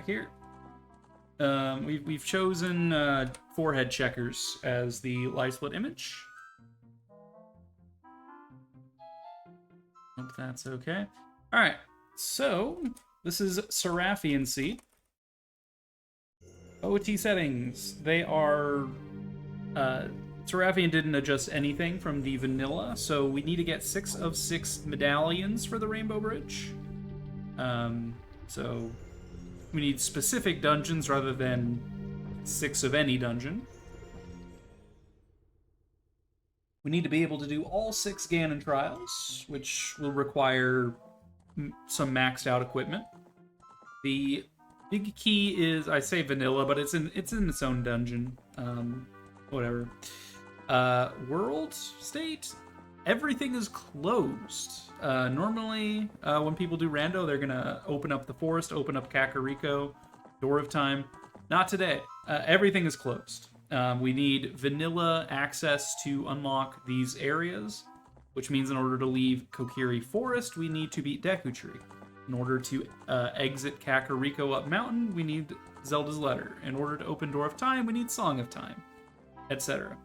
back here. We've chosen forehead checkers as the live split image. Hope that's okay. All right, so this is Seraffian seed. OoT settings. They are... Seraffian didn't adjust anything from the vanilla, so we need to get 6 of 6 medallions for the Rainbow Bridge. So we need specific dungeons rather than 6 of any dungeon. We need to be able to do all 6 Ganon trials, which will require some maxed out equipment. The big key is, I say vanilla, but it's in its own dungeon. Whatever. World state, everything is closed. Normally, when people do Rando, they're gonna open up the forest, open up Kakariko, Door of Time. Not today. Everything is closed. We need vanilla access to unlock these areas, which means in order to leave Kokiri Forest, we need to beat Deku Tree. In order to exit Kakariko up mountain, we need Zelda's Letter. In order to open Door of Time, we need Song of Time, etc.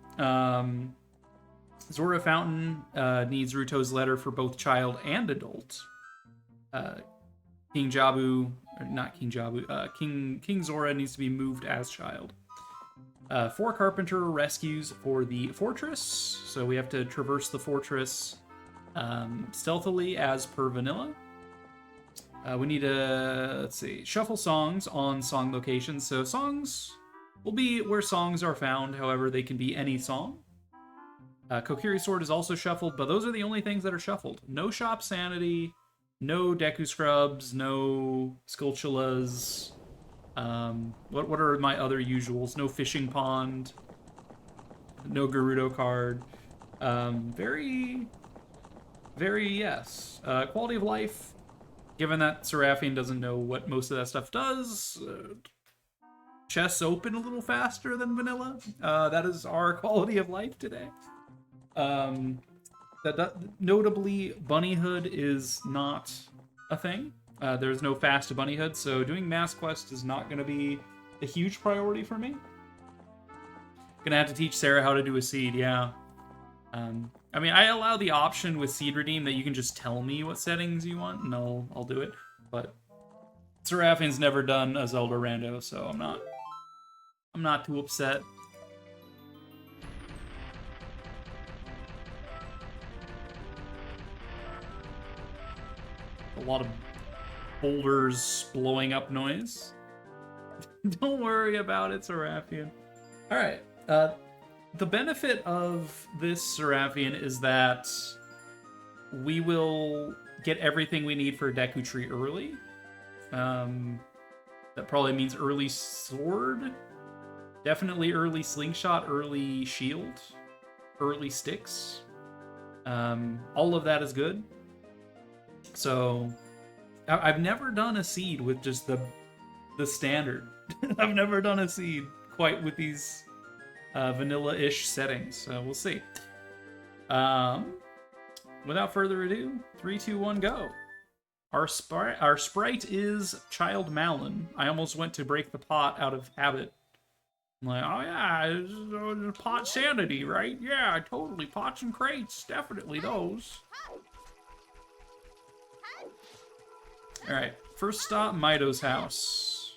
Zora Fountain needs Ruto's Letter for both child and adult. King Jabu, or not King Jabu, King Zora needs to be moved as child. 4 Carpenter rescues for the fortress, so we have to traverse the fortress stealthily as per vanilla. We need to, let's see, shuffle songs on song locations. So songs will be where songs are found, however, they can be any song. Kokiri Sword is also shuffled, but those are the only things that are shuffled. No Shop Sanity, no Deku Scrubs, no Skulltulas. What are my other usuals? No Fishing Pond, no Gerudo card. Very, yes. Quality of life, given that Seraffian doesn't know what most of that stuff does, chests open a little faster than vanilla. That is our quality of life today. Notably, Bunnyhood is not a thing. There's no fast Bunnyhood, so doing Mass Quest is not going to be a huge priority for me. Gonna have to teach Sarah how to do a seed, yeah. I mean, I allow the option with Seed Redeem that you can just tell me what settings you want, and I'll do it. But Seraphian's never done a Zelda Rando, so I'm not too upset. A lot of boulders blowing up noise. Don't worry about it, Seraffian. Alright, the benefit of this Seraffian is that we will get everything we need for Deku Tree early. That probably means early sword. Definitely early slingshot, early shield, early sticks. All of that is good. So, I've never done a seed with just the standard. I've never done a seed quite with these vanilla-ish settings, so we'll see. Without further ado, 3, 2, 1, go. Our sprite is Child Malin. I almost went to break the pot out of habit. I'm like, oh yeah, pot sanity, right? Yeah, totally. Pots and crates, definitely those. Alright, first stop, Mido's house.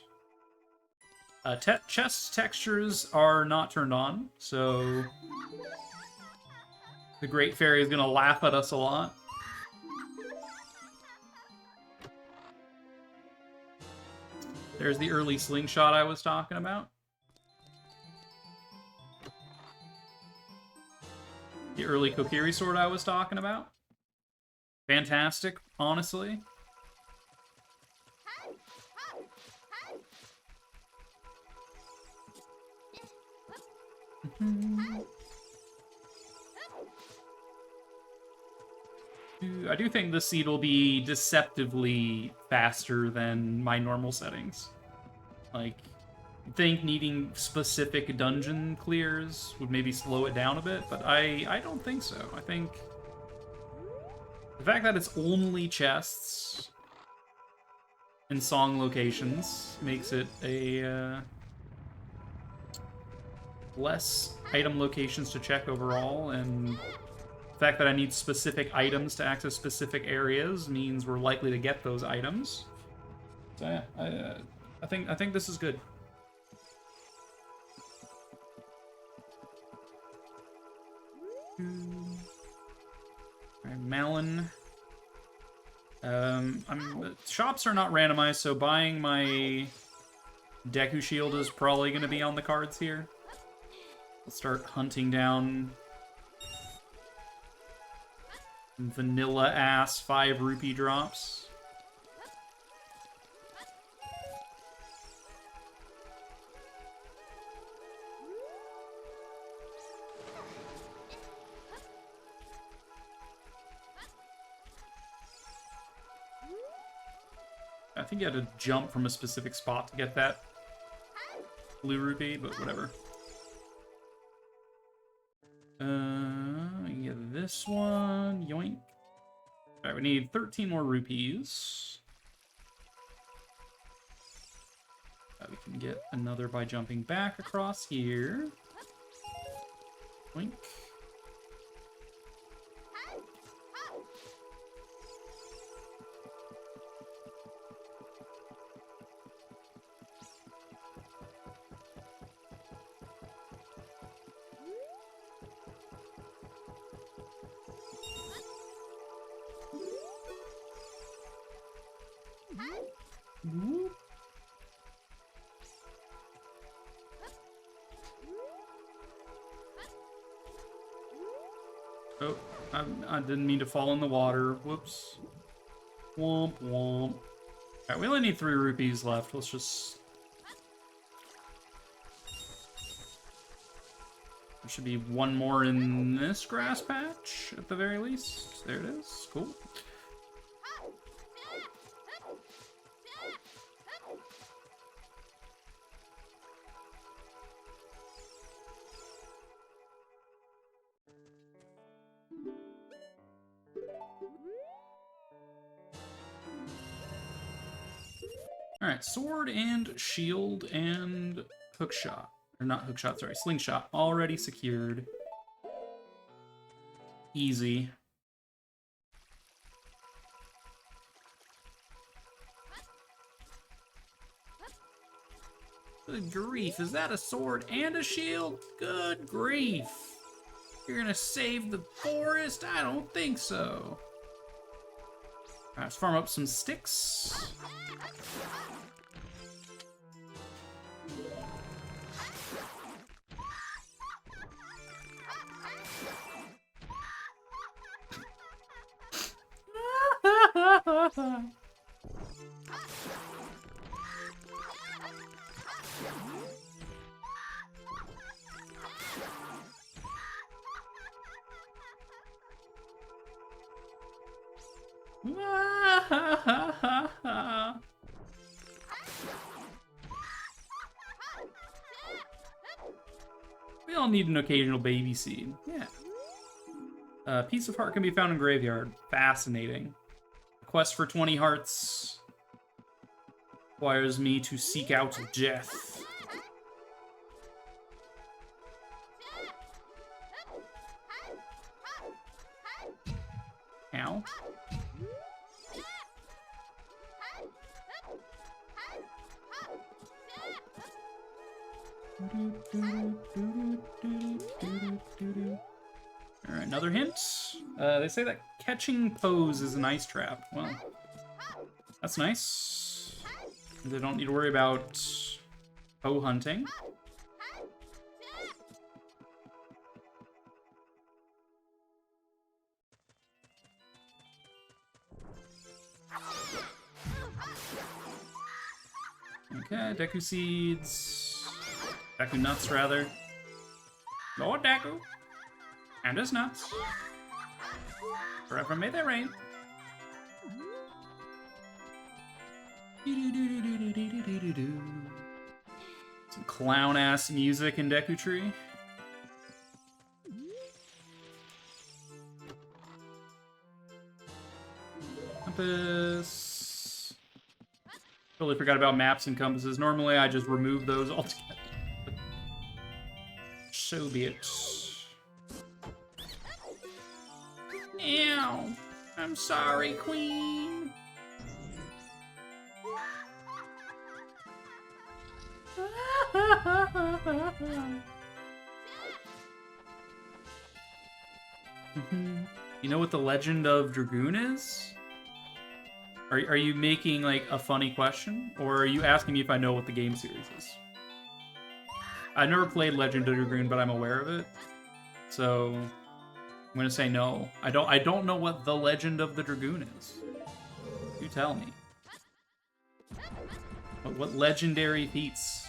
Chest textures are not turned on, so the Great Fairy is going to laugh at us a lot. There's the early slingshot I was talking about. The early Kokiri Sword I was talking about. Fantastic, honestly. I do think this seed will be deceptively faster than my normal settings. Like, I think needing specific dungeon clears would maybe slow it down a bit, but I don't think so. I think the fact that it's only chests in song locations makes it a less item locations to check overall, and the fact that I need specific items to access specific areas means we're likely to get those items. So yeah, I think this is good. Alright, Malin. Shops are not randomized, so buying my Deku Shield is probably going to be on the cards here. Let's start hunting down vanilla-ass 5 rupee drops. I think you had to jump from a specific spot to get that blue rupee, but whatever. You get this one. Yoink. Alright, we need 13 more rupees. We can get another by jumping back across here. Yoink. Oh, I didn't mean to fall in the water. Whoops. Womp womp. Alright, we only need 3 rupees left. Let's just... There should be one more in this grass patch, at the very least. There it is. Cool. Alright, sword and shield and hookshot. Or not hookshot, sorry, slingshot. Already secured. Easy. Good grief, is that a sword and a shield? Good grief. You're gonna save the forest? I don't think so. Alright, let's farm up some sticks. We all need an occasional baby seed. Yeah. A piece of heart can be found in graveyard. Fascinating. Quest for 20 hearts requires me to seek out death. Ow. Alright, another hint. They say that catching pose is an ice trap. Well, that's nice. They don't need to worry about bow hunting. Okay, Deku seeds. Deku nuts, rather. Lord Deku. And his nuts. Forever may they reign. Some clown-ass music in Deku Tree. Compass. Totally forgot about maps and compasses. Normally, I just remove those altogether. So be it. Ew. I'm sorry, Queen. You know what the Legend of Dragoon is? Are you making, like, a funny question? Or are you asking me if I know what the game series is? I've never played Legend of Dragoon, but I'm aware of it. So, I'm gonna say no. I don't know what the Legend of the Dragoon is. You tell me. What legendary feats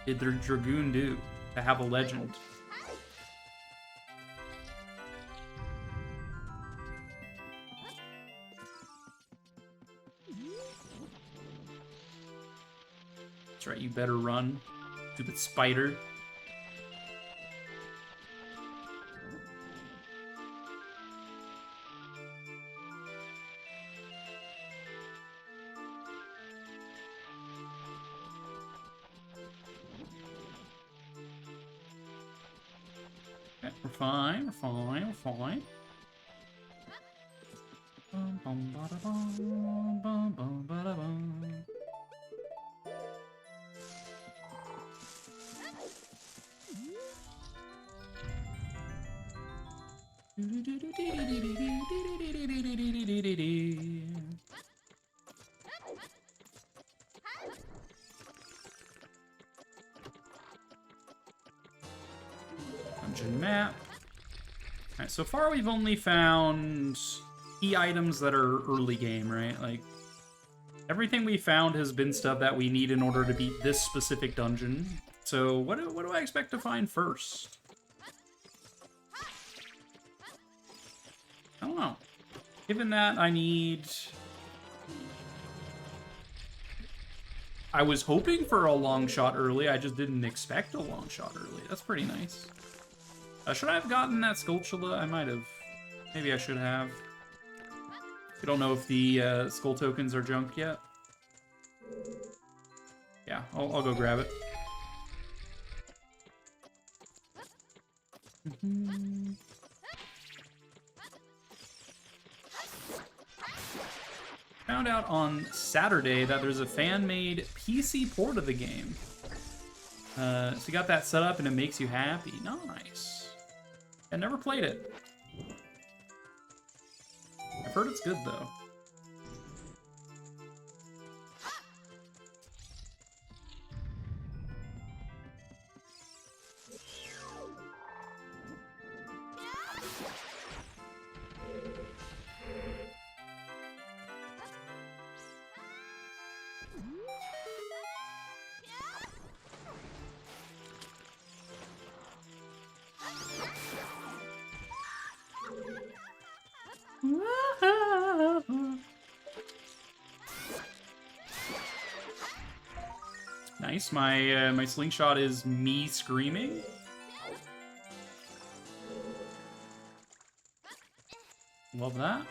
did the Dragoon do to have a legend? That's right, you better run. Stupid spider. Okay, we're fine, we're fine, we're fine. Bum, bum, bada, bum, bum, bum, bada, bum. Dungeon map. Alright, so far we've only found key items that are early game, right? Like, everything we found has been stuff that we need in order to beat this specific dungeon. So what do I expect to find first? I don't know. Given that I was hoping for a long shot early, I just didn't expect a long shot early. That's pretty nice. Should I have gotten that Skulltula? I might have. Maybe I should have. I don't know if the skull tokens are junk yet. Yeah, I'll go grab it. Found out on Saturday that there's a fan-made PC port of the game. So you got that set up and it makes you happy. Nice. I never played it. I've heard it's good, though. Nice. My slingshot is me screaming. Love that.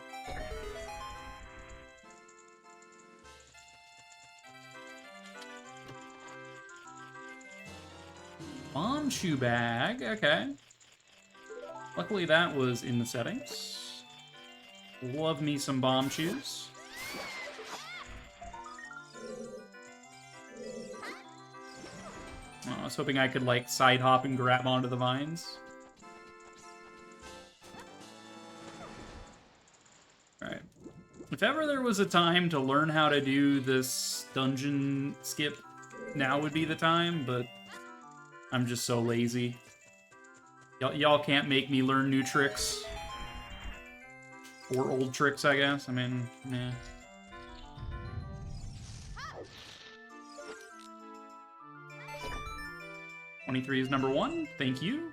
Bomb shoe bag. Okay. Luckily that was in the settings. Love me some bomb shoes. Oh, I was hoping I could, like, side hop and grab onto the vines. Alright. If ever there was a time to learn how to do this dungeon skip, now would be the time, but I'm just so lazy. Y'all can't make me learn new tricks. Or old tricks, I guess. I mean, yeah. 23 is number 1. Thank you.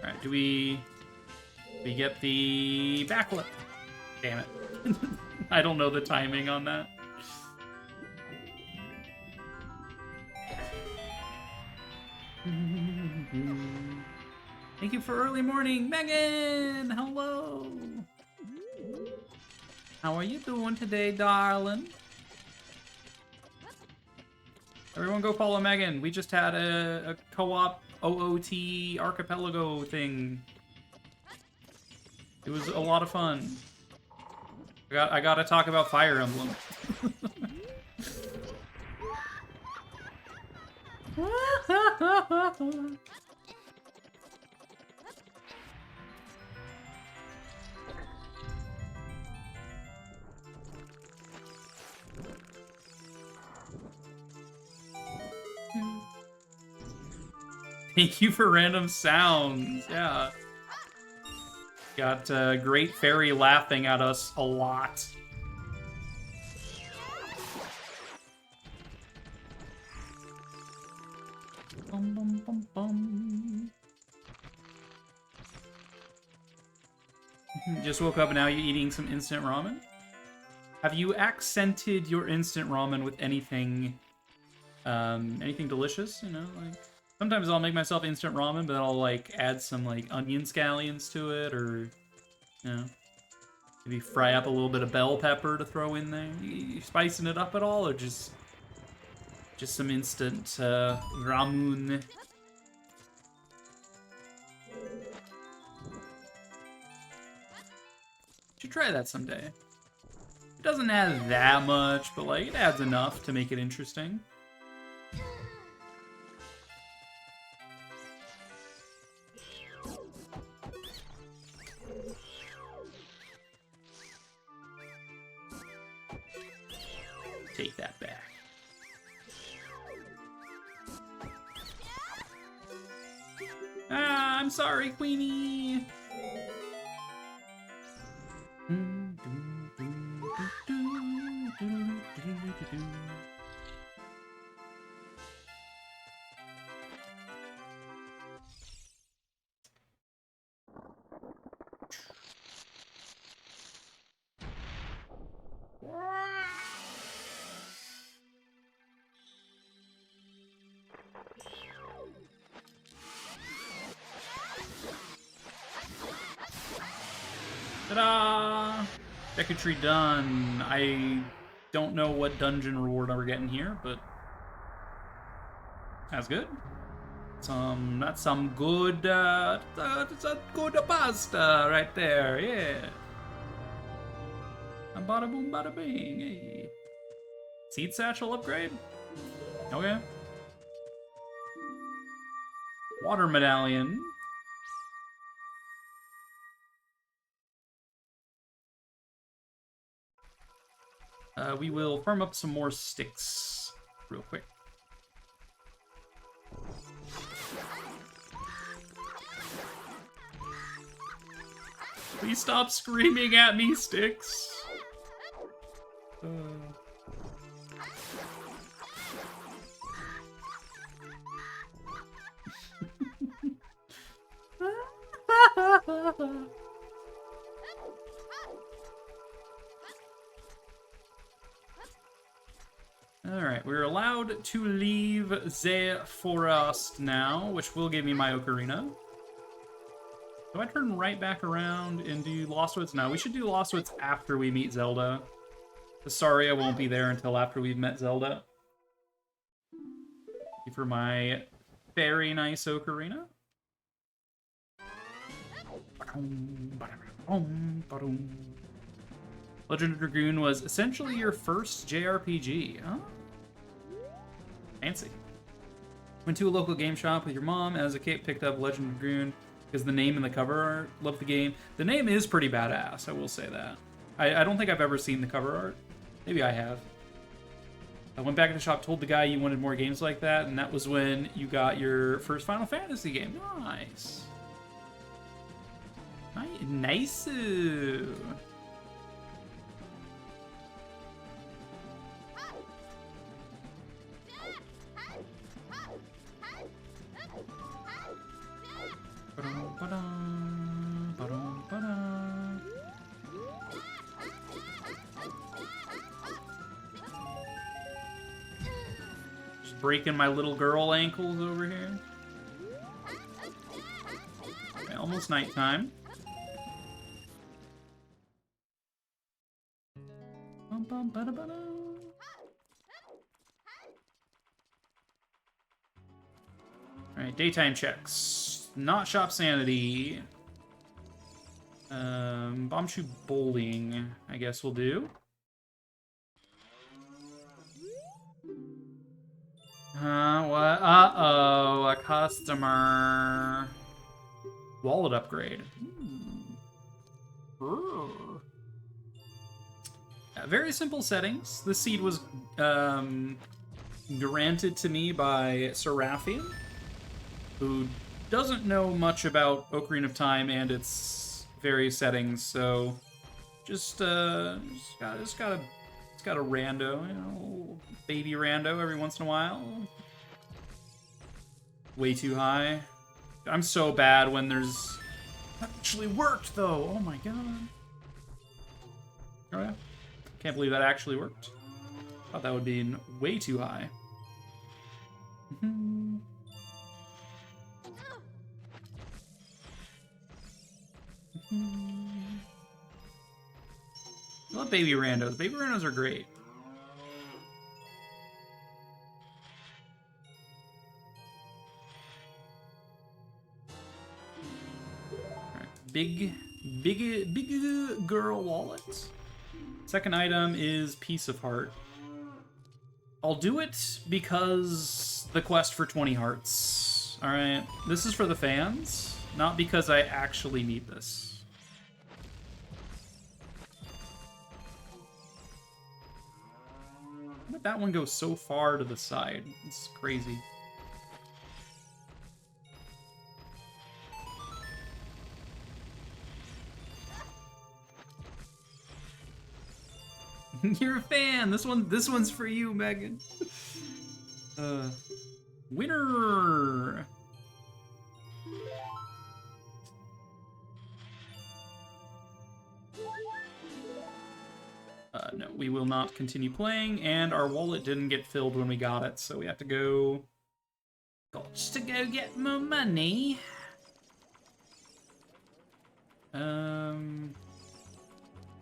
Alright, do we get the backflip? Damn it. I don't know the timing on that. Thank you for early morning, Megan! Hello! How are you doing today, darling? Everyone go follow Megan. We just had a co-op OOT archipelago thing. It was a lot of fun. I gotta talk about Fire Emblem. Thank you for random sounds. Yeah. Got Great Fairy laughing at us a lot. Bum, bum, bum, bum. Just woke up and now you're eating some instant ramen? Have you accented your instant ramen with anything, anything delicious? You know, like sometimes I'll make myself instant ramen, but then I'll like add some like onion scallions to it, or you know, maybe fry up a little bit of bell pepper to throw in there. You spicing it up at all, or just some instant ramen? Should try that someday. It doesn't add that much, but like it adds enough to make it interesting. Take that back. Ah, I'm sorry, Queenie. Ta-da! Secretary done. I don't know what dungeon reward we're getting here, but that's good. That's some good, it's a good pasta right there, yeah. And bada boom, bada bing, hey. Seed satchel upgrade? Okay. Water medallion. We will farm up some more sticks real quick. Please stop screaming at me, sticks. Alright, we're allowed to leave the forest now, which will give me my ocarina. Do I turn right back around and do Lost Woods? No, we should do Lost Woods after we meet Zelda. Sorry, I won't be there until after we've met Zelda. Thank you for my very nice ocarina. Legend of Dragoon was essentially your first JRPG, huh? Fancy. Went to a local game shop with your mom as a kid, picked up Legend of Dragoon because the name and the cover art. Love the game. The name is pretty badass, I will say that. I don't think I've ever seen the cover art. Maybe I have. I went back to the shop, told the guy you wanted more games like that, and that was when you got your first Final Fantasy game. Nice. Nice. Just breaking my little girl ankles over here. Okay, almost nighttime. Alright, daytime checks. Not shop sanity. Bombshoe bowling, I guess we'll do. What? Uh-oh, a customer. Wallet upgrade. Very simple settings. This seed was granted to me by Seraffian, who doesn't know much about Ocarina of Time and its various settings, so just got a rando, you know, baby rando every once in a while. Way too high. I'm so bad when there's... That actually worked, though! Oh my god. Oh yeah. Can't believe that actually worked. Thought that would be way too high. I love baby randos. Baby randos are great. Alright, big girl wallet. Second item is Piece of Heart. I'll do it because the quest for 20 hearts. Alright, this is for the fans, not because I actually need this. How did that one go so far to the side? It's crazy. You're a fan. This one's for you, Megan. Winner. No, we will not continue playing, and our wallet didn't get filled when we got it, so we have to go. Got to go get more money.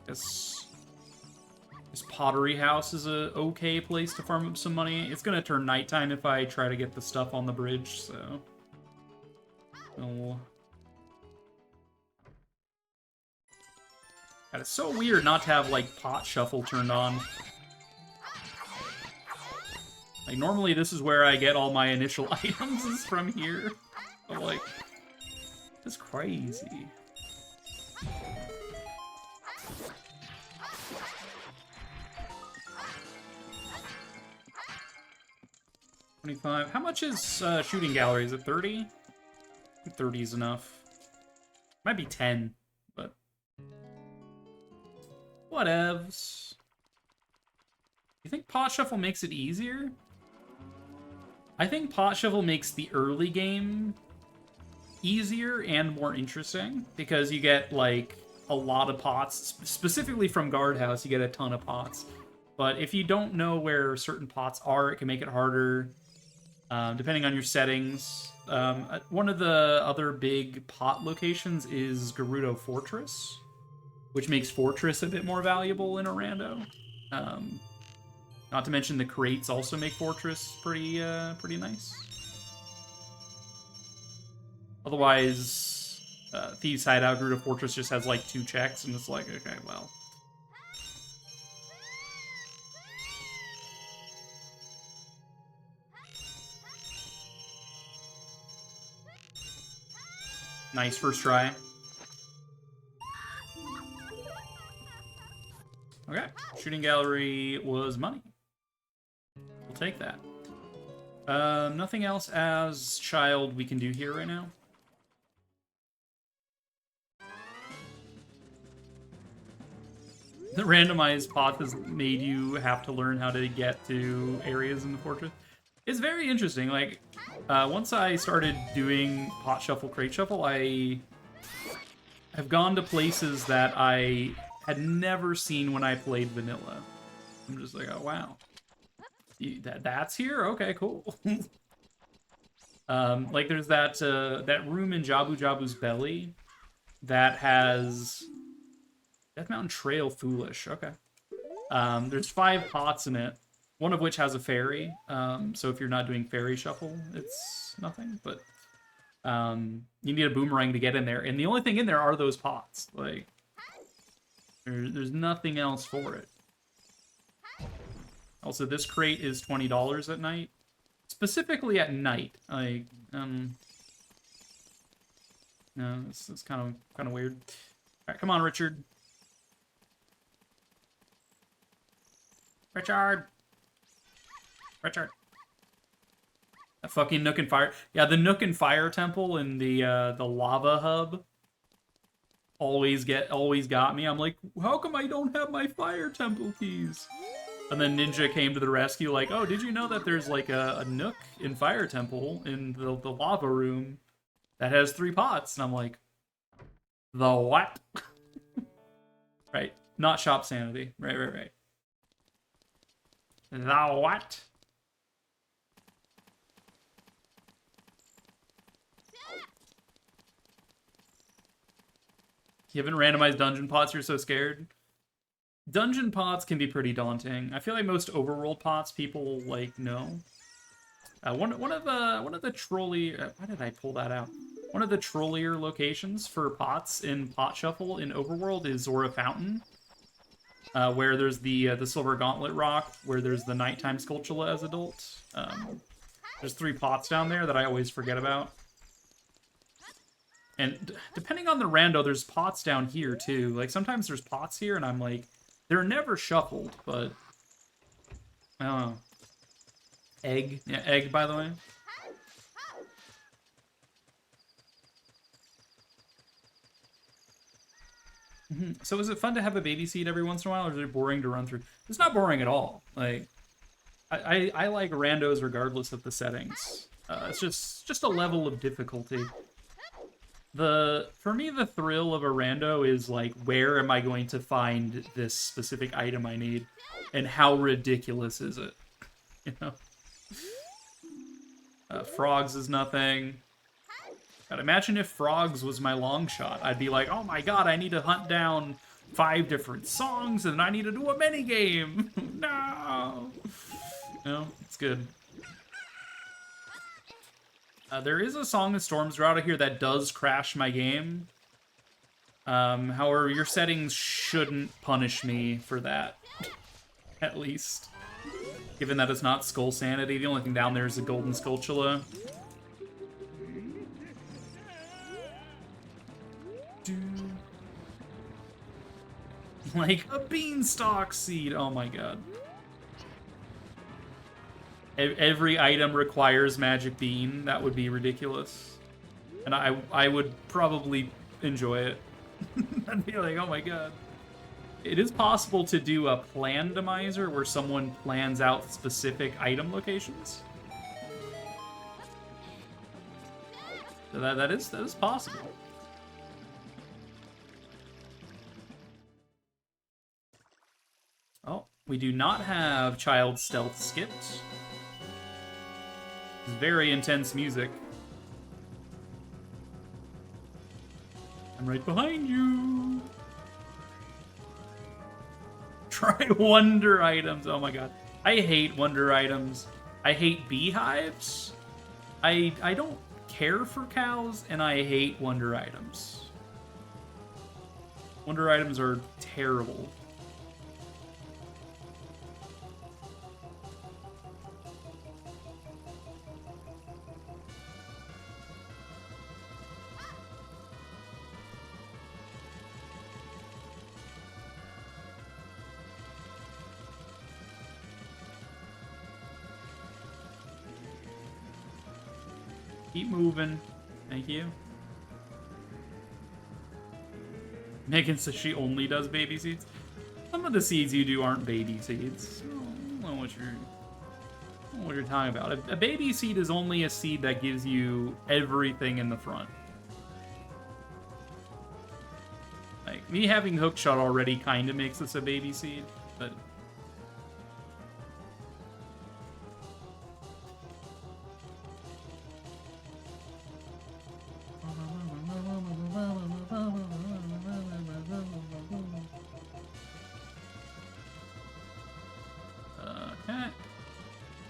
Guess this pottery house is a okay place to farm up some money. It's gonna turn nighttime if I try to get the stuff on the bridge, so. God, it's so weird not to have, like, pot shuffle turned on. Like, normally this is where I get all my initial items, is from here. But, like, it's crazy. $25. How much is shooting gallery? Is it 30? I think 30 is enough. Might be 10, but whatevs. You think pot shuffle makes it easier? I think pot shuffle makes the early game easier and more interesting because you get like a lot of pots. Specifically from Guardhouse, you get a ton of pots. But if you don't know where certain pots are, it can make it harder. Depending on your settings. One of the other big pot locations is Gerudo Fortress, which makes Fortress a bit more valuable in a rando. Not to mention the crates also make Fortress pretty nice. Otherwise, Thieves Hideout Gerudo Fortress just has like 2 checks, and it's like, okay, well. Nice first try. Okay, shooting gallery was money. We'll take that. Nothing else as child we can do here right now. The randomized pot has made you have to learn how to get to areas in the fortress. It's very interesting. Like, once I started doing pot shuffle, crate shuffle, I have gone to places that I had never seen when I played vanilla. I'm just like, oh wow, that's here. Okay, cool. Like there's that that room in Jabu Jabu's belly that has Death Mountain Trail Foolish. Okay, There's 5 pots in it, one of which has a fairy. So if you're not doing fairy shuffle, it's nothing. But you need a boomerang to get in there, and the only thing in there are those pots. Like, there's nothing else for it. Also, this crate is $20 at night, specifically at night. Like, no, this is kind of weird. All right, come on, Richard. Richard. That fucking Nook and Fire. Yeah, the Nook and Fire Temple in the lava hub always got me. I'm like, how come I don't have my Fire Temple keys? And then Ninja came to the rescue, like, oh, did you know that there's like a Nook in Fire Temple in the lava room that has 3 pots? And I'm like, the what? Right, not shop sanity. Right. The what? You haven't randomized dungeon pots, you're so scared? Dungeon pots can be pretty daunting. I feel like most overworld pots people like know. One of the trolley. Why did I pull that out? One of the trollier locations for pots in Pot Shuffle in Overworld is Zora Fountain, where there's the Silver Gauntlet Rock, where there's the Nighttime Skulltula as adult. There's 3 pots down there that I always forget about. And depending on the rando, there's pots down here too. Like sometimes there's pots here, and I'm like, they're never shuffled, but I don't know. Egg, yeah, egg. By the way. So is it fun to have a baby seat every once in a while, or is it boring to run through? It's not boring at all. Like, I like randos regardless of the settings. It's just a level of difficulty. For me, the thrill of a rando is like, where am I going to find this specific item I need, and how ridiculous is it? You know. Frogs is nothing. God, imagine if Frogs was my long shot. I'd be like, oh my god, I need to hunt down 5 different songs, and I need to do a minigame. No! No, it's good. There is a Song of Storms route here that does crash my game. However, your settings shouldn't punish me for that. At least. Given that it's not Skull Sanity, the only thing down there is a Golden Skulltula. Like a beanstalk seed. Oh my god. Every item requires Magic Bean. That would be ridiculous. And I would probably enjoy it. I'd be like, oh my god. It is possible to do a plandomizer where someone plans out specific item locations. So that is possible. Oh, we do not have Child Stealth skipped. Very intense music. I'm right behind you. Try wonder items. Oh my god. I hate wonder items. I hate beehives. I don't care for cows, and I hate wonder items. Wonder items are terrible. Keep moving. Thank you. Megan says she only does baby seeds. Some of the seeds you do aren't baby seeds. I don't know what you're talking about. A baby seed is only a seed that gives you everything in the front. Like, me having hookshot already kind of makes this a baby seed, but...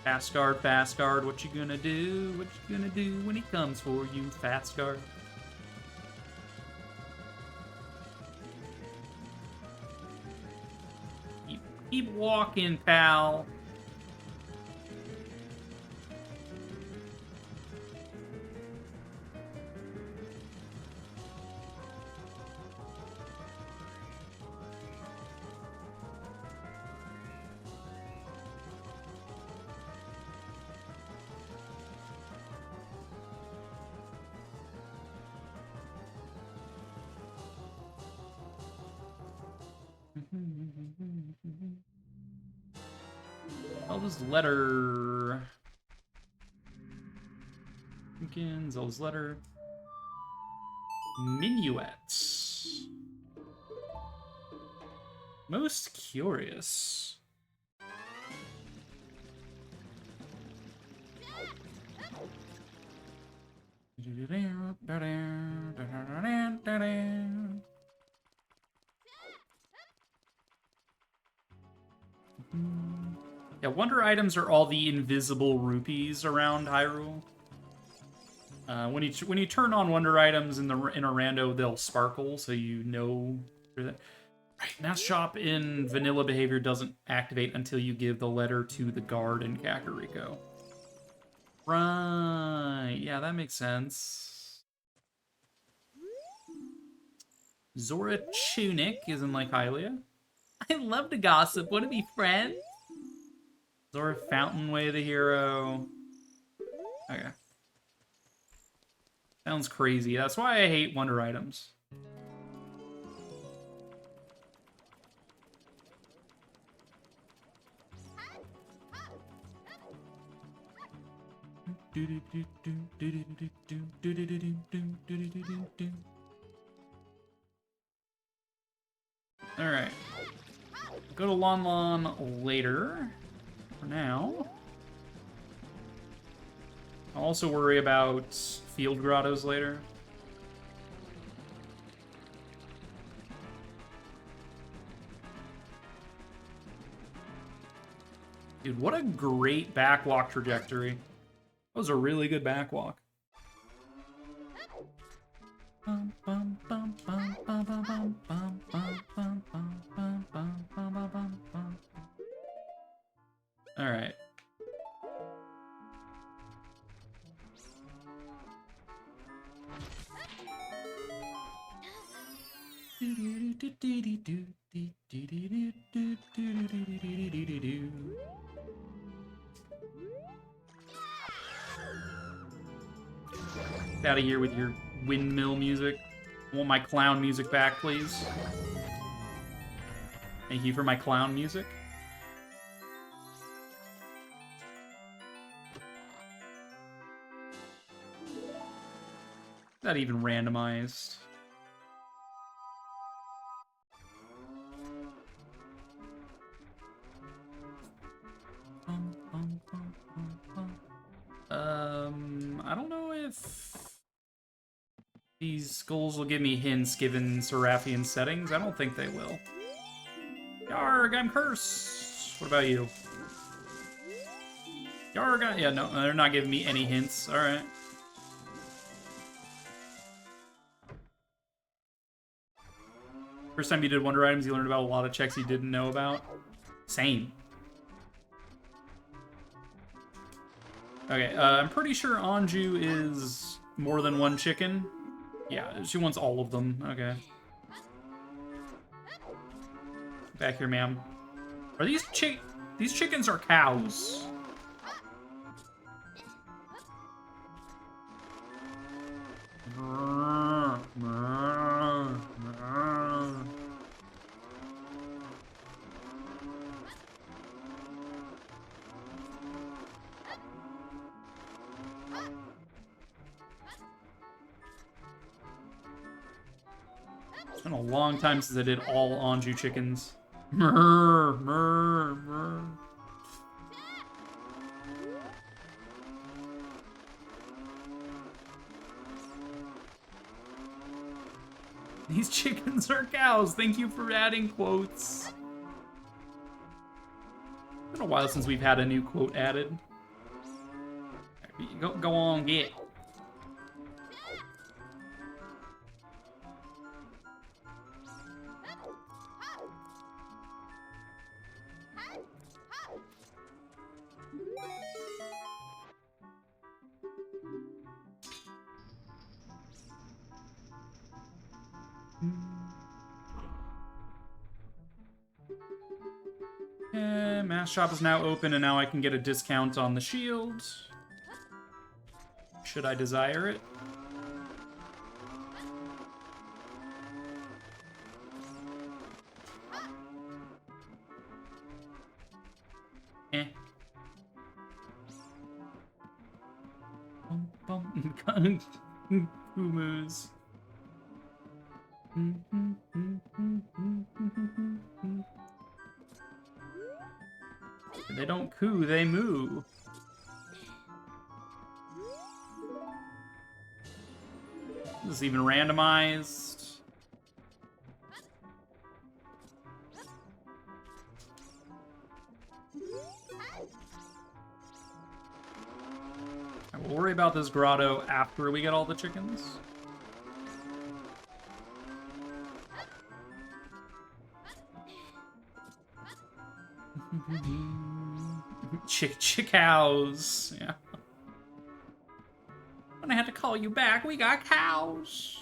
Fast guard, what you gonna do? What you gonna do when he comes for you, fast guard? Keep walking, pal. Zelda's letter. Pumpkin, Zelda's letter. Minuets. Most curious. Yeah, wonder items are all the invisible rupees around Hyrule. When you turn on wonder items in a rando, they'll sparkle, so you know. Right, Mask Shop in vanilla behavior doesn't activate until you give the letter to the guard in Kakariko. Right, yeah, that makes sense. Zora Tunic is in like Hylia. I love to gossip. Want to be friends? Zora Fountain Way the hero. Okay. Sounds crazy. That's why I hate wonder items. Alright. Go to Lon Lon later. For now. I'll also worry about field grottos later. Dude, what a great backwalk trajectory. That was a really good backwalk. All right. Get out of here with your windmill music. I want my clown music back, please. Thank you for my clown music. Is that even randomized? I don't know if these skulls will give me hints given Seraffian settings. I don't think they will. Yarg, I'm cursed. What about you? Yarg, yeah, no, they're not giving me any hints. All right. First time you did wonder items, you learned about a lot of checks you didn't know about. Same. Okay, I'm pretty sure Anju is more than one chicken. Yeah, she wants all of them. Okay. Back here, ma'am. Are these chickens are cows? It's been a long time since I did all Anju chickens. Murr, murr, murr. These chickens are cows. Thank you for adding quotes. It's been a while since we've had a new quote added. Go on, get. Mass shop is now open, and now I can get a discount on the shield. Should I desire it? Eh. Kumus. They don't coo, they moo. This is even randomized. We'll worry about this grotto after we get all the chickens. Chick cows. Yeah. When I had to call you back, we got cows.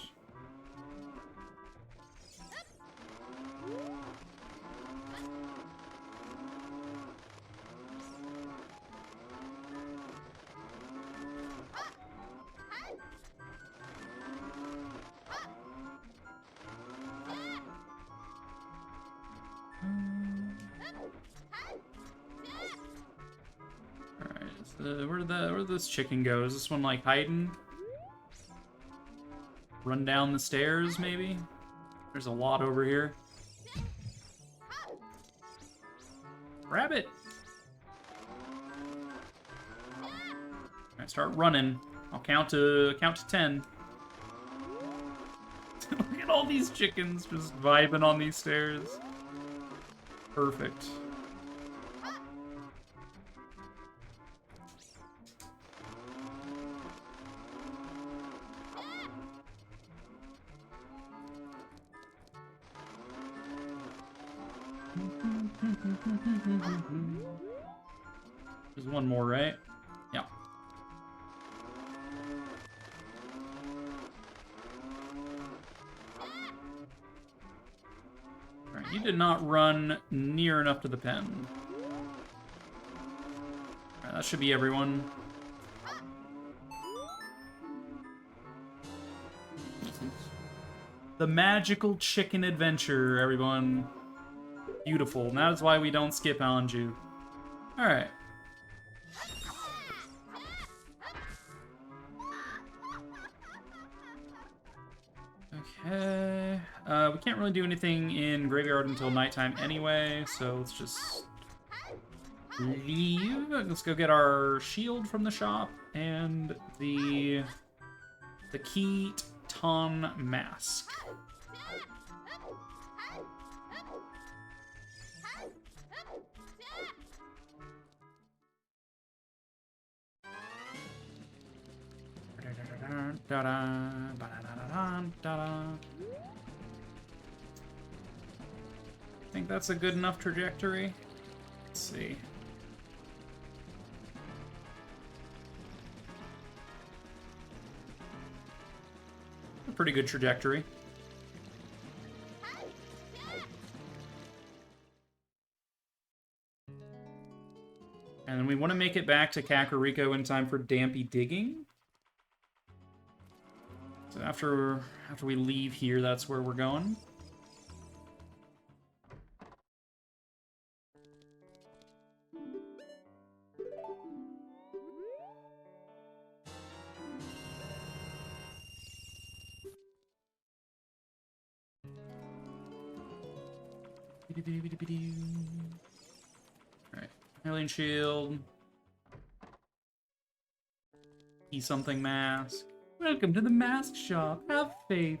Where did this chicken go? Is this one like hiding? Run down the stairs, maybe? There's a lot over here. Rabbit! Alright, start running. I'll count to 10. Look at all these chickens just vibing on these stairs. Perfect. There's one more, right? Yeah. Alright, you did not run near enough to the pen. Alright, that should be everyone. The magical chicken adventure, everyone. Beautiful. And that is why we don't skip Anju. Alright. Okay. We can't really do anything in Graveyard until nighttime anyway, so let's just leave. Let's go get our shield from the shop and the Keaton mask. I think that's a good enough trajectory. Let's see. A pretty good trajectory. And then we want to make it back to Kakariko in time for Dampy Digging. So after we leave here, that's where we're going. Alright, Alien Shield. Something mask. Welcome to the mask shop. Have faith.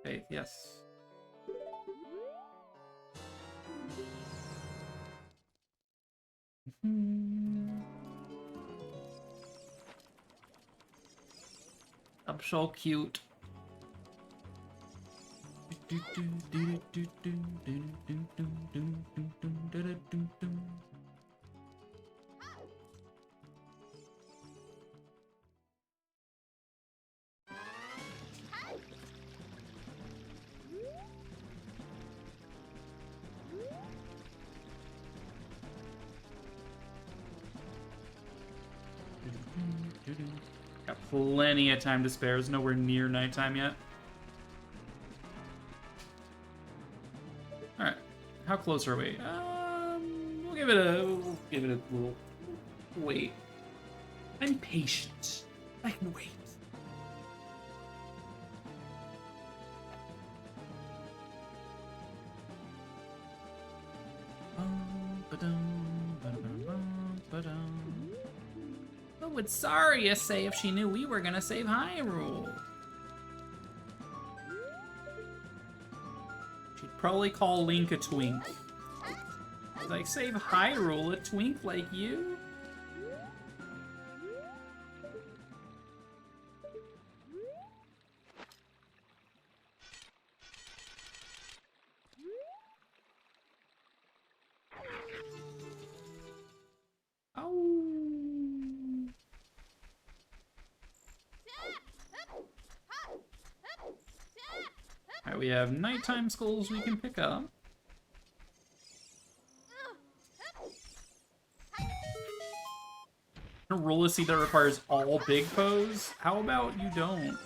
Faith, yes. I'm so cute. Got plenty of time to spare. It's nowhere near nighttime yet. All right, how close are we? We'll give it a little wait. I'm patient. I can wait. What would Saria say if she knew we were gonna save Hyrule? She'd probably call Link a twink. Like, save Hyrule, a twink like you? Alright, we have nighttime skulls we can pick up. A roll a seed that requires all big foes? How about you don't?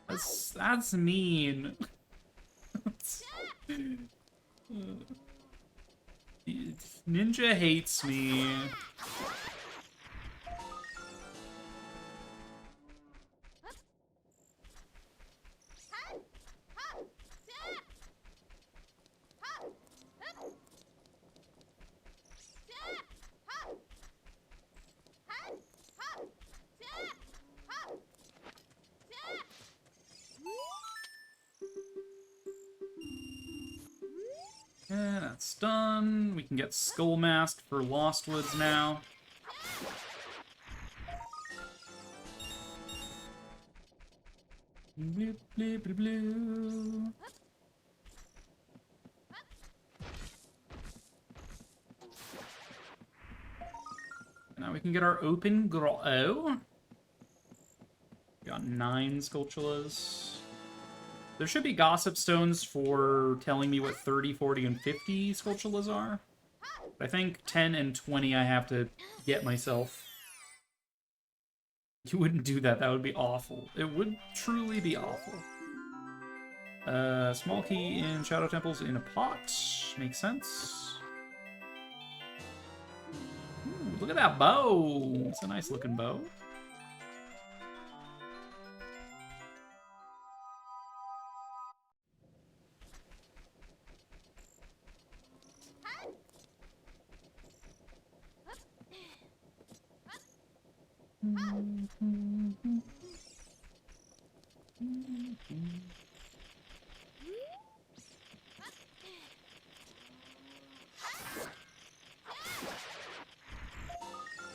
That's mean. Ninja hates me. Yeah, that's done. We can get Skull Mask for Lost Woods now. Blip, blip, blip, blip. Now we can get our open grotto. Got 9 Skulltulas. There should be gossip stones for telling me what 30, 40, and 50 Skulltulas are. But I think 10 and 20 I have to get myself. You wouldn't do that. That would be awful. It would truly be awful. Small key in Shadow Temples in a pot. Makes sense. Ooh, look at that bow. It's a nice looking bow.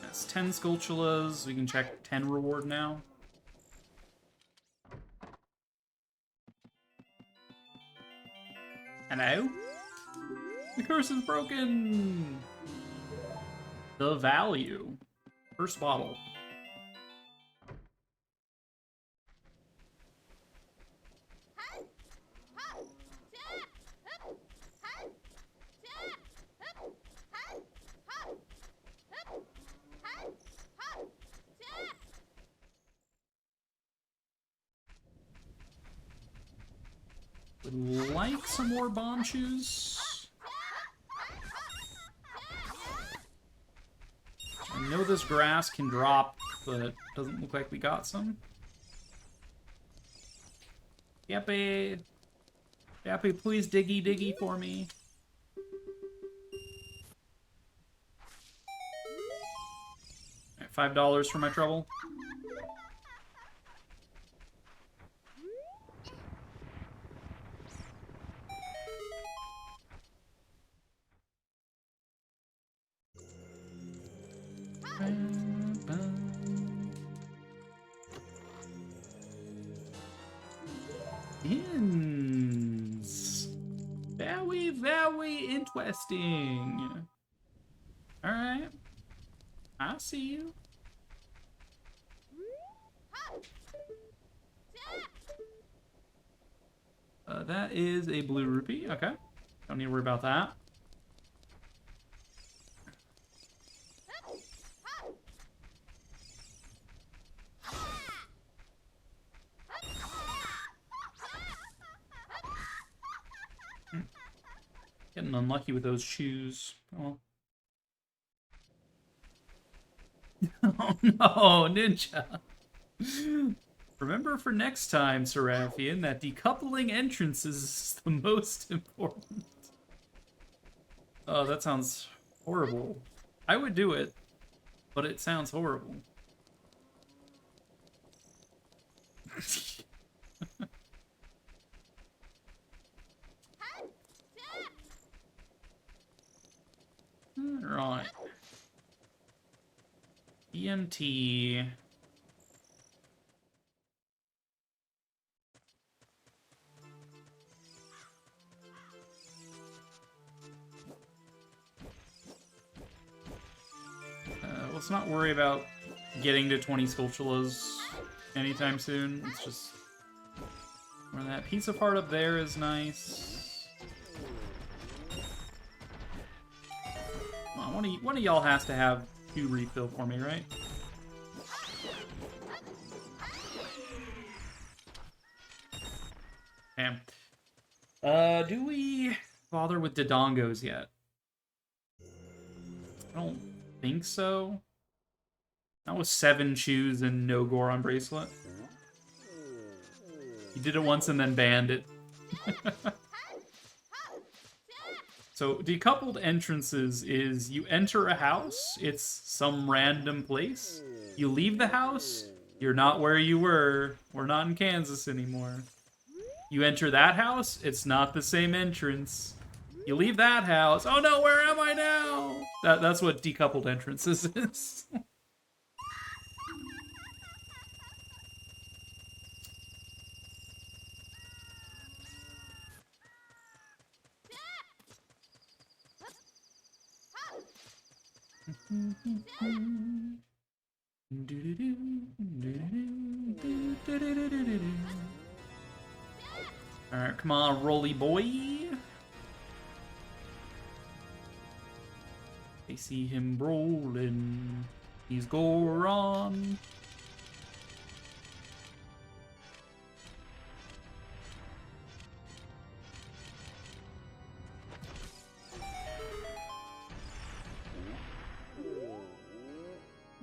That's 10 Skulltulas. We can check 10 reward now. Hello? The curse is broken! The value. First bottle. Would like some more bomb shoes. I know this grass can drop, but it doesn't look like we got some. Yappy! Yappy, please diggy diggy for me. Alright, $5 for my trouble. Very interesting. Alright. I see you. That is a blue rupee. Okay. Don't need to worry about that. Getting unlucky with those shoes. Oh, oh no, Ninja. Remember for next time, Seraffian, that decoupling entrances is the most important. Oh, that sounds horrible. I would do it, but it sounds horrible. Right. EMT. Let's not worry about getting to 20 Sculptulas anytime soon. It's just... where that piece of heart up there is nice. Come on, one of y'all has to have 2 refill for me, right? Damn. Do we bother with Dodongos yet? I don't think so. That was 7 shoes and no Goron bracelet. You did it once and then banned it. So, decoupled entrances is you enter a house, it's some random place. You leave the house, you're not where you were. We're not in Kansas anymore. You enter that house, it's not the same entrance. You leave that house, oh no, where am I now? That's what decoupled entrances is. Alright, come on, Rolly boy. I see him rolling. He's Goron.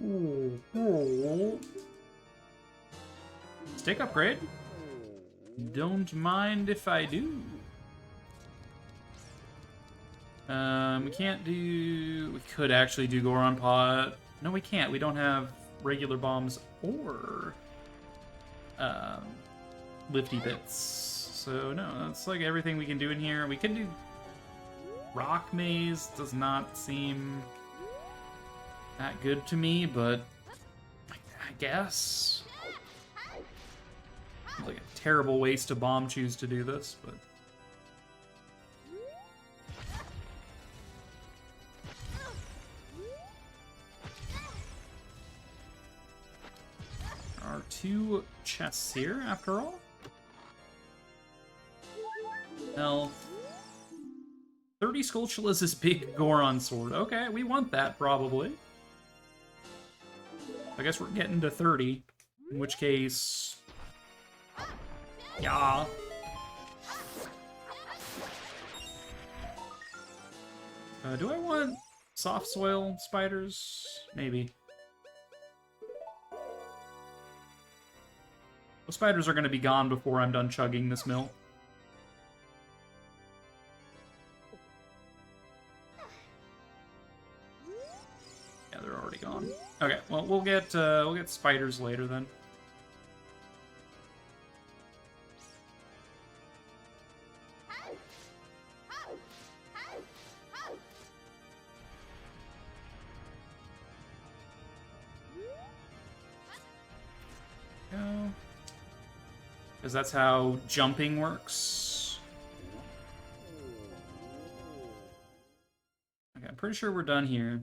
Ooh. Stick upgrade. Don't mind if I do. We can't do... we could actually do Goron Pot. No, we can't. We don't have regular bombs or lifty bits. So, no, that's like everything we can do in here. We can do Rock Maze. Does not seem that good to me, but I guess. Like a terrible waste of bomb choose to do this, but... there are 2 chests here, after all. Health. 30 Sculptulas is big Goron sword. Okay, we want that, probably. I guess we're getting to 30. In which case... yeah. Do I want soft soil spiders? Maybe. Those spiders are going to be gone before I'm done chugging this mill. Yeah, they're already gone. Okay, well we'll get spiders later then. Because that's how jumping works. pretty sure we're done here.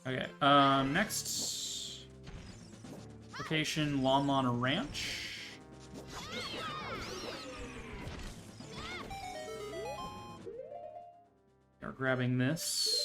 Okay, next location, Lon Ranch. We're grabbing this.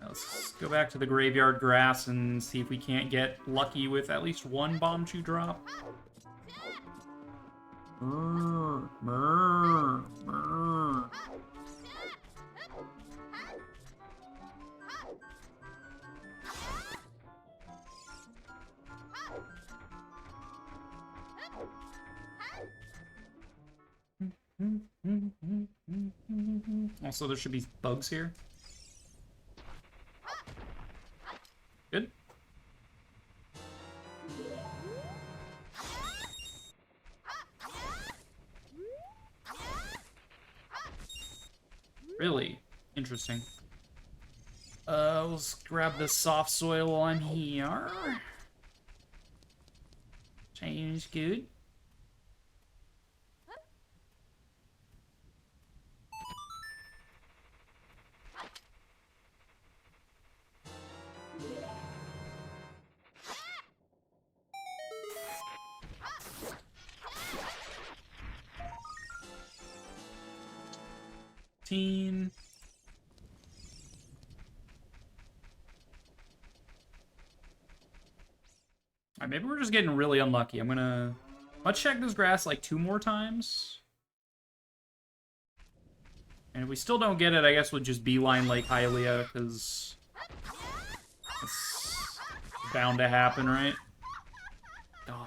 Let's go back to the graveyard grass and see if we can't get lucky with at least one bomb chew drop. Brr, brr, brr. Also, there should be bugs here. Good. Really interesting. Let's grab this soft soil while I'm here. Change good. Team. Alright, maybe we're just getting really unlucky. Let's check this grass like 2 more times. And if we still don't get it, I guess we'll just beeline Lake Hylia, because it's bound to happen, right? God.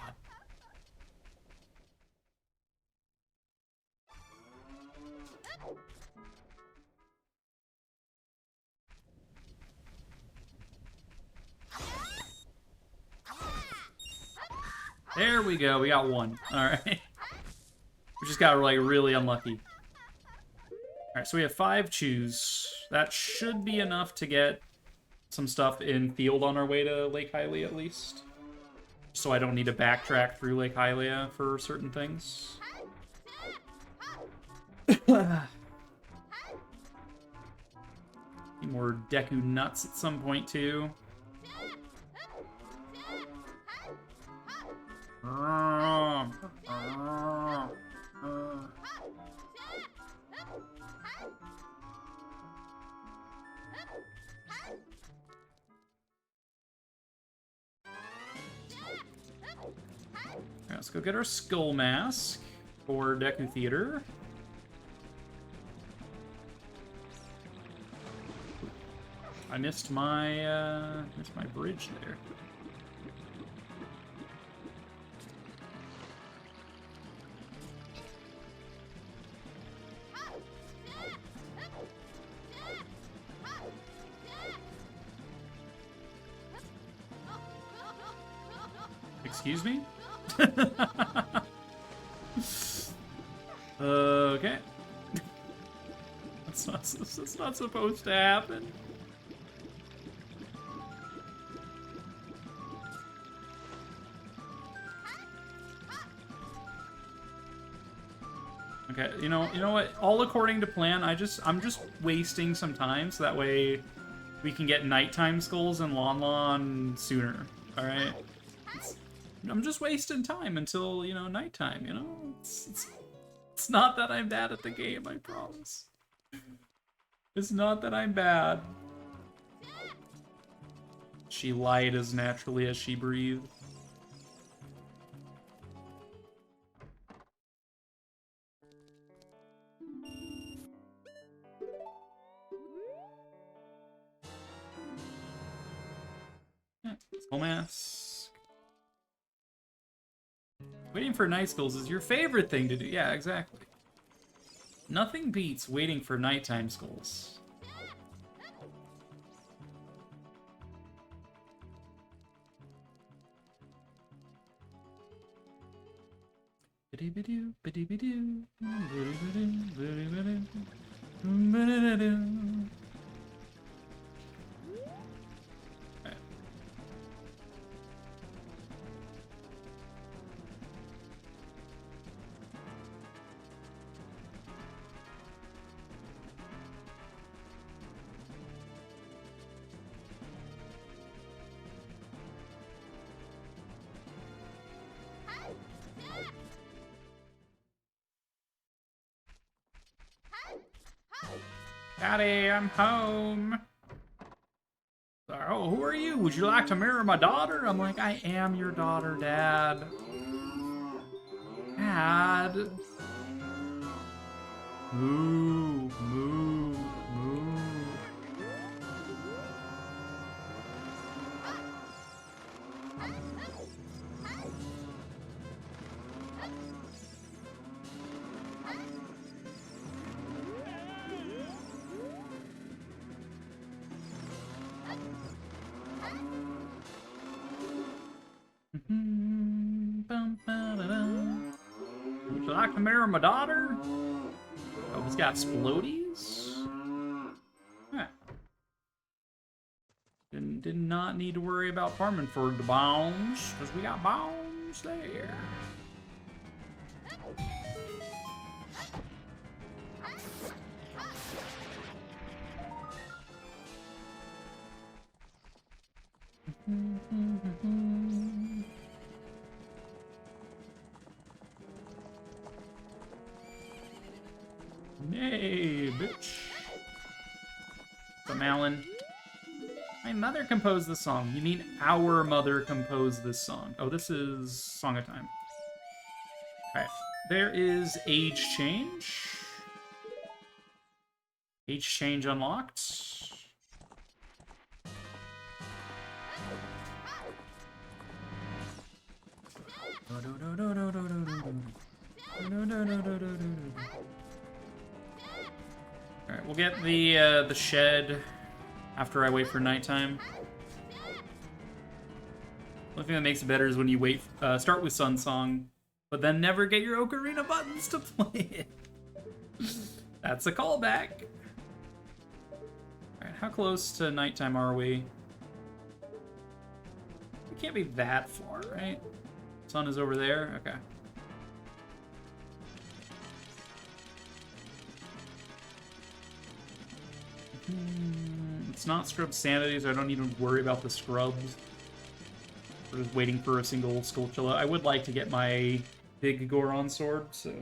There we go, we got 1. Alright. We just got, like, really unlucky. Alright, so we have 5 chews. That should be enough to get some stuff in field on our way to Lake Hylia, at least. So I don't need to backtrack through Lake Hylia for certain things. Need more Deku nuts at some point, too. Let's go get our skull mask for Deku Theater. I missed my bridge there. Excuse me? Okay. That's not supposed to happen. Okay, you know what? All according to plan. I'm just wasting some time so that way we can get nighttime skulls and Lon sooner. All right. I'm just wasting time until, nighttime, It's not that I'm bad at the game, I promise. It's not that I'm bad. She lied as naturally as she breathed. Skull mask. Waiting for night schools is your favorite thing to do. Yeah, exactly. Nothing beats waiting for nighttime schools. Daddy, I'm home. Oh, who are you? Would you like to marry my daughter? I'm like, I am your daughter, Dad. Dad. Moo, moo, moo. Would you like to marry my daughter? Oh, he's got splodies? Huh. Did not need to worry about farming for the bones, because we got bones there. Nay, bitch. So, Malin. My mother composed this song. You mean our mother composed this song? Oh, this is Song of Time. Alright. There is Age Change. Age Change unlocked. Alright, we'll get the shed after I wait for nighttime. One thing that makes it better is when you wait, start with Sun Song, but then never get your Ocarina buttons to play it. That's a callback. Alright, how close to nighttime are we? We can't be that far, right? Sun is over there? Okay. It's not Scrub Sanity, so I don't need to worry about the scrubs. We're just waiting for a single Skulltula. I would like to get my big Goron sword, so...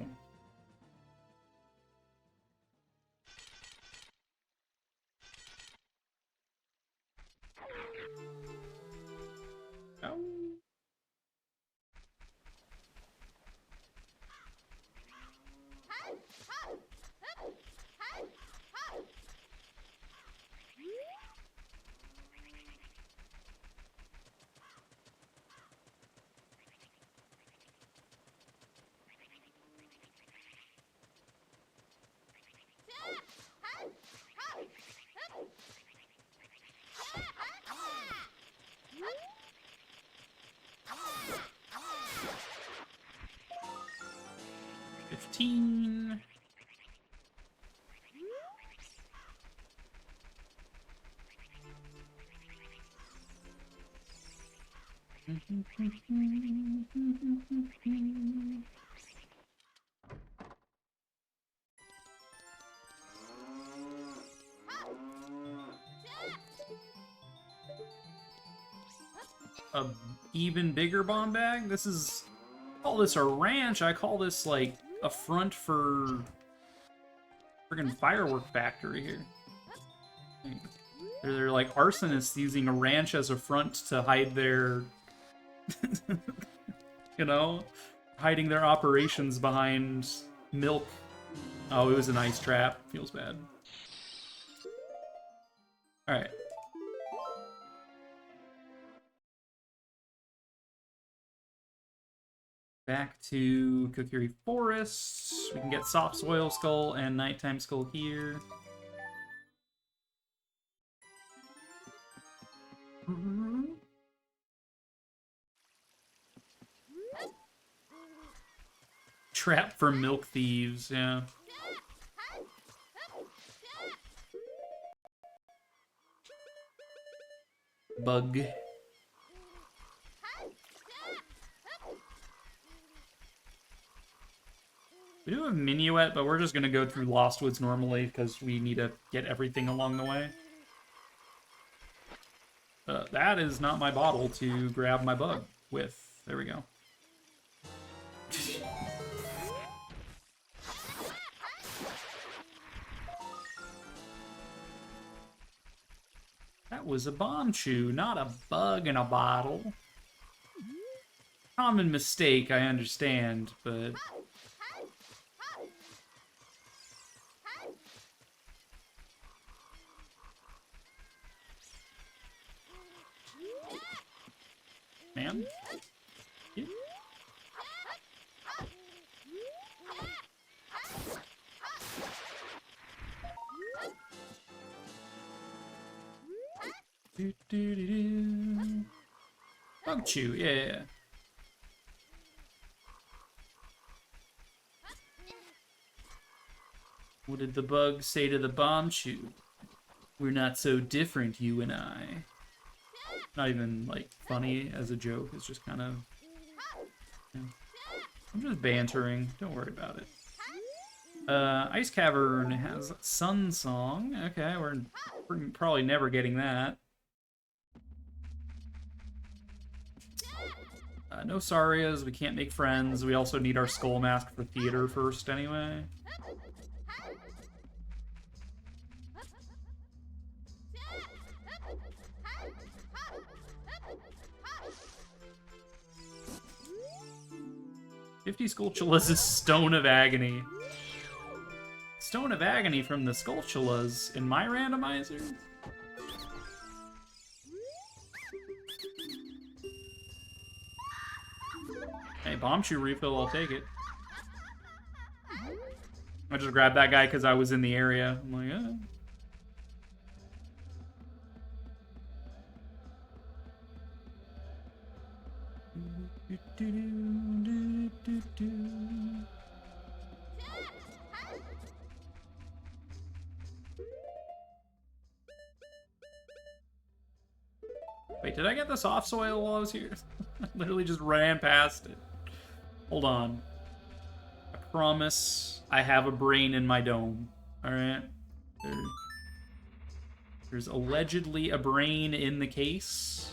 Oh. A even bigger bomb bag? This is... I call this a ranch. I call this, like, a front for... friggin' firework factory here. They're like arsonists using a ranch as a front to hide their... you know? Hiding their operations behind milk. Oh, it was an ice trap. Feels bad. Alright. Back to Kokiri Forest. We can get Soft Soil Skull and Nighttime Skull here. Trap for milk thieves, yeah. Bug. We do have Minuet, but we're just gonna go through Lost Woods normally because we need to get everything along the way. That is not my bottle to grab my bug with. There we go. That was a bomb chew, not a bug in a bottle. Common mistake, I understand, but... Man? Yeah. Bug chew, yeah. What did the bug say to the bomb chew? We're not so different, you and I. Not even, like, funny as a joke. It's just kind of... Yeah. I'm just bantering. Don't worry about it. Ice Cavern has Sun Song. Okay, we're probably never getting that. No Sarias. We can't make friends. We also need our Skull Mask for theater first, anyway. Skulltulas' Stone of Agony. Stone of Agony from the Skulltulas in my randomizer? Hey, Bomb Shoe refill, I'll take it. I just grabbed that guy because I was in the area. I'm like, eh. Wait, did I get the soft soil while I was here? I literally just ran past it. Hold on. I promise I have a brain in my dome. Alright? There's allegedly a brain in the case.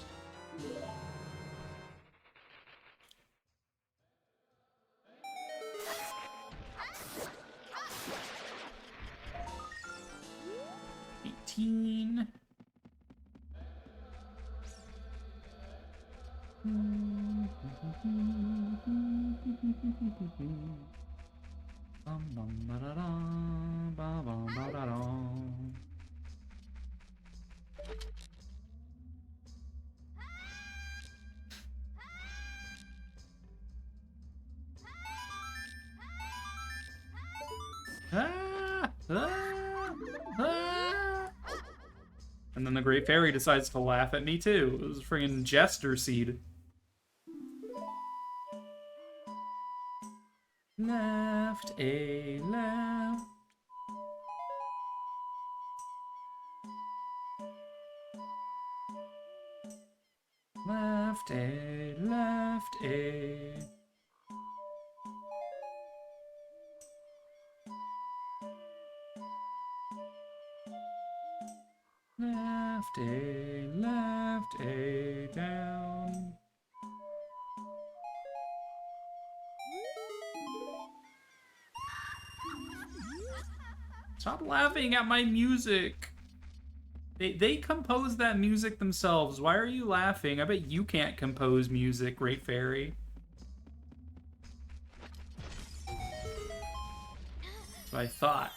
And then the Great Fairy decides to laugh at me too. It was a friggin' Jester Seed. Left a left. Left a, left a. Left a down. Stop laughing at my music. They composed that music themselves. Why are you laughing? I bet you can't compose music, Great Fairy. That's what I thought.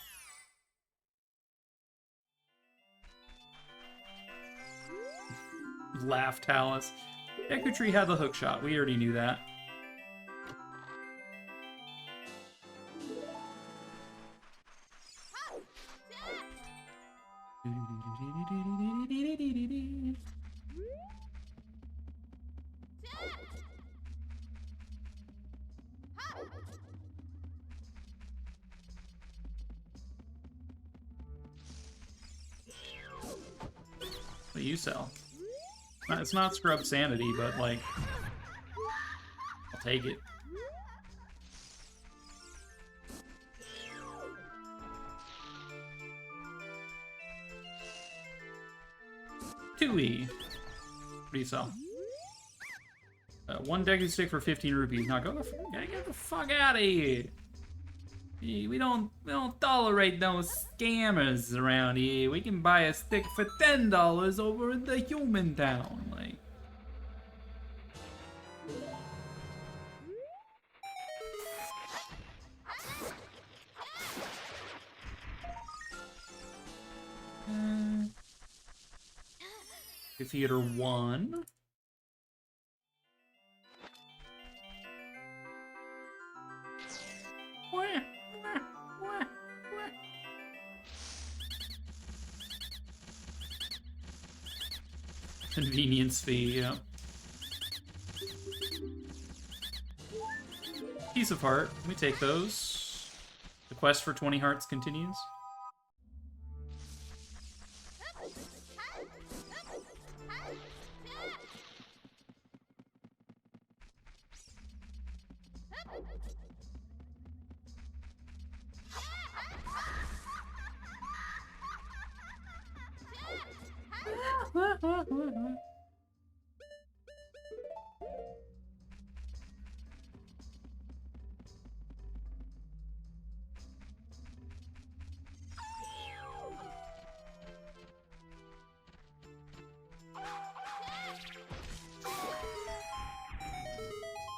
Laugh, Talus. Deku Tree had the hook shot. We already knew that. What do you sell? It's not scrub sanity, but like, I'll take it. Tui. What do you sell? One deku stick for 15 rupees. Now get the fuck out of here. We don't tolerate those scammers around here. We can buy a stick for $10 over in the human town. Like, Theater 1. Convenience fee, yeah. Piece of heart. We take those. The quest for 20 hearts continues.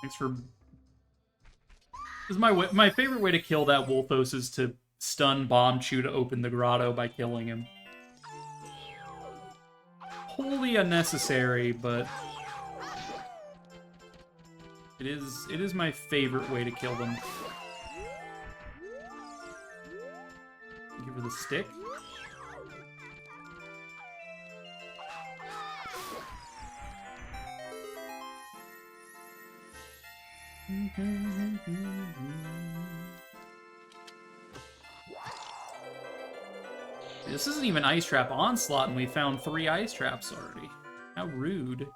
Thanks for... This is my favorite way to kill that Wolfos is to stun Bomb Chew to open the grotto by killing him. Wholly unnecessary, but it is my favorite way to kill them. Give her the stick. This isn't even Ice Trap Onslaught, and we found 3 Ice Traps already. How rude.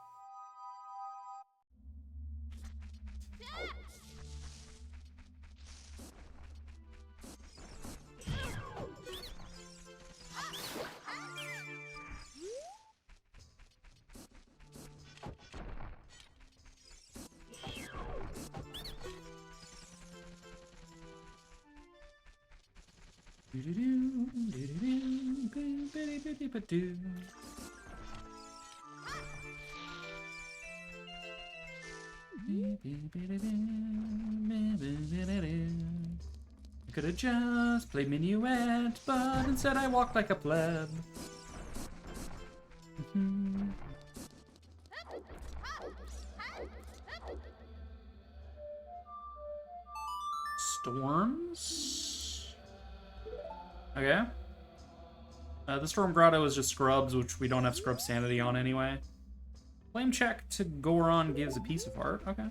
I could have just played Minuet, but instead I walked like a pleb. Storms? Okay. The Storm Grotto is just scrubs, which we don't have scrub sanity on anyway. Flame check to Goron gives a piece of heart. Okay.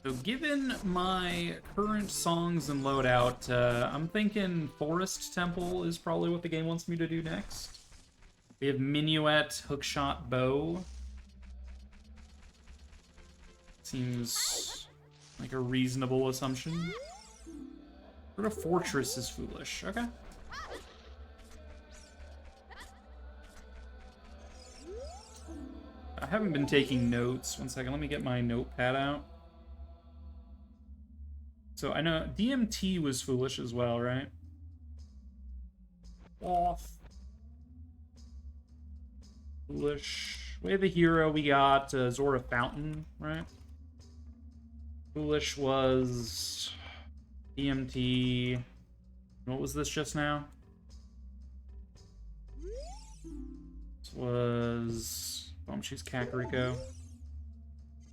So given my current songs and loadout, I'm thinking Forest Temple is probably what the game wants me to do next. We have Minuet, Hookshot, Bow. Seems like a reasonable assumption. Sort of Fortress is foolish. Okay. I haven't been taking notes. One second, let me get my notepad out. So I know DMT was foolish as well, right? Off. Foolish. Way of the hero, we got Zora Fountain, right? Foolish was DMT. What was this just now? This was Bombchew's Kakariko.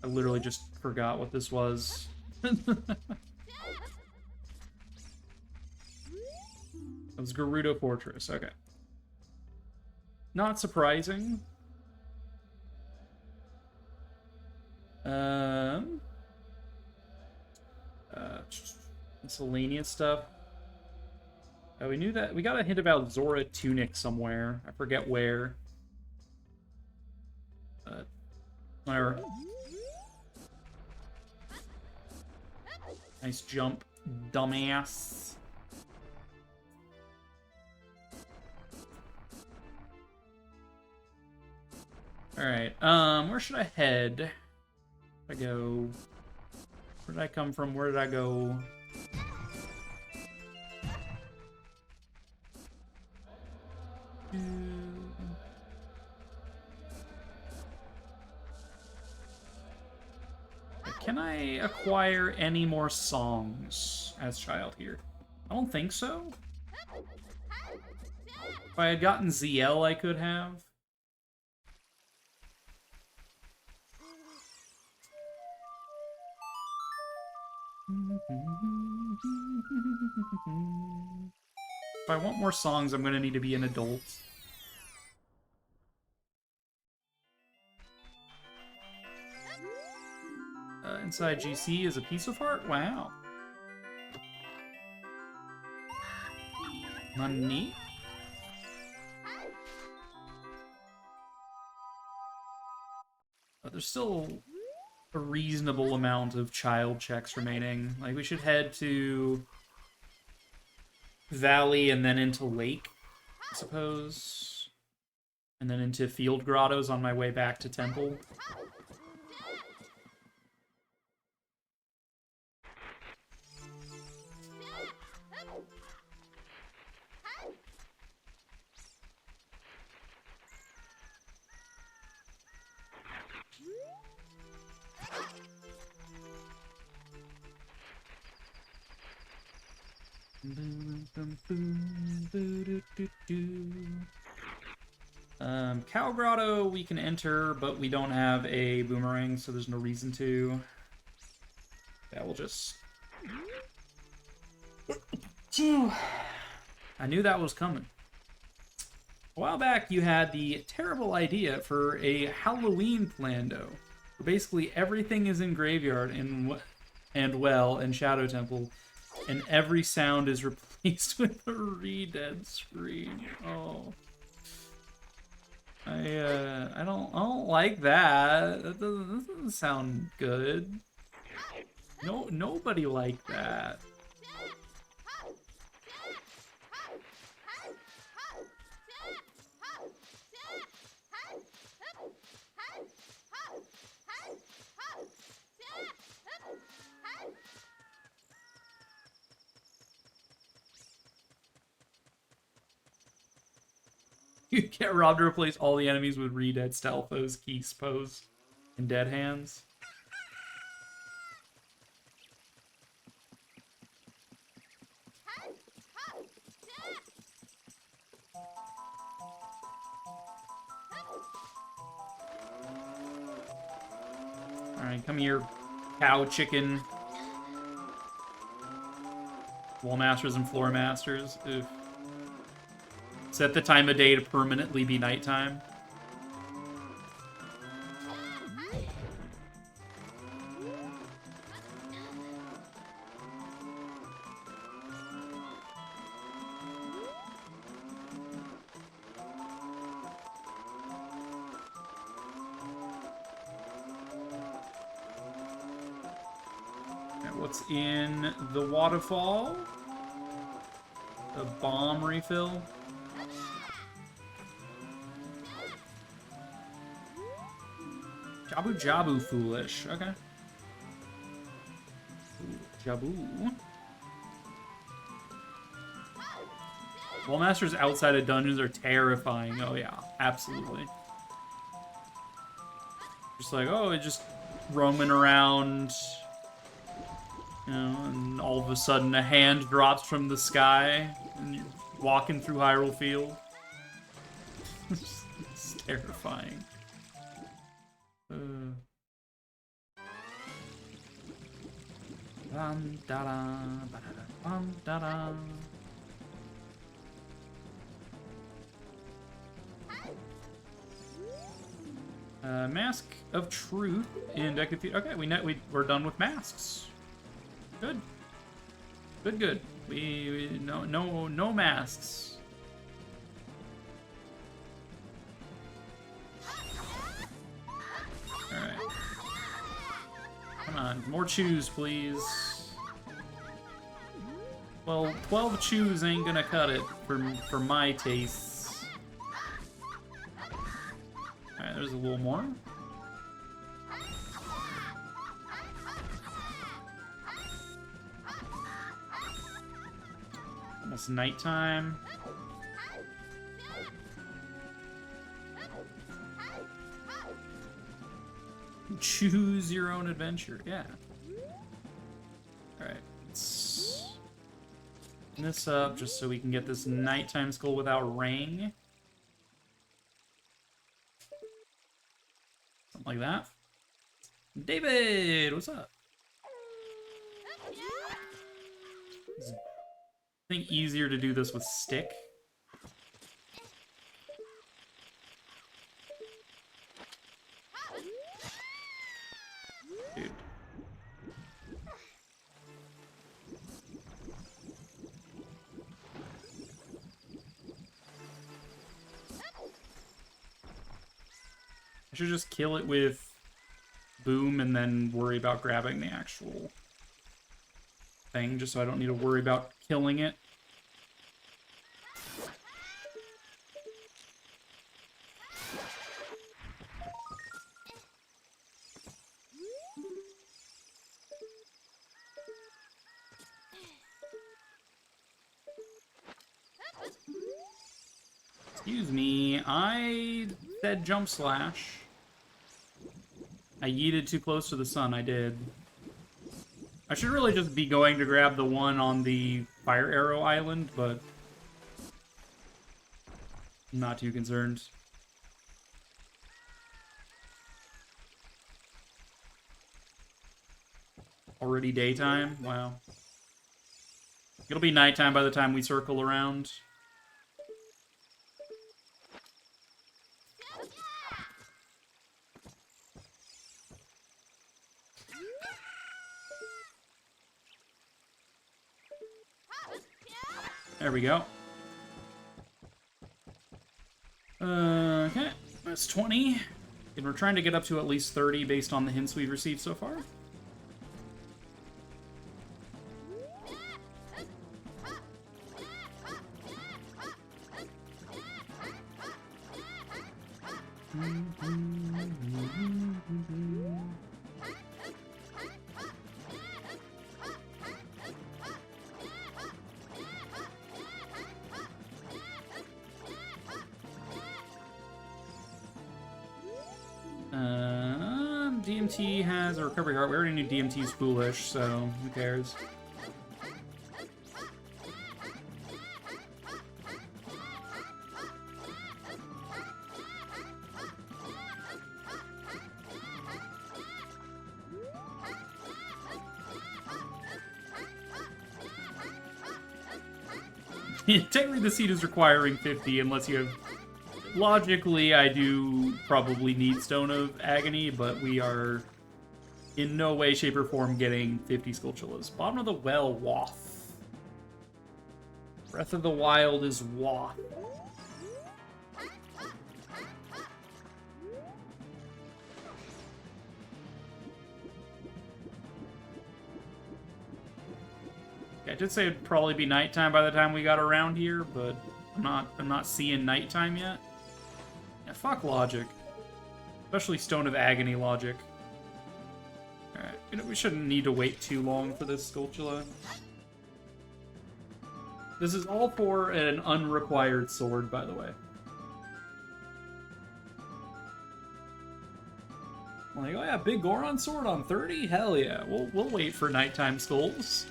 I literally just forgot what this was. It was Gerudo Fortress. Okay. Not surprising. Miscellaneous stuff. We knew that. We got a hint about Zora Tunic somewhere. I forget where. Whatever. Nice jump, dumbass. Alright, where should I head? Where did I go? Where did I come from? Where did I go? Can I acquire any more songs as child here? I don't think so. If I had gotten ZL, I could have. If I want more songs, I'm gonna need to be an adult. Inside GC is a piece of heart? Wow. Money. But there's still a reasonable amount of child checks remaining. Like, we should head to Valley and then into Lake, I suppose. And then into Field Grottos on my way back to Temple. Cow Grotto we can enter, but we don't have a boomerang, so there's no reason to. Yeah, we'll just... I knew that was coming. A while back, you had the terrible idea for a Halloween plando. Where basically everything is in Graveyard and Well and Shadow Temple, and every sound is replaced with a re-dead scream. Oh. I don't like that. That doesn't sound good. Nobody liked that. You get robbed to replace all the enemies with re-dead Stalfos, Keys, Pose, and Dead Hands. Alright, come here, cow, chicken. Wall Masters and Floor Masters. Oof. Set the time of day to permanently be nighttime. What's in the waterfall? The bomb refill. Jabu Jabu Foolish. Okay. Ooh, Jabu. Wall Masters outside of dungeons are terrifying. Oh yeah, absolutely. Just like, oh, it just roaming around, you know, and all of a sudden a hand drops from the sky and you're walking through Hyrule Field. It's terrifying. Mask of Truth in Deck of... Okay, we're done with masks. Good. Good. No masks. Alright. Come on, more chews, please. Well, 12 chews ain't gonna cut it for my tastes. Alright, there's a little more. Almost nighttime. Choose your own adventure, yeah. Alright, let's open this up just so we can get this nighttime skull without ring. Something like that. David, what's up? I think easier to do this with stick. Dude. I should just kill it with boom and then worry about grabbing the actual thing, just so I don't need to worry about killing it. Excuse me, I said jump slash. I yeeted too close to the sun, I did. I should really just be going to grab the one on the Fire Arrow Island, but I'm not too concerned. Already daytime? Wow. It'll be nighttime by the time we circle around. There we go. Okay, that's 20. And we're trying to get up to at least 30 based on the hints we've received so far. DMT has a recovery heart. We already knew DMT's foolish, so who cares? Technically, the seed is requiring 50 unless you have... Logically, I do probably need Stone of Agony, but we are in no way, shape, or form getting 50 Skulltulas. Bottom of the Well, Wath. Breath of the Wild is Wath. I did say it'd probably be nighttime by the time we got around here, but I'm not seeing nighttime yet. Yeah, fuck logic. Especially Stone of Agony logic. Alright, we shouldn't need to wait too long for this Skulltula. This is all for an unrequired sword, by the way. I'm like, oh yeah, big Goron sword on 30? Hell yeah, we'll wait for nighttime skulls.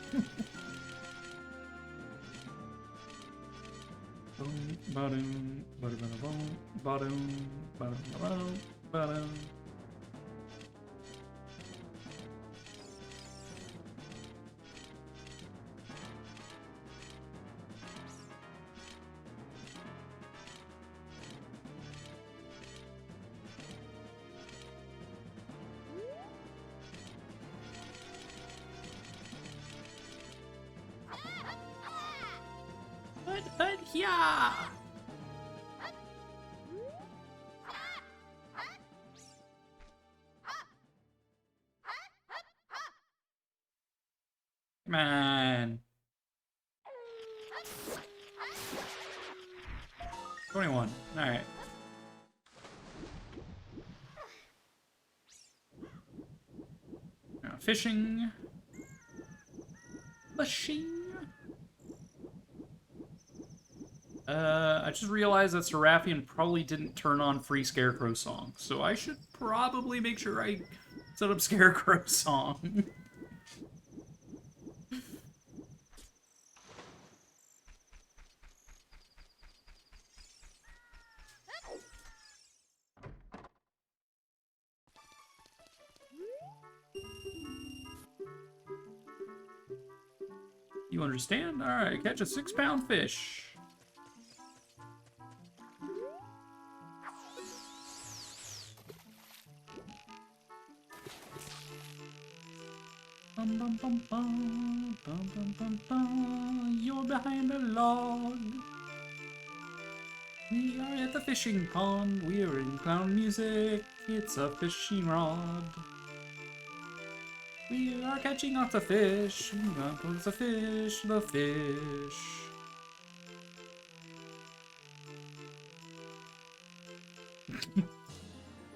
Yeah! Come on. 21. Alright. Fishing. Fishing. I just realized that Seraffian probably didn't turn on free Scarecrow song, so I should probably make sure I set up Scarecrow song. You understand? Alright, catch a 6-pound fish. Bum, bum, bum, bum, bum, bum, bum, bum. You're behind a log. We are at the fishing pond. We're in clown music. It's a fishing rod. We are catching lots of fish. We got lots of fish, the fish.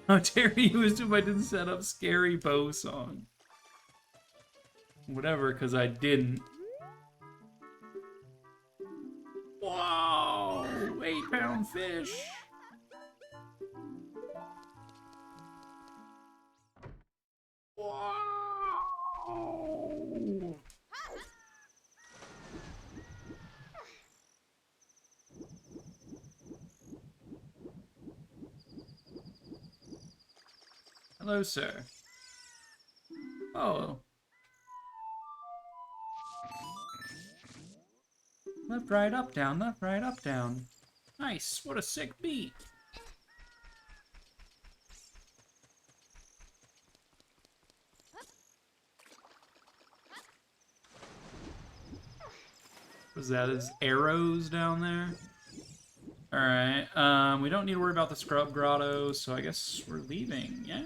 How dare you assume I didn't set up Scary Bow song? Whatever, because I didn't. Whoa! 8-pound fish! Whoa! Hello, sir. Oh. Left, right, up, down, left, right, up, down. Nice, what a sick beat. Was that his arrows down there? Alright, we don't need to worry about the scrub grotto, so I guess we're leaving, yeah?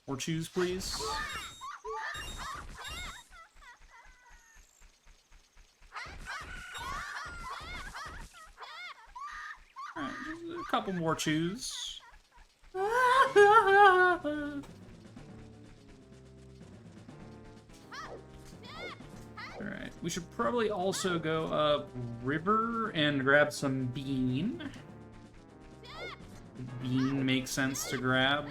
Or choose, please. Alright, a couple more choose. Alright, we should probably also go up river and grab some bean. Bean makes sense to grab.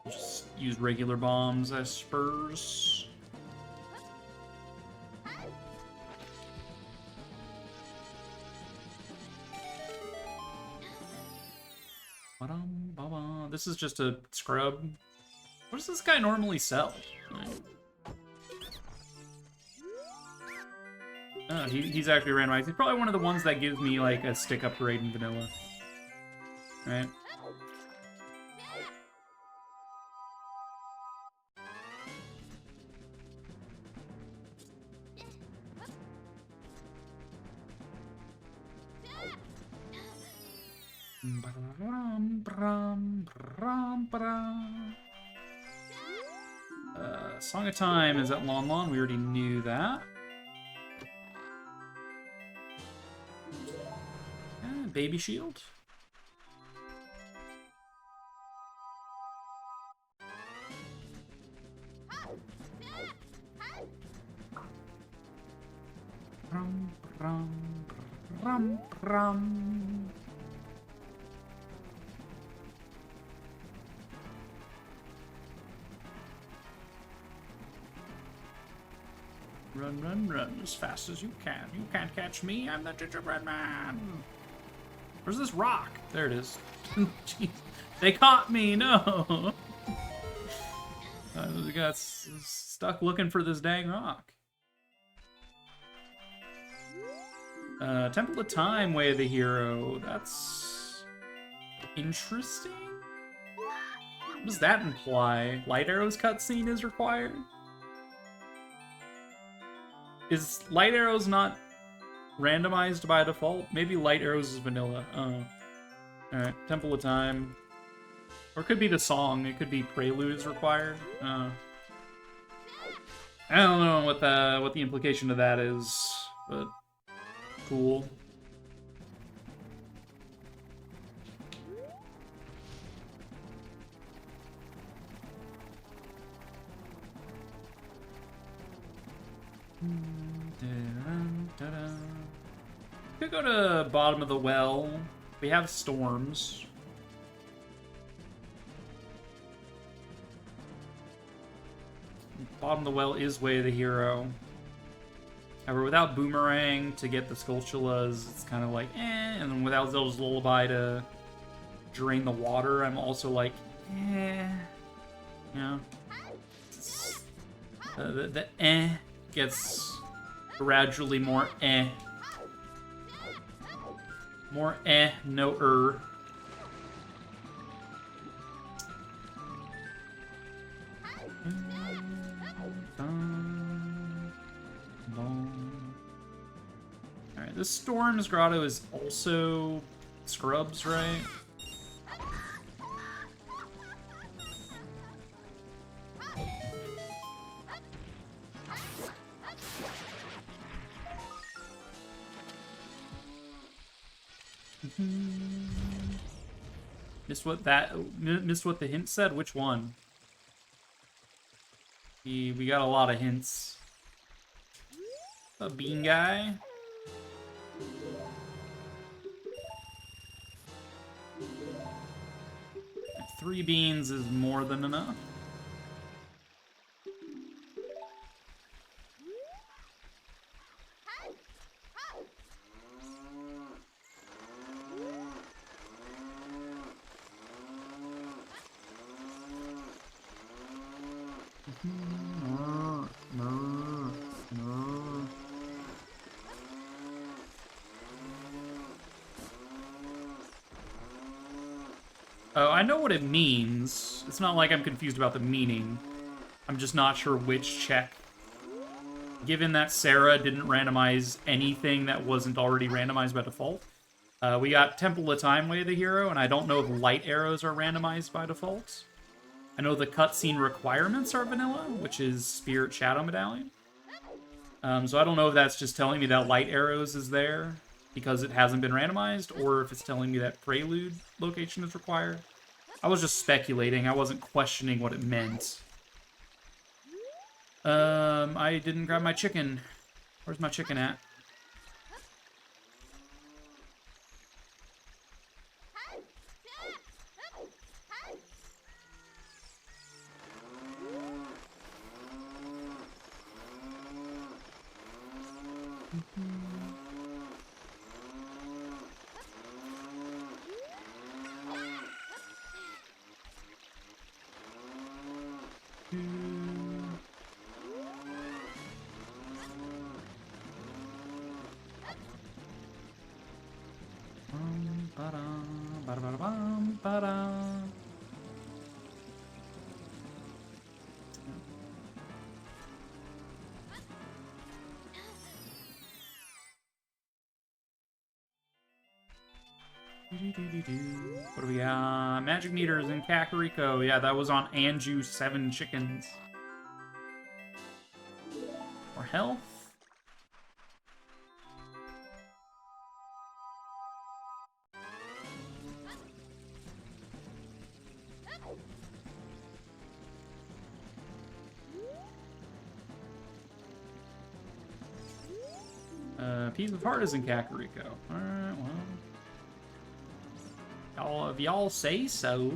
Just use regular bombs as spurs. This is just a scrub. What does this guy normally sell? Oh, he's actually randomized. He's probably one of the ones that gives me like a stick upgrade in vanilla. Right? Song of Time is at Lon Lon. We already knew that. Baby Shield. Rum, rum, rum, rum. Run, run, run as fast as you can. You can't catch me. I'm the gingerbread man. Where's this rock? There it is. Jeez. They caught me. No. I got stuck looking for this dang rock. Temple of Time, Way of the Hero. That's interesting. What does that imply? Light Arrow's cutscene is required? Is Light Arrows not randomized by default? Maybe Light Arrows is vanilla. Alright, Temple of Time. Or it could be the song. It could be Prelude is required. I don't know what the implication of that is, but cool. Could go to bottom of the well. We have storms. Bottom of the well is Way of the Hero. However, without Boomerang to get the Skulltulas, it's kind of like, eh. And then without Zelda's Lullaby to drain the water, I'm also like, eh. You know? The eh gets gradually more eh. More eh, no Alright, this Storm's Grotto is also Scrubs, right? Missed what the hint said? Which one? We got a lot of hints. A bean guy. Three beans is more than enough. Oh, I know what it means. It's not like I'm confused about the meaning. I'm just not sure which check. Given that Sarah didn't randomize anything that wasn't already randomized by default, we got Temple of Time, Way of the Hero, and I don't know if light arrows are randomized by default. I know the cutscene requirements are vanilla, which is Spirit Shadow Medallion. So I don't know if that's just telling me that light arrows is there because it hasn't been randomized, or if it's telling me that Prelude location is required. I was just speculating. I wasn't questioning what it meant. I didn't grab my chicken. Where's my chicken at? What do we got? Magic meters in Kakariko. Yeah, that was on Anju 7 chickens. Or health? Piece of heart is in Kakariko. Alright, well. If y'all say so.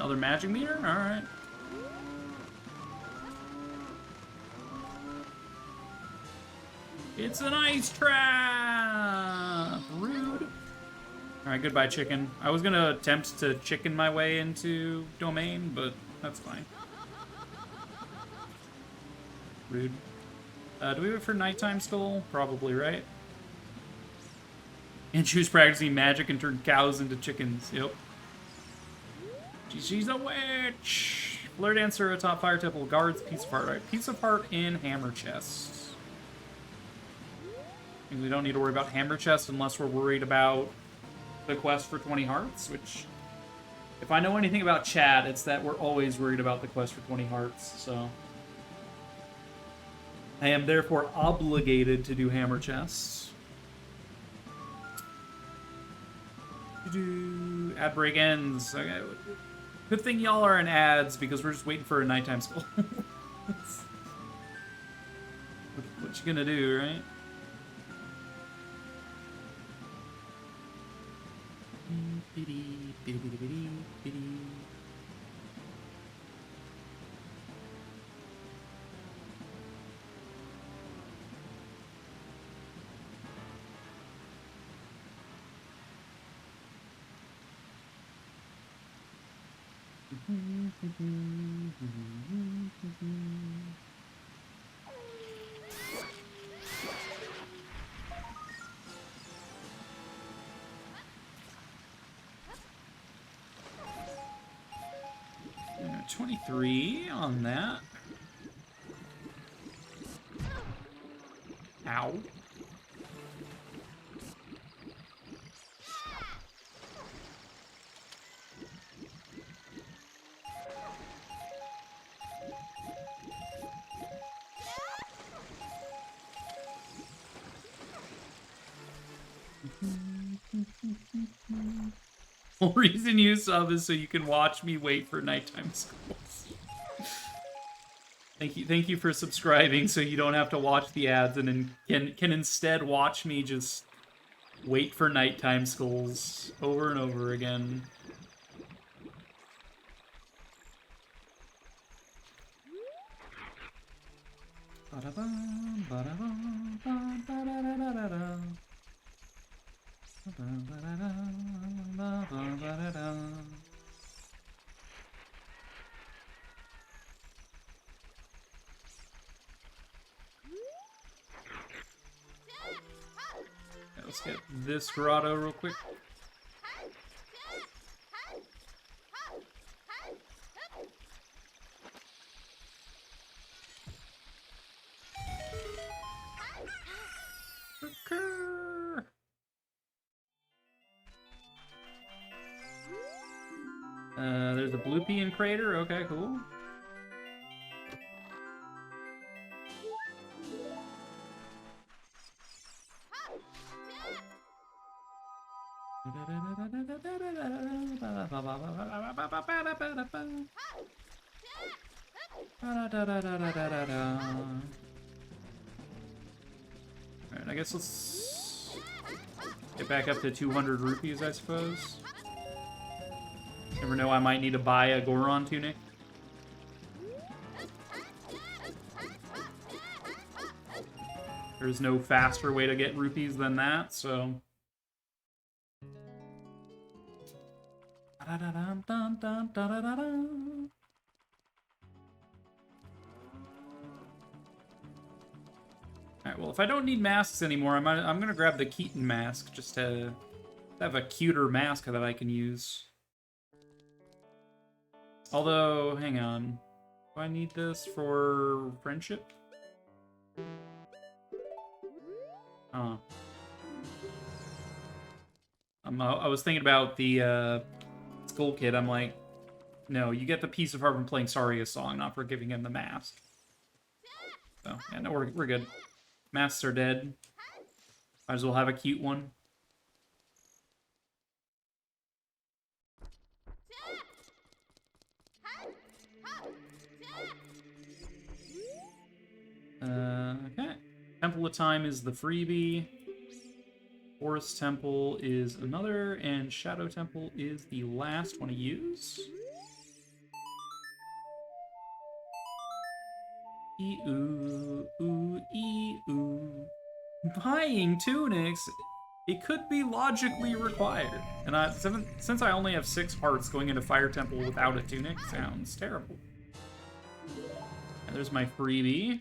Another magic meter? Alright. It's an ice trap! Rude. Alright, goodbye, chicken. I was gonna attempt to chicken my way into domain, but that's fine. Rude. Do we wait for nighttime skull? Probably, right? And she was practicing magic and turned cows into chickens. Yep. She's a witch! Flare Dancer, a top fire temple, guards, piece of heart. Right, piece of heart in hammer chest. And we don't need to worry about hammer chest unless we're worried about the quest for 20 hearts, which, if I know anything about chat, it's that we're always worried about the quest for 20 hearts, so. I am therefore obligated to do hammer chests. Ad break ends. Okay. Good thing y'all are in ads because we're just waiting for a nighttime skull. What you gonna do, right? Yeah, 23 on that. Ow. The whole reason you sub is so you can watch me wait for nighttime schools. Thank you for subscribing so you don't have to watch the ads and can instead watch me just wait for nighttime schools over and over again. Let's get this grotto real quick. There's a blue pea in crater. Okay, cool. Alright, I guess let's get back up to 200 rupees, I suppose. Never know, I might need to buy a Goron tunic. There's no faster way to get rupees than that, so... Alright, well, if I don't need masks anymore, I'm gonna grab the Keaton mask, just to have a cuter mask that I can use. Although, hang on. Do I need this for friendship? Oh. I was thinking about the Skull Kid. I'm like, no, you get the piece of heart from playing Saria's song, not for giving him the mask. So, yeah, no, we're good. Masks are dead. Might as well have a cute one. Okay. Temple of Time is the freebie. Forest Temple is another, and Shadow Temple is the last one to use. Ooh. Buying tunics, it could be logically required. And since I only have 6 hearts, going into Fire Temple without a tunic sounds terrible. And there's my freebie.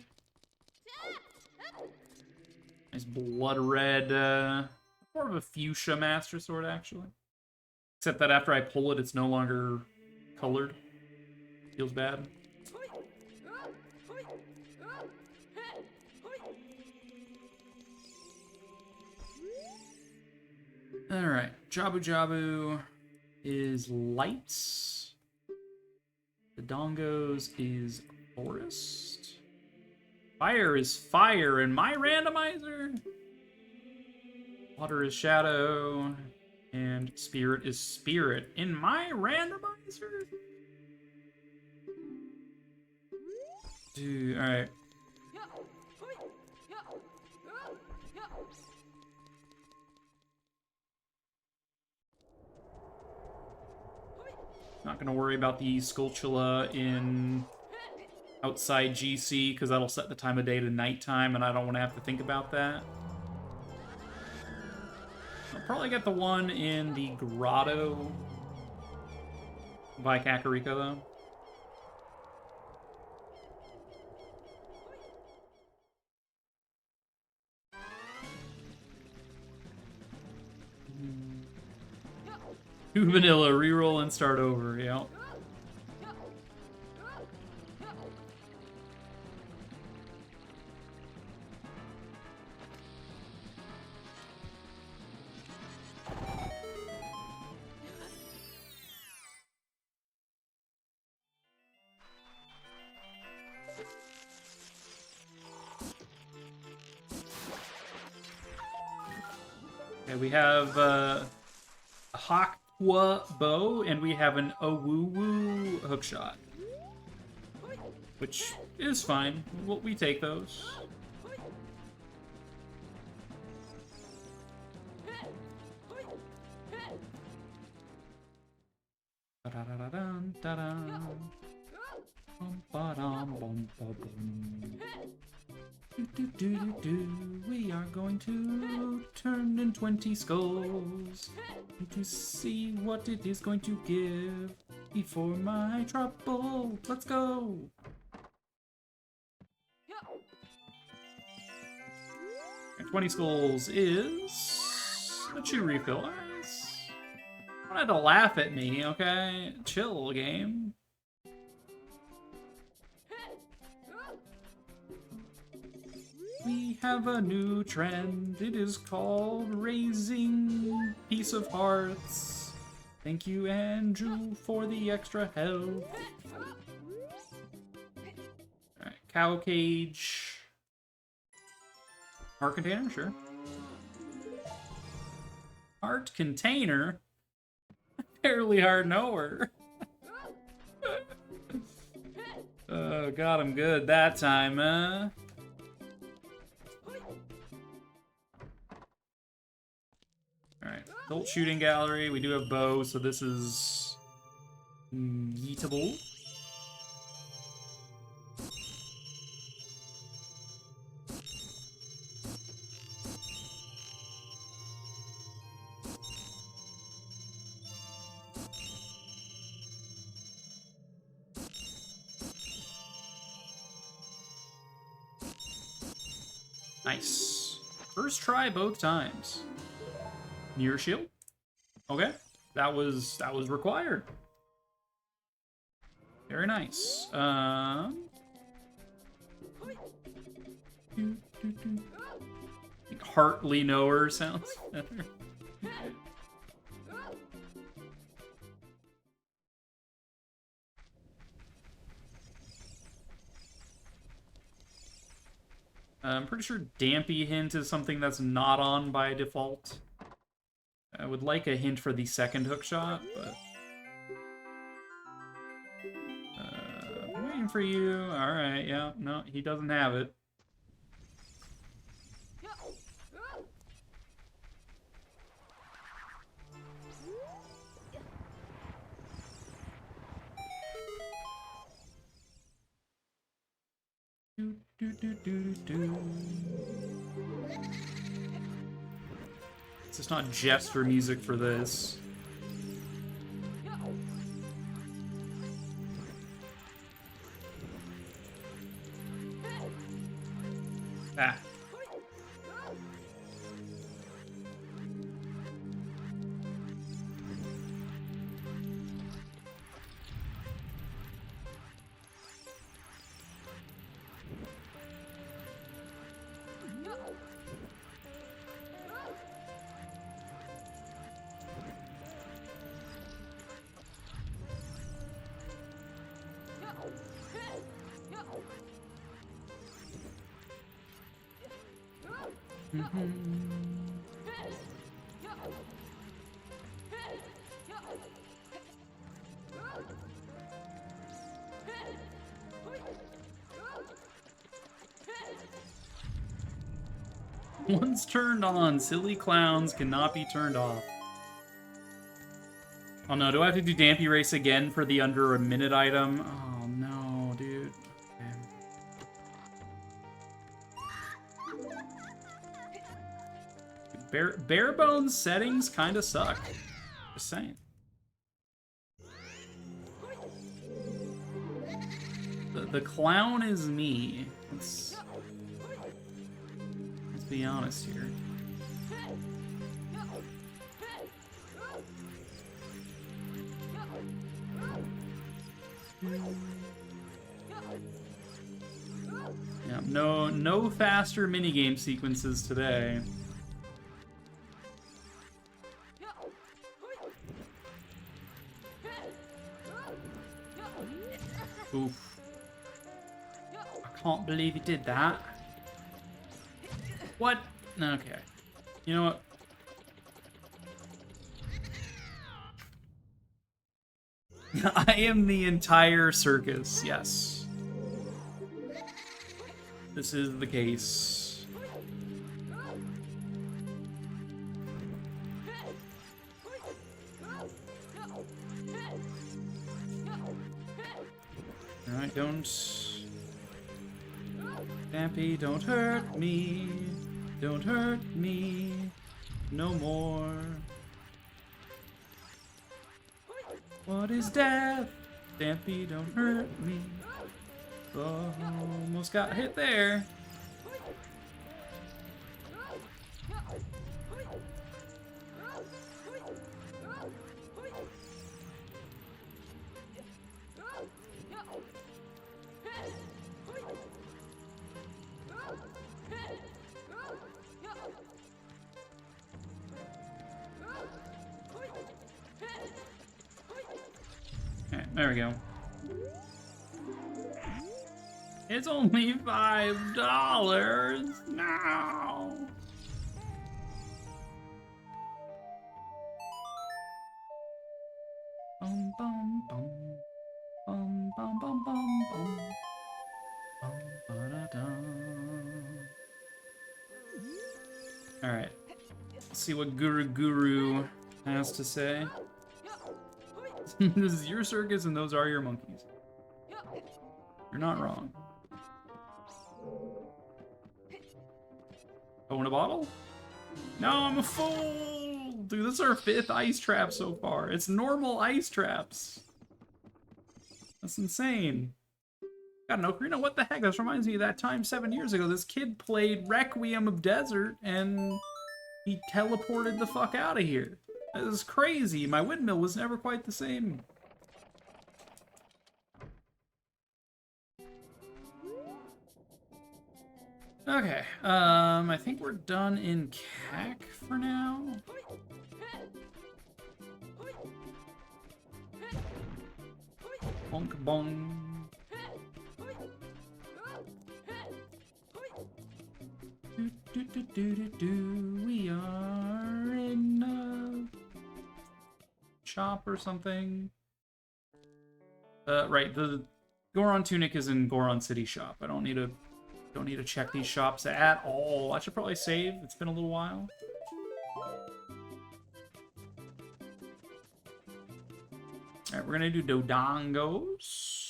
Nice blood red, more of a fuchsia Master Sword, actually. Except that after I pull it, it's no longer colored. Feels bad. Alright, Jabu Jabu is lights. The Dongos is forest. Fire is fire in my randomizer. Water is shadow. And spirit is spirit in my randomizer. Dude, alright. Not gonna worry about the Skulltula in outside GC, because that'll set the time of day to nighttime, and I don't want to have to think about that. I'll probably get the one in the Grotto by Kakariko, though. Two vanilla, reroll and start over, yeah. Okay, we have a Hakwa bow, and we have an Owuwu hookshot. Which is fine. We take those. We are going to turn in 20 skulls to see what it is going to give before my trouble. Let's go! And 20 skulls is a chew refill. Nice. You don't have to laugh at me, okay? Chill, game. We have a new trend. It is called raising piece of hearts. Thank you, Andrew, for the extra help. Alright, cow cage. Heart container, sure. Heart container? Fairly hard knower. Oh, got him good that time, huh? Alright, adult shooting gallery. We do have bow, so this is yeetable. Nice. First try both times. Near shield. Okay. That was required. Very nice. Heartly knower sounds better. I'm pretty sure Dampy hint is something that's not on by default. I would like a hint for the second hookshot, but... I'm waiting for you. Alright, yeah. No, he doesn't have it. It's just not gesture music for this. Ah. Once turned on, silly clowns cannot be turned off. Oh no, do I have to do Dampy Race again for the under a minute item? Oh no, dude. Okay. Bare bones settings kind of suck. Just saying. The clown is me. Let's be honest here. Yeah, no faster minigame sequences today. Oof. I can't believe he did that. What? Okay. You know what? I am the entire circus, yes. This is the case. Alright, don't... Dampy, don't hurt me. Don't hurt me no more. What is death? Dampy, don't hurt me. Oh, almost got hit there. Okay, there we go. It's only $5 now. Bum bum bum bum bum bum bum bum bum ba-da-da. All right, let's see what Guru has to say. This is your circus and those are your monkeys. You're not wrong. Oh, in a bottle? No, I'm a fool! Dude, this is our 5th ice trap so far. It's normal ice traps. That's insane. Got an ocarina? What the heck? This reminds me of that time 7 years ago. This kid played Requiem of Desert and he teleported the fuck out of here. This is crazy. My windmill was never quite the same. Okay, I think we're done in CAC for now. Bonk bong. We are in a shop or something. Right, the Goron tunic is in Goron City shop. I don't need to check these shops at all. I should probably save. It's been a little while. Alright, we're gonna do Dodongos.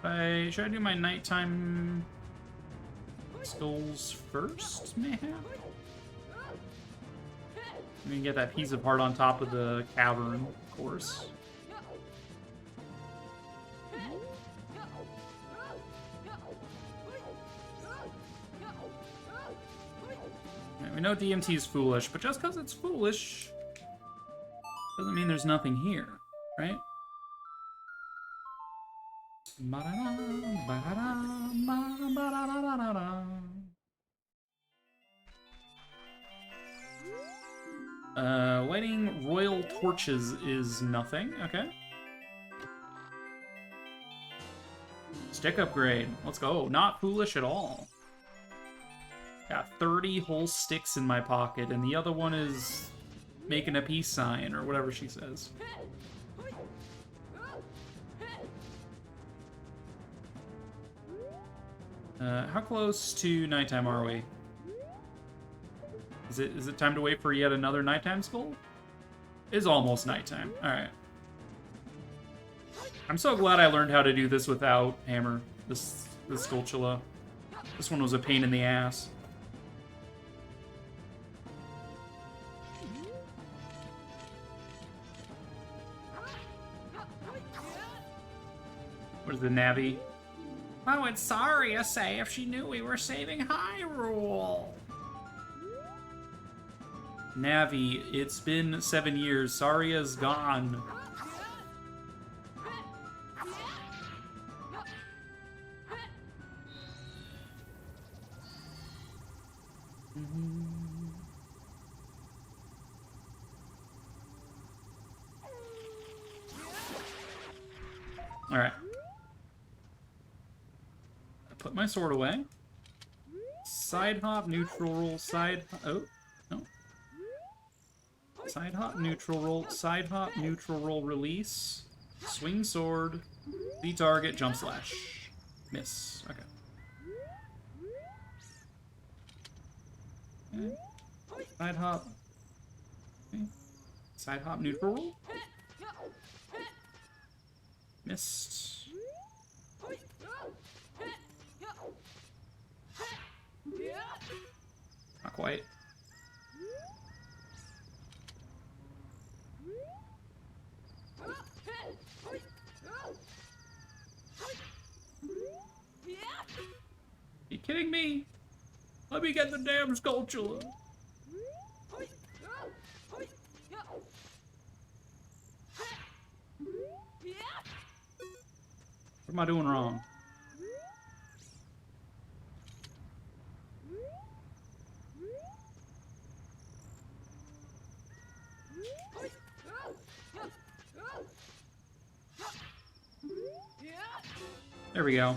Should I do my nighttime skulls first, mayhap? We can get that piece of heart on top of the cavern, of course. Yeah, we know DMT is foolish, but just because it's foolish doesn't mean there's nothing here, right? Lighting royal torches is nothing. Okay. Stick upgrade. Let's go. Not foolish at all. Got 30 whole sticks in my pocket, and the other one is making a peace sign, or whatever she says. How close to nighttime are we? Is it time to wait for yet another nighttime skull? It's almost nighttime. Alright. I'm so glad I learned how to do this without hammer. This Skulltula. This one was a pain in the ass. What is the Navi? Oh, it's sorry, I say, if she knew we were saving Hyrule. Navi, it's been 7 years. Saria's gone. Alright. I put my sword away. Side hop, neutral roll, side... Oh, no. Side hop, neutral roll, side hop, neutral roll, release. Swing sword. The target, jump slash. Miss. Okay. Okay. Side hop. Okay. Side hop, neutral roll. Missed. Not quite. Are you kidding me? Let me get the damn Skulltula. What am I doing wrong? There we go.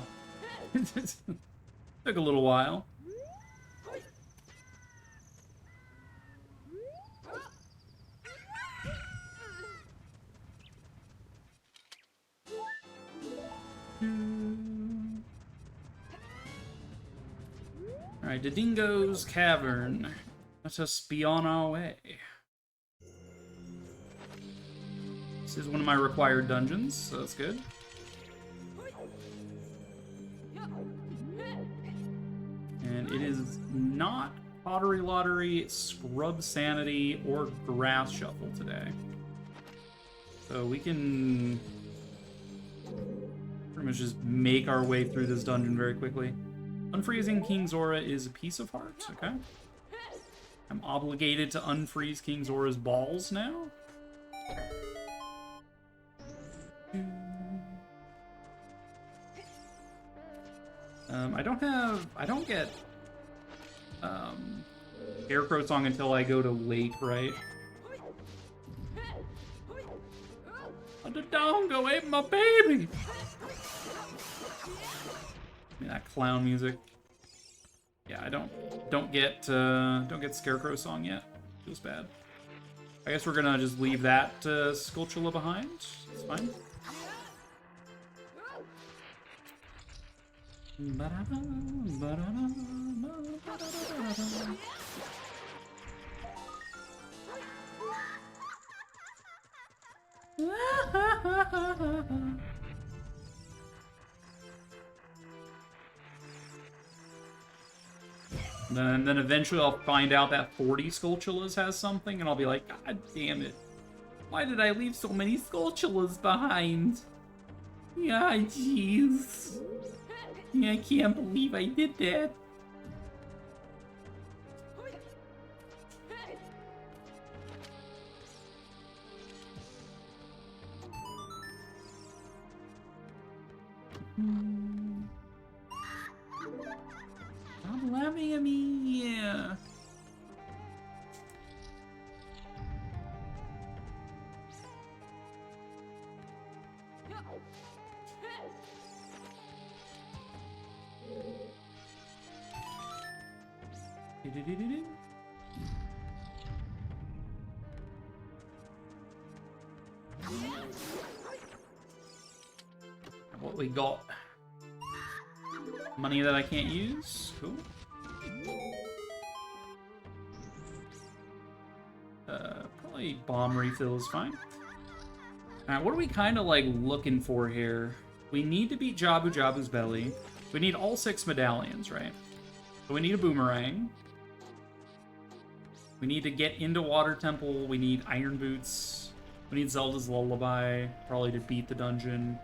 Took a little while. Alright, Didingo's Cavern. Let us be on our way. This is one of my required dungeons, so that's good. And it is not Pottery Lottery, Scrub Sanity, or Grass Shuffle today. So we can pretty much just make our way through this dungeon very quickly. Unfreezing King Zora is a piece of heart, okay? I'm obligated to unfreeze King Zora's balls now. I don't get Scarecrow Song until I go to Lake, right? The Dongo ate my baby! That clown music. Yeah, I don't get Scarecrow Song yet. Feels bad. I guess we're gonna just leave that Skulltula behind. It's fine. And then eventually I'll find out that 40 Skulltulas has something, and I'll be like, God damn it. Why did I leave so many Skulltulas behind? Yeah, jeez. Yeah, I can't believe I did that. Stop laughing at me, yeah. What we got? Money that I can't use? Cool. Probably bomb refill is fine. Alright, what are we kind of like looking for here? We need to beat Jabu Jabu's belly. We need all 6 medallions, right? So we need a boomerang. We need to get into Water Temple. We need Iron Boots. We need Zelda's Lullaby, probably to beat the dungeon.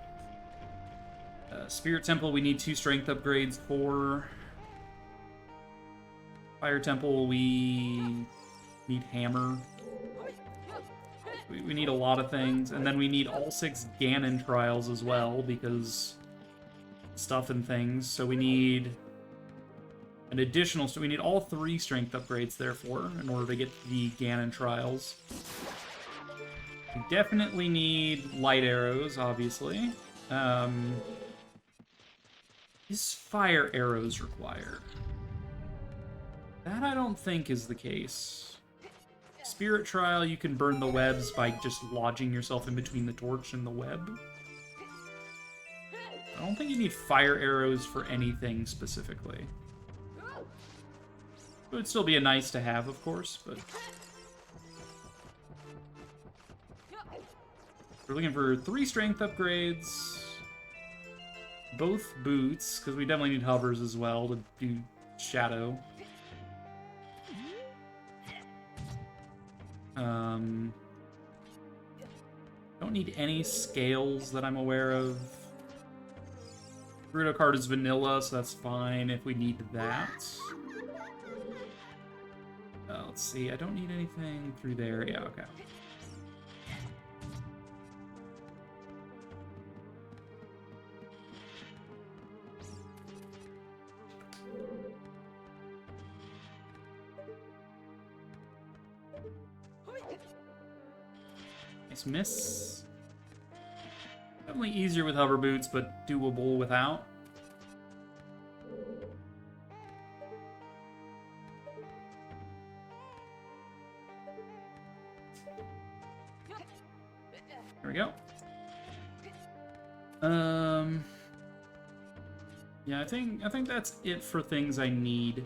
Spirit Temple, we need 2 strength upgrades for. Fire Temple, we need Hammer. We need a lot of things. And then we need all 6 Ganon trials as well, because stuff and things. So we need an additional, so we need all 3 strength upgrades, therefore, in order to get the Ganon trials. We definitely need light arrows, obviously. Is fire arrows required? That I don't think is the case. Spirit Trial, you can burn the webs by just lodging yourself in between the torch and the web. I don't think you need fire arrows for anything specifically. It would still be a nice to have, of course, but... We're looking for 3 strength upgrades. Both boots, because we definitely need hovers as well to do shadow. Don't need any scales that I'm aware of. Gerudo card is vanilla, so that's fine if we need that. Let's see, I don't need anything through there. Yeah, okay. Nice miss. Definitely easier with hover boots, but doable without. There we go. Yeah, I think that's it for things I need.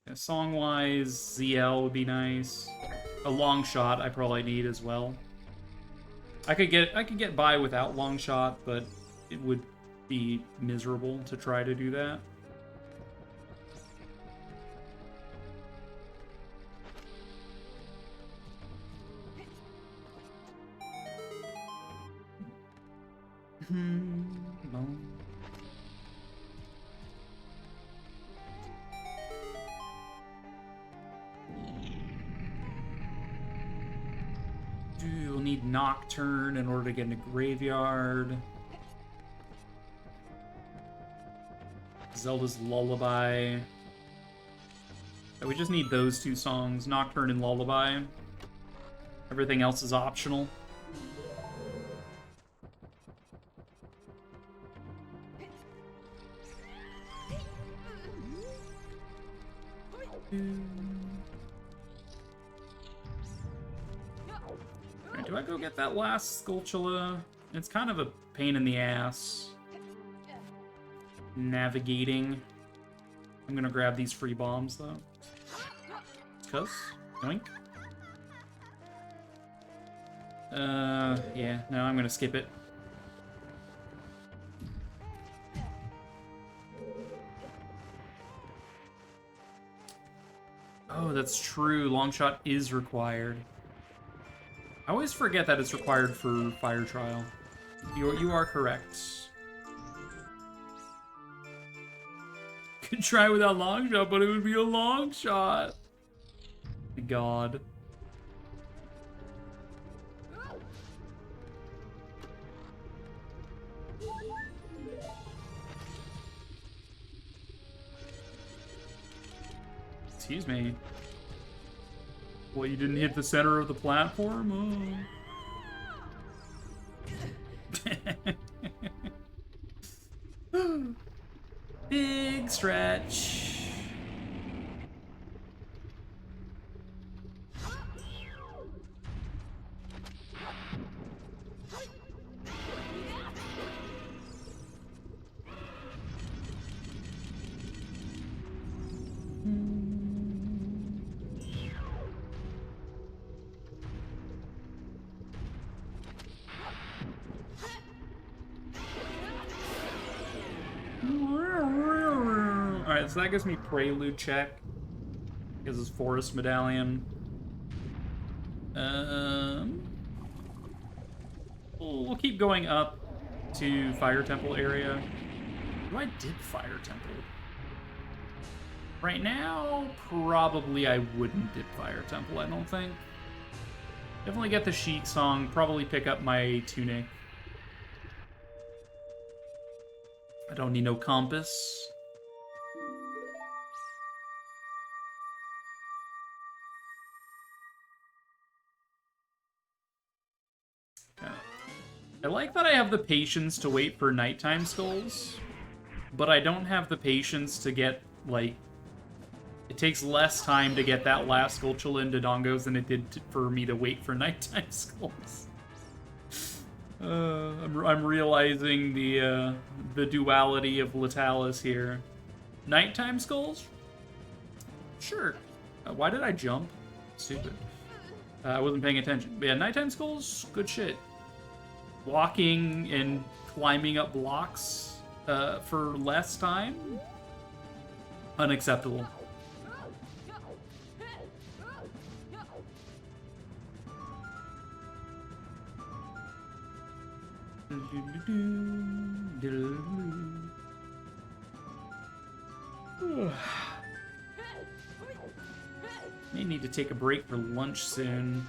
Yeah, song-wise, ZL would be nice. A long shot I probably need as well. I could get by without long shot, but it would be miserable to try to do that. We'll need Nocturne in order to get in a graveyard. Zelda's Lullaby. So we just need those 2 songs, Nocturne and Lullaby. Everything else is optional. Alright, do I go get that last Skulltula? It's kind of a pain in the ass. Navigating. I'm gonna grab these free bombs, though. Cuz? Yoink. Yeah, no, I'm gonna skip it. Oh, that's true. Long shot is required. I always forget that it's required for fire trial. You are correct. Could try without long shot, but it would be a long shot. God. Excuse me. Well, you didn't hit the center of the platform? Oh. Big stretch. Alright, so that gives me Prelude check. Gives us Forest Medallion. We'll keep going up to Fire Temple area. Oh, I did Fire Temple. Right now, probably I wouldn't dip Fire Temple, I don't think. Definitely get the Sheik song, probably pick up my tunic. I don't need no compass. I like that I have the patience to wait for nighttime skulls, but I don't have the patience to get, like... It takes less time to get that last Skulltula into Dongos than it did for me to wait for nighttime skulls. I'm realizing the duality of Latalis here. Nighttime skulls? Sure. Why did I jump? Stupid. I wasn't paying attention. But yeah, nighttime skulls, good shit. Walking and climbing up blocks for less time? Unacceptable. May need to take a break for lunch soon.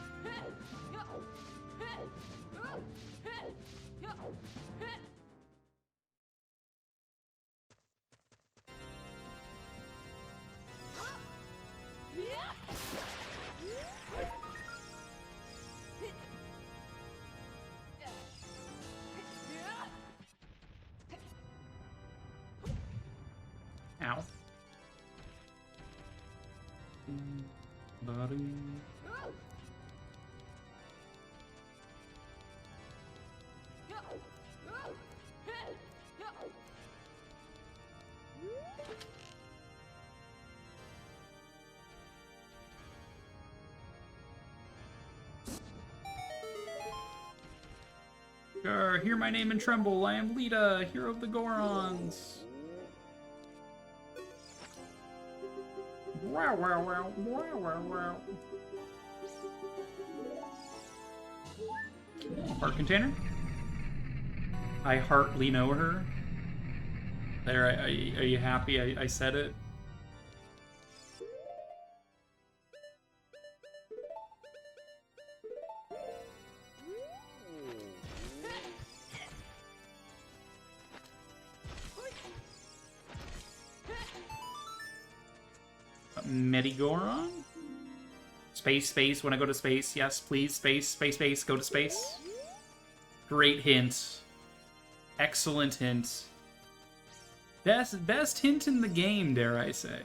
Ow. Hear my name and tremble. I am Lita, hero of the Gorons. Wow, wow, wow, wow, wow, wow. Heart container? I heartly know her. There, are you happy I said it? Medigoron? Space, space, wanna go to space? Yes, please, space, space, space, go to space. Great hint. Excellent hint. Best hint in the game, dare I say.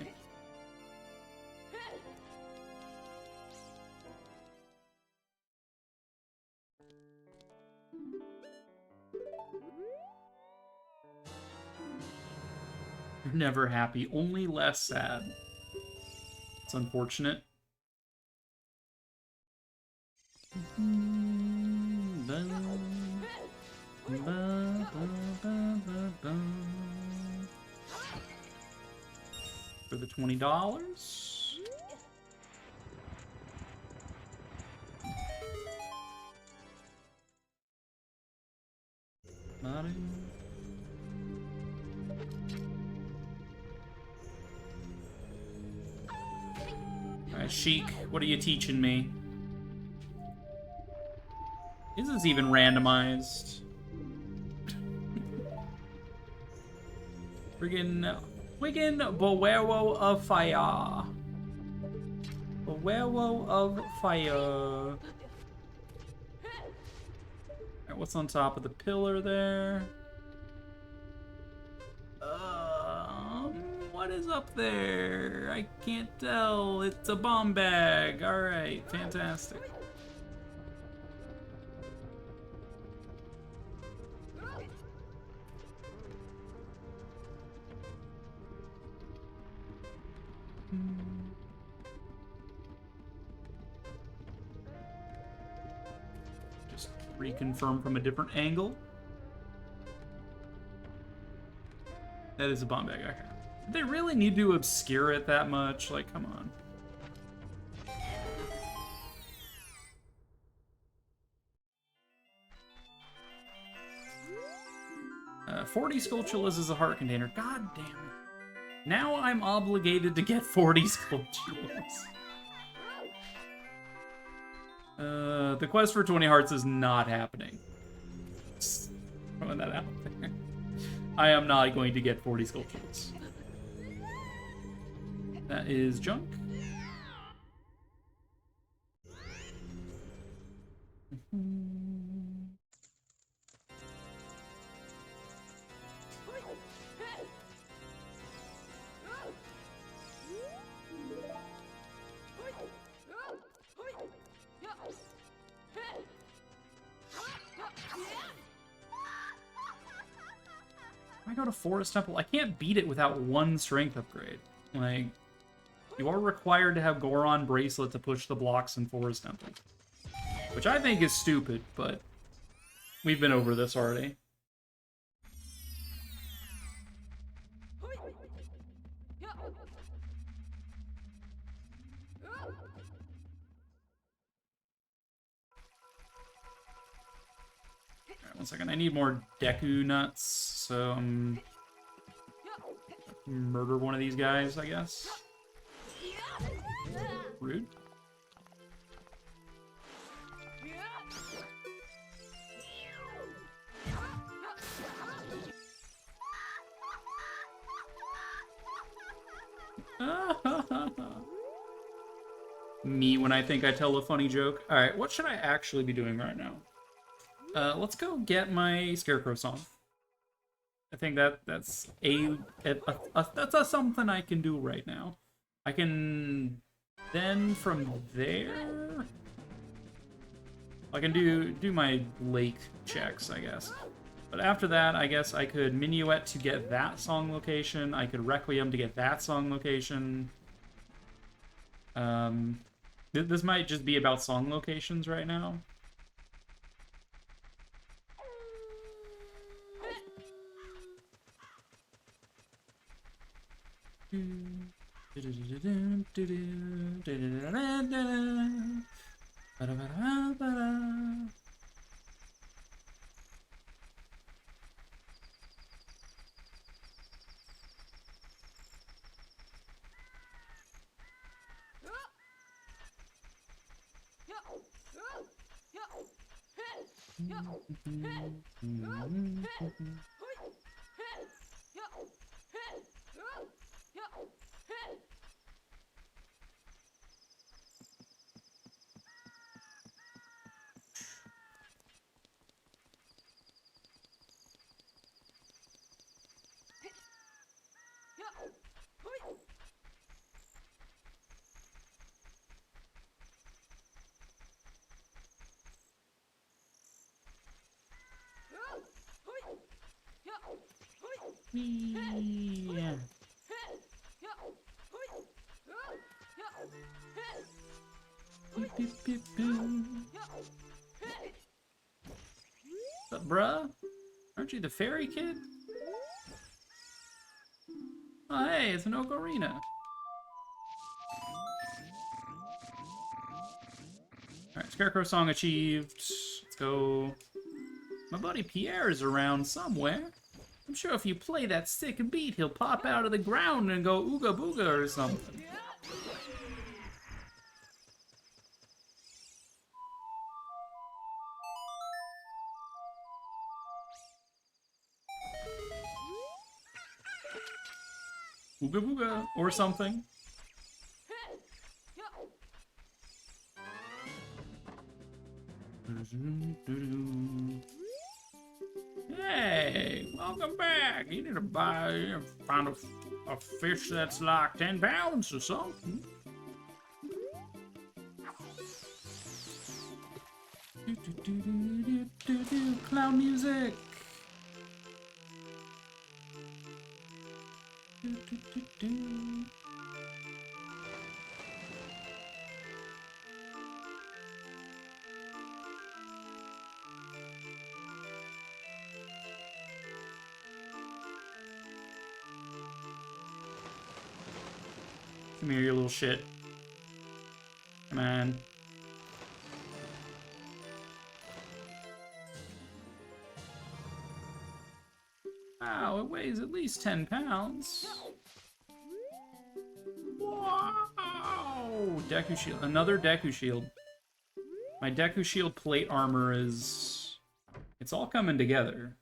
You're never happy, only less sad. It's unfortunate. For the $20. Alright, Sheik, what are you teaching me? Is this even randomized? Friggin' Wiggin' Bowerwo of Fire. Bowerwo of Fire. Alright, what's on top of the pillar there? What is up there? I can't tell. It's a bomb bag. Alright, fantastic. Just reconfirm from a different angle. That is a bomb bag. Okay. Did they really need to obscure it that much? Like, come on. 40 Skulltulas is a heart container. God damn it. Now I'm obligated to get 40 Skulltulas. The quest for 20 hearts is not happening. Just throwing that out there. I am not going to get 40 Skulltulas. That is junk. I go to Forest Temple. I can't beat it without one strength upgrade. Like, you are required to have Goron Bracelet to push the blocks in Forest Temple. Which I think is stupid, but we've been over this already. Alright, one second. I need more Deku nuts, so murder one of these guys, I guess. Rude. Me when I think I tell a funny joke. Alright, what should I actually be doing right now? Let's go get my Scarecrow song. I think that's something I can do right now. I can then from there I can do my lake checks, I guess. But after that, I guess I could Minuet to get that song location. I could Requiem to get that song location. This might just be about song locations right now. Yeah. What's up, bruh? Aren't you the fairy kid? Oh, hey, it's an ocarina. Alright, Scarecrow song achieved. Let's go My buddy Pierre is around somewhere. I'm sure if you play that sick beat, he'll pop out of the ground and go ooga booga or something. Ooga booga or something. Hey, welcome back. You need to find a fish that's like 10 pounds or something. Clown music. Come here, you little shit. Come on. Wow, it weighs at least 10 pounds. Wow! Deku Shield. Another Deku Shield. My Deku Shield plate armor is... It's all coming together.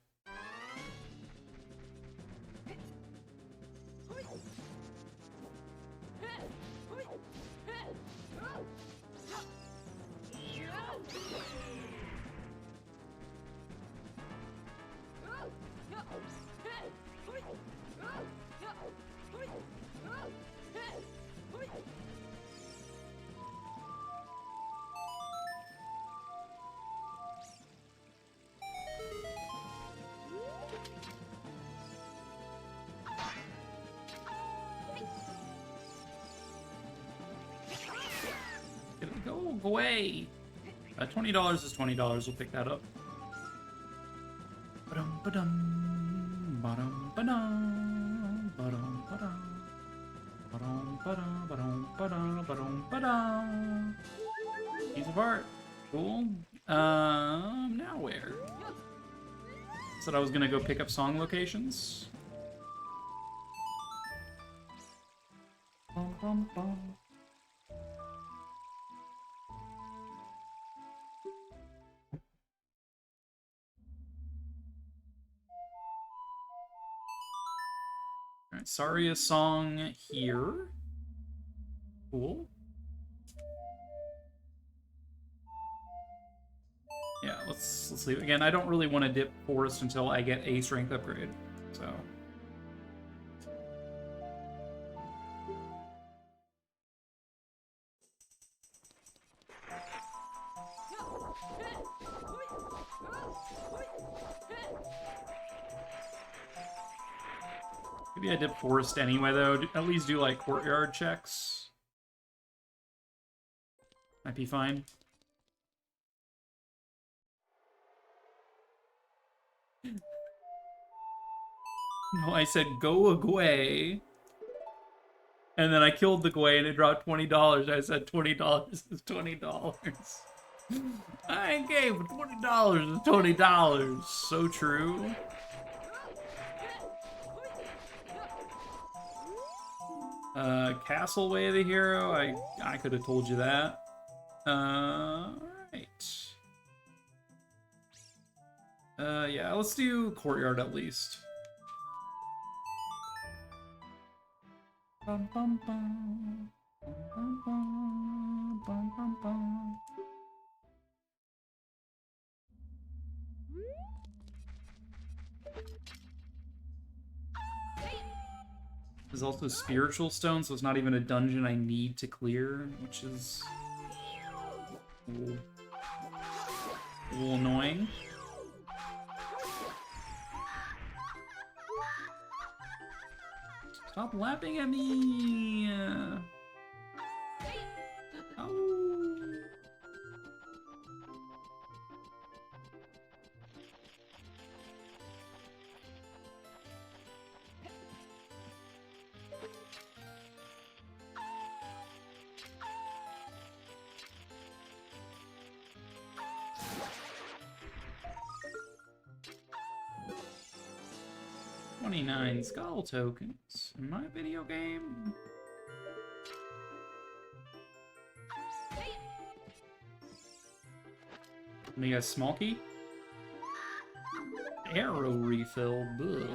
Go away. $20 is $20. We'll pick that up. Ba-dum, ba-dum, ba-dum, ba-dum, ba-dum, ba-dum, ba-dum, ba-dum, ba-dum, ba-dum, ba-dum, ba-dum. Piece of art. Cool. Now where? Said I was gonna go pick up song locations. Bum, bum, bum. Alright, Saria song here. Cool. Yeah, let's leave. Again, I don't really want to dip forest until I get a strength upgrade, so. Maybe I dip forest anyway, though. At least do, like, courtyard checks. Might be fine. No, I said go away. And then I killed the Gwei and it dropped $20. I said $20 is $20. I ain't gave $20 is $20. So true. Castle Way of the Hero. I could have told you that. Alright. Yeah, let's do courtyard at least. Bum, bum, bum. Bum, bum, bum, bum, bum. There's also spiritual stone, so it's not even a dungeon I need to clear, which is a little annoying. Stop laughing at me! Oh. 29 skull tokens in my video game. Let me guess, small key? Arrow refill. Ugh.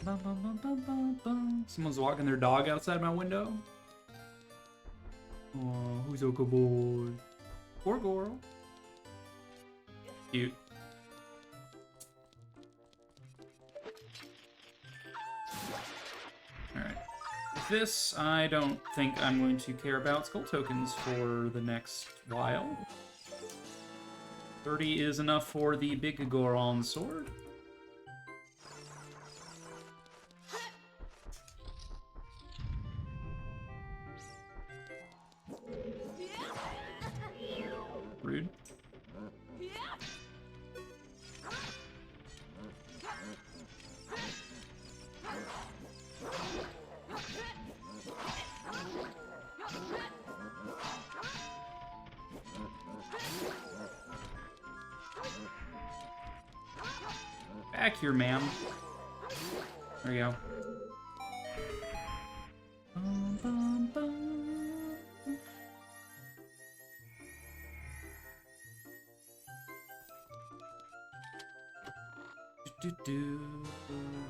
Bum, bum, bum, bum, bum, bum. Someone's walking their dog outside my window. Oh, who's a good boy? Poor girl. Cute. Alright. This, I don't think I'm going to care about skull tokens for the next while. 30 is enough for the big Goron sword. Rude. Back here, ma'am. There you go. Bum, bum, bum.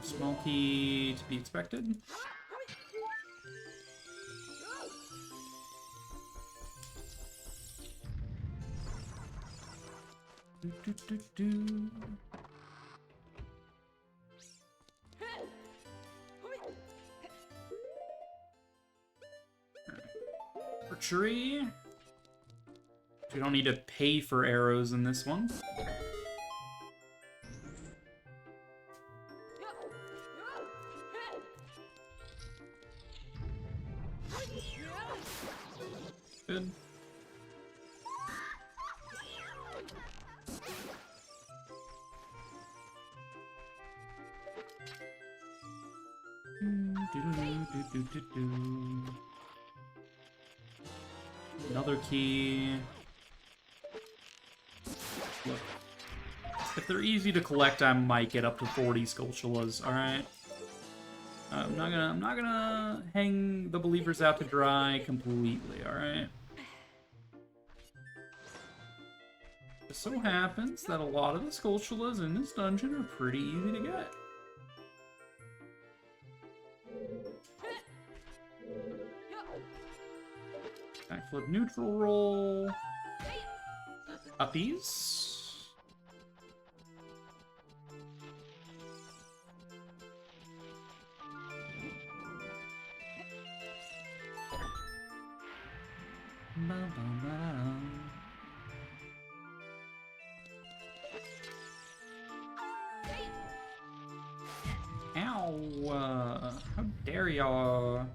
Small key to be expected. Archery. We don't need to pay for arrows in this one. Good. Another key. Look. If they're easy to collect, I might get up to 40 Skulltulas, alright? I'm not gonna hang the believers out to dry completely, alright? It so happens that a lot of the Skulltulas in this dungeon are pretty easy to get. Backflip neutral roll. Uppies. Ow! How dare y'all?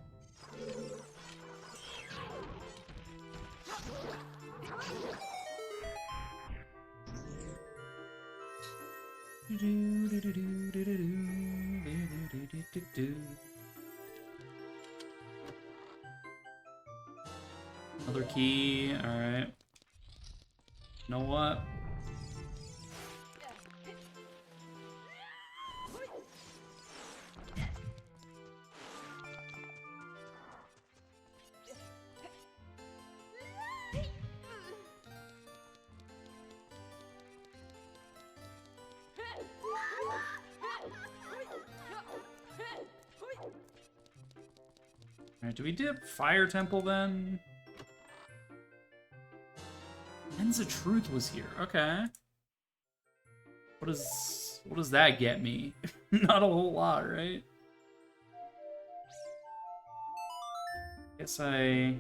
Another key, alright. You know what? Alright, do we dip Fire Temple then? Lens of Truth was here. Okay. What does that get me? Not a whole lot, right? Guess I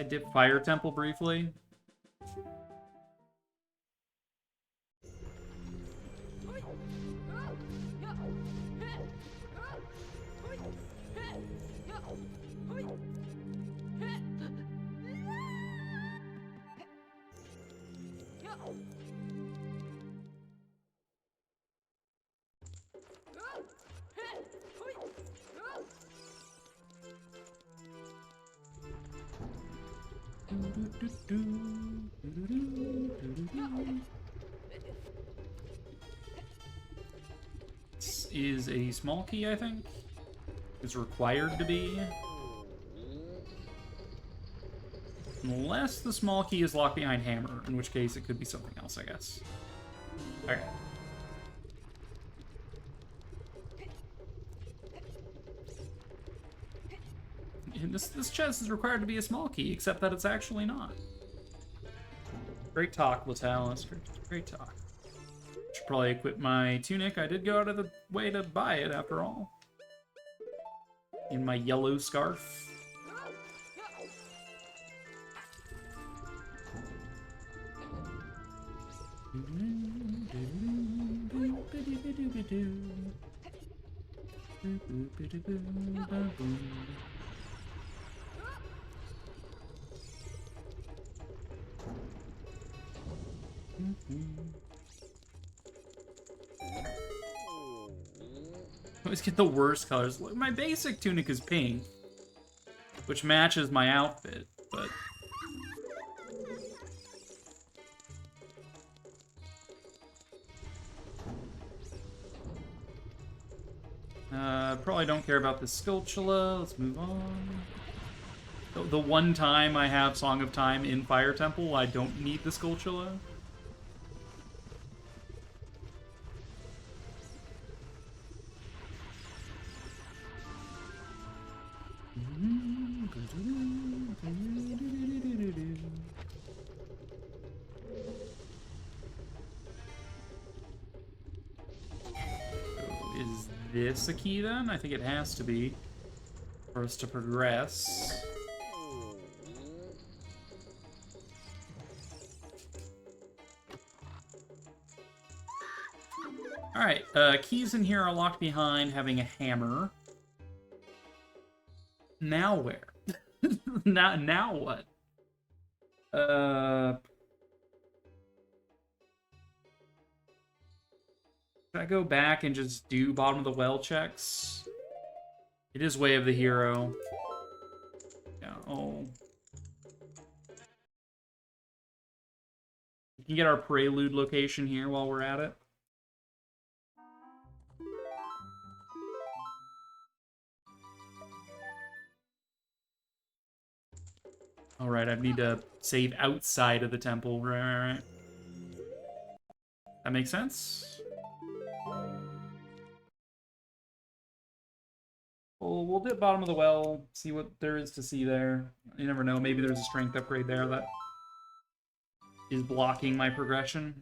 dip Fire Temple briefly. This is a small key, I think. It's required to be. Unless the small key is locked behind hammer, in which case it could be something else, I guess. Okay. And this chest is required to be a small key, except that it's actually not. Great talk, Latalis. Great talk. Should probably equip my tunic. I did go out of the way to buy it, after all. In my yellow scarf. I always get the worst colors. Look, my basic tunic is pink, which matches my outfit, but... probably don't care about the Sculptula. Let's move on. The one time I have Song of Time in Fire Temple, I don't need the Sculptula. Is this a key then? I think it has to be for us to progress. Alright, keys in here are locked behind having a hammer. Now where? now what? Should I go back and just do bottom of the well checks? It is Way of the Hero. Yeah, oh. We can get our Prelude location here while we're at it. Alright, I need to save outside of the temple. Right. That makes sense? We'll dip bottom of the well, see what there is to see there. You never know, maybe there's a strength upgrade there that is blocking my progression.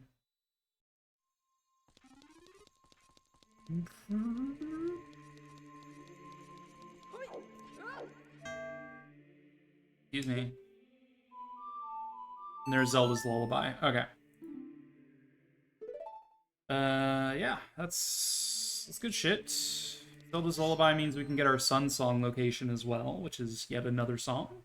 Excuse me. And there's Zelda's Lullaby. Okay. Yeah, that's good shit. Zelda's Lullaby means we can get our Sun Song location as well, which is yet another song.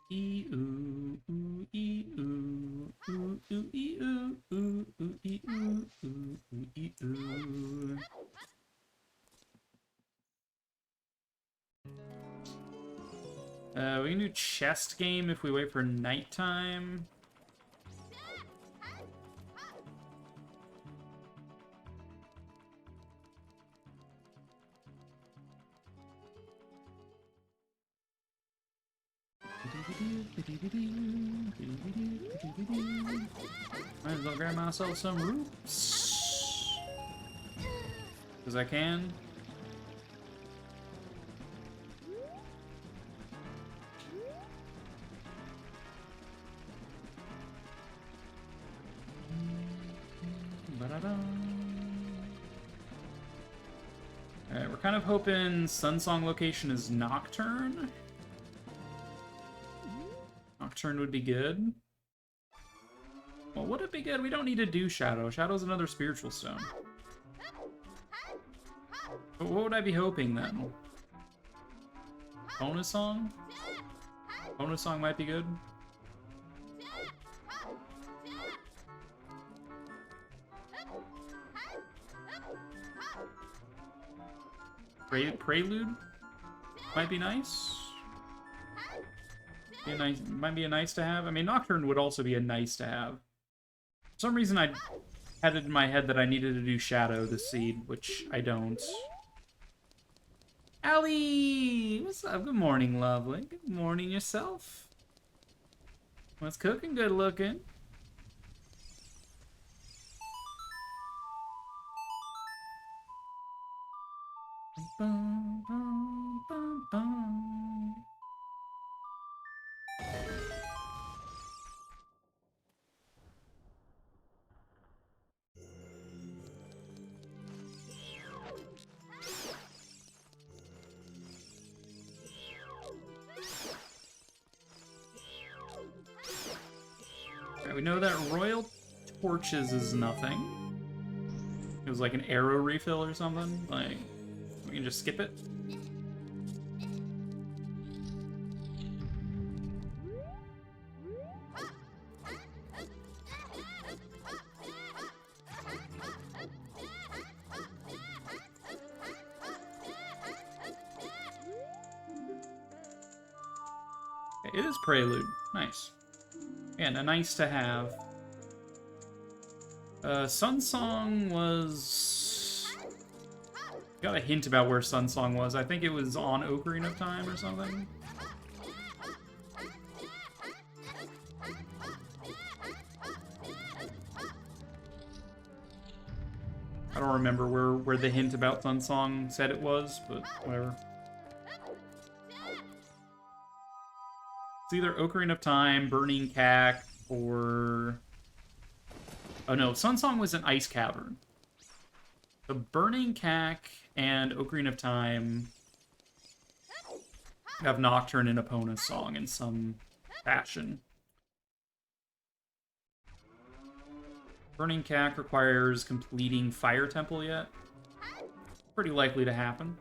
E-oo, ooh, e-oo, ooh, ooh, e-oo, ooh, ooh, e-oo, ooh, ooh, e-oo. We can do chest game if we wait for nighttime. Might as well grab myself some roots. Because I can. Alright, we're kind of hoping Sunsong location is Nocturne. Nocturne would be good. Well, would it be good? We don't need to do Shadow. Shadow's another spiritual stone. But what would I be hoping then? Bonus song? Bonus song might be good. Prelude might be nice. Might be a nice to have. I mean, Nocturne would also be a nice to have. For some reason, I had it in my head that I needed to do Shadow this seed, which I don't. Allie! What's up? Good morning, lovely. Good morning yourself. What's cooking? Good looking. Bum, bum, bum, bum. Right, we know that Royal Torches is nothing. It was like an arrow refill or something. Like, we can just skip it. Okay, it is Prelude. Nice. And a nice to have. Sun Song was... Got a hint about where Sun Song was. I think it was on Ocarina of Time or something. I don't remember where the hint about Sun Song said it was, but whatever. It's either Ocarina of Time, Burning Cack, or... Oh no, Sun Song was an Ice Cavern. The Burning Cack and Ocarina of Time have Nocturne and Epona Song in some fashion. Burning Cack requires completing Fire Temple yet. Pretty likely to happen.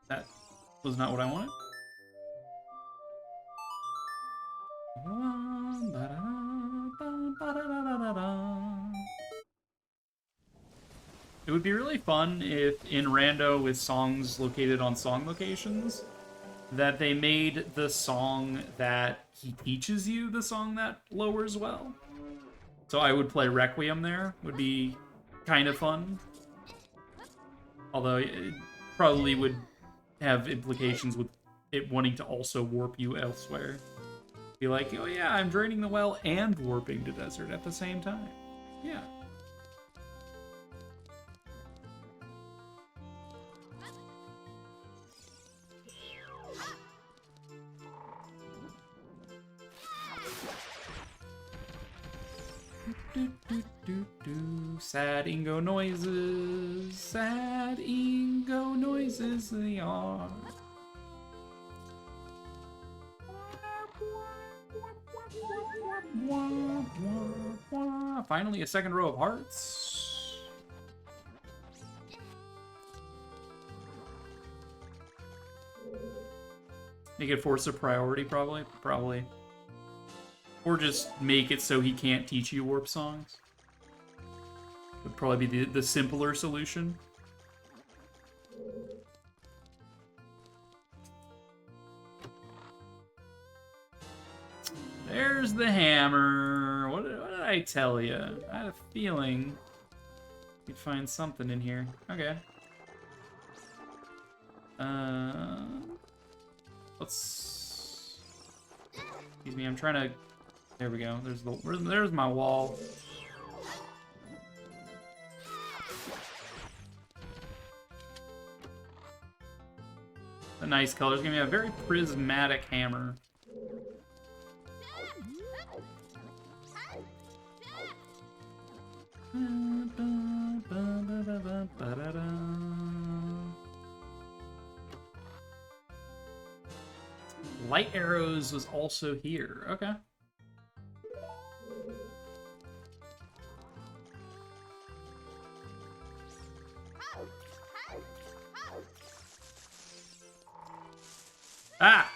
That was not what I wanted. It would be really fun if in Rando, with songs located on song locations, that they made the song that he teaches you the song that lowers well. So I would play Requiem there. Would be kind of fun. Although it probably would have implications with it wanting to also warp you elsewhere. Be like, oh yeah, I'm draining the well and warping to desert at the same time. Yeah. Sad Ingo noises, sad Ingo noises they are. Finally, a second row of hearts. Make it force a priority, probably. Or just make it so he can't teach you warp songs. Would probably be the simpler solution. There's the hammer. What did I tell you? I had a feeling you'd find something in here. Okay. Let's... Excuse me, I'm trying to... There we go. There's my wall. A nice color. It's gonna be a very prismatic hammer. Light arrows was also here. Okay. Ah!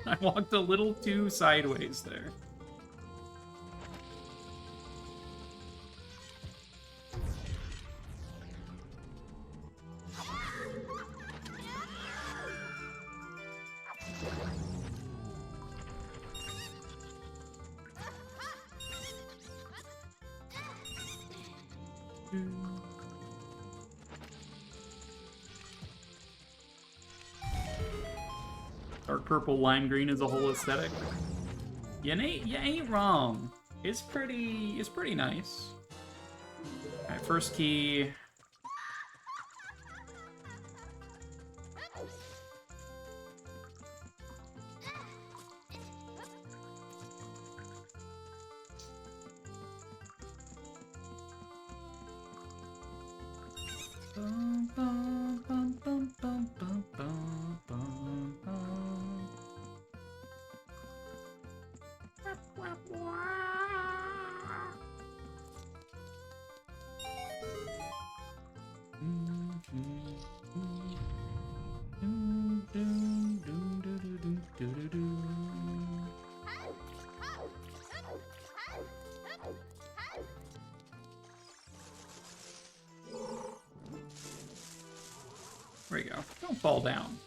I walked a little too sideways there. Dark purple, lime green is a whole aesthetic. You ain't wrong. It's pretty nice. Alright, first key. There we go. Don't fall down.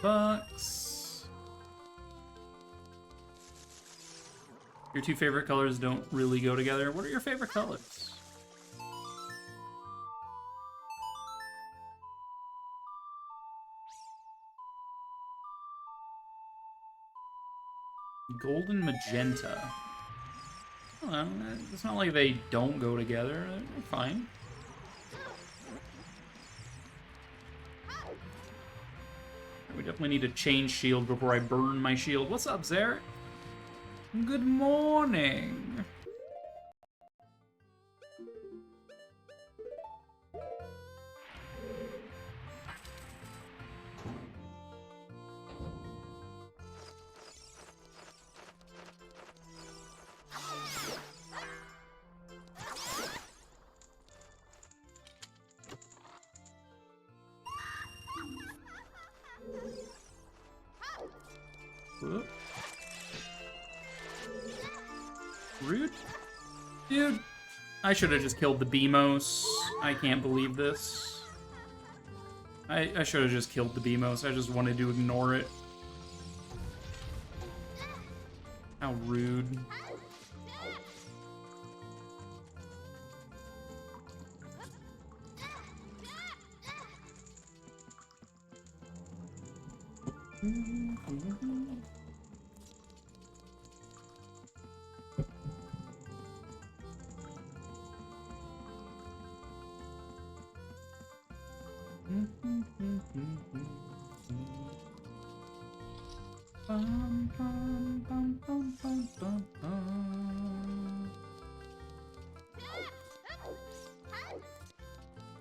$50. Your two favorite colors don't really go together. What are your favorite colors? Golden magenta. Well, it's not like they don't go together. They're fine. We definitely need to change shield before I burn my shield. What's up, Zarek? Good morning. Whoop. Rude? Dude, I should have just killed the Beamos. I can't believe this. I should have just killed the Beamos. I just wanted to ignore it. How rude.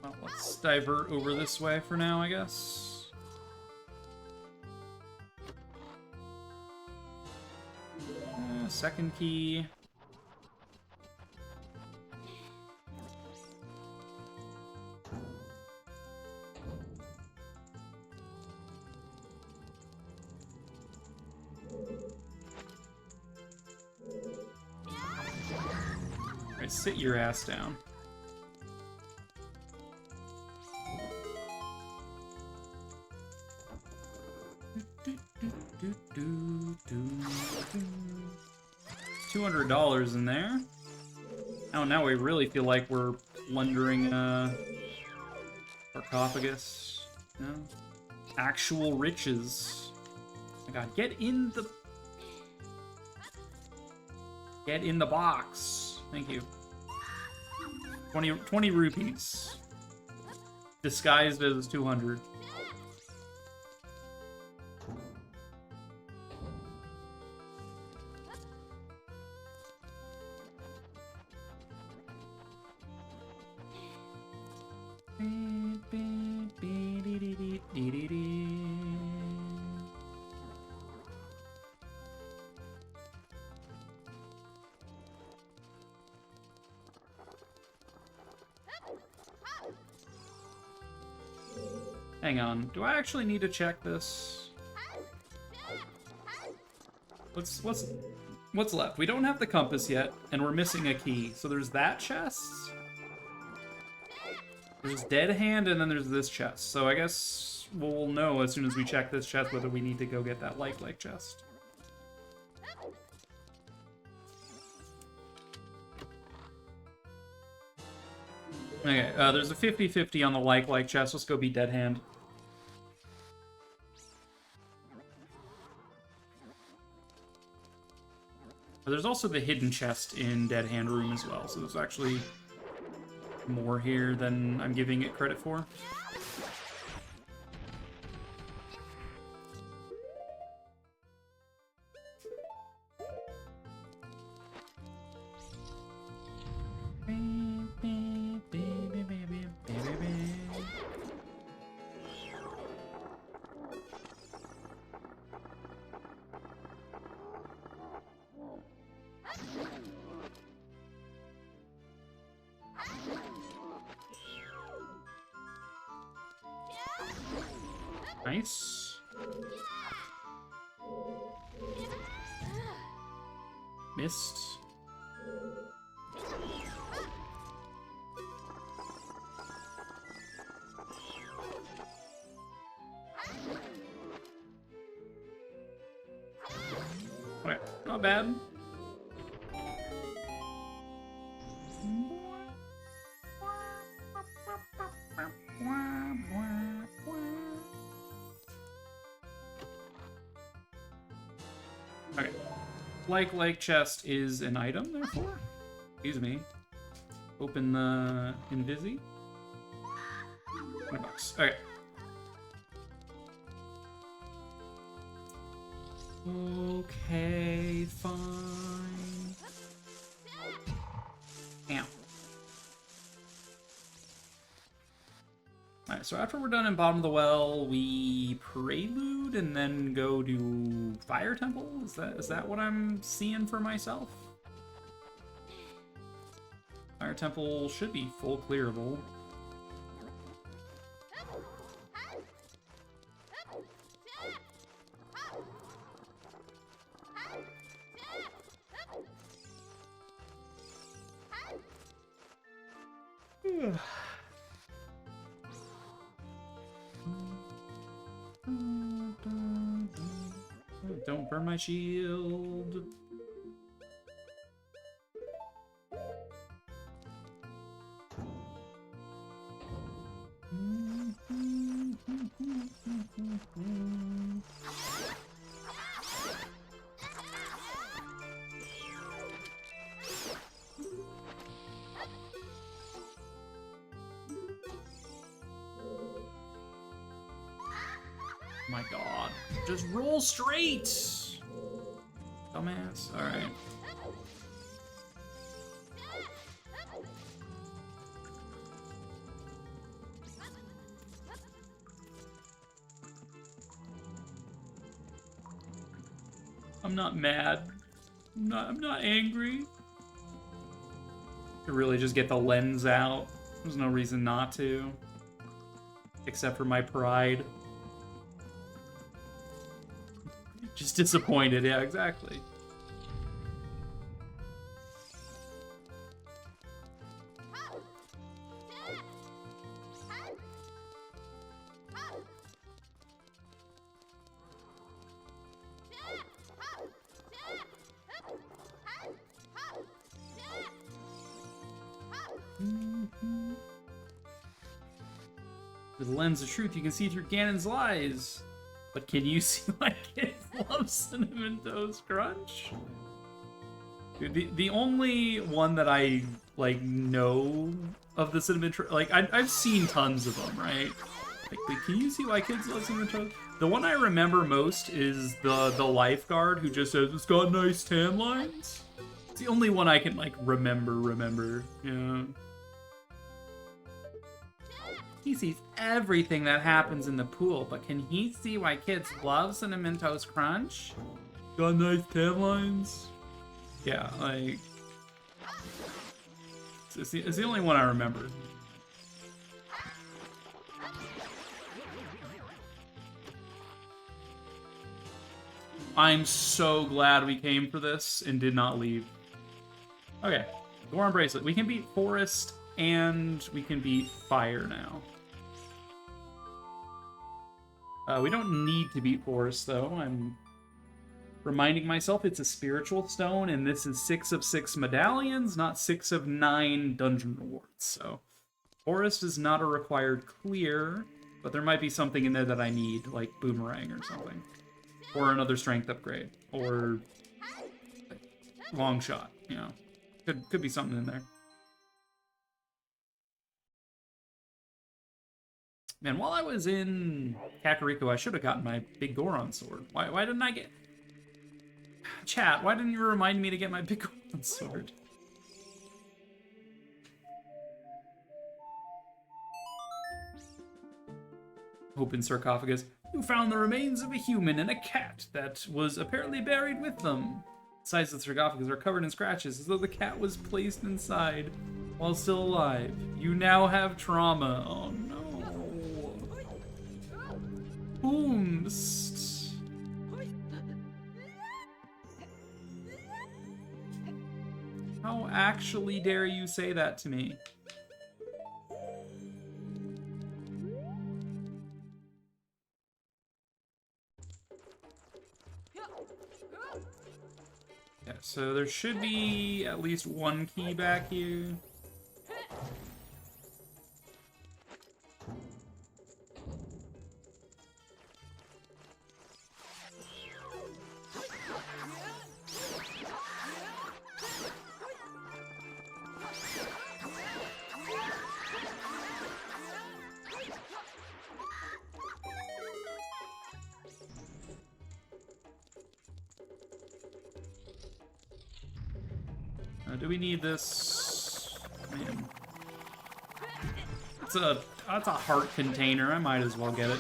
Well, let's divert over this way for now, I guess. Second key. Alright, sit your ass down. $200 in there. Oh, now we really feel like we're plundering sarcophagus. No? Actual riches. Oh my god, get in the box. Thank you. 20 rupees. Disguised as 200. Hang on. Do I actually need to check this? What's left? We don't have the compass yet, and we're missing a key. So there's that chest. There's Dead Hand, and then there's this chest. So I guess we'll know as soon as we check this chest whether we need to go get that lifelike chest. Okay, there's a 50-50 on the like chest. Let's go be Dead Hand. But there's also the hidden chest in Dead Hand room as well, so there's actually more here than I'm giving it credit for. Nice. Missed. Okay, not bad. Okay. Like chest is an item, therefore. Excuse me. Open the Invisi. $20. Okay. Okay, fine. Ow. Alright, so after we're done in bottom of the well, we prelude and then go to Fire Temple? Is that what I'm seeing for myself? Fire Temple should be full clearable. Don't burn my shield. My god. Just roll straight! Dumbass. Alright. I'm not mad. I'm not angry. To really just get the lens out. There's no reason not to. Except for my pride. Just disappointed, yeah, exactly. With the lens of truth, you can see through Ganon's lies. But can you see my kids love Cinnamon Toast Crunch? Dude, the only one that I, like, know of the Cinnamon Toast... Like, I've seen tons of them, right? Like, can you see why kids love Cinnamon Toast? The one I remember most is the lifeguard who just says, it's got nice tan lines. It's the only one I can, like, remember. Yeah. He sees everything that happens in the pool, but can he see why kids love Cinnamon Toast Crunch? Got nice tan lines? Yeah, like... It's the only one I remember. I'm so glad we came for this and did not leave. Okay, Goron Bracelet. We can beat Forest and we can beat Fire now. We don't need to beat Forest, though. I'm reminding myself it's a spiritual stone, and this is 6 of 6 medallions, not 6 of 9 dungeon rewards. So, Forest is not a required clear, but there might be something in there that I need, like Boomerang or something. Or another strength upgrade. Or long shot, you know. Could be something in there. Man, while I was in Kakariko, I should have gotten my big Goron sword. Why didn't I get... Chat, why didn't you remind me to get my big Goron sword? Open sarcophagus. You found the remains of a human and a cat that was apparently buried with them. The sides of the sarcophagus are covered in scratches, as though the cat was placed inside while still alive. You now have trauma. Oh no. Boomst. How actually dare you say that to me? Yeah, so there should be at least one key back here. Do we need this? Man. That's a heart container. I might as well get it.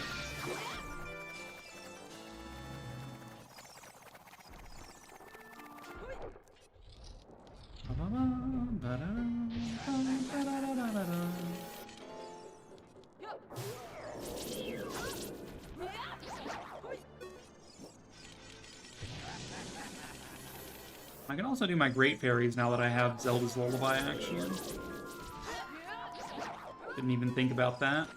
I can also do my Great Fairies now that I have Zelda's Lullaby, actually. Didn't even think about that.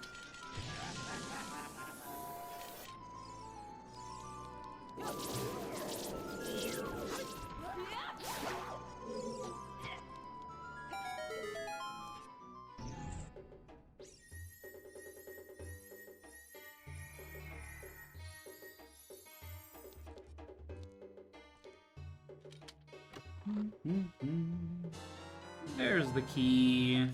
There's the key.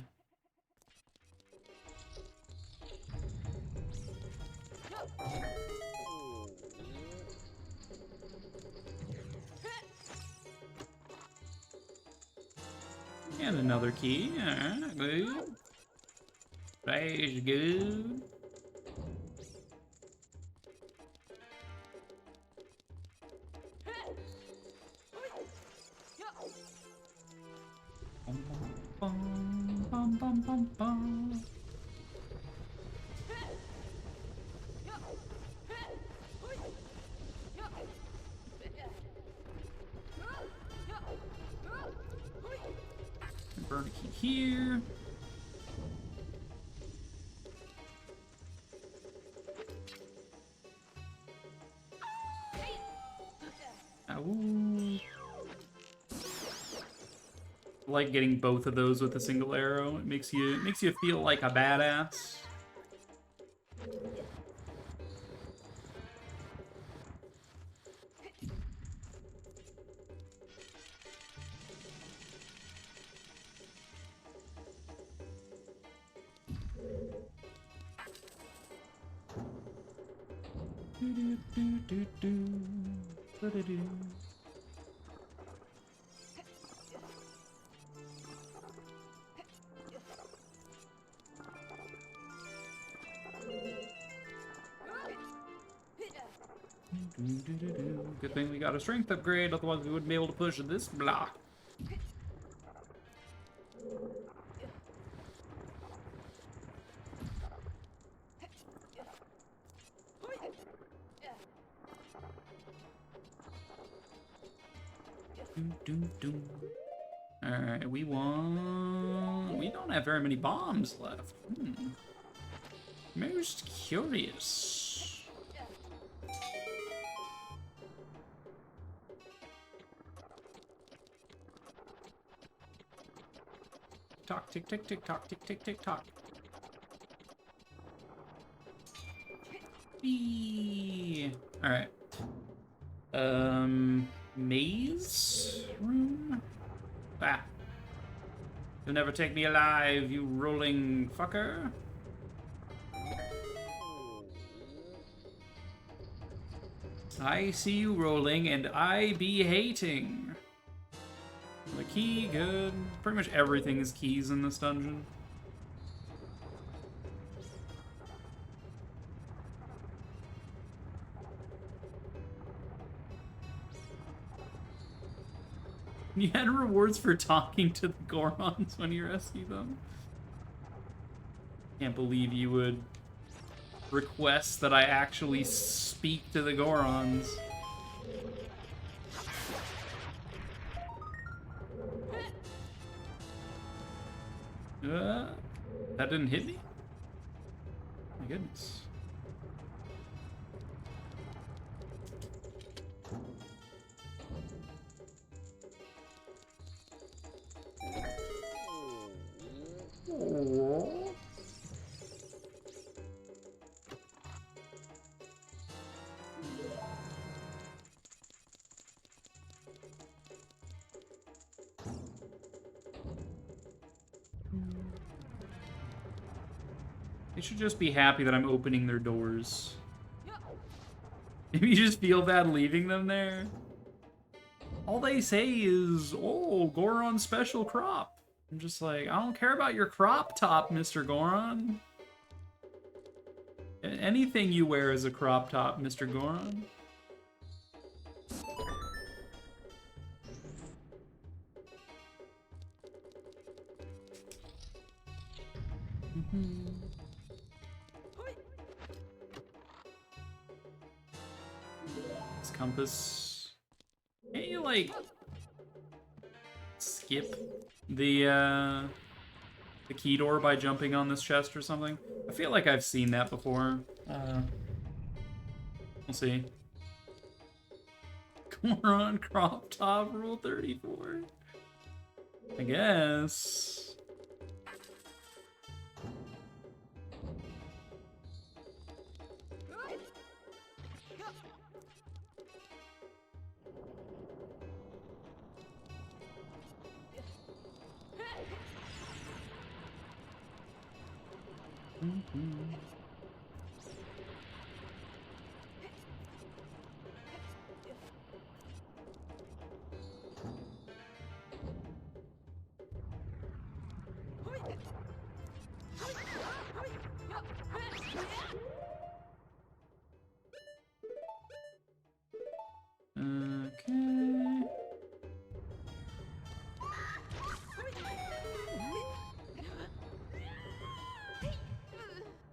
And another key. Alright, good. Very good. Bum, bum, bum, bum, bum. Burn a key here. Ow. I like getting both of those with a single arrow. It makes you feel like a badass. Good thing we got a strength upgrade, otherwise we wouldn't be able to push this block. Alright, we don't have very many bombs left. Most curious. Tock, tick, tick, tick, tock, tick, tick, tick, tock. Alright. Maze room? Ah. You'll never take me alive, you rolling fucker. I see you rolling, and I be hating. The key, good. Pretty much everything is keys in this dungeon. You had rewards for talking to the Gorons when you rescue them. Can't believe you would request that I actually speak to the Gorons. That didn't hit me? My goodness. Oh. They should just be happy that I'm opening their doors. Maybe you just feel bad leaving them there. All they say is, oh, Goron special crop. I'm just like, I don't care about your crop top, Mr. Goron. Anything you wear is a crop top, Mr. Goron. This compass. Can't you, like, skip the key door by jumping on this chest or something? I feel like I've seen that before. We'll see. Goron crop top rule 34. I guess.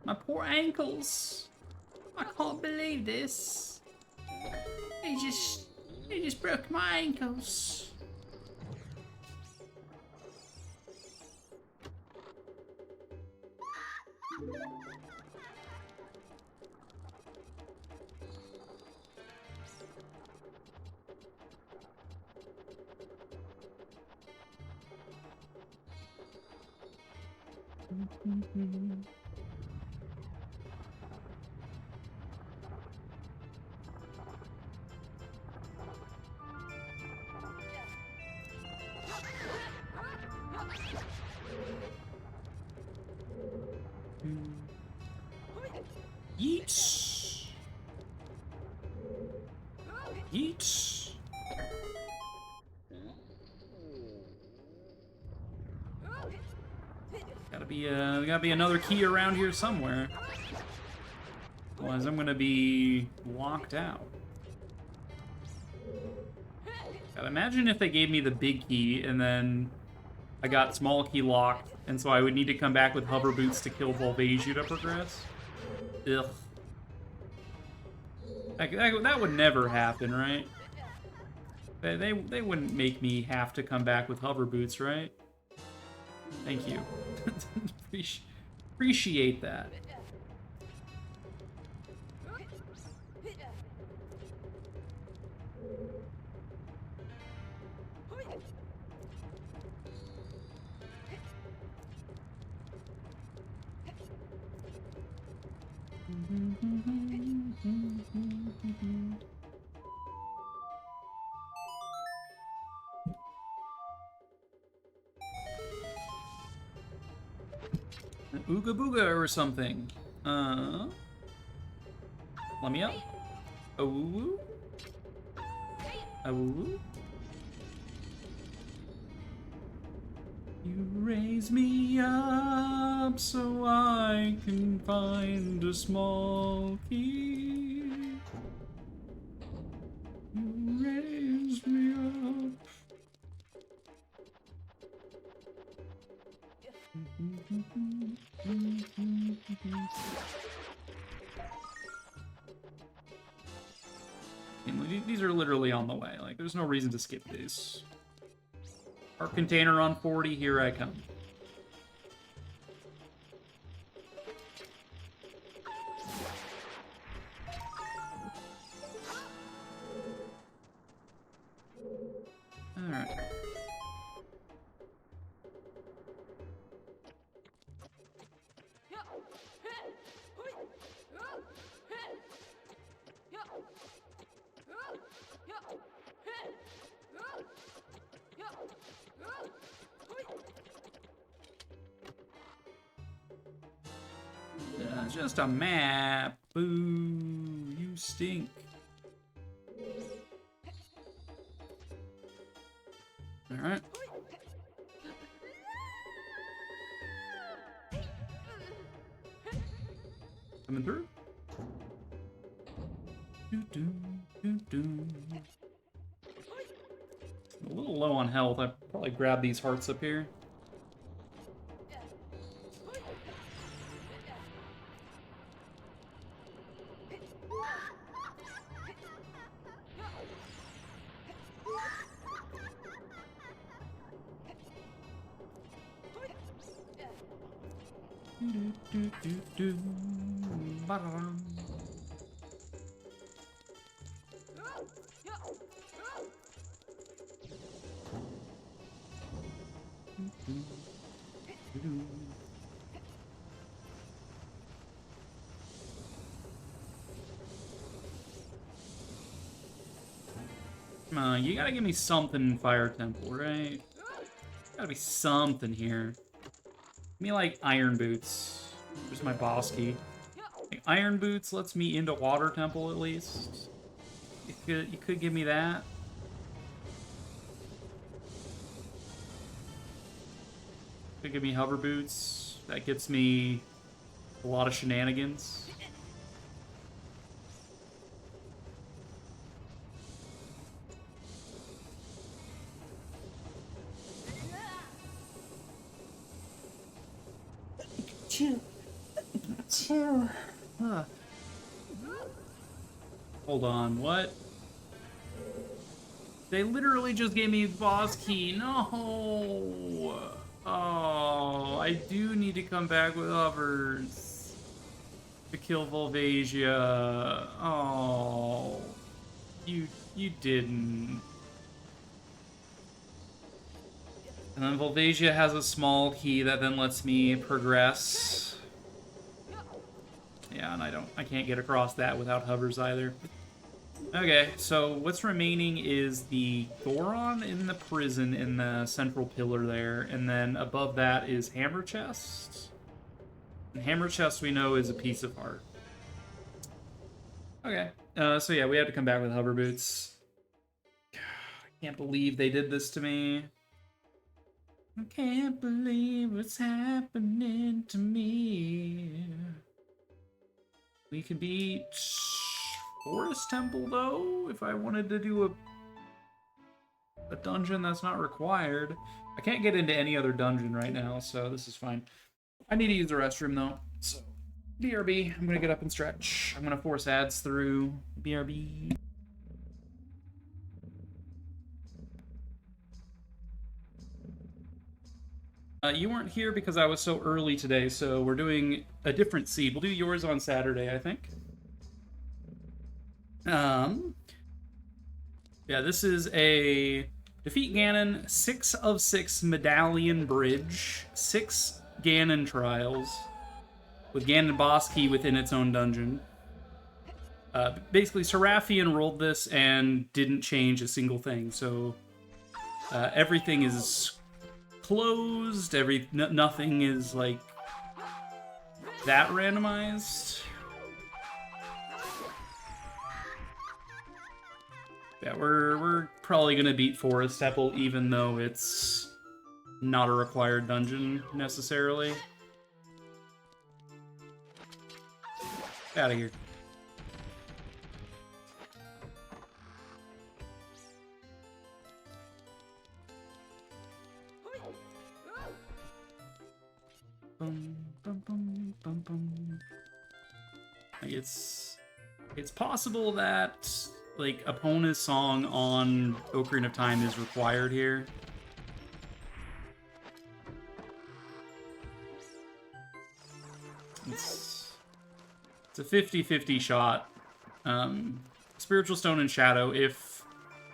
My poor ankles. I can't believe this. They just broke my ankles. Yeet. Yeet. Gotta be another key around here somewhere. Otherwise, I'm gonna be locked out. God, imagine if they gave me the big key and then I got small key locked, and so I would need to come back with hover boots to kill Volvasia to progress. Ugh. That would never happen, right? They wouldn't make me have to come back with hover boots, right? Thank you. Appreciate that. An Ooga Booga or something. Let me up. Oh. Oh. You raise me up so I can find a small key. You raise me up. These are literally on the way. Like, there's no reason to skip these. Heart container on 40, here I come. Alright. Just a map. Boo, you stink. Alright. Coming through. A little low on health. I probably grab these hearts up here. Come on, you gotta give me something in Fire Temple, right? Gotta be something here. Give me, like, Iron Boots. There's my boss key. Like, Iron Boots lets me into Water Temple, at least. You could give me that. Could give me Hover Boots. That gets me a lot of shenanigans. Hold on, what? They literally just gave me boss key. No. Oh, I do need to come back with hovers to kill Volvasia. Oh, you didn't. And then Volvasia has a small key that then lets me progress. Yeah, and I can't get across that without hovers either. Okay, so what's remaining is the Goron in the prison in the central pillar there, and then above that is Hammer Chest. And Hammer Chest we know is a piece of heart. Okay, so yeah, we had to come back with hover boots. I can't believe they did this to me. I can't believe what's happening to me. We could beat Forest Temple, though, if I wanted to do a dungeon that's not required. I can't get into any other dungeon right now, so this is fine. I need to use the restroom, though, so BRB. I'm going to get up and stretch. I'm going to force ads through BRB. You weren't here because I was so early today, so we're doing a different seed. We'll do yours on Saturday, I think. Yeah, this is a defeat Ganon, 6 of 6 medallion bridge, 6 Ganon trials, with Ganon boss key within its own dungeon. Basically, Seraffian rolled this and didn't change a single thing, so everything is closed. Nothing is like that randomized. Yeah, we're probably gonna beat Forest Temple, even though it's not a required dungeon necessarily. Get out of here. It's possible that like Epona's song on Ocarina of Time is required here. It's a 50-50 shot. Spiritual Stone and Shadow. If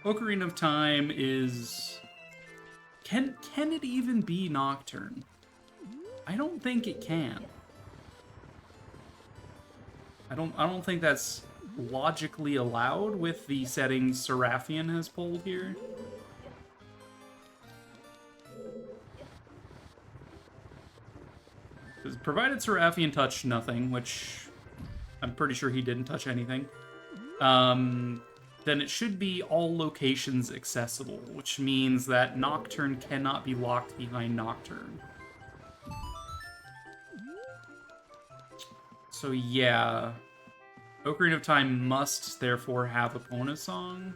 Ocarina of Time is... Can it even be Nocturne? I don't think it can. I don't think that's logically allowed with the settings Seraffian has pulled here. Because provided Seraffian touched nothing, which I'm pretty sure he didn't touch anything, then it should be all locations accessible, which means that Nocturne cannot be locked behind Nocturne. So yeah, Ocarina of Time must therefore have Epona's song.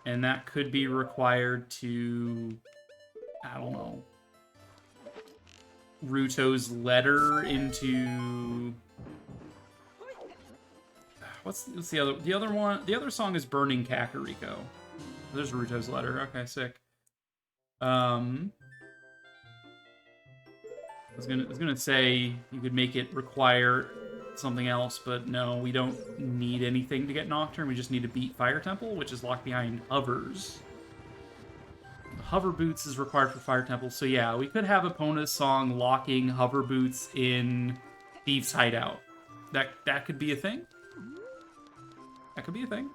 And that could be required to, I don't know, Ruto's letter into... What's the other one? The other song is Burning Kakariko. There's Ruto's letter. Okay, sick. I was gonna say you could make it require something else, but no, we don't need anything to get Nocturne. We just need to beat Fire Temple, which is locked behind hovers. Hover Boots is required for Fire Temple, so yeah, we could have Epona's song locking Hover Boots in Thief's Hideout. That could be a thing. That could be a thing.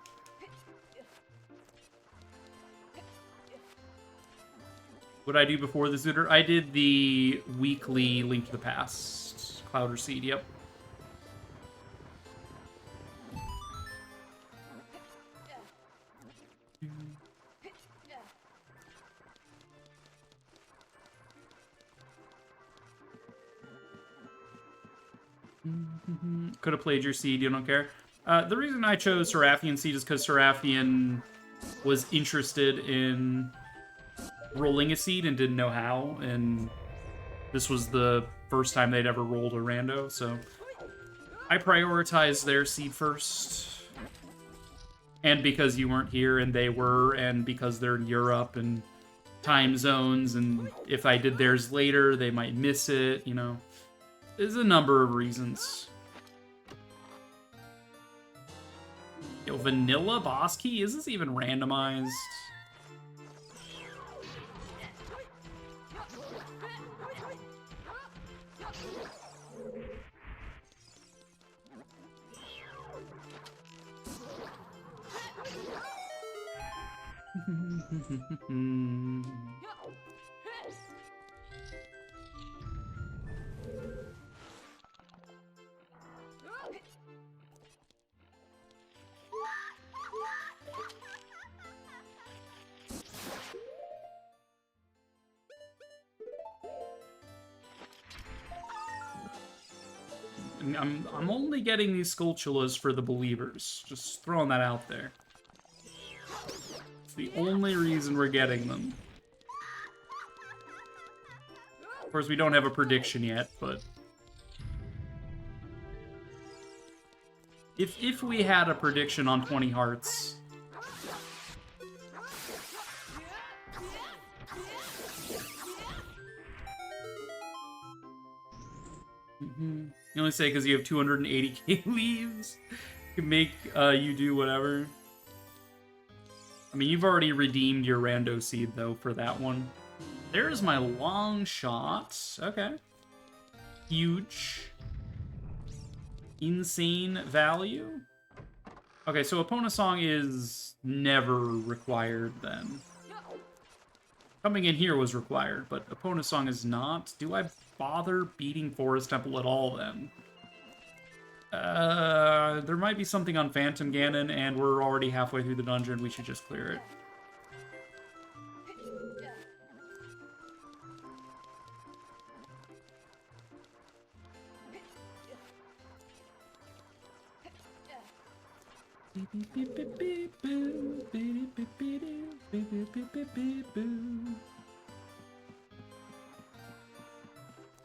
What did I do before the Zooter? I did the weekly Link to the Past. Clouder Seed, yep. Could have played your seed, you don't care. The reason I chose Seraffian Seed is because Seraffian was interested in rolling a seed and didn't know how, and this was the first time they'd ever rolled a rando, so I prioritized their seed first. And because you weren't here and they were, and because they're in Europe and time zones, and if I did theirs later, they might miss it, you know. There's a number of reasons. Yo, vanilla boss key? Is this even randomized? I'm only getting these Skulltulas for the believers. Just throwing that out there. It's the only reason we're getting them. Of course, we don't have a prediction yet, but if we had a prediction on 20 hearts, You only say because you have 280k leaves. Can make you do whatever. I mean, you've already redeemed your rando seed, though, for that one. There's my long shot. Okay. Huge. Insane value. Okay, so Opponent Song is never required, then. Coming in here was required, but Opponent Song is not. Do I bother beating Forest Temple at all, then? There might be something on Phantom Ganon, and we're already halfway through the dungeon. We should just clear it.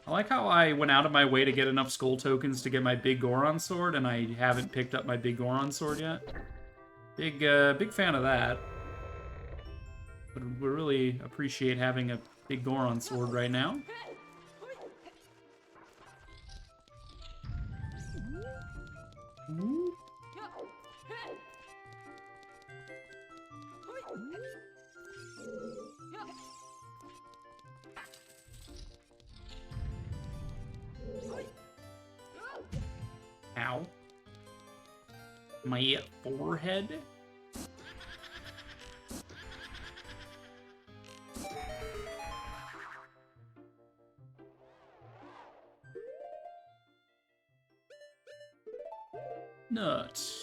I like how I went out of my way to get enough skull tokens to get my big Goron sword, and I haven't picked up my big Goron sword yet. Big fan of that. Would really appreciate having a big Goron sword right now. Ooh. Ow. My forehead? Nuts.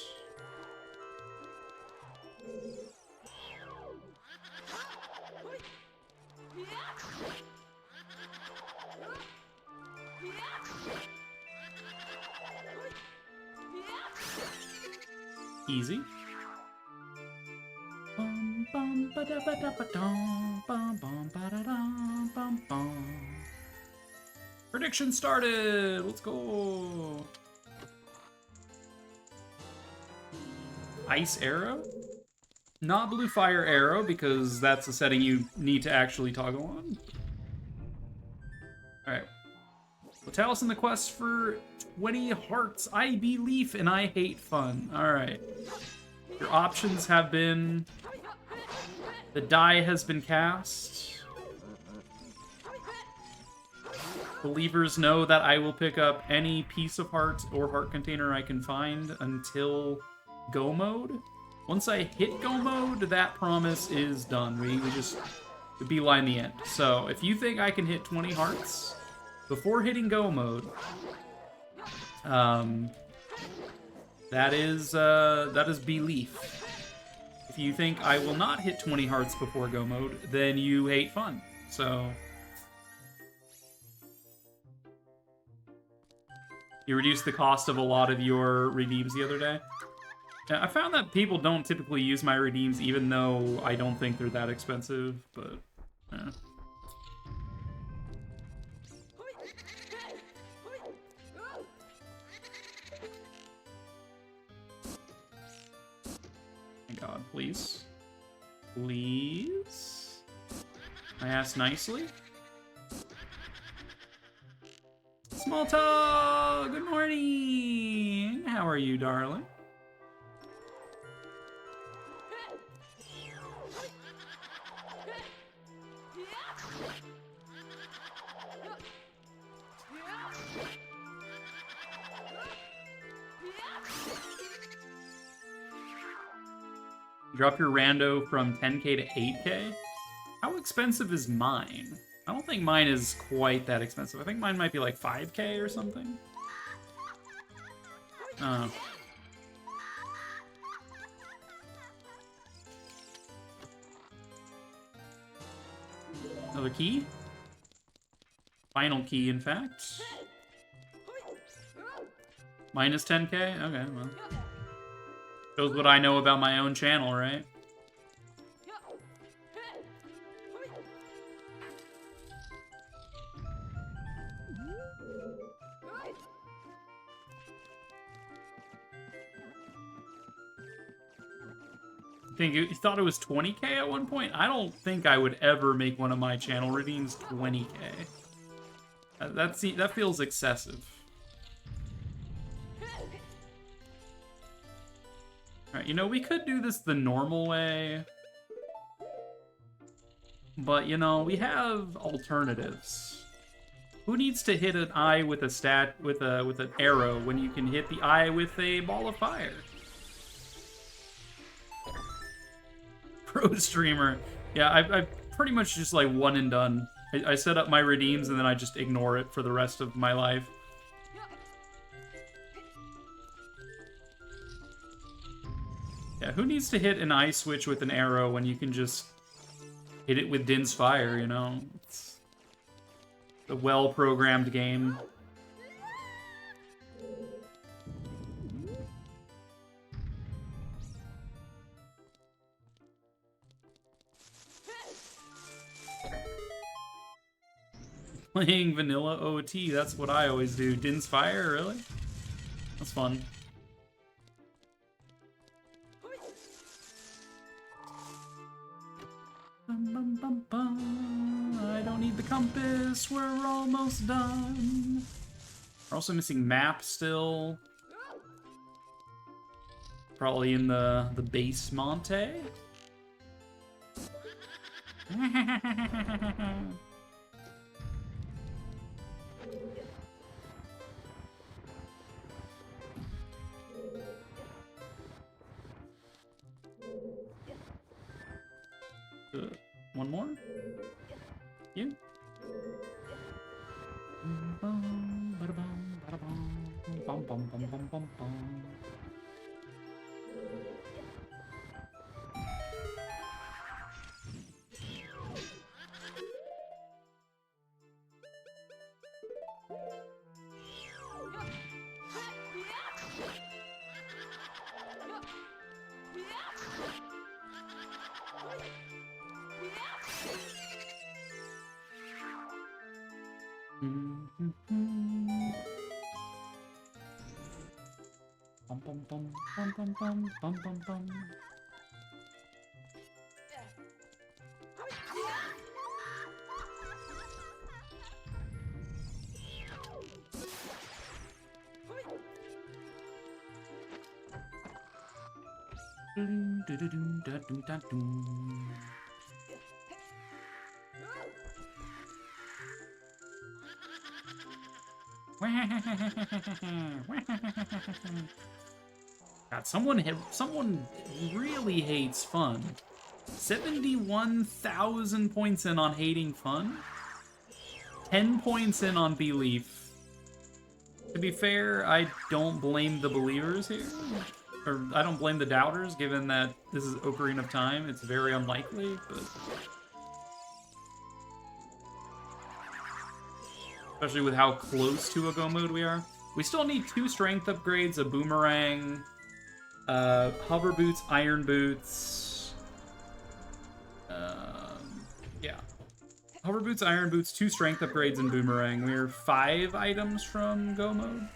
Easy. Prediction started! Let's go! Ice Arrow? Not Blue Fire Arrow, because that's a setting you need to actually toggle on. Alright. Latalis in the quest for 20 hearts. I believe and I hate fun. Alright. Your options have been... The die has been cast. Believers know that I will pick up any piece of heart or heart container I can find until go mode. Once I hit go mode, that promise is done. We just beeline the end. So if you think I can hit 20 hearts before hitting go mode, that is belief. If you think I will not hit 20 hearts before go mode, then you hate fun. So you reduced the cost of a lot of your redeems the other day. I found that people don't typically use my redeems, even though I don't think they're that expensive, but yeah. Thank God, please. Please? I asked nicely. Small Talk! Good morning! How are you, darling? Drop your rando from 10k to 8k? How expensive is mine? I don't think mine is quite that expensive. I think mine might be like 5k or something. Oh. Another key? Final key, in fact. Minus 10k? Okay, well. Shows what I know about my own channel, right? Think you thought it was 20k at one point? I don't think I would ever make one of my channel redeems 20k. That feels excessive. Alright, you know, we could do this the normal way. But, you know, we have alternatives. Who needs to hit an eye with a with an arrow when you can hit the eye with a ball of fire? Pro streamer. Yeah, I've pretty much just like one and done. I set up my redeems and then I just ignore it for the rest of my life. Yeah, who needs to hit an eye switch with an arrow when you can just hit it with Din's Fire, you know? It's a well-programmed game. Playing vanilla OT, that's what I always do. Din's Fire, really? That's fun. Bum, bum, bum, bum. I don't need the compass, we're almost done. We're also missing map still. Probably in the base Monte. One more? You? Bum bum bum bum bum bum bum bum bum. God, someone really hates fun. 71,000 points in on hating fun. 10 points in on belief. To be fair, I don't blame the believers here. Or I don't blame the doubters, given that this is Ocarina of Time. It's very unlikely, but... especially with how close to a go mode we are. We still need 2 strength upgrades, a boomerang, hover boots, iron boots. Yeah. Hover boots, iron boots, 2 strength upgrades, and boomerang. We're 5 items from go mode.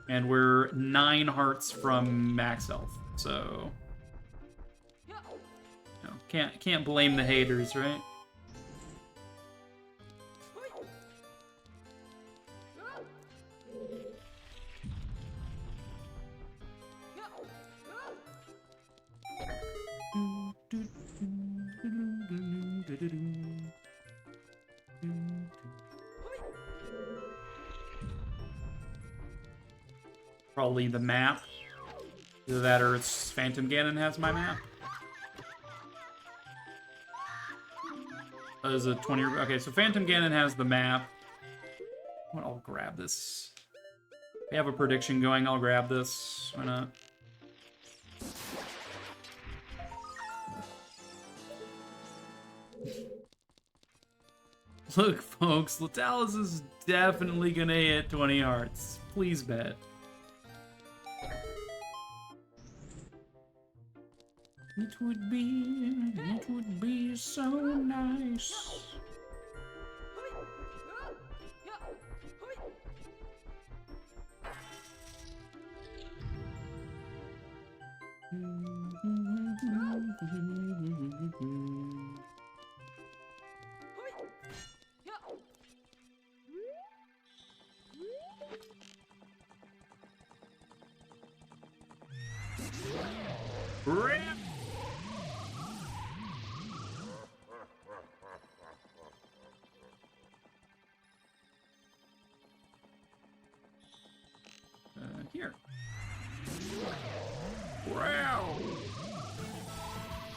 And we're 9 hearts from max health, so... no, can't blame the haters, right? Probably the map. Either that or it's Phantom Ganon has my map. That is a 20... okay, so Phantom Ganon has the map. I'll grab this. We have a prediction going, I'll grab this. Why not? Look, folks, Latalis is definitely gonna hit 20 hearts. Please bet. It would be so nice.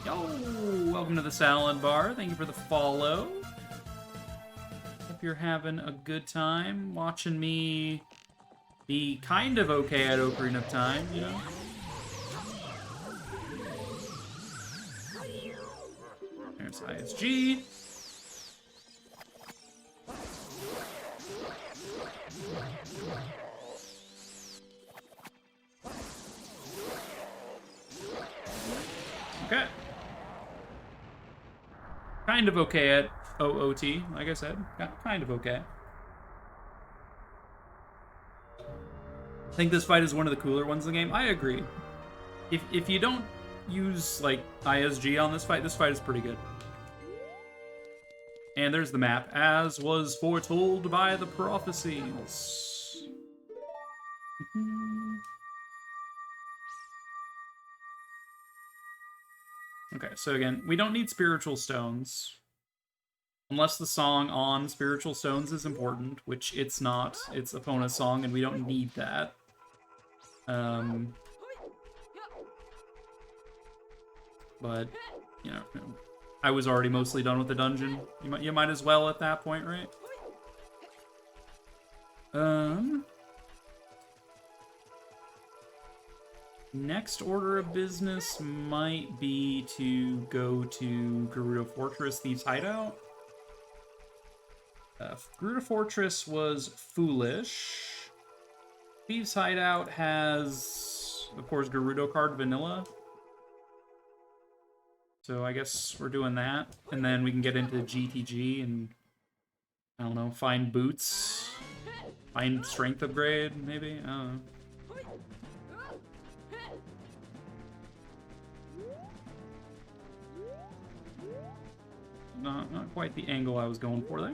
Yo, welcome to the salad bar. Thank you for the follow. Hope you're having a good time watching me be kind of okay at Ocarina of Time, you know? There's ISG. Okay. Kind of okay at OOT, like I said. Kind of okay. I think this fight is one of the cooler ones in the game. I agree. If you don't use, like, ISG on this fight is pretty good. And there's the map, as was foretold by the prophecies. Okay, so again, we don't need spiritual stones. Unless the song on spiritual stones is important, which it's not. It's Epona's song, and we don't need that. But, you know, I was already mostly done with the dungeon. You might as well at that point, right? Next order of business might be to go to Gerudo Fortress, Thieves' Hideout. Gerudo Fortress was foolish. Thieves' Hideout has, of course, Gerudo card vanilla. So I guess we're doing that. And then we can get into GTG and, I don't know, find boots. Find strength upgrade, maybe? I don't know. Not quite the angle I was going for there.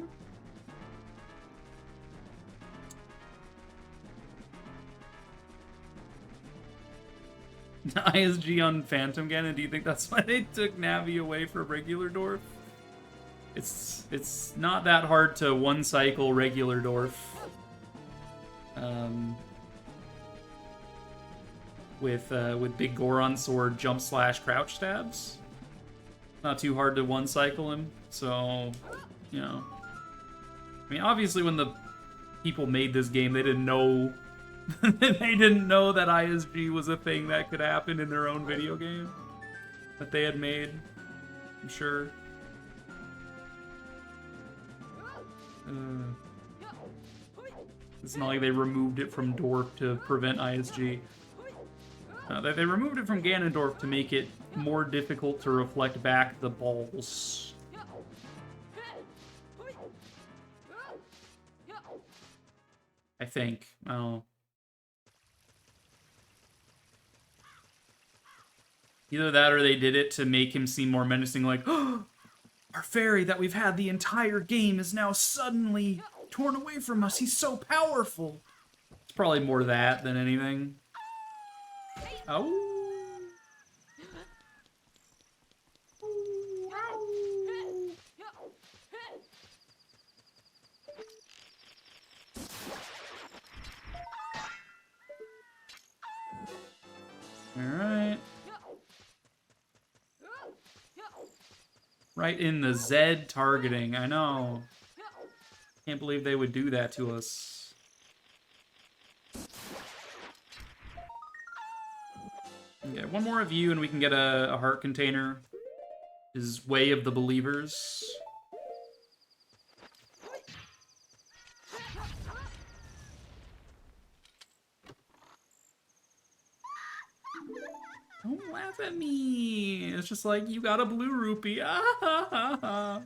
ISG on Phantom Ganon, do you think that's why they took Navi away from regular Dwarf? It's not that hard to one cycle regular Dwarf. With Big Goron Sword jump slash crouch stabs. Not too hard to one cycle him, so you know. I mean, obviously when the people made this game, they didn't know they didn't know that ISG was a thing that could happen in their own video game that they had made, I'm sure. It's not like they removed it from Dwarf to prevent ISG. They removed it from Ganondorf to make it more difficult to reflect back the balls. I think. I don't know. Either that or they did it to make him seem more menacing, like, oh, our fairy that we've had the entire game is now suddenly torn away from us. He's so powerful. It's probably more that than anything. Oh. Alright. Right in the Z targeting, I know. Can't believe they would do that to us. Okay, one more of you and we can get a heart container. Is Way of the Believers. Don't laugh at me. It's just like, you got a blue rupee. Ah, ha, ha, ha.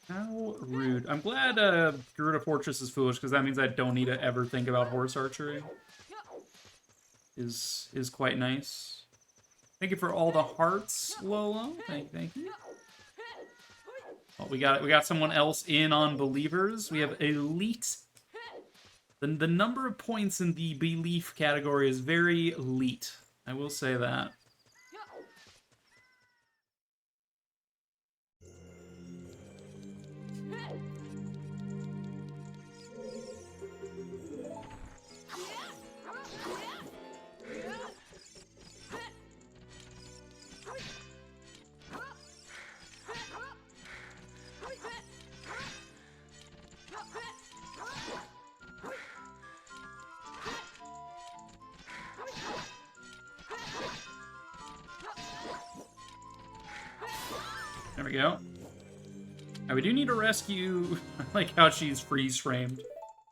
How rude. I'm glad Gerudo Fortress is foolish, because that means I don't need to ever think about horse archery. Is quite nice. Thank you for all the hearts, Lolo. Thank you. Oh, we got someone else in on Believers. We have Elite. The number of points in the belief category is very elite. I will say that. we go. Now we do need to rescue... I like how she's freeze-framed,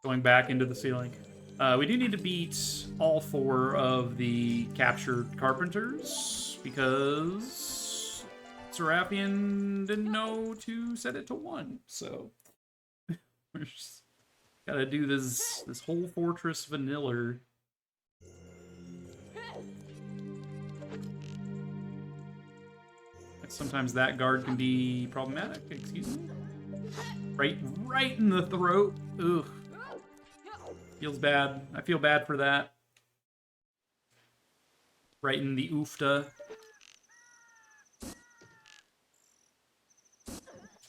going back into the ceiling. We do need to beat all 4 of the captured carpenters, because Seraffian didn't know to set it to 1, so... We're just gotta do this whole fortress vanilla. Sometimes that guard can be problematic. Excuse me. Right in the throat. Ugh. Feels bad. I feel bad for that. Right in the oofta.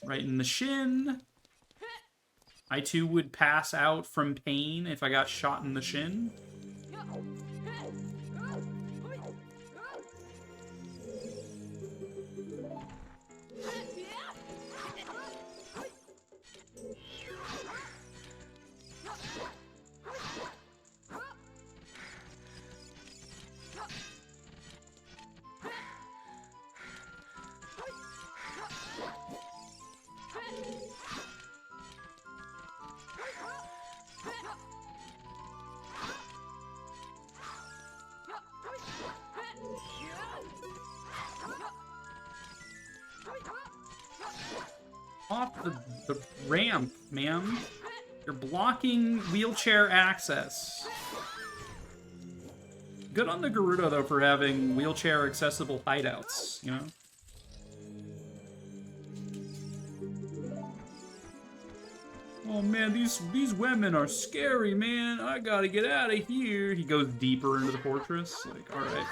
Right in the shin. I too would pass out from pain if I got shot in the shin. Off the ramp, ma'am. You're blocking wheelchair access. Good on the Gerudo, though, for having wheelchair-accessible hideouts, you know? Oh, man, these women are scary, man. I gotta get out of here. He goes deeper into the fortress. Like, alright.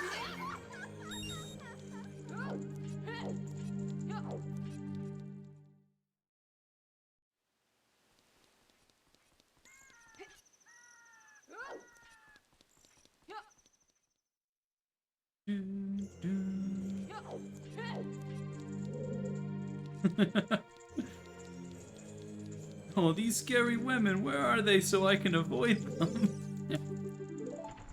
Oh, these scary women, where are they so I can avoid them?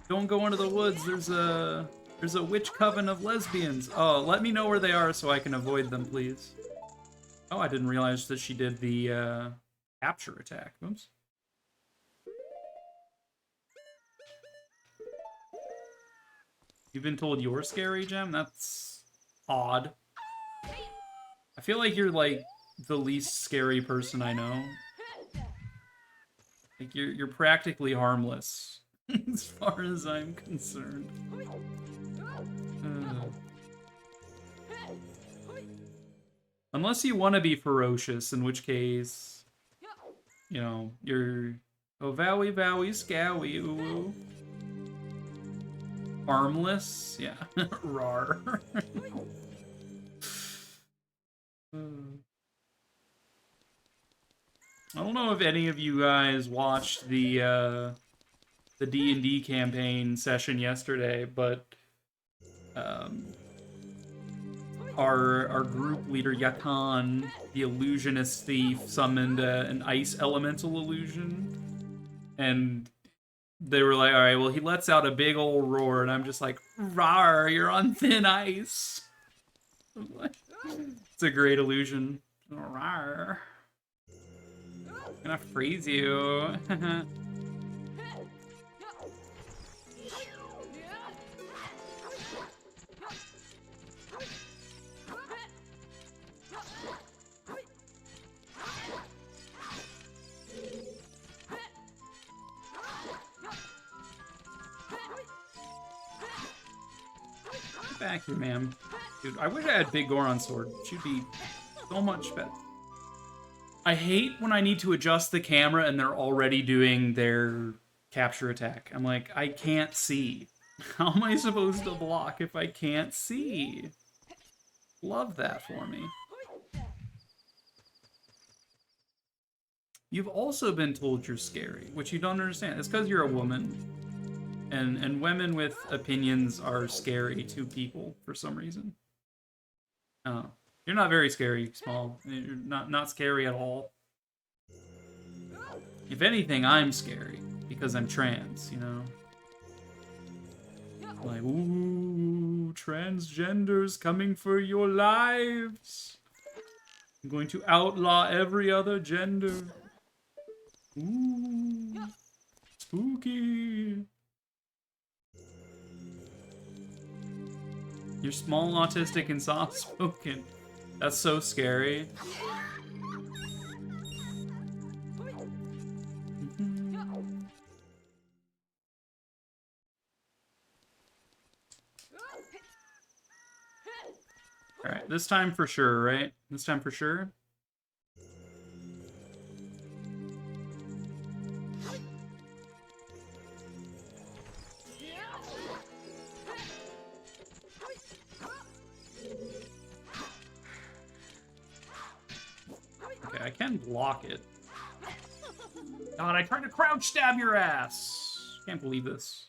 Don't go into the woods, there's a witch coven of lesbians. Oh, let me know where they are so I can avoid them, please. Oh, I didn't realize that she did the capture attack. Oops. You've been told you're scary, Gem? That's odd. I feel like you're, like, the least scary person I know. Like, you're practically harmless, as far as I'm concerned. Unless you want to be ferocious, in which case, you know, you're... Oh, vowie, vowie, scowie, ooh. Harmless? Yeah. Rar. I don't know if any of you guys watched the D&D campaign session yesterday, but our group leader Yakan, the illusionist thief, summoned an ice elemental illusion, and they were like, all right, well, he lets out a big old roar, and I'm just like, rawr, you're on thin ice. It's a great illusion. Rawr. I'm gonna freeze you. Back here, ma'am. Dude, I wish I had Big Goron's sword. She'd be so much better. I hate when I need to adjust the camera and they're already doing their capture attack. I'm like, I can't see. How am I supposed to block if I can't see? Love that for me. You've also been told you're scary, which you don't understand. It's because you're a woman. And women with opinions are scary to people for some reason. Oh, you're not very scary, Small. You're not scary at all. If anything, I'm scary because I'm trans, you know? Like, ooh, transgenders coming for your lives. I'm going to outlaw every other gender. Ooh, spooky. You're small, autistic, and soft-spoken. That's so scary. Alright, this time for sure, right? This time for sure? Okay, I can block it. God, I tried to crouch stab your ass! Can't believe this.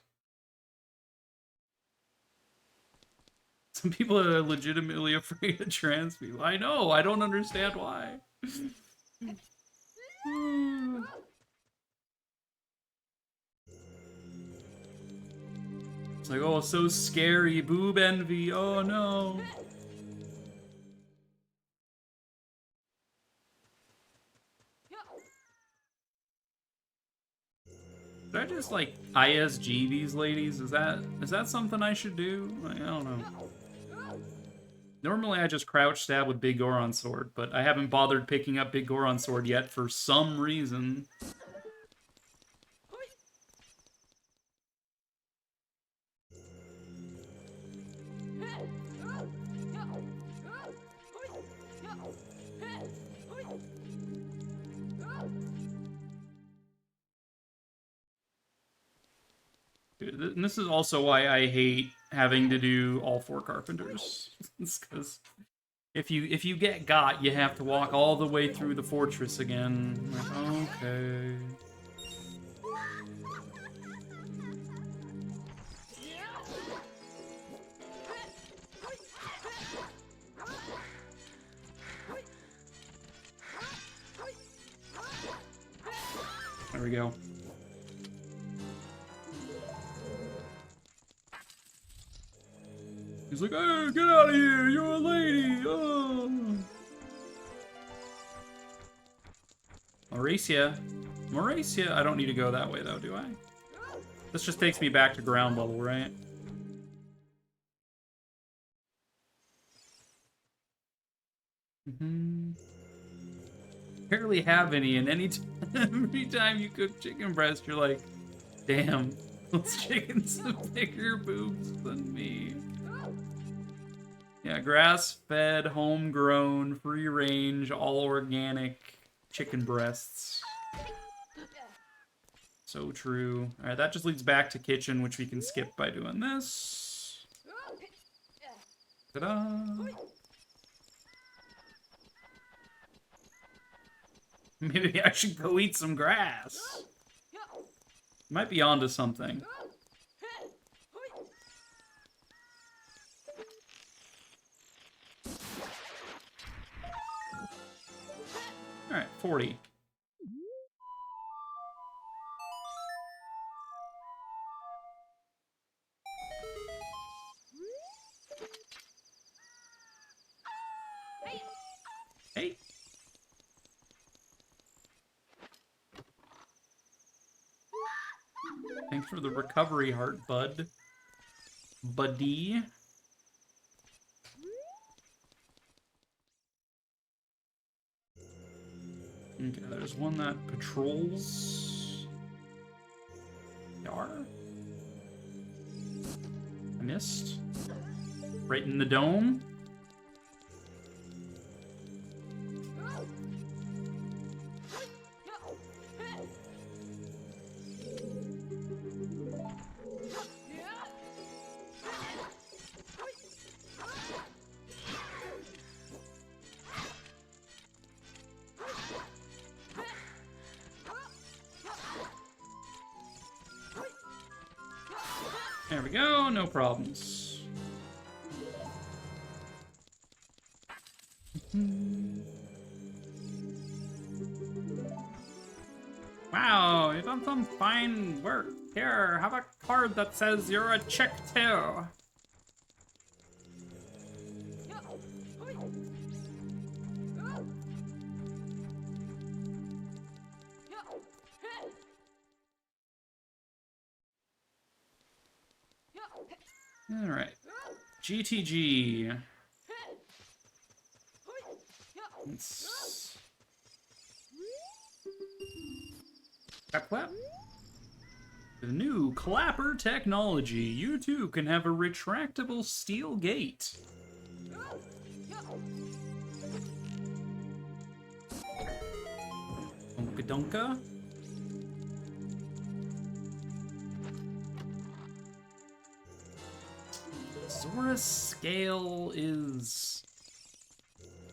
Some people are legitimately afraid of trans people. I know, I don't understand why. It's like, oh, so scary, boob envy, oh no. Should I just, like, ISG these ladies? Is that something I should do? Like, I don't know. Normally I just crouch stab with Big Goron Sword, but I haven't bothered picking up Big Goron Sword yet for some reason. Dude, and this is also why I hate having to do all 4 carpenters. It's because if you get got, you have to walk all the way through the fortress again. Like, okay. There we go. He's like, hey, get out of here! You're a lady! Oh! Mauricia, I don't need to go that way though, do I? This just takes me back to ground level, right? Barely have any, and every time you cook chicken breast, you're like, damn, those chickens have bigger boobs than me. Yeah, grass-fed, homegrown, free-range, all-organic chicken breasts. So true. Alright, that just leads back to kitchen, which we can skip by doing this. Ta-da! Maybe I should go eat some grass. Might be onto something. Alright, 40. Hey. Thanks for the recovery heart, bud. Buddy. Okay, there's one that patrols. Yar? I missed. Right in the dome. There we go, no problems. Wow, you've done some fine work. Here, have a card that says you're a chick too. Alright. GTG. Let's... Clap, clap. The new clapper technology. You too can have a retractable steel gate. Donka donka. Zora's scale is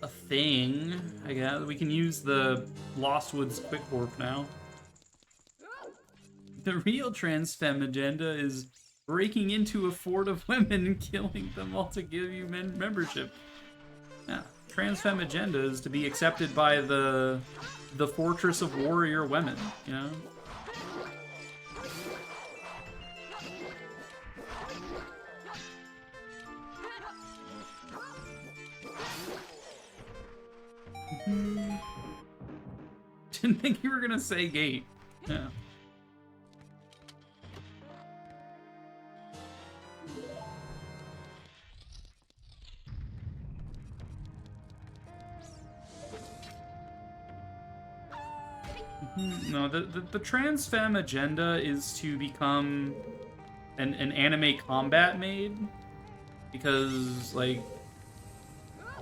a thing, I guess. We can use the Lost Woods Quick Warp now. The real trans femme agenda is breaking into a fort of women and killing them all to give you membership. Yeah, trans femme agenda is to be accepted by the fortress of warrior women, you know? Didn't think you were gonna say gate. Yeah. No, the trans femme agenda is to become an anime combat maid, because like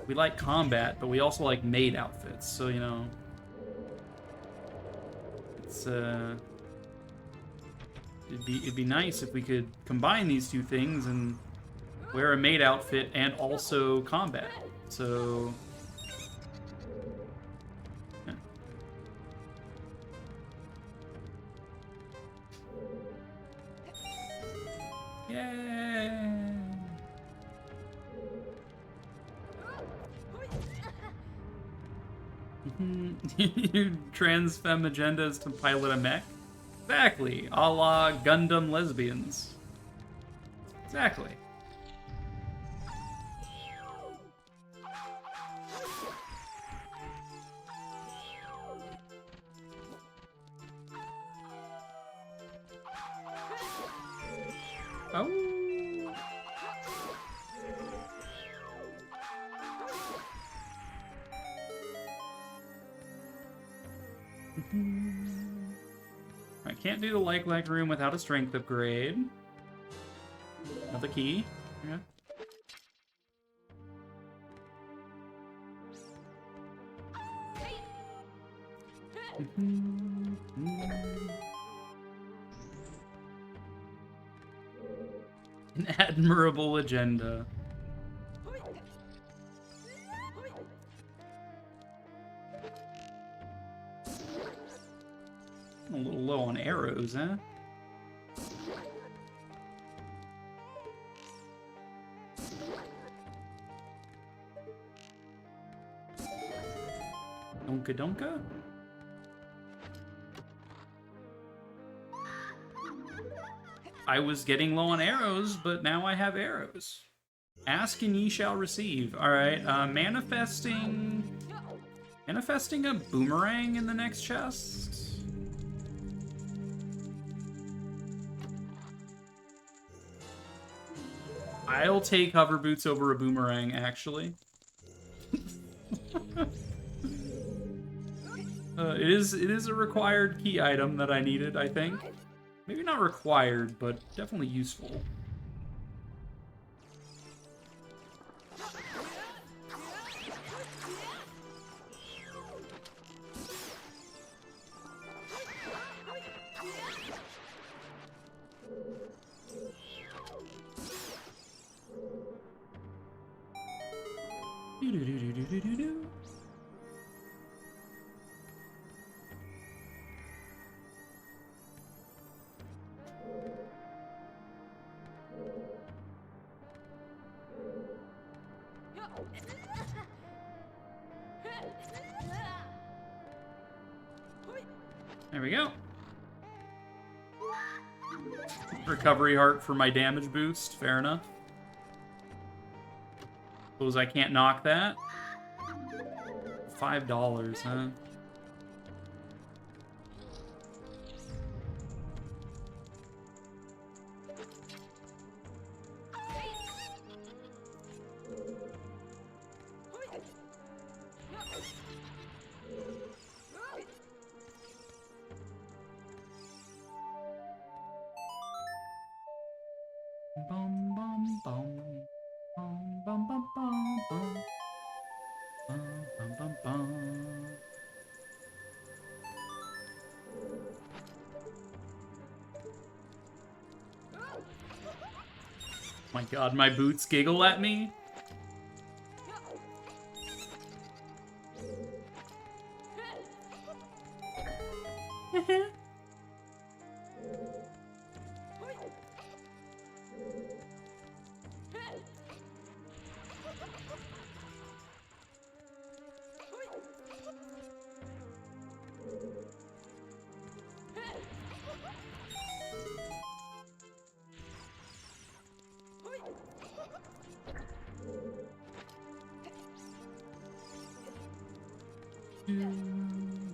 we like combat, but we also like maid outfits. So you know, it's it'd be nice if we could combine these two things and wear a maid outfit and also combat. So. Trans femme agenda is to pilot a mech? Exactly. A la Gundam lesbians. Exactly. Oh. I can't do the like room without a strength upgrade. Another key. Yeah. An admirable agenda. A little low on arrows, huh? Donka donka? I was getting low on arrows, but now I have arrows. Ask and ye shall receive. Alright, manifesting a boomerang in the next chest? I'll take hover boots over a boomerang, actually. It is a required key item that I needed, I think. Maybe not required, but definitely useful. There we go. Recovery heart for my damage boost. Fair enough. Suppose I can't knock that. $5, huh? My god, my boots giggle at me.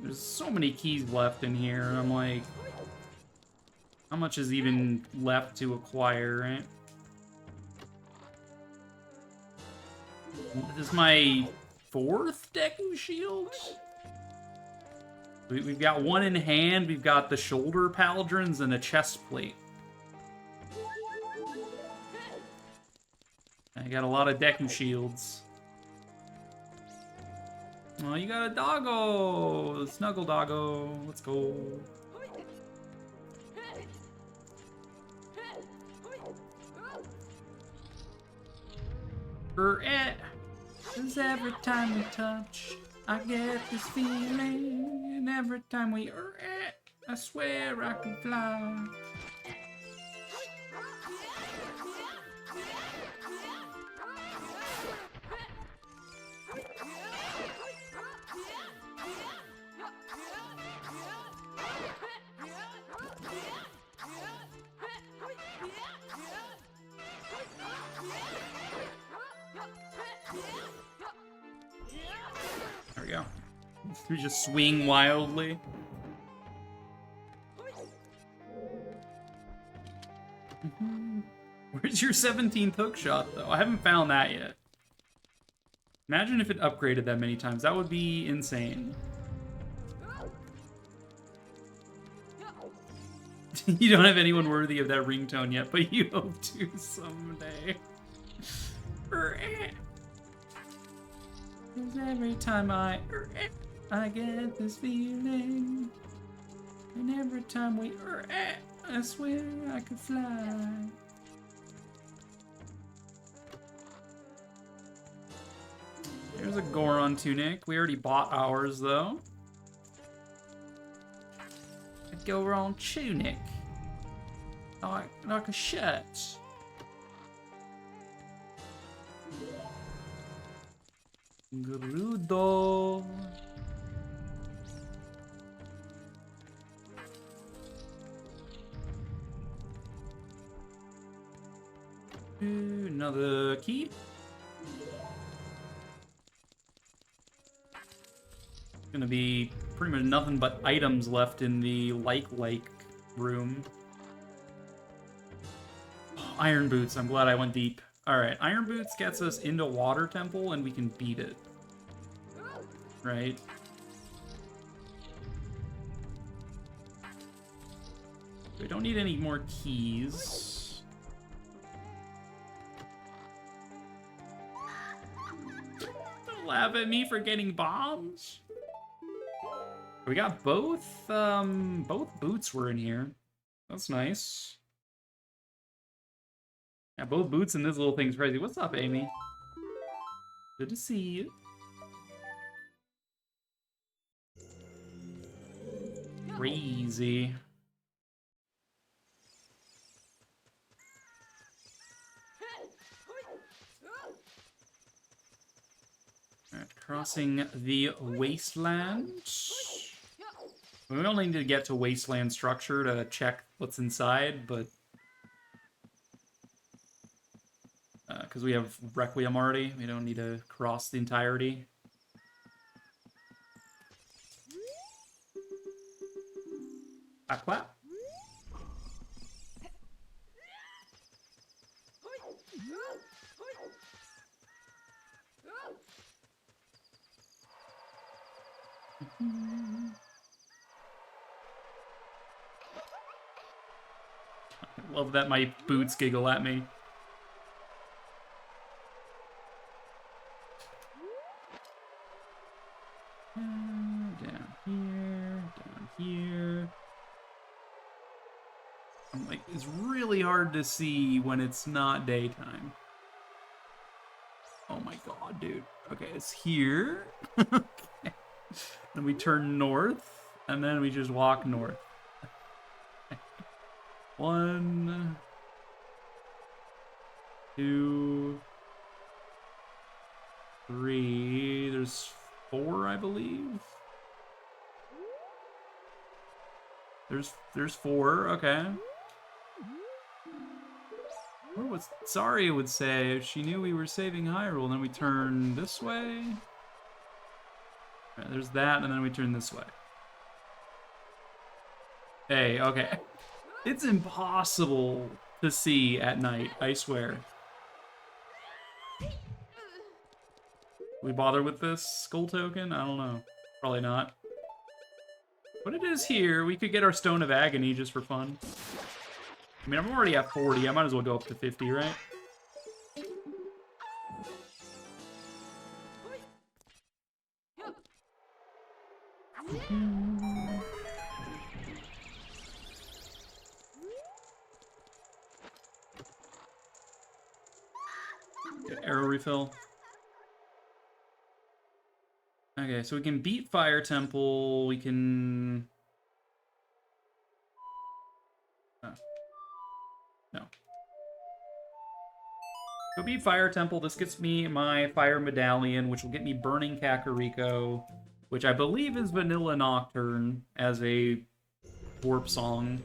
There's so many keys left in here. I'm like, how much is even left to acquire, right? This is my 4th Deku Shield? We've got one in hand, we've got the shoulder pauldrons, and a chest plate. I got a lot of Deku Shields. Oh, you got a doggo! Snuggle doggo. Let's go. Cause every time we touch, I get this feeling. And every time we I swear I can fly. There we go. We just swing wildly. Where's your 17th hook shot, though? I haven't found that yet. Imagine if it upgraded that many times. That would be insane. You don't have anyone worthy of that ringtone yet, but you hope to someday. Cause every time I get this feeling. And every time we I swear I could fly. There's a Goron tunic. We already bought ours, though. A Goron tunic. Like a shirt. Gerudo. Another key. Gonna be pretty much nothing but items left in the like room. Oh, Iron Boots. I'm glad I went deep. Alright, Iron Boots gets us into Water Temple and we can beat it. Right? We don't need any more keys. Don't laugh at me for getting bombs. We got both boots were in here. That's nice. Yeah, both boots and this little thing's crazy. What's up, Amy? Good to see you. Crazy. Alright, crossing the wasteland. We only need to get to wasteland structure to check what's inside, but because we have Requiem already, we don't need to cross the entirety. Clap, clap. I love that my boots giggle at me. Down here, down here. I'm like, is really hard to see when it's not daytime. Oh my god, dude. Okay, it's here. Okay. Then we turn north, and then we just walk north. 1, 2, 3. There's 4, I believe. There's 4. Okay. What was Zarya would say if she knew we were saving Hyrule? And then we turn this way. Right, there's that, and then we turn this way. Hey, okay. It's impossible to see at night, I swear. We bother with this skull token? I don't know. Probably not. But it is here. We could get our Stone of Agony just for fun. I mean, I'm already at 40. I might as well go up to 50, right? Arrow refill. Okay, so we can beat Fire Temple. We can... Oh. No. Go beat Fire Temple. This gets me my Fire Medallion, which will get me Burning Kakariko, which I believe is Vanilla Nocturne as a warp song.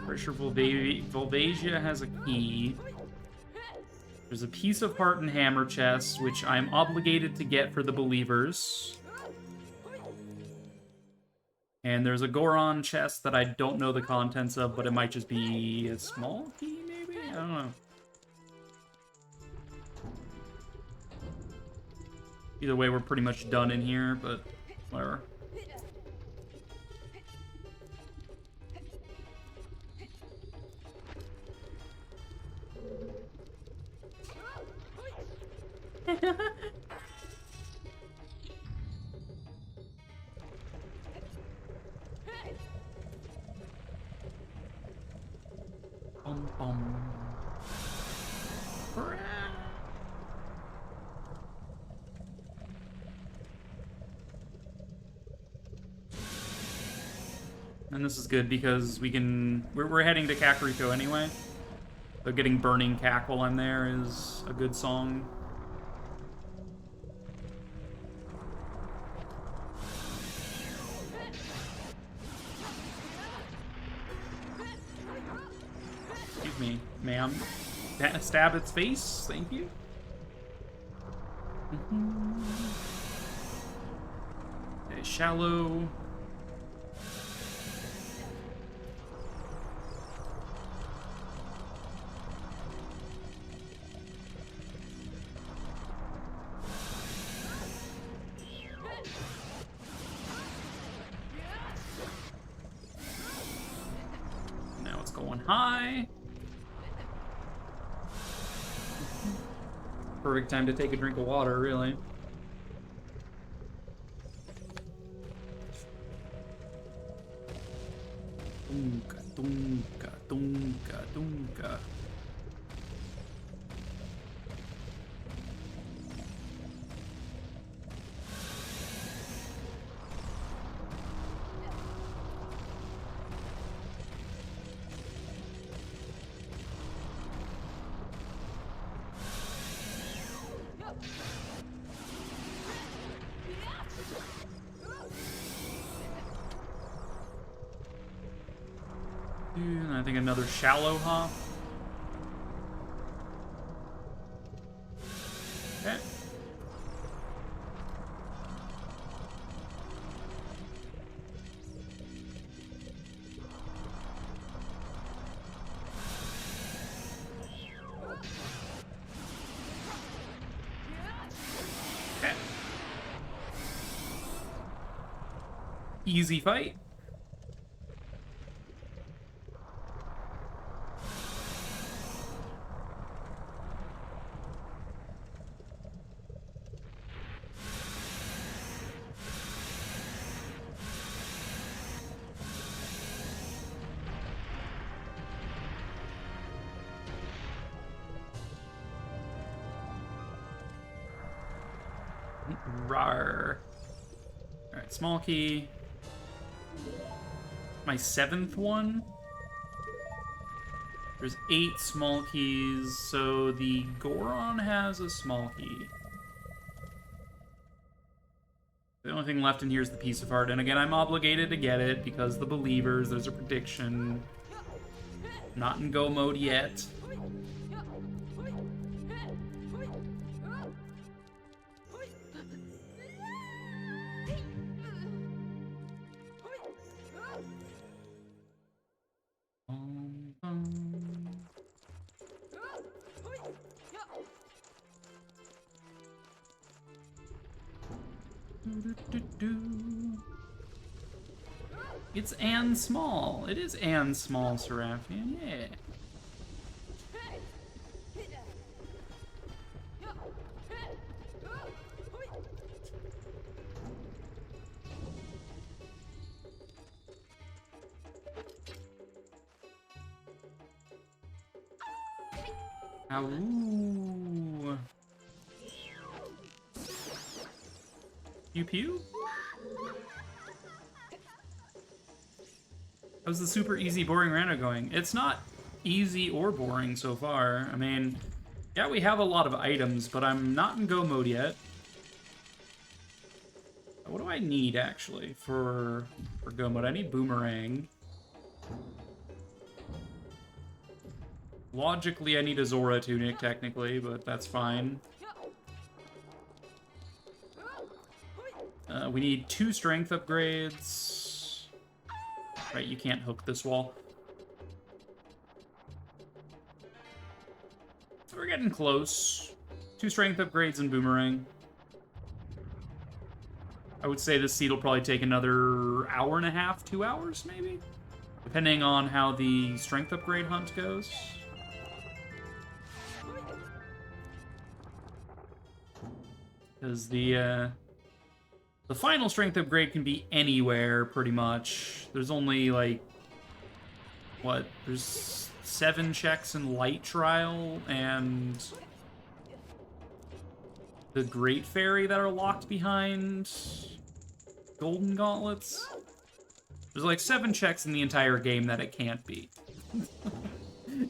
Pretty sure Volvasia has a key. There's a piece of heart and hammer chest, which I'm obligated to get for the believers. And there's a Goron chest that I don't know the contents of, but it might just be a small key, maybe? I don't know. Either way, we're pretty much done in here, but whatever. Bum, bum. And this is good because we're heading to Kakariko anyway. So getting Burning Cack while I'm there is a good song. Excuse me, ma'am. Stab its face, thank you. Okay, shallow. Now it's going high. Perfect time to take a drink of water, really. Dunka, dunka, dunka, dunka. And I think another shallow hop. Okay. Okay. Easy fight. Rawr. Alright, small key. My 7th one? There's 8 small keys, so the Goron has a small key. The only thing left in here is the piece of heart, and again, I'm obligated to get it because the believers, there's a prediction. Not in go mode yet. It's and small. It is and small, Seraffian. Yeah. Ow. Pew pew? How's the super easy, boring Rando going? It's not easy or boring so far. I mean, yeah, we have a lot of items, but I'm not in go mode yet. What do I need, actually, for go mode? I need boomerang. Logically, I need a Zora tunic, technically, but that's fine. We need 2 strength upgrades. Right, you can't hook this wall. We're getting close. 2 strength upgrades and boomerang. I would say this seed will probably take another hour and a half, 2 hours, maybe? Depending on how the strength upgrade hunt goes. Because the final strength upgrade can be anywhere, pretty much. There's only, like, what? There's 7 checks in Light Trial, and the Great Fairy that are locked behind Golden Gauntlets. There's, like, 7 checks in the entire game that it can't be.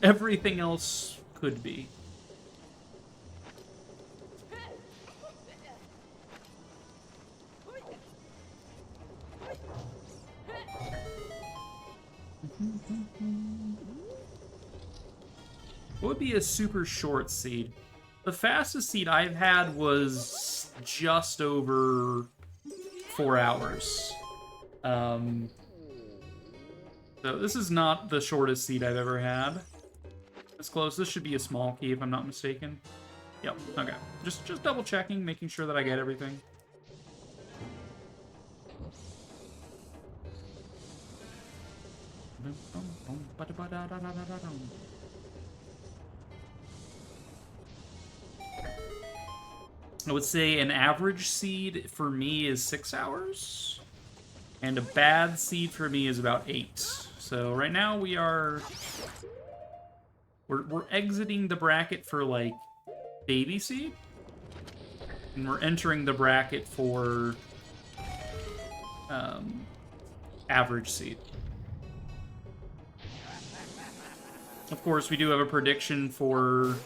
Everything else could be. What would be a super short seed? The fastest seed I've had was just over 4 hours. So this is not the shortest seed I've ever had. It's close. This should be a small key if I'm not mistaken. Yep, okay. Just double checking, making sure that I get everything. I would say an average seed for me is 6 hours, and a bad seed for me is about 8. So right now we're exiting the bracket for, like, baby seed, and we're entering the bracket for average seed. Of course, we do have a prediction for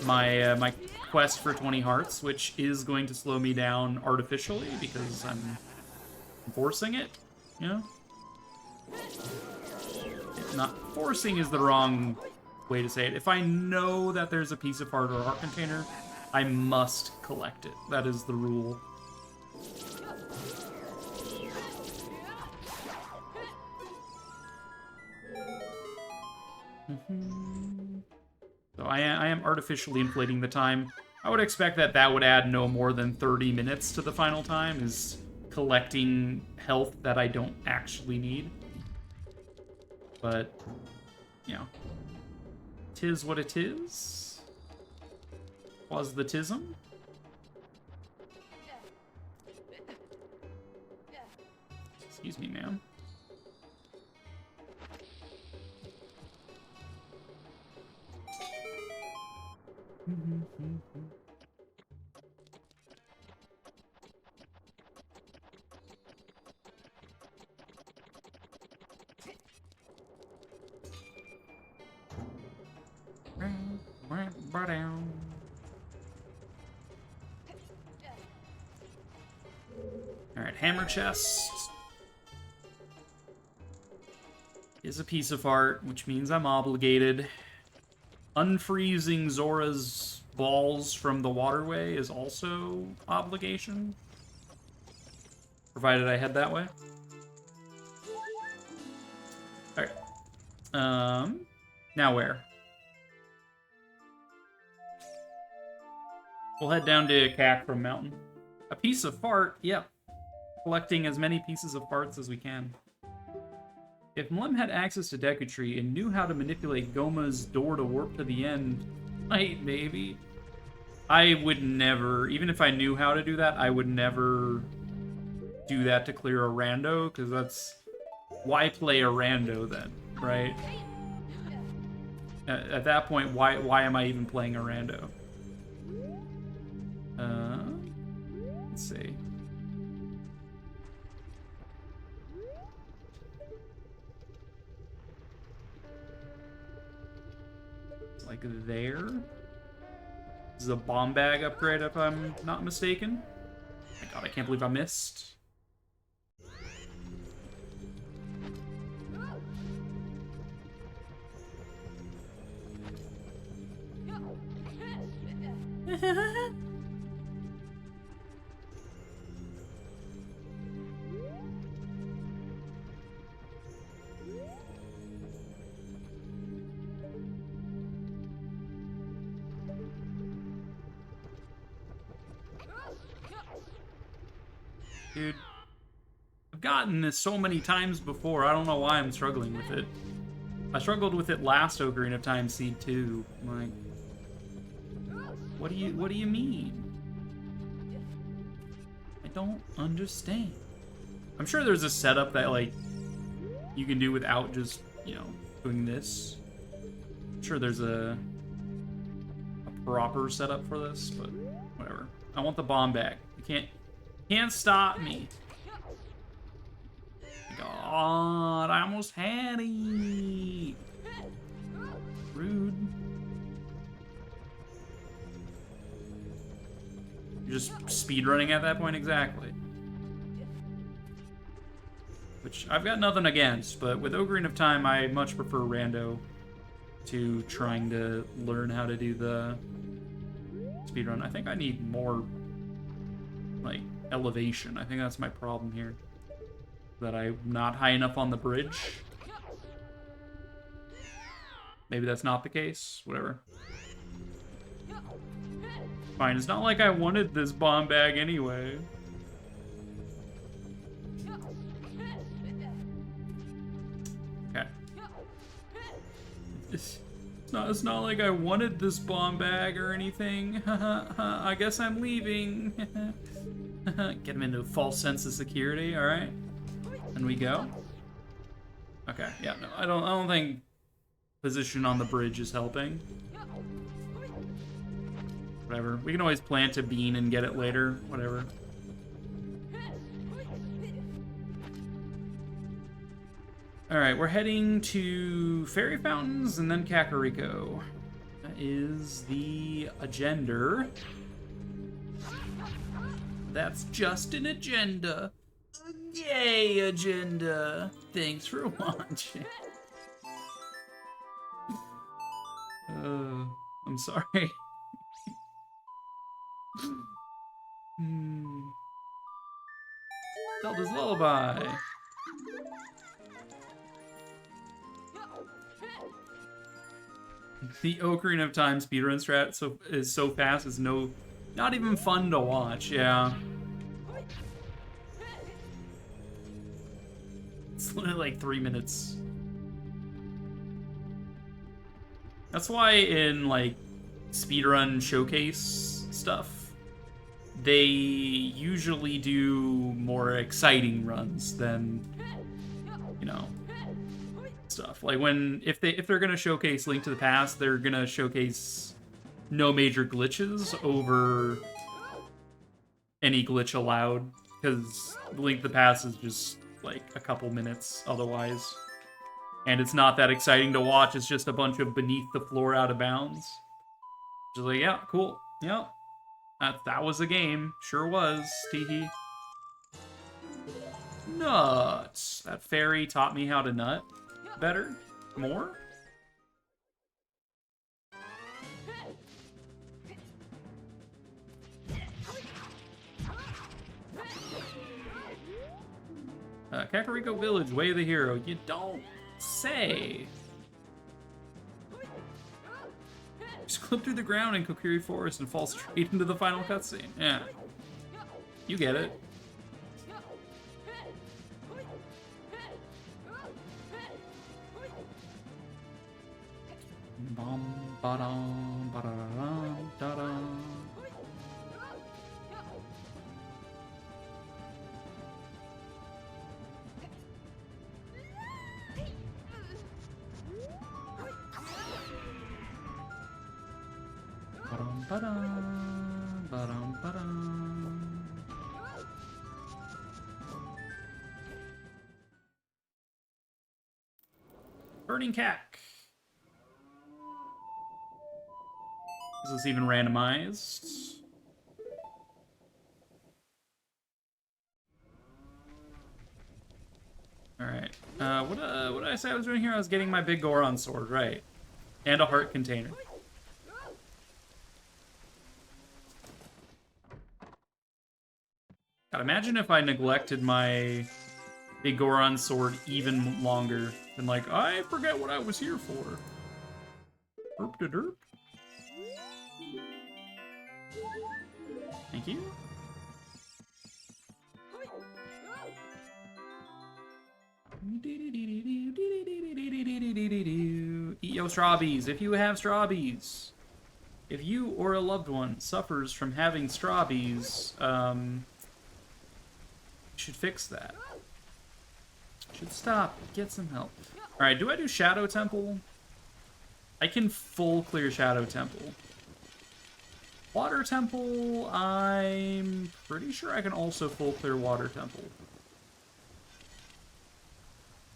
my my quest for 20 hearts, which is going to slow me down artificially because I'm forcing it, you know? Not forcing is the wrong way to say it. If I know that there's a piece of heart or a heart container, I must collect it. That is the rule. So I am artificially inflating the time. I would expect that that would add no more than 30 minutes to the final time, is collecting health that I don't actually need. But, you know, 'tis what it is. Was the tism? Excuse me, ma'am. Alright, hammer chest is a piece of art, which means I'm obligated. Unfreezing Zora's balls from the waterway is also obligation. Provided I head that way. Alright. Now where? We'll head down to Cacrum Mountain. A piece of fart? Yep. Collecting as many pieces of farts as we can. If Mlem had access to Deku Tree and knew how to manipulate Goma's door to warp to the end, might maybe. I would never, even if I knew how to do that, I would never do that to clear a rando, because that's... Why play a rando then, right? At that point, why am I even playing a rando? Let's see. It's like there. This is a bomb bag upgrade, if I'm not mistaken. Oh my god, I can't believe I missed. Dude, I've gotten this so many times before, I don't know why I'm struggling with it. I struggled with it last Ocarina of Time Seed 2. I'm like, what do you mean? I don't understand. I'm sure there's a setup that, like, you can do without just, you know, doing this. I'm sure there's a proper setup for this, but whatever. I want the bomb bag. You can't stop me. God, I almost had it. Rude. You're just speedrunning at that point, exactly. Which I've got nothing against, but with Ocarina of Time, I much prefer Rando to trying to learn how to do the speedrun. I think I need more, like, elevation. I think that's my problem here. That I'm not high enough on the bridge. Maybe that's not the case. Whatever. Fine, it's not like I wanted this bomb bag anyway. Okay. It's not like I wanted this bomb bag or anything. I guess I'm leaving. Get him into a false sense of security, alright? And we go. Okay, yeah, no, I don't think position on the bridge is helping. Whatever. We can always plant a bean and get it later. Whatever. Alright, we're heading to Fairy Fountains and then Kakariko. That is the agenda. That's just an agenda. Yay, agenda. Thanks for watching. I'm sorry. Zelda's Lullaby. The Ocarina of Time speedrun strat is so fast, it's not even fun to watch, yeah. It's literally like 3 minutes. That's why in, like, speedrun showcase stuff, they usually do more exciting runs than, you know, stuff. Like if they're gonna showcase Link to the Past, they're gonna showcase no major glitches over any glitch allowed, because Link to the Past is just like a couple minutes otherwise. And it's not that exciting to watch, it's just a bunch of beneath the floor out of bounds. Just like, yeah, cool. Yep. That was a game. Sure was. Teehee. Nuts. That fairy taught me how to nut better. More? Kakariko Village, Way of the Hero. You don't say. Just clip through the ground in Kokiri Forest and fall straight into the final cutscene. Yeah. You get it. Bum, ba-dum, ba-da-dum, da-dum. Ba-dum, ba-dum, ba-dum, ba-dum. Burning Cack. Is this even randomized? Alright. What did I say I was doing here? I was getting my big Goron sword, right. And a heart container. God, imagine if I neglected my big Goron sword even longer. And like, I forget what I was here for. Derp de derp. Thank you. Eat your strawberries if you have strawberries. If you or a loved one suffers from having strawberries, you should fix that. Should stop. Get some help. Alright, do I do Shadow Temple? I can full clear Shadow Temple. Water Temple, I'm pretty sure I can also full clear Water Temple.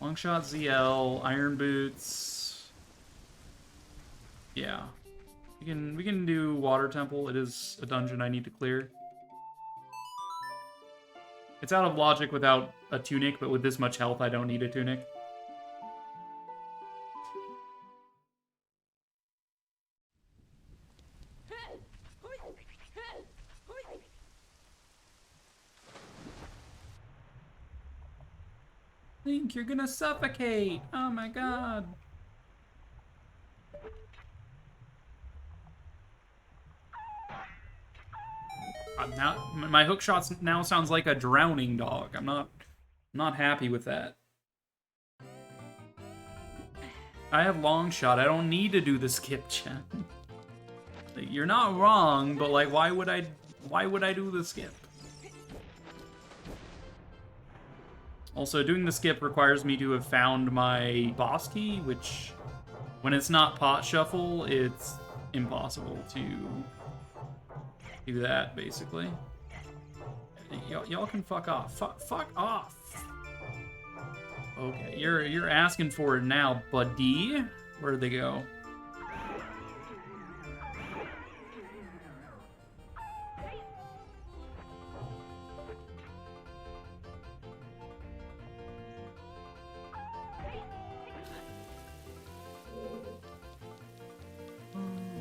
Longshot ZL, Iron Boots. Yeah. We can do Water Temple. It is a dungeon I need to clear. It's out of logic without a tunic, but with this much health, I don't need a tunic. Link, you're gonna suffocate! Oh my god! Now, my hook shots now sounds like a drowning dog. I'm not happy with that. I have long shot. I don't need to do the skip, chat. You're not wrong, but like, why would I do the skip? Also, doing the skip requires me to have found my boss key, which, when it's not pot shuffle, it's impossible to do that, basically. Y'all can fuck off. Fuck off! Okay, you're asking for it now, buddy. Where'd they go?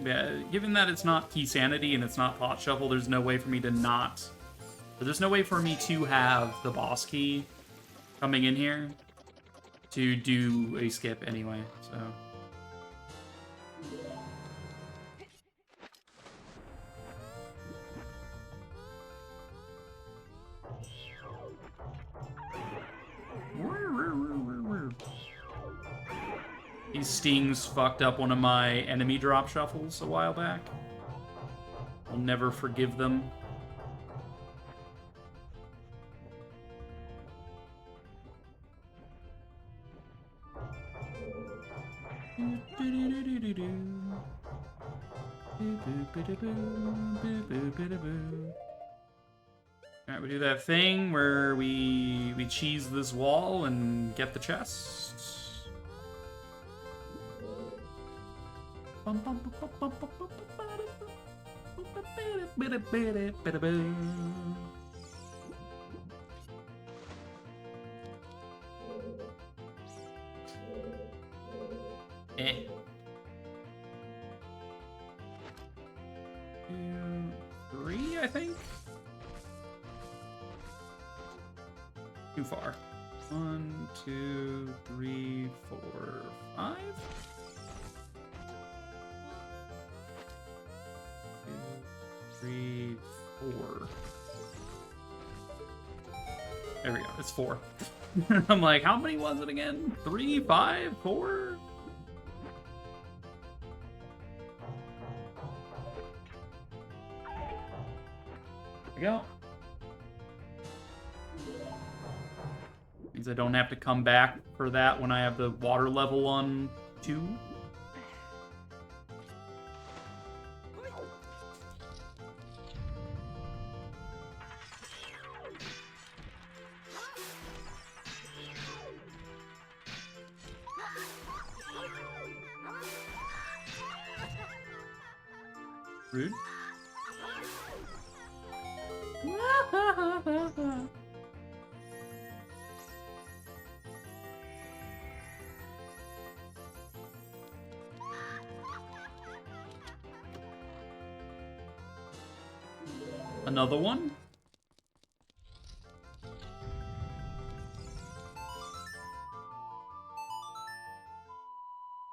Yeah, given that it's not Key Sanity and it's not Pot Shuffle, there's no way for me to not... There's no way for me to have the boss key coming in here to do a skip anyway, so... These stings fucked up one of my enemy drop shuffles a while back. I'll never forgive them. Alright, we do that thing where we cheese this wall and get the chest. Eh. 2, 3, I think. Too far. 1, 2, 3, 4, 5. 2, 3, 4. There we go. It's 4. I'm like, how many was it again? 3, 5, 4? There we go. Means I don't have to come back for that when I have the water level on 2. Rude. Another one?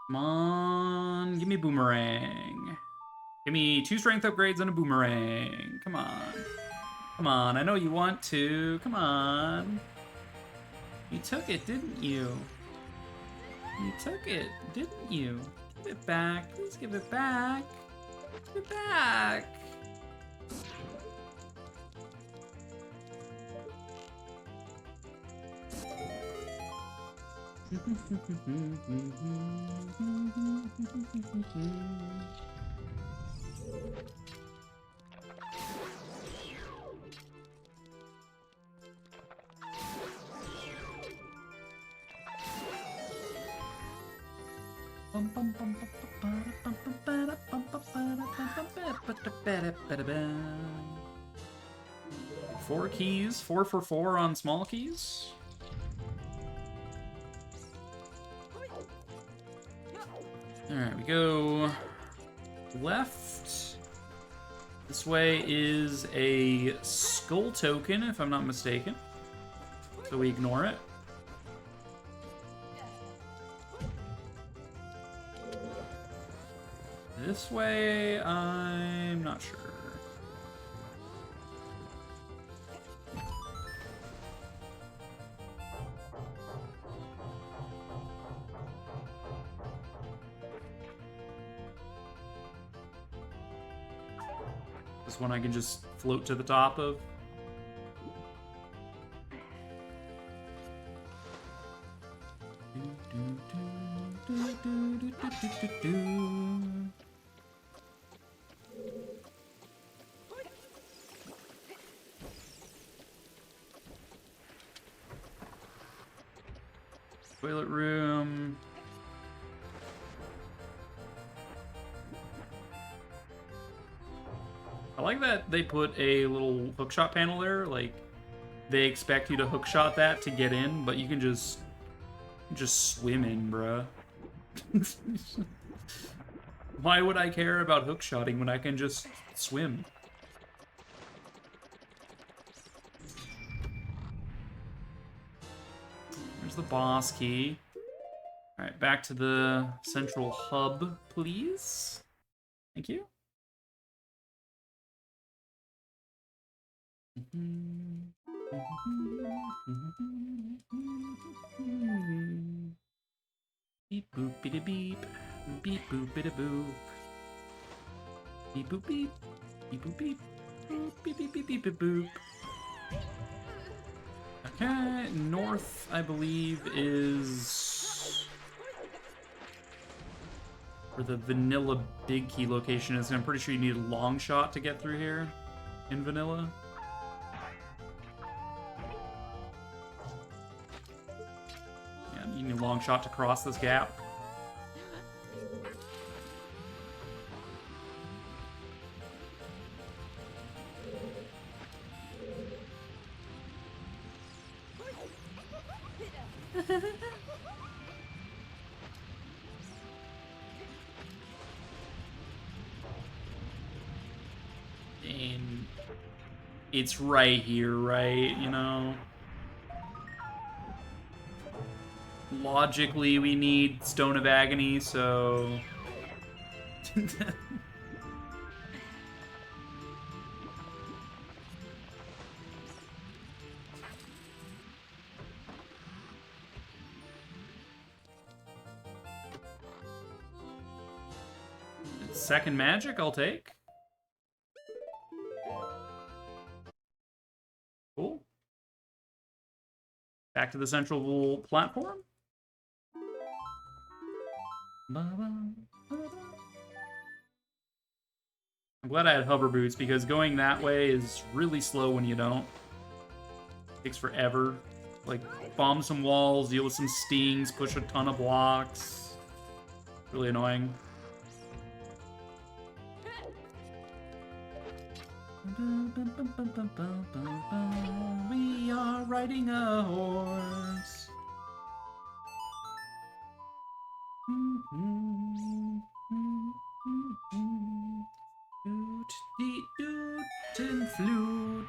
Come on, give me a boomerang. Give me 2 strength upgrades and a boomerang. Come on. Come on, I know you want to. Come on. You took it, didn't you? You took it, didn't you? Give it back. Please give it back. Give it back. Four keys, 4 for 4 on small keys. Alright, we go left. This way is a skull token, if I'm not mistaken. So we ignore it. This way, I'm not sure. This one I can just float to the top of. Toilet room. I like that they put a little hookshot panel there. Like, they expect you to hookshot that to get in, but you can just swim in, bruh. Why would I care about hookshotting when I can just swim? There's the boss key. Alright, back to the central hub, please. Thank you. Beep boop biddy beep. Beep boop biddy boop. Beep boop beep. Beep boop beep. Boop beep beep beep beep beep boop. Okay, north, I believe, is where the vanilla big key location is. I'm pretty sure you need a long shot to get through here in vanilla. Yeah, you need a long shot to cross this gap. And it's right here, right? You know? Logically, we need Stone of Agony, so... Second magic, I'll take. Cool. Back to the central platform. I'm glad I had hover boots, because going that way is really slow when you don't. It takes forever. Like, bomb some walls, deal with some stings, push a ton of blocks. Really annoying. We are riding a horse. Doot, dee, doot, and flute.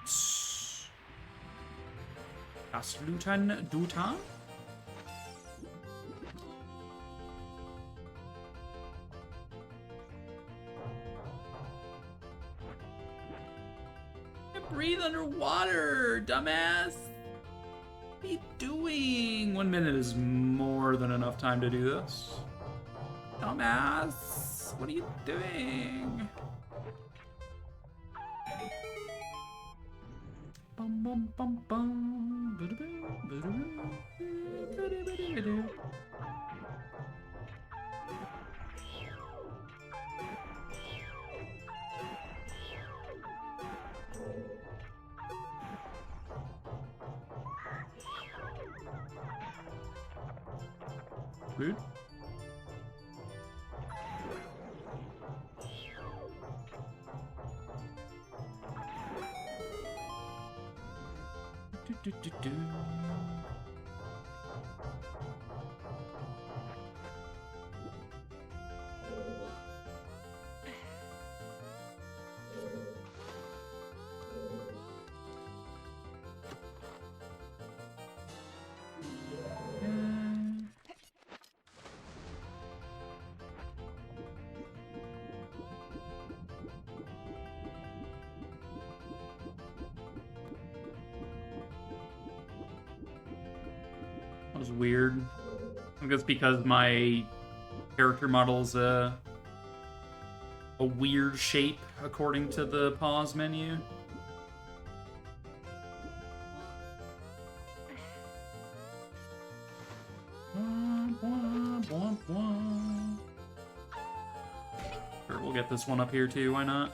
Das Fluten Duta? Breathe underwater, dumbass! What are you doing? 1 minute is more than enough time to do this. Dumbass! What are you doing? Bum bum bum bum. Rude. Do, do, do. That was weird. I think it's because my character model's a weird shape according to the pause menu. Sure, we'll get this one up here too, why not?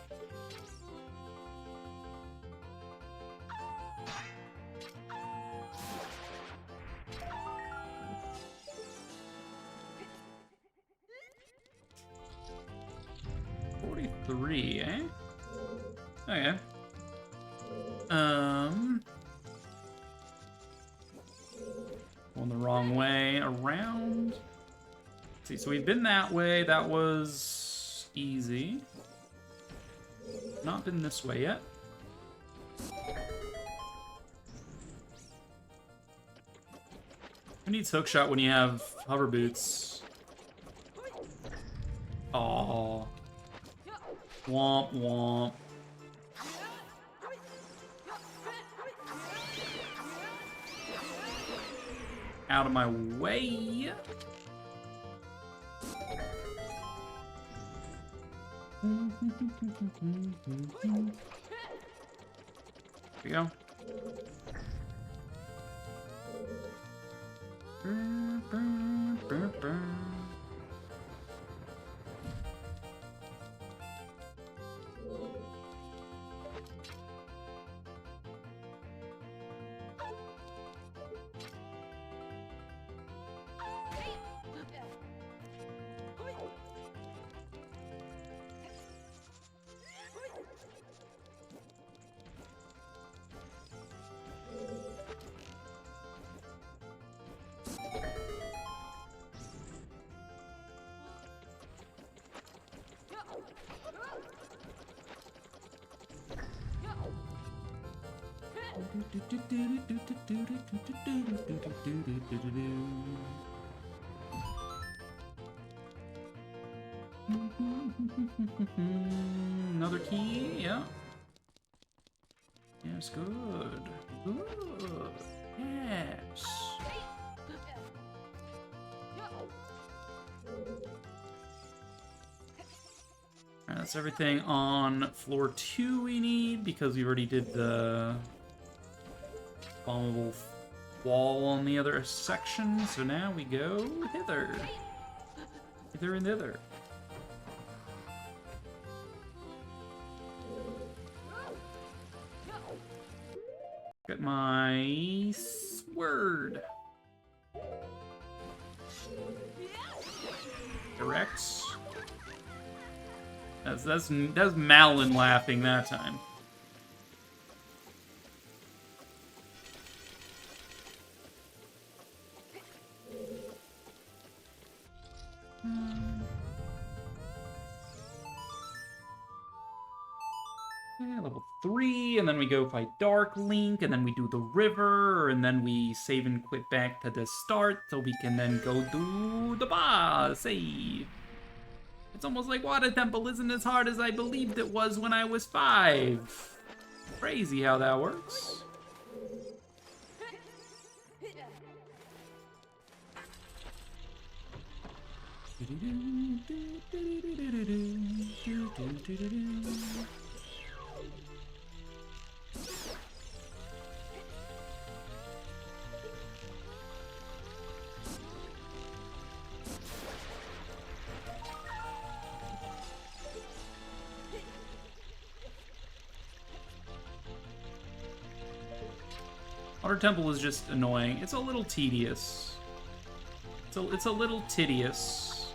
Eh? Okay. Going the wrong way around. Let's see, so we've been that way. That was easy. Not been this way yet. Who needs hookshot when you have hover boots? Aww. Womp womp. Out of my way. Here we go. Another key, yeah. Yes, good. Good. Yes. Alright, that's everything on floor 2 we need, because we already did the bombable wall on the other section, so now we go hither. Hither and thither. Get my sword. Correct. That's Malin laughing that time. Yeah, level 3, and then we go fight Dark Link, and then we do the river, and then we save and quit back to the start, so we can then go do the boss. Hey. It's almost like Water Temple isn't as hard as I believed it was when I was 5. Crazy how that works. Water Temple is just annoying. It's a little tedious. It's a little tedious.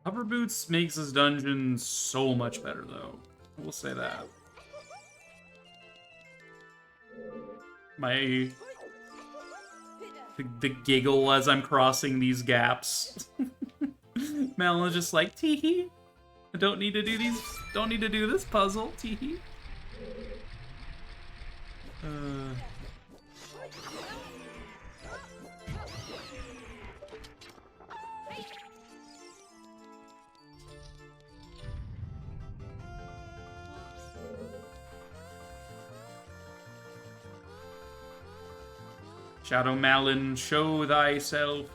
Hover Boots makes this dungeon so much better, though. I will say that. The giggle as I'm crossing these gaps. Malin's just like, teehee. I don't need to do this puzzle, teehee. Shadow Malin, show thyself.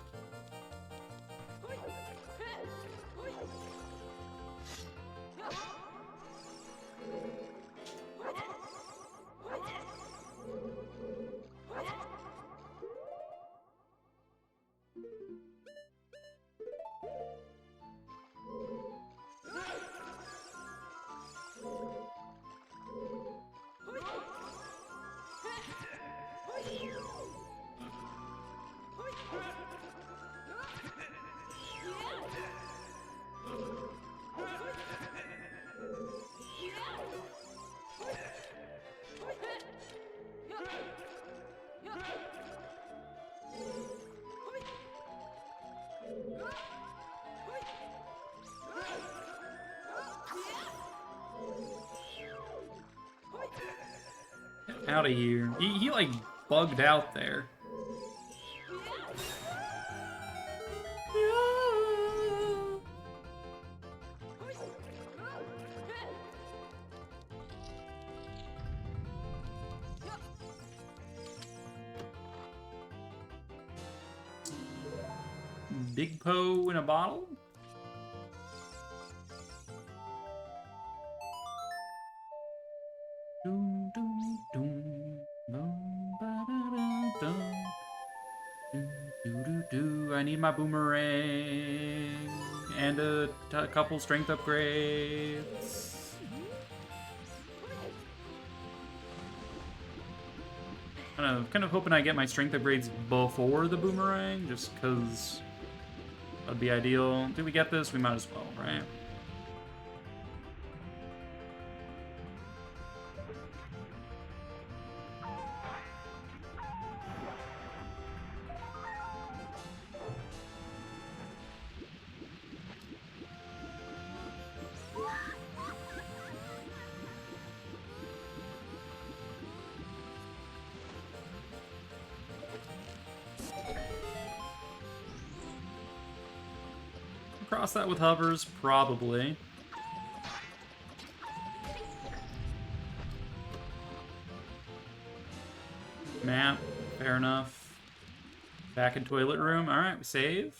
Out of here. He like bugged out there. Big Poe in a bottle? I need my boomerang and a couple strength upgrades. Kind of hoping I get my strength upgrades before the boomerang, just because That'd be ideal. Do we get this? We might as well, right? Cross that with hovers, probably. Map, fair enough. Back in toilet room. Alright, we save.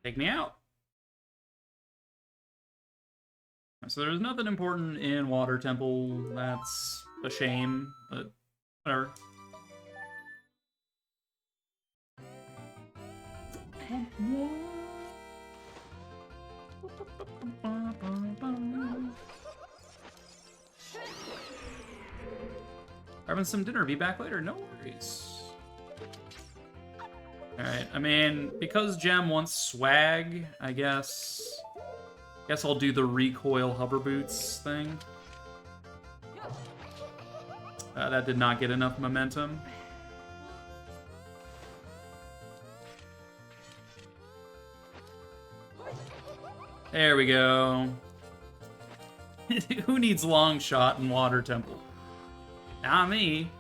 Take me out. So there's nothing important in Water Temple. That's a shame, but whatever. Having some dinner. Be back later. No worries. Alright, I mean, because Gem wants swag, I guess I'll do the recoil hover boots thing. That did not get enough momentum. There we go. Who needs long shot in Water Temple? Not me.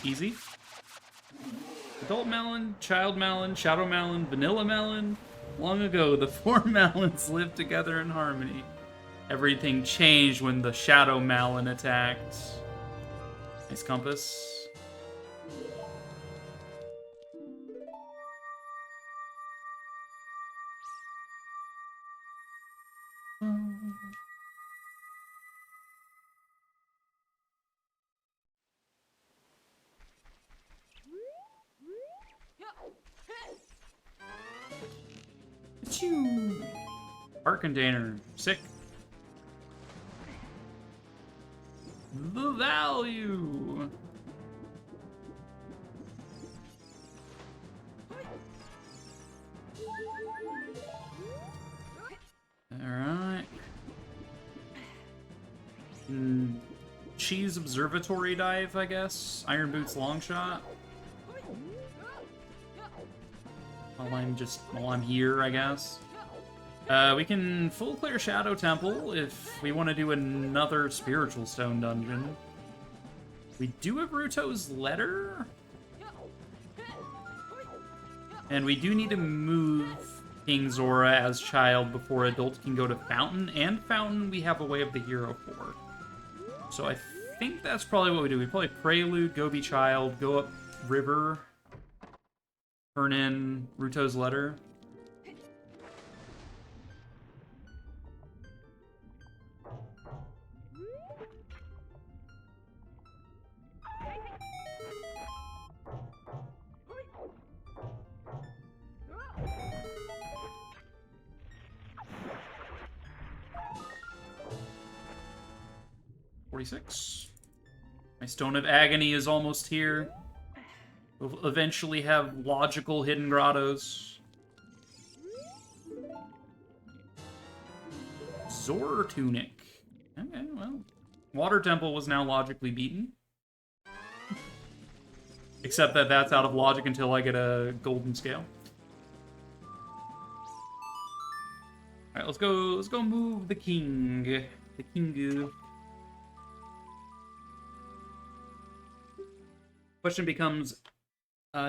Easy. Adult melon, child melon, shadow melon, vanilla melon. Long ago, the four melons lived together in harmony. Everything changed when the shadow melon attacked. Nice compass. Art container. Sick. The value. Alright. Cheese observatory dive, I guess. Iron boots long shot. While I'm here, I guess. We can full clear Shadow Temple if we want to do another Spiritual Stone dungeon. We do have Ruto's letter. And we do need to move King Zora as child before adult can go to Fountain. And Fountain we have a Way of the Hero for. So I think that's probably what we do. We probably Prelude, go be child, go up river, turn in Ruto's letter. My Stone of Agony is almost here. We'll eventually have logical hidden grottos. Zor Tunic. Okay, well. Water Temple was now logically beaten. Except that that's out of logic until I get a golden scale. Alright, let's go move the king. The kingu. Question becomes,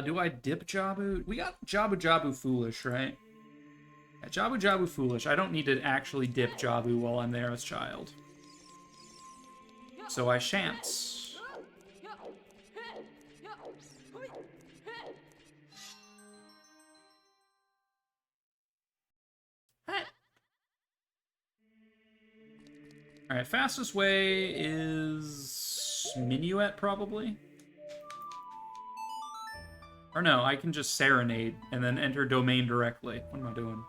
do I dip Jabu? We got Jabu Foolish, right? Yeah, Jabu Jabu foolish. I don't need to actually dip Jabu while I'm there as child. So I shan't. Alright, fastest way is Minuet, probably. Or no, I can just Serenade and then enter Domain directly. What am I doing?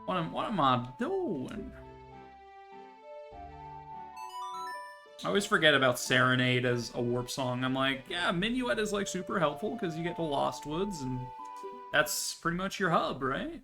What am I doing? I always forget about Serenade as a warp song. I'm like, yeah, Minuet is like super helpful because you get to Lost Woods and that's pretty much your hub, right?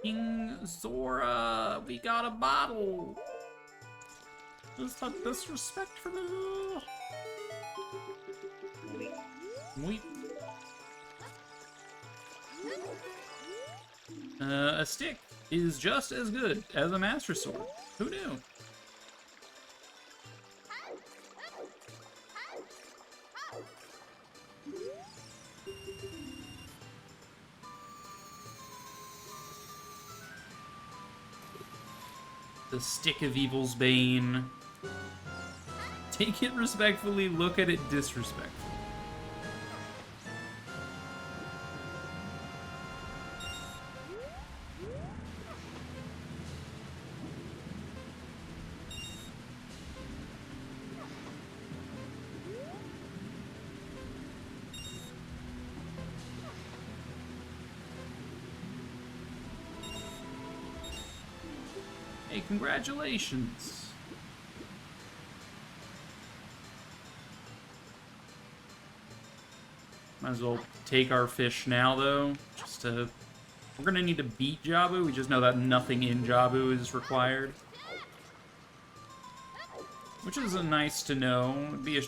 King Zora, we got a bottle. Just a disrespectful. Weep. A stick is just as good as a Master Sword. Who knew? The Stick of Evil's Bane. Take it respectfully, look at it disrespectfully. Hey, congratulations. Might as well take our fish now, though. We're gonna need to beat Jabu. We just know that nothing in Jabu is required. Which is nice to know. It'd be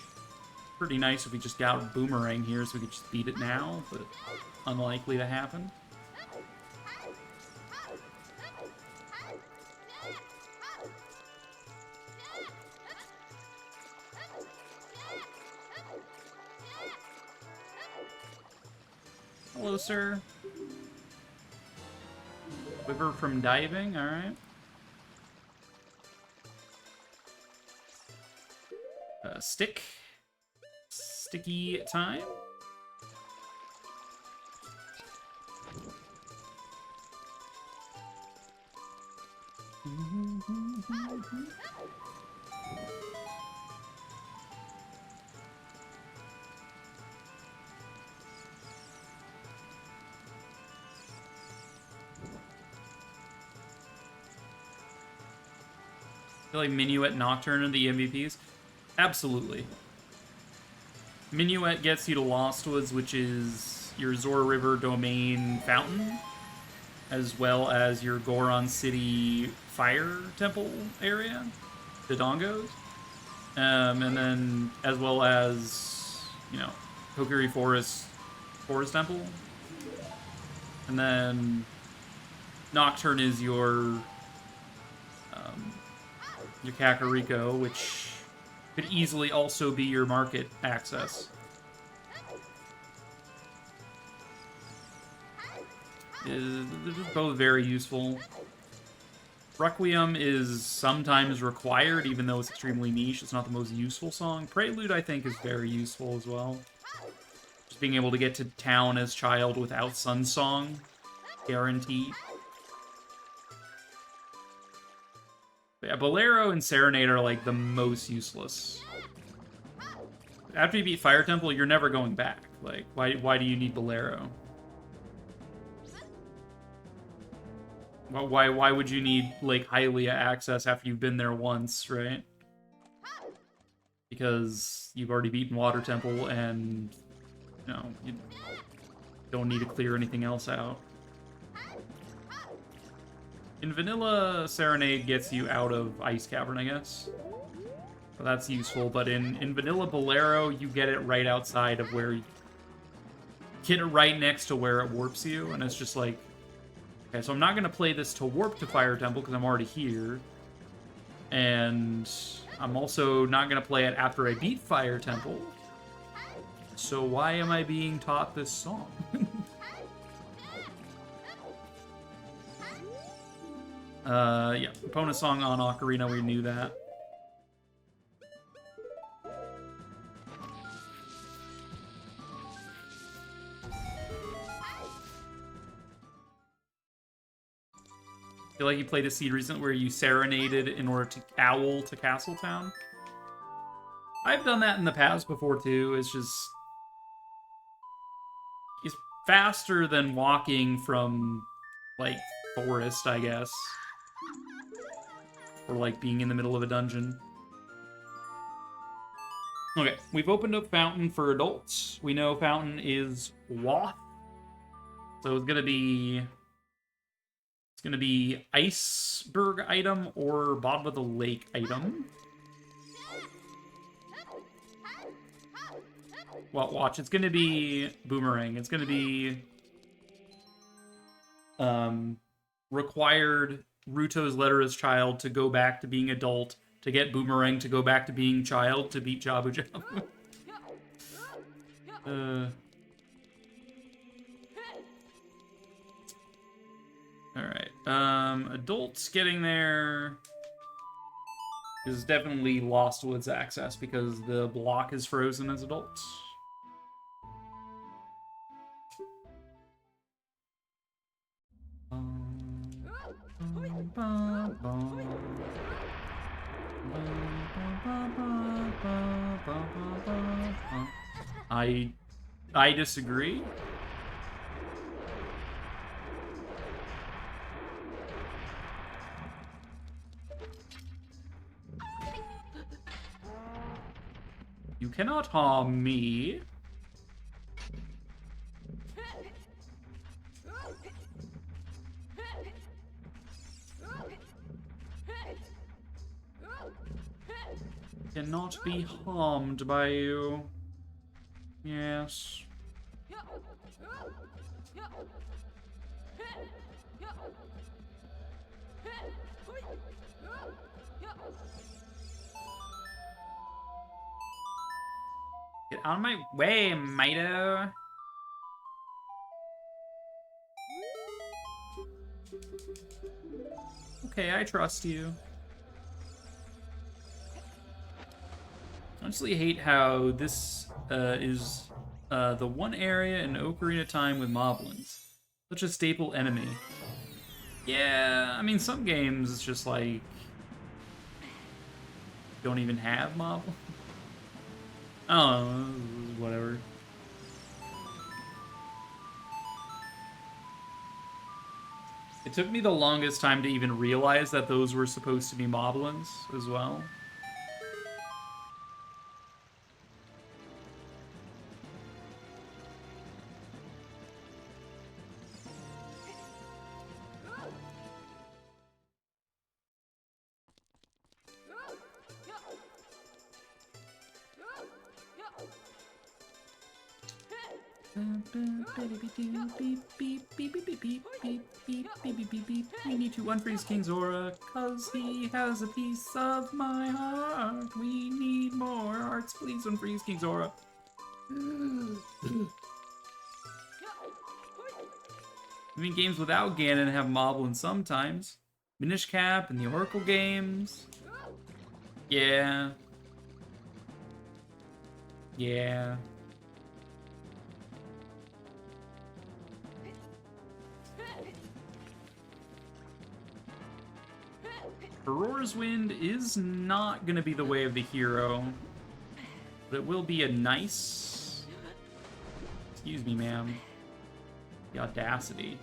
pretty nice if we just got a Boomerang here so we could just beat it now, but unlikely to happen. Hello, sir. Quiver from diving, alright. Stick. Sticky time. I feel like Minuet Nocturne are the MVPs. Absolutely. Minuet gets you to Lost Woods, which is your Zora River Domain Fountain, as well as your Goron City Fire Temple area, the Dongos. And then, as well as, you know, Kokiri Forest Temple. And then Nocturne is your Kakariko, which could easily also be your market access. They're both very useful. Requiem is sometimes required, even though it's extremely niche. It's not the most useful song. Prelude, I think, is very useful as well. Just being able to get to town as child without Sun Song. Guaranteed. But yeah, Bolero and Serenade are like the most useless. After you beat Fire Temple, you're never going back. Like, why do you need Bolero? Why would you need, like, Hylia access after you've been there once, right? Because you've already beaten Water Temple, and, you know, you don't need to clear anything else out. In Vanilla, Serenade gets you out of Ice Cavern, I guess. So that's useful, but in Vanilla Bolero, you get it right outside of where... Get it right next to where it warps you, and it's just like... Okay, so I'm not going to play this to warp to Fire Temple, because I'm already here. And I'm also not going to play it after I beat Fire Temple. So why am I being taught this song? Yeah, opponent song on Ocarina, we knew that. I feel like you played a seed recent where you serenaded in order to owl to Castletown. I've done that in the past before too. It's just... It's faster than walking from, like, forest, I guess. Or, like, being in the middle of a dungeon. Okay, we've opened up Fountain for adults. We know Fountain is Woth. So it's gonna be... It's gonna be Iceberg item or Bottom of the Lake item. Well, watch, it's gonna be Boomerang. It's gonna be... required Ruto's Lettera's child to go back to being adult, to get Boomerang to go back to being child, to beat Jabu Jabu. Alright, adults getting there is definitely Lost Woods access because the block is frozen as adults. I disagree. You cannot harm me. Cannot be harmed by you. Yes. Get out of my way, Mito. Okay, I trust you. I honestly hate how this is the one area in Ocarina of Time with moblins. Such a staple enemy. Yeah, I mean, some games it's just like... don't even have moblins. I don't know, whatever. It took me the longest time to even realize that those were supposed to be moblins as well. We need to unfreeze King Zora, cause he has a piece of my heart. We need more hearts, please unfreeze King Zora. I mean, games without Ganon have moblins sometimes. Minish Cap and the Oracle games. Yeah. Yeah. Aurora's Wind is not going to be the way of the hero, but it will be a nice... Excuse me, ma'am. The audacity.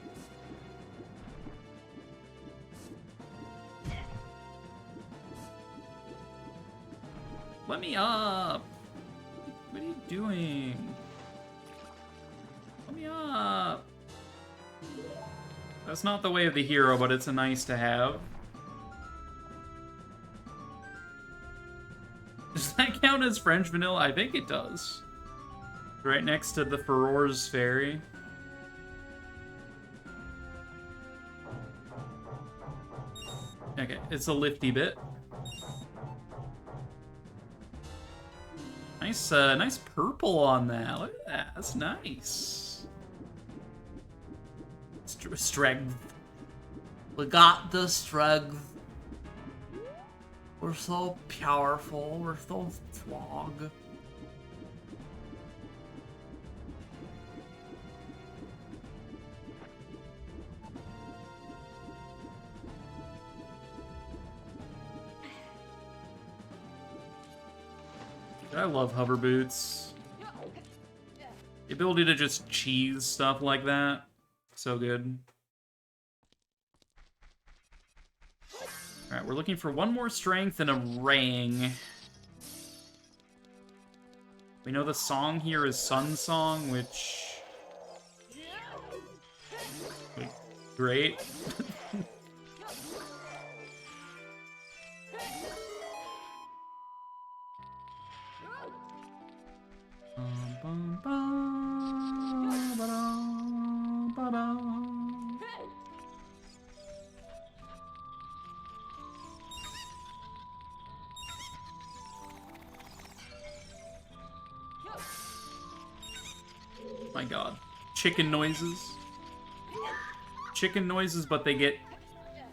Let me up! What are you doing? Let me up! That's not the way of the hero, but it's a nice to have. Does that count as French vanilla? I think it does. Right next to the Furor's Fairy. Okay, it's a lifty bit. Nice, nice purple on that. Look at that. That's nice. Strength. We got the strength. We're so powerful. We're so strong. I love hover boots. The ability to just cheese stuff like that. So good. Alright, we're looking for one more strength and a ring. We know the song here is Sun Song, which... Great. My god. Chicken noises. Chicken noises, but they get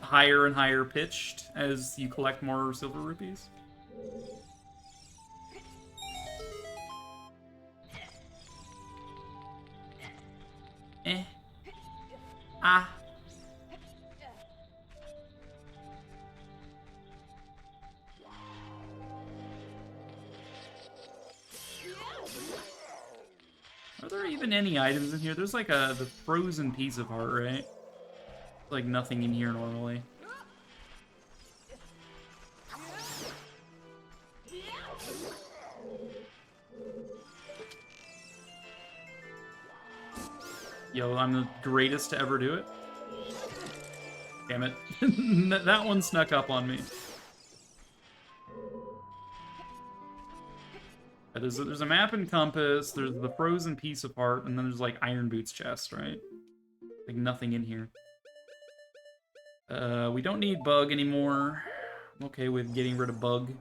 higher and higher pitched as you collect more silver rupees. Eh. Ah. Are there even any items in here? There's like the frozen piece of heart, right? Like nothing in here normally. Yo, I'm the greatest to ever do it. Damn it. That one snuck up on me. There's a map and compass, there's the frozen piece of heart, and then there's like Iron Boots chest, right? Like nothing in here. We don't need Bug anymore. I'm okay with getting rid of Bug.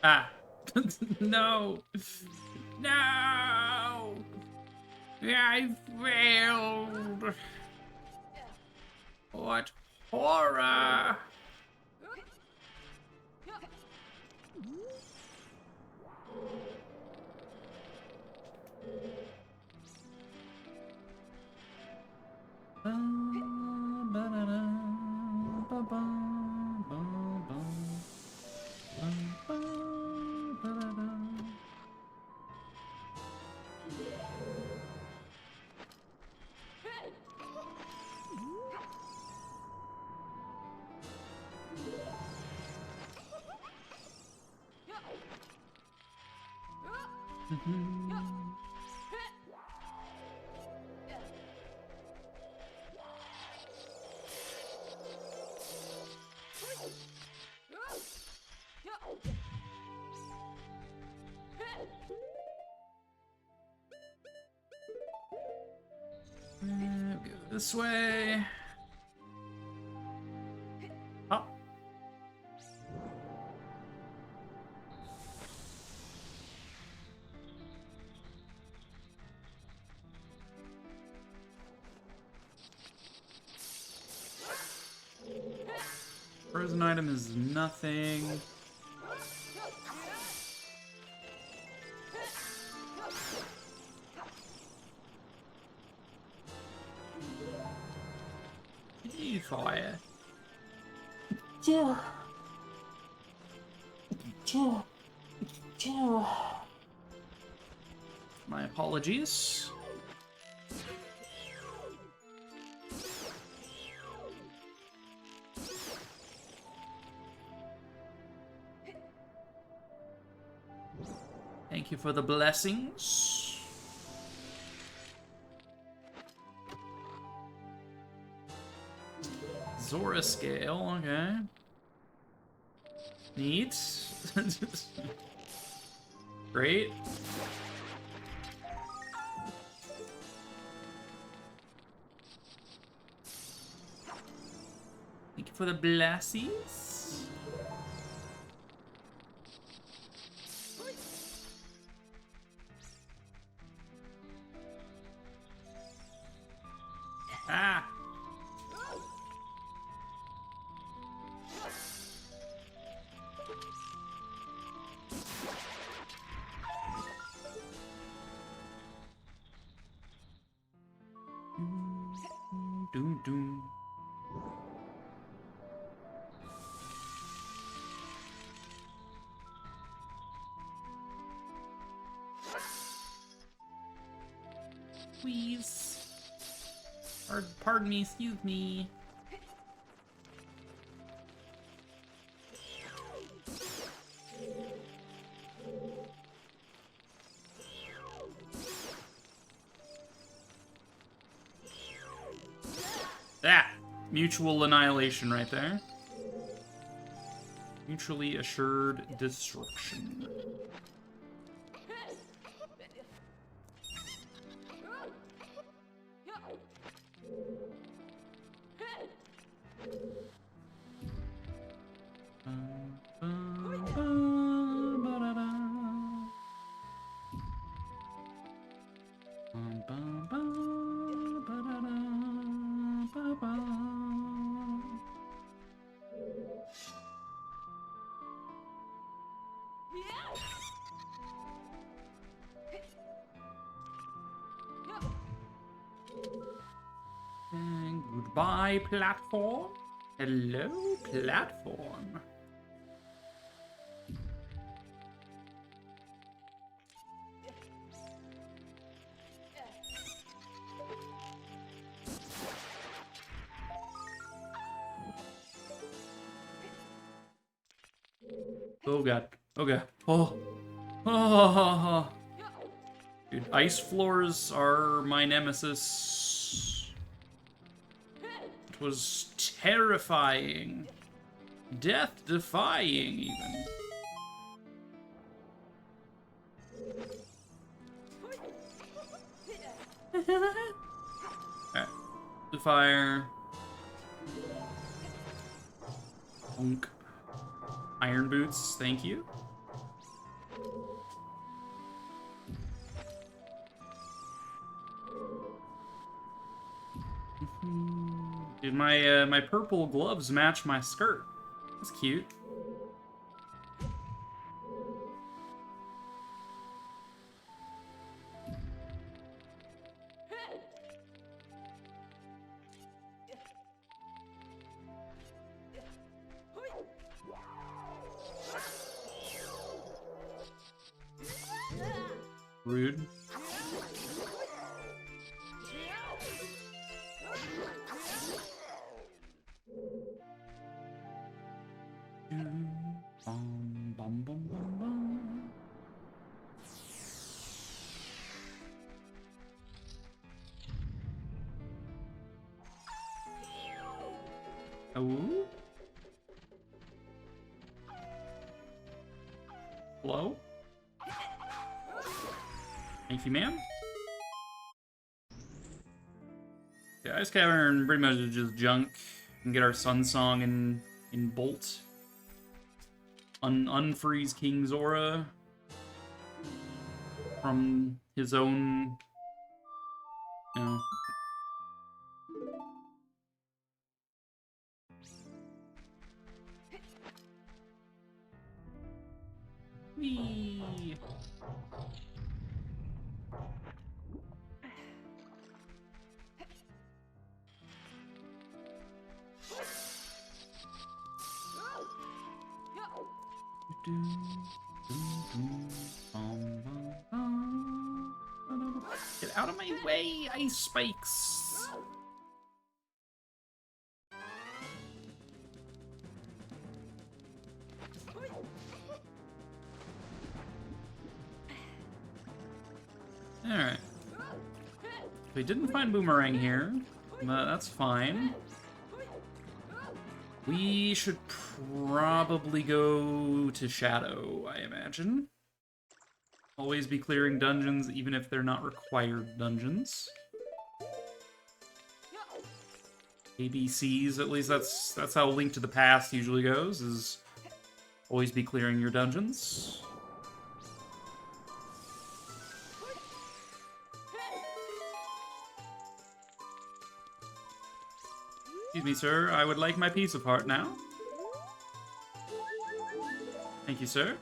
Ah. No. No. I failed. What horror. Go this way. Oh. Prison item is nothing. Fire. My apologies. Thank you for the blessings. Zora scale, okay. Neat. Great. Thank you for the blessings. Ah! Doom, doom. Please. Pardon me, excuse me. That mutual annihilation right there. Mutually assured destruction. And goodbye, platform. Hello, platform. Oh god. Oh god. Oh. Oh. Dude, ice floors are my nemesis. It was terrifying. Death-defying, even. Alright. The fire. Honk. Iron boots, thank you. Dude, my purple gloves match my skirt. That's cute. Rude. Bum, bum, bum, bum, bum. Oh? Hello? Thank you, ma'am. Yeah, Ice Cavern pretty much is just junk. We can get our Sun Song in Bolt. Unfreeze King Zora from his own, you know. Whee! Get out of my way, ice spikes! Alright. We didn't find Boomerang here, but that's fine. We should probably go to Shadow, I imagine. Always be clearing dungeons, even if they're not required dungeons. ABCs, at least that's how Link to the Past usually goes, is always be clearing your dungeons. Excuse me, sir. I would like my piece of heart now. Thank you, sir.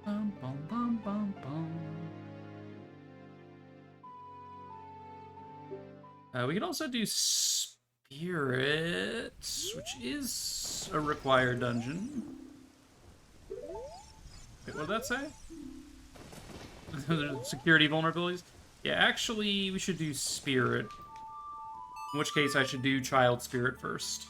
Bum, bum, bum, bum, bum. We can also do Spirits, which is a required dungeon. Wait, what did that say? Security vulnerabilities? Yeah, actually, we should do Spirit. In which case, I should do Child Spirit first.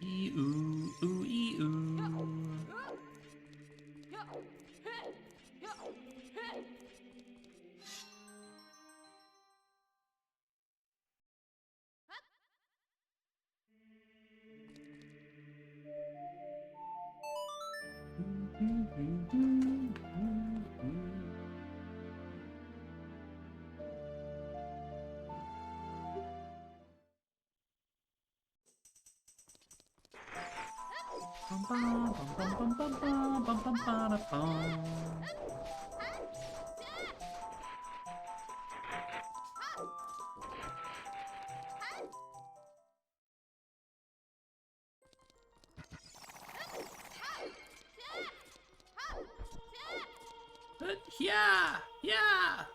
Ee-oo, ooh, ee-oo. Yeah! Yeah!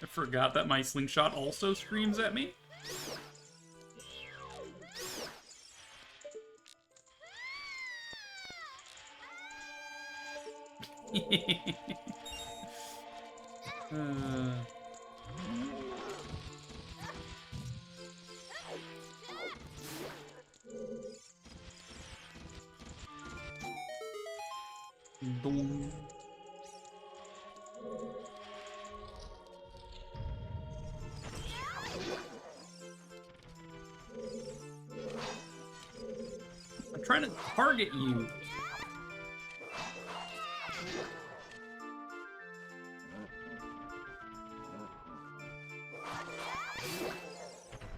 I forgot that my slingshot also screams at me. Boom. I'm trying to target you.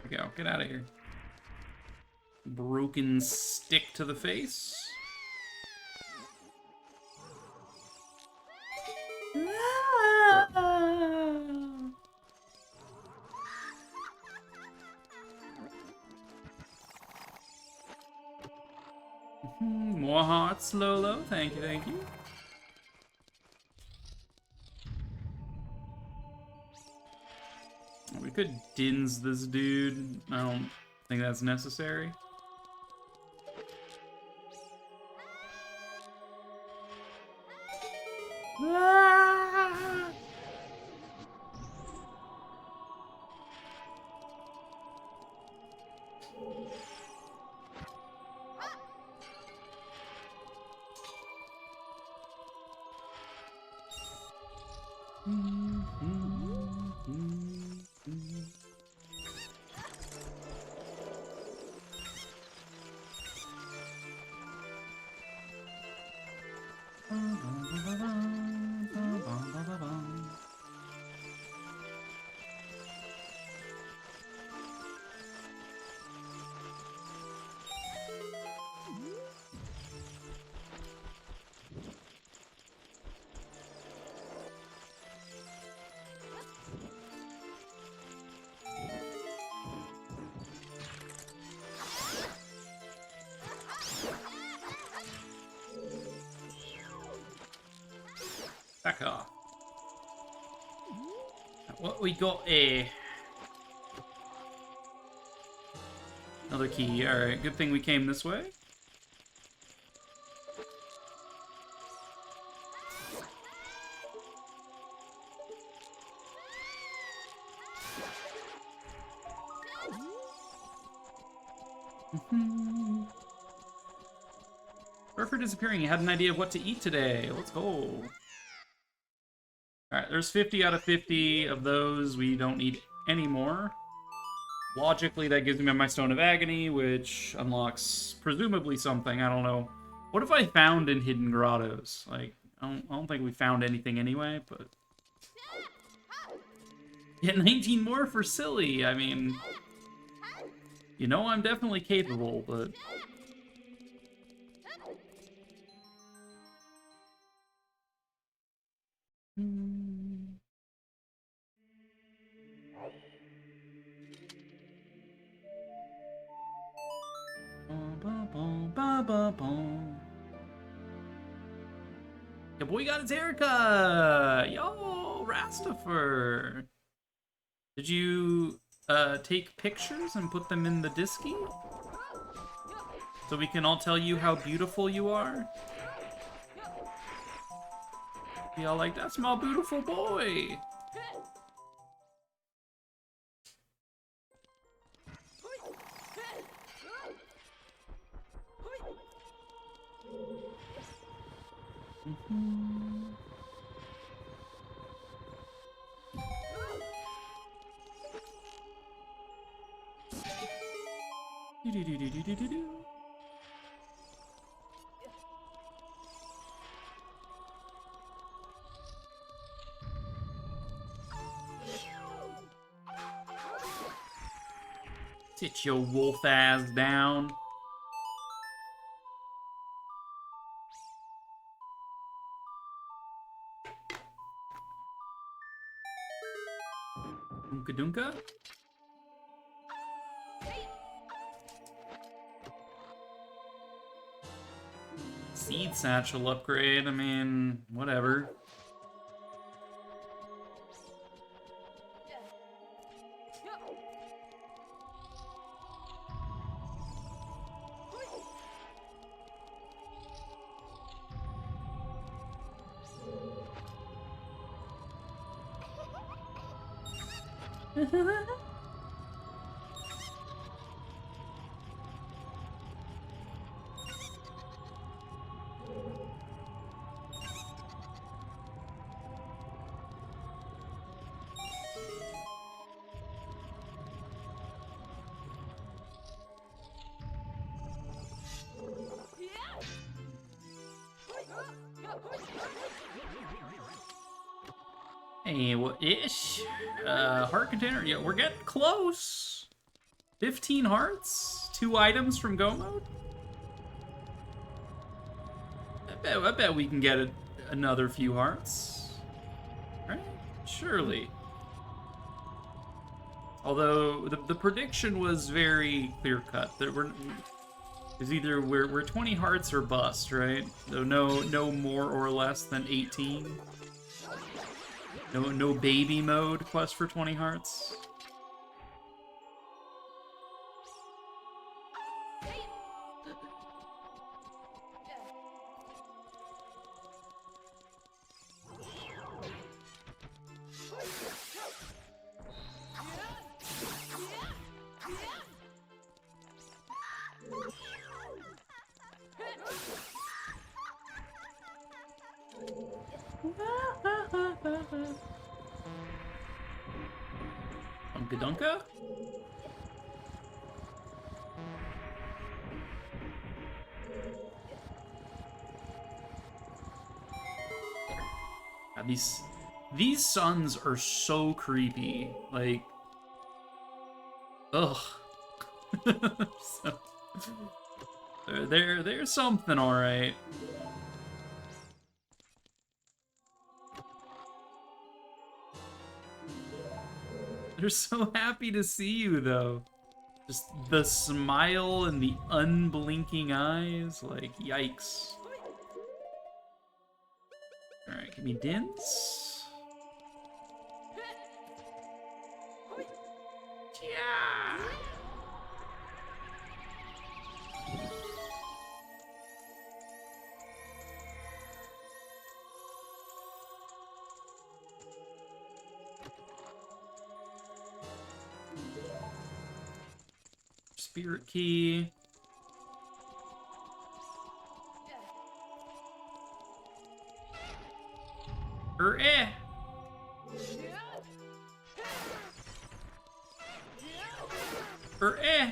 There we go. Get out of here. Broken stick to the face. More hearts, Lolo. Thank you, thank you. We could dins this dude. I don't think that's necessary. Packer. What we got here? Another key. Alright, good thing we came this way. For disappearing, you had an idea of what to eat today. Let's go. Alright, there's 50 out of 50 of those. We don't need any more. Logically, that gives me my Stone of Agony, which unlocks presumably something. I don't know. What if I found in hidden grottos? Like, I don't think we found anything anyway, but... Yeah, 19 more for silly. I mean... You know I'm definitely capable, but... Your boy got his haircut! Yo, Rastifer! Did you take pictures and put them in the Disky? So we can all tell you how beautiful you are? Be all like, that's my beautiful boy! Sit your wolf ass down. Dunka dunka. Seed satchel upgrade, I mean, whatever. Hey, what-ish? Heart container? Yeah, we're getting close. 15 hearts? 2 items from Go Mode? I bet we can get another few hearts. Right? Surely. Although, the prediction was very clear-cut. That it's either we're 20 hearts or bust, right? So no more or less than 18. No baby mode quest for 20 hearts. Dunka? God, these suns are so creepy. Like, ugh. So, they're something, all right. They're so happy to see you, though. Just the smile and the unblinking eyes, like, yikes. Alright, Alright, give me Dins. Yeah. Spirit key. Eh. Eh.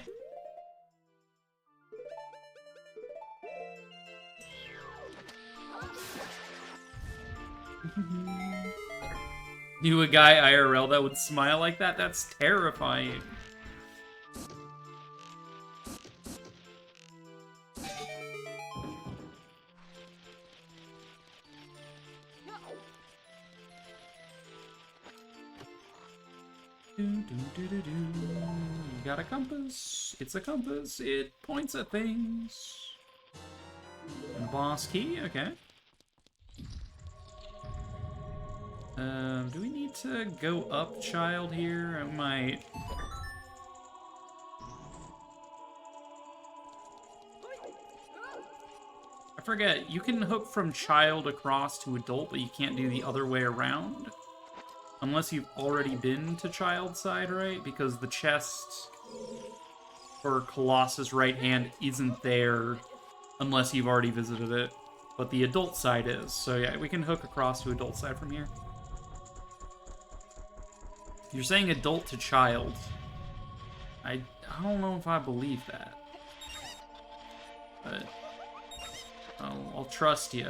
Knew a guy IRL that would smile like that? That's terrifying. Got a compass. It's a compass. It points at things. And boss key, okay. Do we need to go up, child, here? I might. I forget, you can hook from child across to adult, but you can't do the other way around. Unless you've already been to child side, right? Because the chest for Colossus right hand isn't there unless you've already visited it. But the adult side is. So yeah, we can hook across to adult side from here. You're saying adult to child. I don't know if I believe that. But I'll trust you.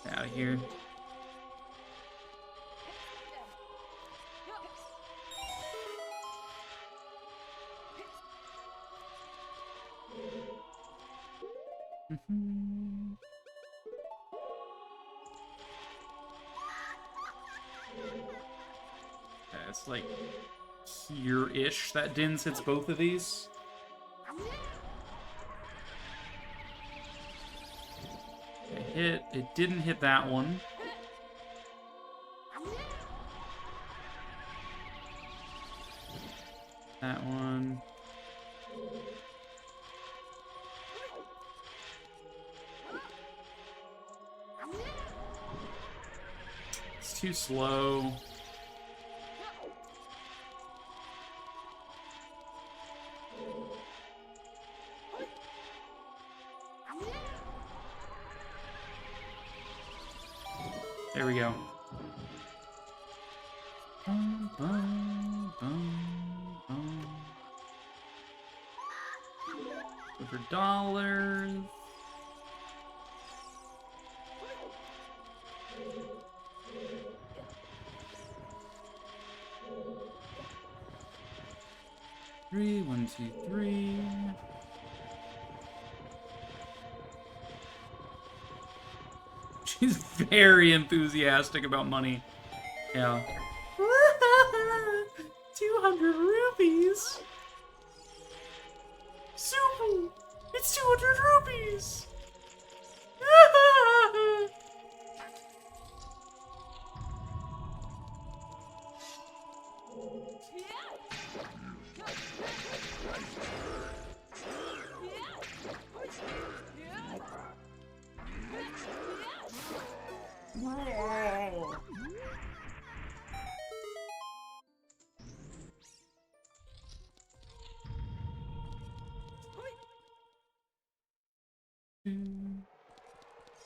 Out of here. It's like here-ish that Dins hits both of these. It didn't hit that one. That one. It's too slow. There we go. $100. Three, 1, 2, 3. She's very enthusiastic about money. Yeah. 200 rupees! Super! It's 200 rupees!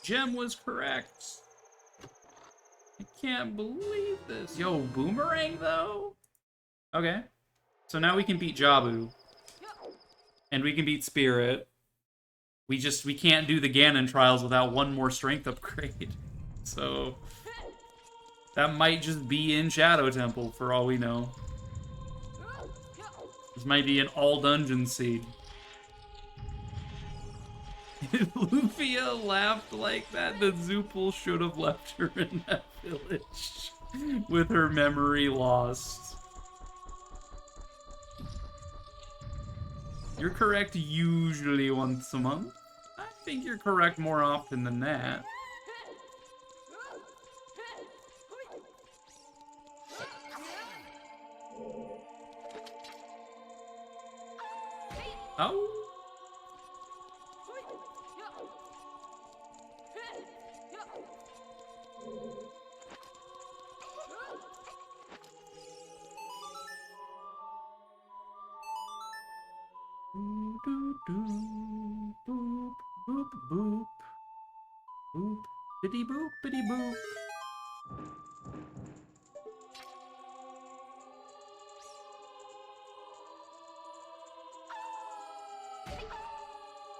Gem was correct. I can't believe this. Yo, Boomerang, though? Okay. So now we can beat Jabu. And we can beat Spirit. We can't do the Ganon trials without one more strength upgrade. So that might just be in Shadow Temple, for all we know. This might be an all dungeon seed. If Lufia laughed like that, then Zoopal should have left her in that village with her memory lost. You're correct usually once a month. I think you're correct more often than that. Oh. Boop, boop, boop. Boop, bitty boop, bitty boop.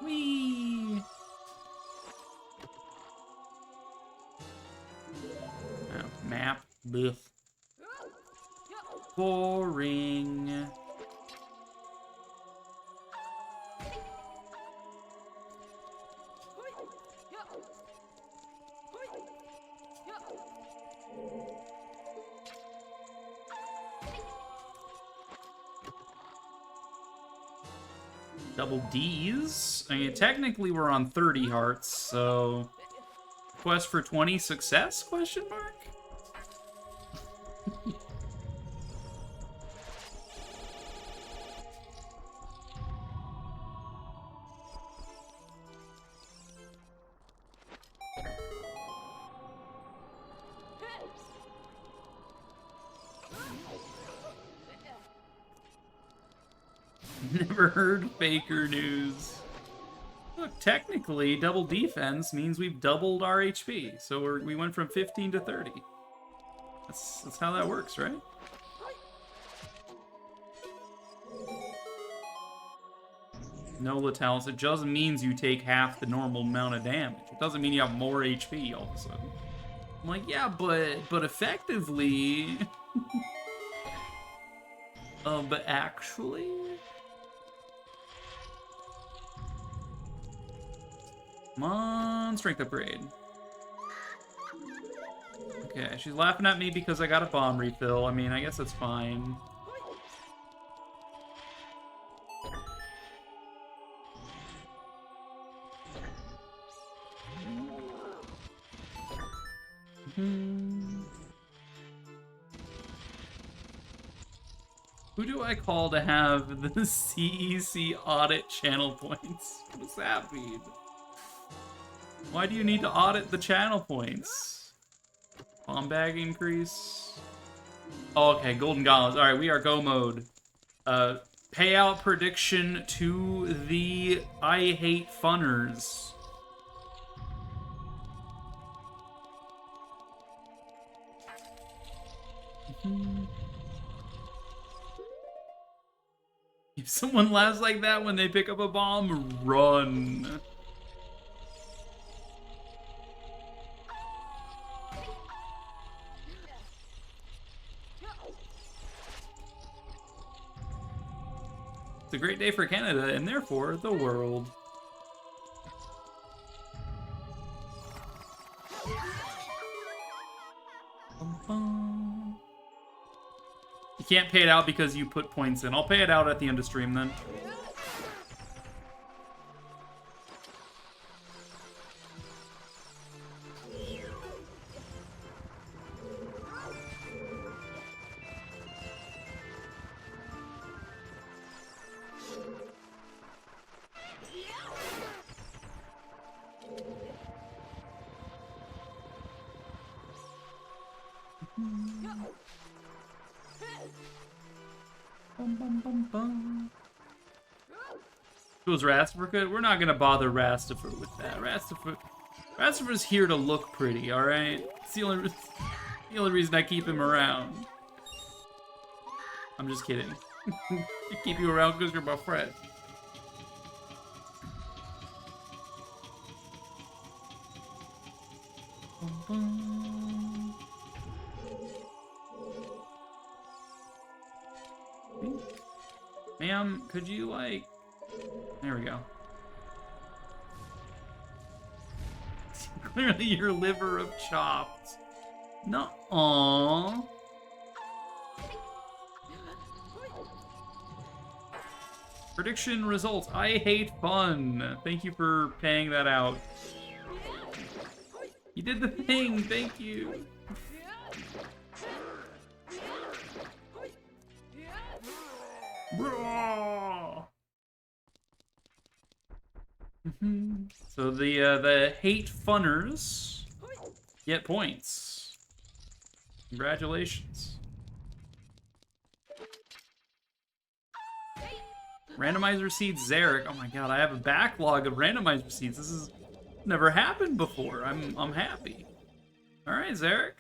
Whee! Oh, map. Blech. Boring. Double D's? I mean, technically we're on 30 hearts, so... Quest for 20 success? Question mark? Never heard faker news. Look, technically, double defense means we've doubled our HP. So we went from 15 to 30. That's how that works, right? No Letalis. It just means you take half the normal amount of damage. It doesn't mean you have more HP all of a sudden. I'm like, yeah, but effectively... but actually... Come on, strength upgrade. Okay, she's laughing at me because I got a bomb refill. I mean, I guess that's fine. Who do I call to have the CEC audit channel points? What does that mean? Why do you need to audit the channel points? Bomb bag increase? Oh, okay, golden gauntlets. Alright, we are go mode. Payout prediction to the I hate funners. If someone laughs like that when they pick up a bomb, run. It's a great day for Canada, and therefore, the world. You can't pay it out because you put points in. I'll pay it out at the end of stream, then. Was Rastifer? We're not gonna bother Rastifer with that. Rastifer's here to look pretty, alright? It's the only reason I keep him around. I'm just kidding. I keep you around because you're my friend. Ma'am, could you, like... There we go. Clearly your liver of chopped. No. Aww. Prediction results. I hate fun. Thank you for paying that out. You did the thing. Thank you. So the hate funners get points. Congratulations. Randomizer seeds Zarek. Oh my god, I have a backlog of randomizer seeds. This has never happened before. I'm happy. All right, Zarek.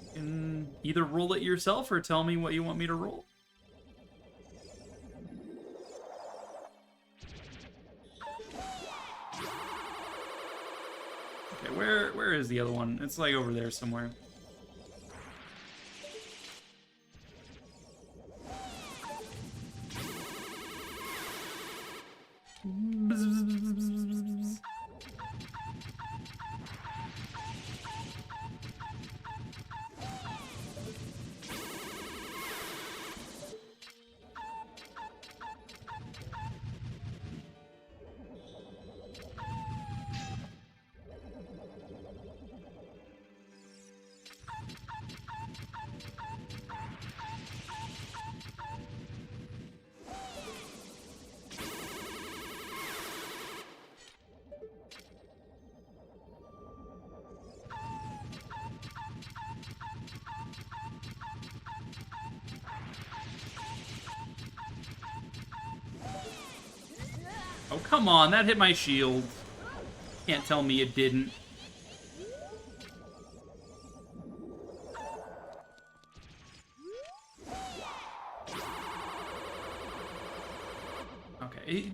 You can either roll it yourself or tell me what you want me to roll. Okay, where is the other one? It's like over there somewhere. Oh, come on, that hit my shield. Can't tell me it didn't. Okay,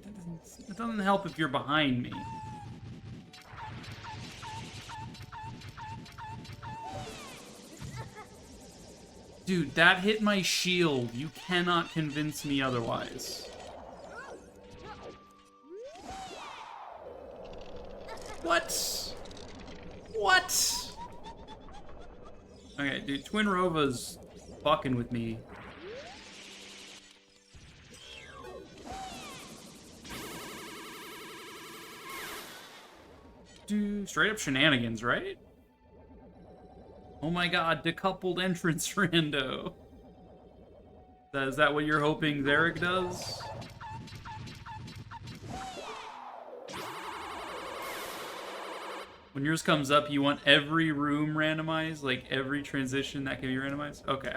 it doesn't help if you're behind me. Dude, that hit my shield. You cannot convince me otherwise. What? What? Okay, dude, Twin Rova's fucking with me. Dude, straight up shenanigans, right? Oh my god, decoupled entrance Rando. Is that what you're hoping Zarek does? When yours comes up, you want every room randomized? Like, every transition that can be randomized? Okay.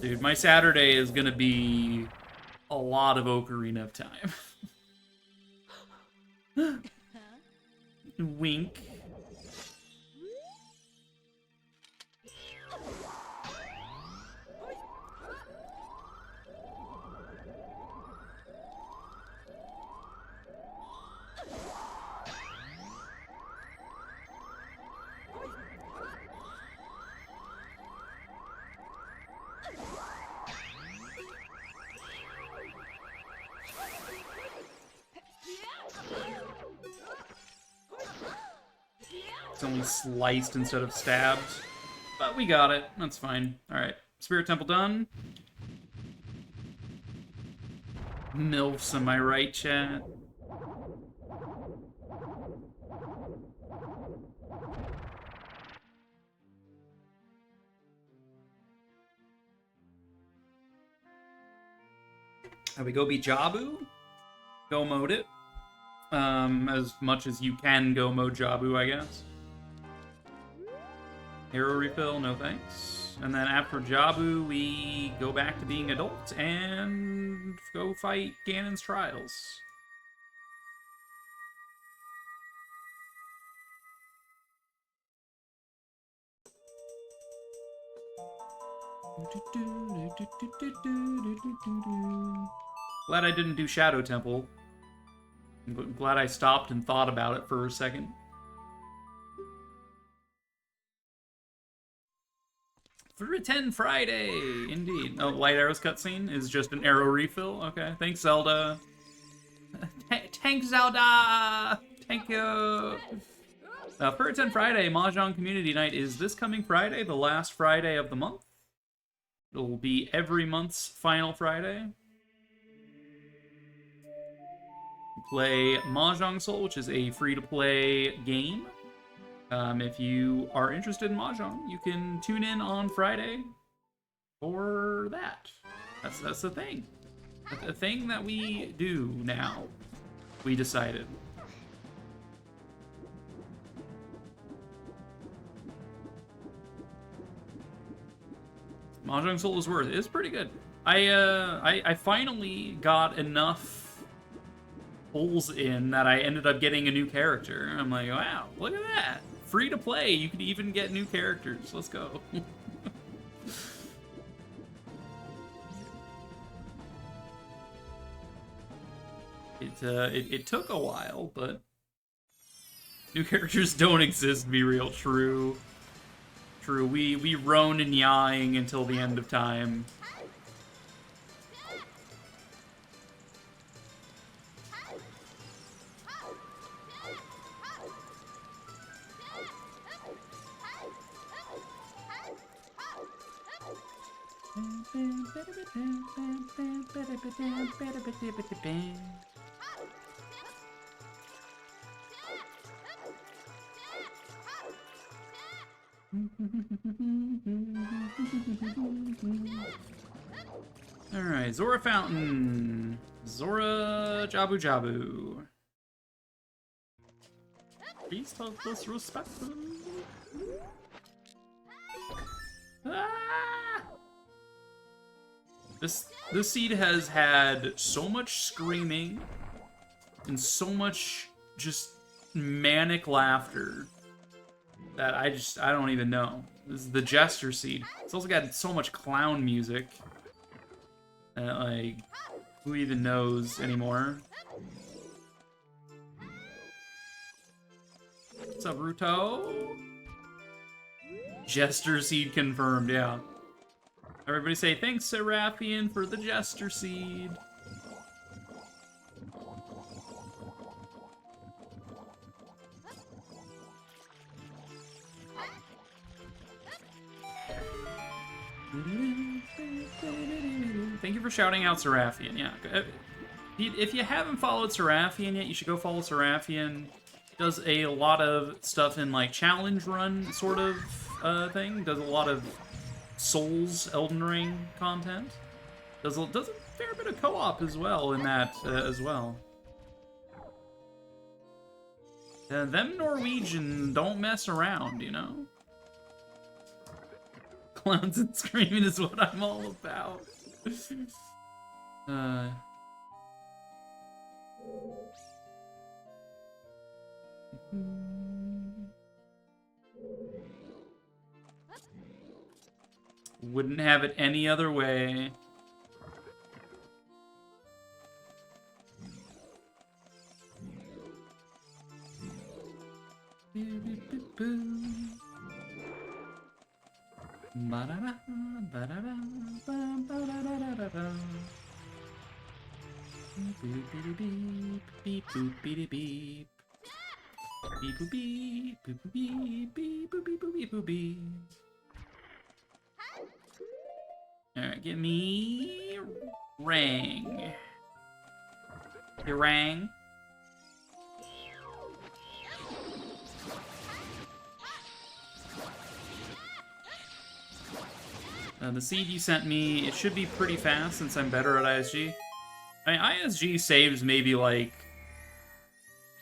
Dude, my Saturday is gonna be a lot of Ocarina of Time. Wink. It's only sliced instead of stabbed. But we got it. That's fine. Alright. Spirit Temple done. MILFs, am I right, chat? We go beat Jabu. Go mode it. As much as you can go mode Jabu, I guess. Hero refill, no thanks. And then after Jabu, we go back to being adult and go fight Ganon's Trials. Glad I didn't do Shadow Temple. I'm glad I stopped and thought about it for a second. For 10 Friday, indeed. Oh, Light Arrows cutscene is just an arrow refill. Okay, thanks, Zelda. Thanks, Zelda! Thank you! For 10 Friday, Mahjong Community Night is this coming Friday, the last Friday of the month. It'll be every month's final Friday. Play Mahjong Soul, which is a free-to-play game. If you are interested in Mahjong, you can tune in on Friday for that. That's the thing. A thing that we do now. We decided. Mahjong Soul is worth it. It's pretty good. I finally got enough holes in that I ended up getting a new character. I'm like, wow, look at that. Free to play, you can even get new characters. Let's go. It took a while, but new characters don't exist, be real. True. We roan and yawing until the end of time. Alright, Zora Fountain. Zora Jabu Jabu. Please talk disrespectful. Ah! This seed has had so much screaming and so much just manic laughter that I don't even know. This is the Jester seed. It's also got so much clown music that, like, who even knows anymore? What's up, Ruto? Jester seed confirmed, yeah. Everybody say thanks, Seraffian, for the Jester seed. Thank you for shouting out Seraffian, yeah. If you haven't followed Seraffian yet, you should go follow Seraffian. Does a lot of stuff in, like, challenge run sort of thing. Does a lot of Souls, Elden Ring content. Does a fair bit of co-op as well in that as well. Them Norwegian don't mess around, you know? Clowns and screaming is what I'm all about. Wouldn't have it any other way. Alright, give me Rang. Your Rang. The seed you sent me, it should be pretty fast since I'm better at ISG. I mean, ISG saves maybe like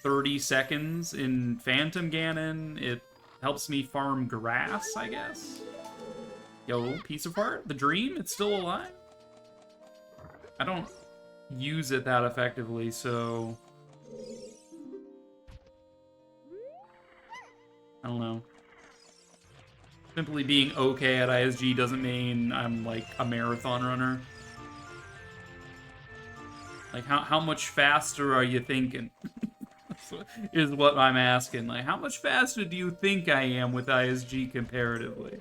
30 seconds. In Phantom Ganon, it helps me farm grass, I guess. Yo, piece of heart, the dream, it's still alive? I don't use it that effectively, so... I don't know. Simply being okay at ISG doesn't mean I'm, like, a marathon runner. Like, how much faster are you thinking? Is what I'm asking. Like, how much faster do you think I am with ISG comparatively?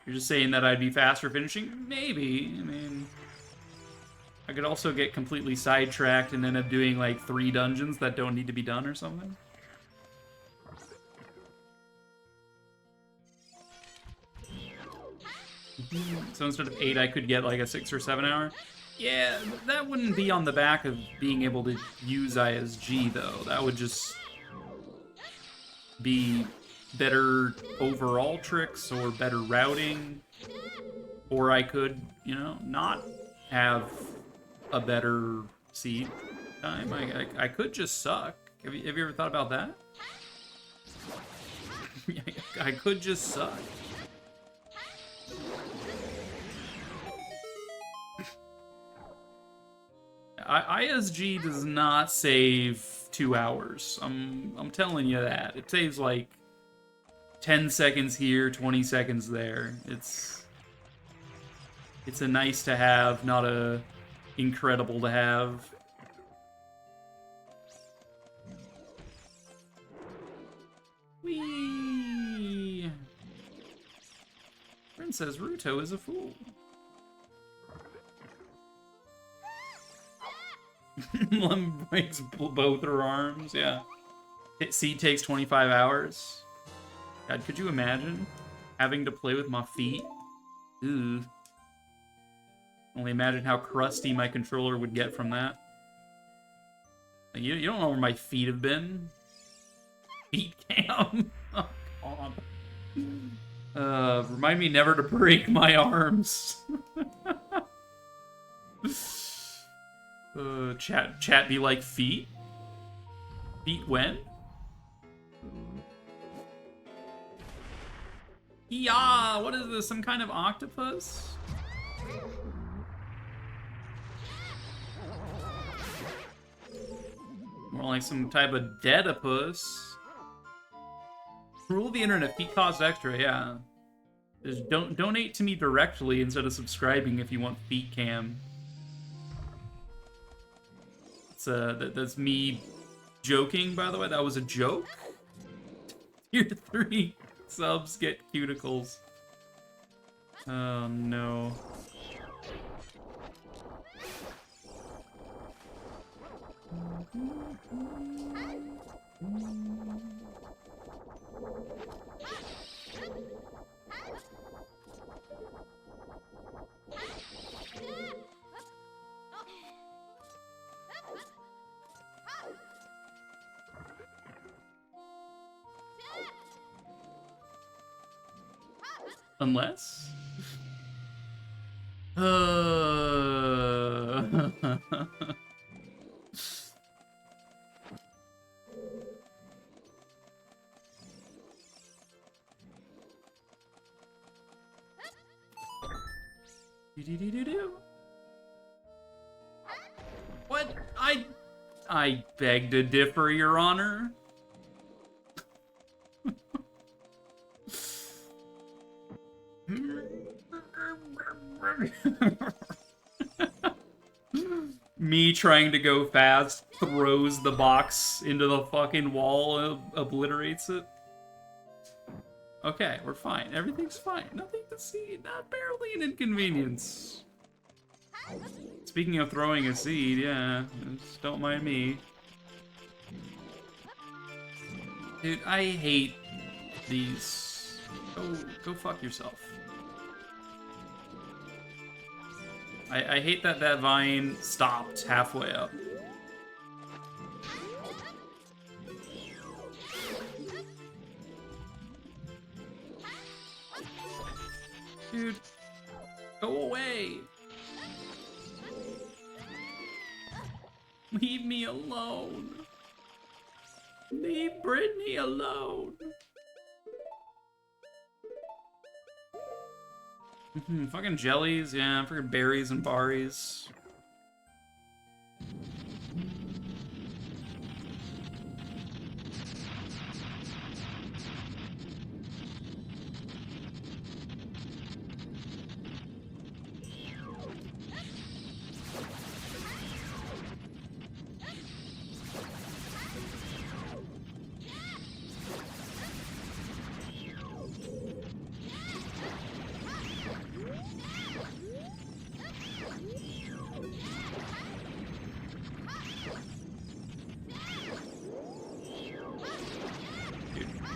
You're just saying that I'd be faster finishing? Maybe. I mean, I could also get completely sidetracked and end up doing like 3 dungeons that don't need to be done or something. So instead of 8, I could get like a 6 or 7 hour. Yeah, that wouldn't be on the back of being able to use ISG, though. That would just be better overall tricks or better routing. Or I could, you know, not have a better seed time. I could just suck. Have you ever thought about that? I could just suck. ISG does not save 2 hours. I'm telling you that. It saves like 10 seconds here, 20 seconds there. It's a nice to have, not a incredible to have. Whee! Princess Ruto is a fool. Lum breaks both her arms, yeah. Seed takes 25 hours. God, could you imagine having to play with my feet? Ooh. Only imagine how crusty my controller would get from that. Like, you don't know where my feet have been. Feet cam. Oh, God. Remind me never to break my arms. Chat be like, feet? Feet when? Yeah, what is this? Some kind of octopus? More like some type of deadipus. Rule of the internet, feet cost extra, yeah. Just donate to me directly instead of subscribing if you want feet cam. That's me joking, by the way. That was a joke. Tier 3 subs get cuticles. Oh no. Unless? What? I beg to differ, Your Honor. Me trying to go fast throws the box into the fucking wall, obliterates it. Okay, we're fine. Everything's fine. Nothing to see. Not barely an inconvenience. Speaking of throwing a seed, yeah, just don't mind me. Dude, I hate these. Go fuck yourself. I hate that that vine stopped halfway up. Dude, go away. Leave me alone. Leave Brittany alone. Fucking jellies, yeah, fucking berries and barries.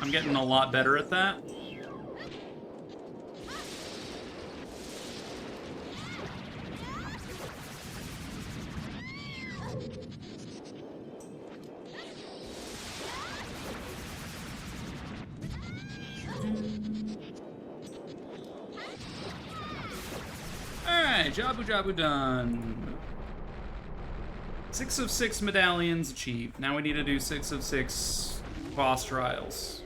I'm getting a lot better at that. Alright, Jabu done. 6 of 6 medallions achieved. Now we need to do 6 of 6 boss trials.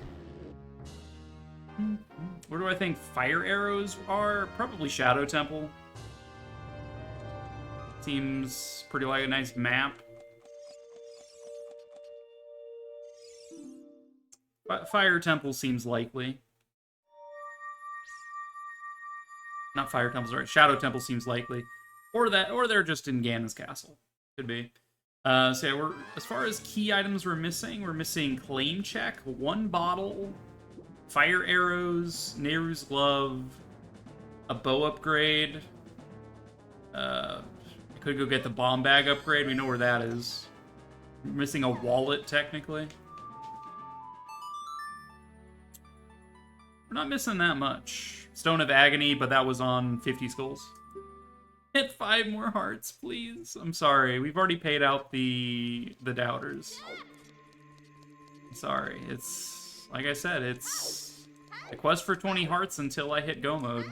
Where do I think fire arrows are? Probably Shadow Temple. Seems pretty like a nice map. Fire Temple seems likely. Not Fire Temple, sorry. Shadow Temple seems likely. Or they're just in Ganon's castle. Could be. So yeah, as far as key items we're missing Claim Check, 1 bottle, fire arrows, Nehru's glove, a bow upgrade. I could go get the bomb bag upgrade. We know where that is. We're missing a wallet, technically. We're not missing that much. Stone of Agony, but that was on 50 skulls. Hit 5 more hearts, please. I'm sorry. We've already paid out the doubters. I'm sorry. It's, like I said, it's a quest for 20 hearts until I hit go mode.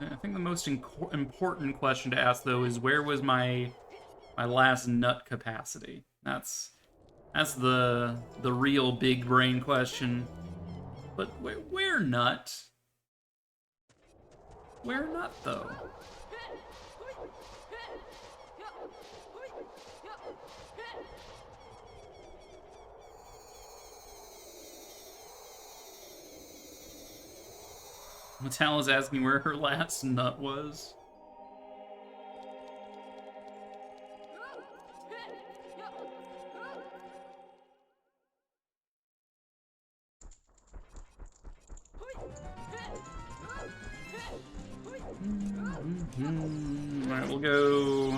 I think the most important question to ask, though, is where was my last nut capacity? That's the real big brain question. But where nut? Where nut, though? Metal is asking where her last nut was. Alright, we'll go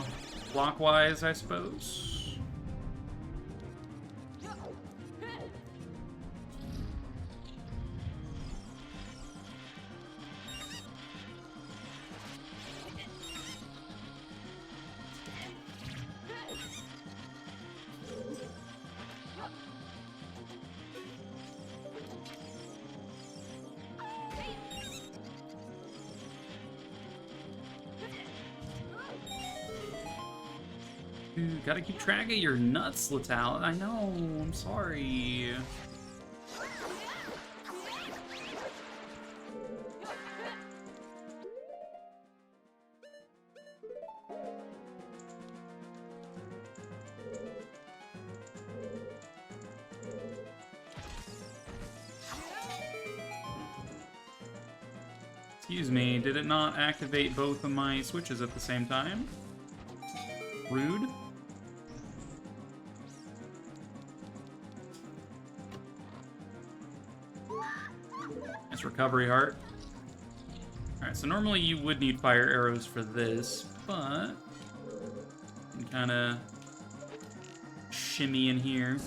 clockwise, I suppose. Dude, gotta keep track of your nuts, Latal. I know, I'm sorry. Excuse me, did it not activate both of my switches at the same time? Rude. Nice recovery heart. Alright, so normally you would need fire arrows for this, but you can kind of shimmy in here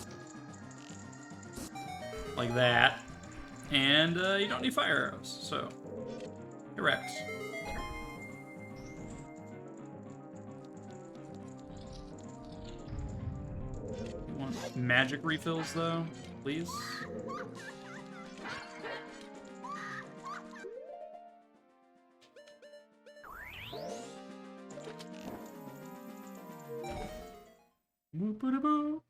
like that, and you don't need fire arrows, so correct. You want magic refills though, please? Boo-boo-boo.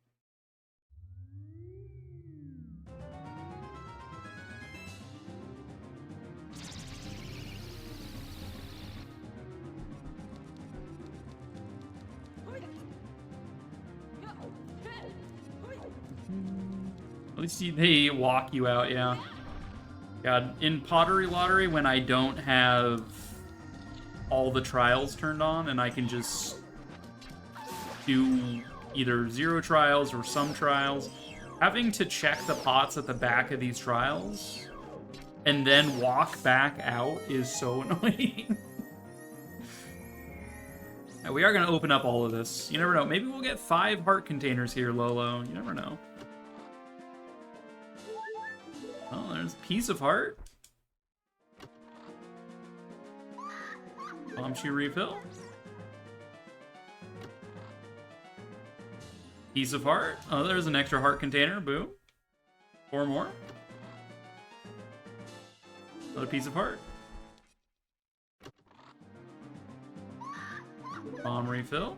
At least they walk you out, yeah. God, in Pottery Lottery, when I don't have all the trials turned on and I can just do either 0 trials or some trials, having to check the pots at the back of these trials and then walk back out is so annoying. Now, we are going to open up all of this. You never know. Maybe we'll get 5 heart containers here, Lolo. You never know. Oh, there's a piece of heart. Bomb shoe refill. Piece of heart. Oh, there's an extra heart container. Boom. 4 more. Another piece of heart. Bomb refill.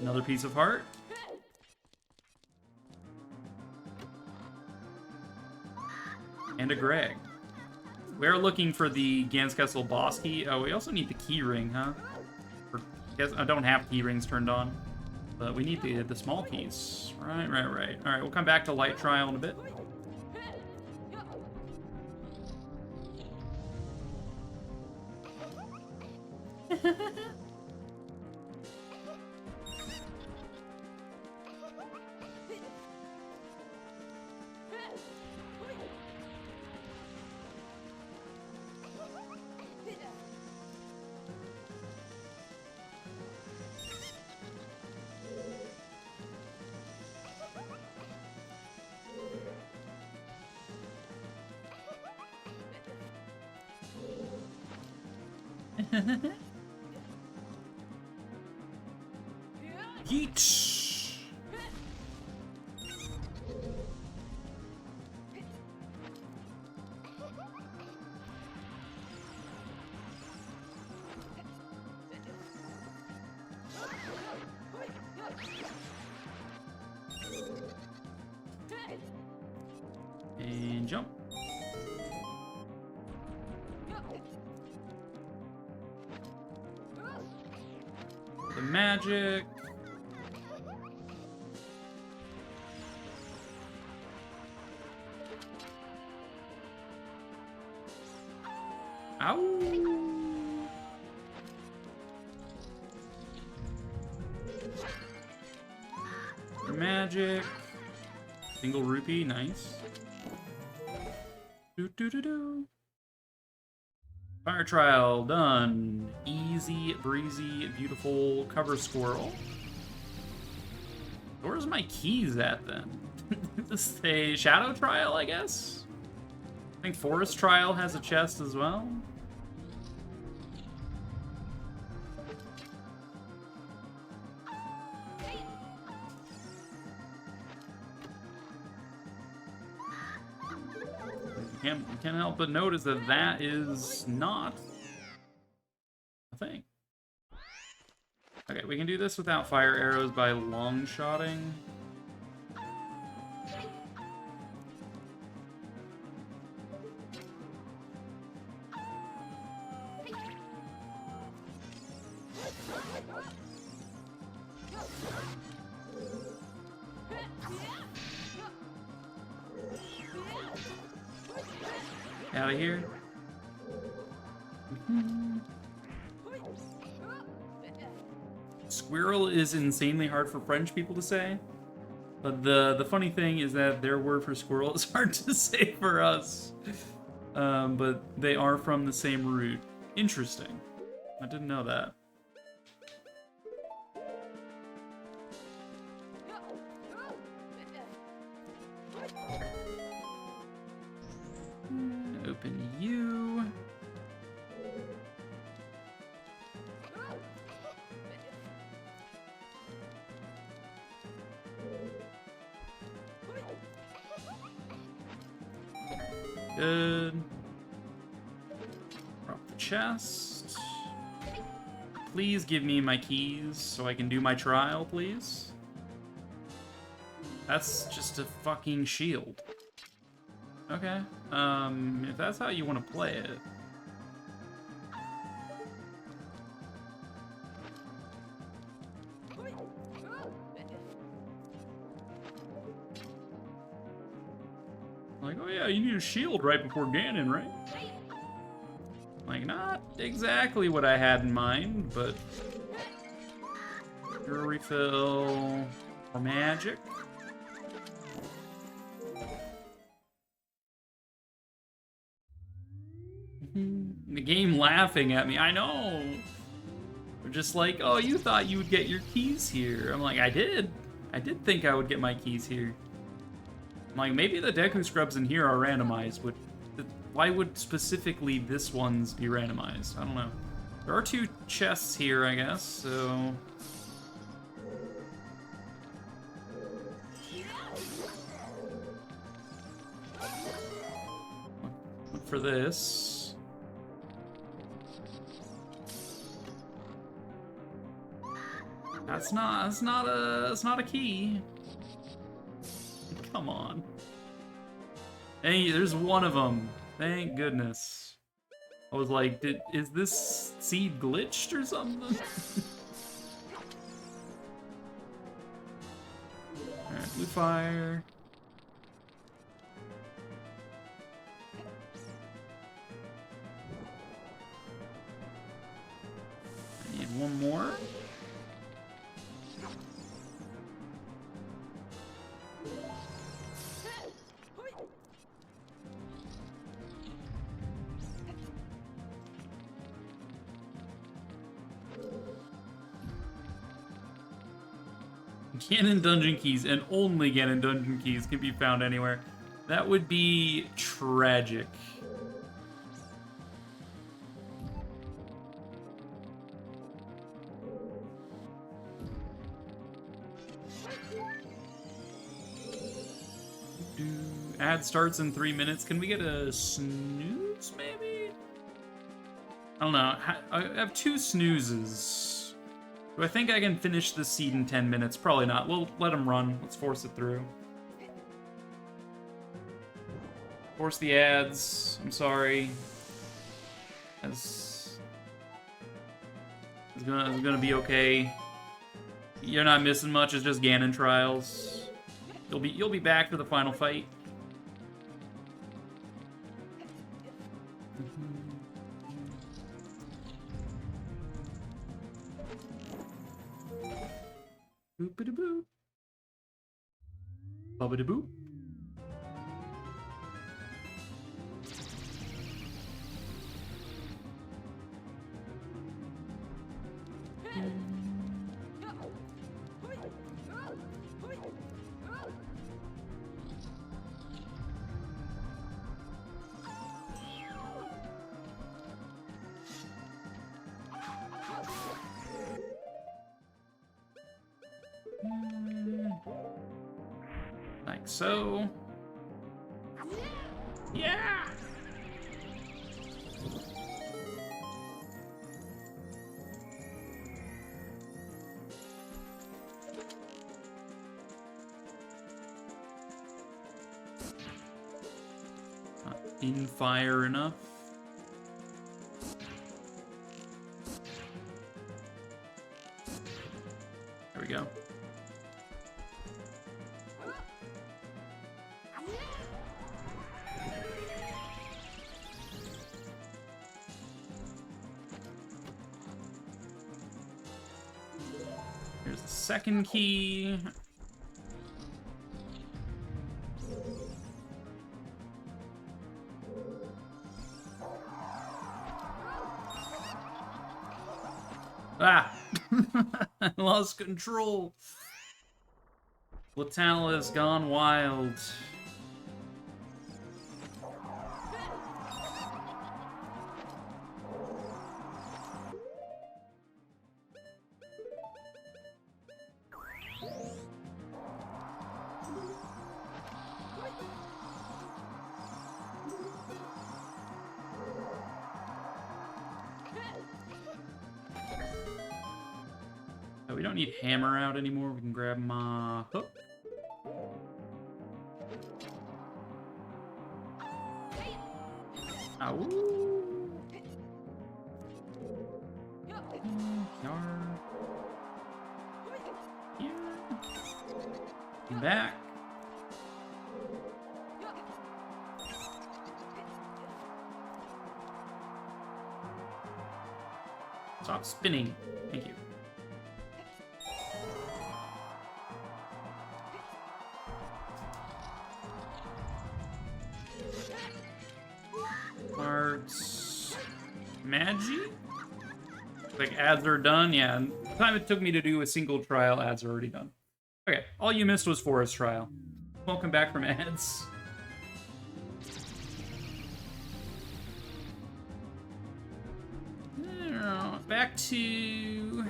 Another piece of heart. And a Greg. We're looking for the Ganskessel boss key. Oh, we also need the key ring, huh? I don't have key rings turned on, but we need the small keys. Right. All right, we'll come back to light trial in a bit. Yeet! And jump. The magic. Ow. The magic. Single rupee, nice. Do. Fire trial done. Easy, breezy, beautiful cover squirrel. Where's my keys at then? This is a shadow trial, I guess? I think forest trial has a chest as well. Can't help but notice that that is not a thing. Okay, we can do this without fire arrows by long-shotting. Out of here. Squirrel is insanely hard for French people to say, but the funny thing is that their word for squirrel is hard to say for us. But they are from the same root. Interesting. I didn't know that. Open you. Good. Drop the chest. Please give me my keys so I can do my trial, please. That's just a fucking shield. Okay. If that's how you want to play it. yeah, you need a shield right before Ganon, right? Like, not exactly what I had in mind, but... refill... more magic. The game laughing at me. I know. They're just like, oh, you thought you would get your keys here. I'm like, I did. I did think I would get my keys here. I'm like, maybe the Deku Scrubs in here are randomized, but why would specifically this one's be randomized? I don't know. There are 2 chests here, I guess, so... Look for this. That's not a key. Come on. Hey, there's one of them. Thank goodness. I was like, is this seed glitched or something? Alright, blue fire. I need one more. Ganon dungeon keys, and only Ganon dungeon keys, can be found anywhere. That would be tragic. Ad starts in 3 minutes. Can we get a snooze, maybe? I don't know. I have 2 snoozes. Do I think I can finish this seed in 10 minutes? Probably not. We'll let him run. Let's force it through. Force the ads. I'm sorry. It's gonna be okay. You're not missing much. It's just Ganon trials. You'll be back for the final fight. Boop-a-da-boop. Bubba-da-boop. Like so. Yeah! Not in fire enough. There we go. Here's the second key. Ah! I lost control. Latal has gone wild. We don't need hammer out anymore. We can grab my hook. Ow. Yar. Here. Come back. Stop spinning. Thank you. Arts. Magi? Like, ads are done? Yeah, the time it took me to do a single trial, ads are already done. Okay, all you missed was Forest Trial. Welcome back from ads. Back to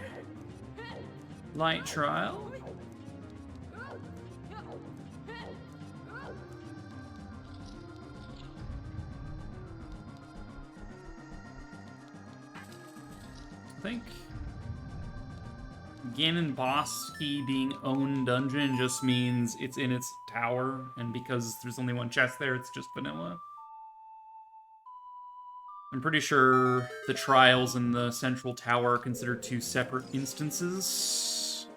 Light Trial. I think Ganon boss key being own dungeon just means it's in its tower, and because there's only one chest there, it's just vanilla. I'm pretty sure the trials and the central tower are considered two separate instances.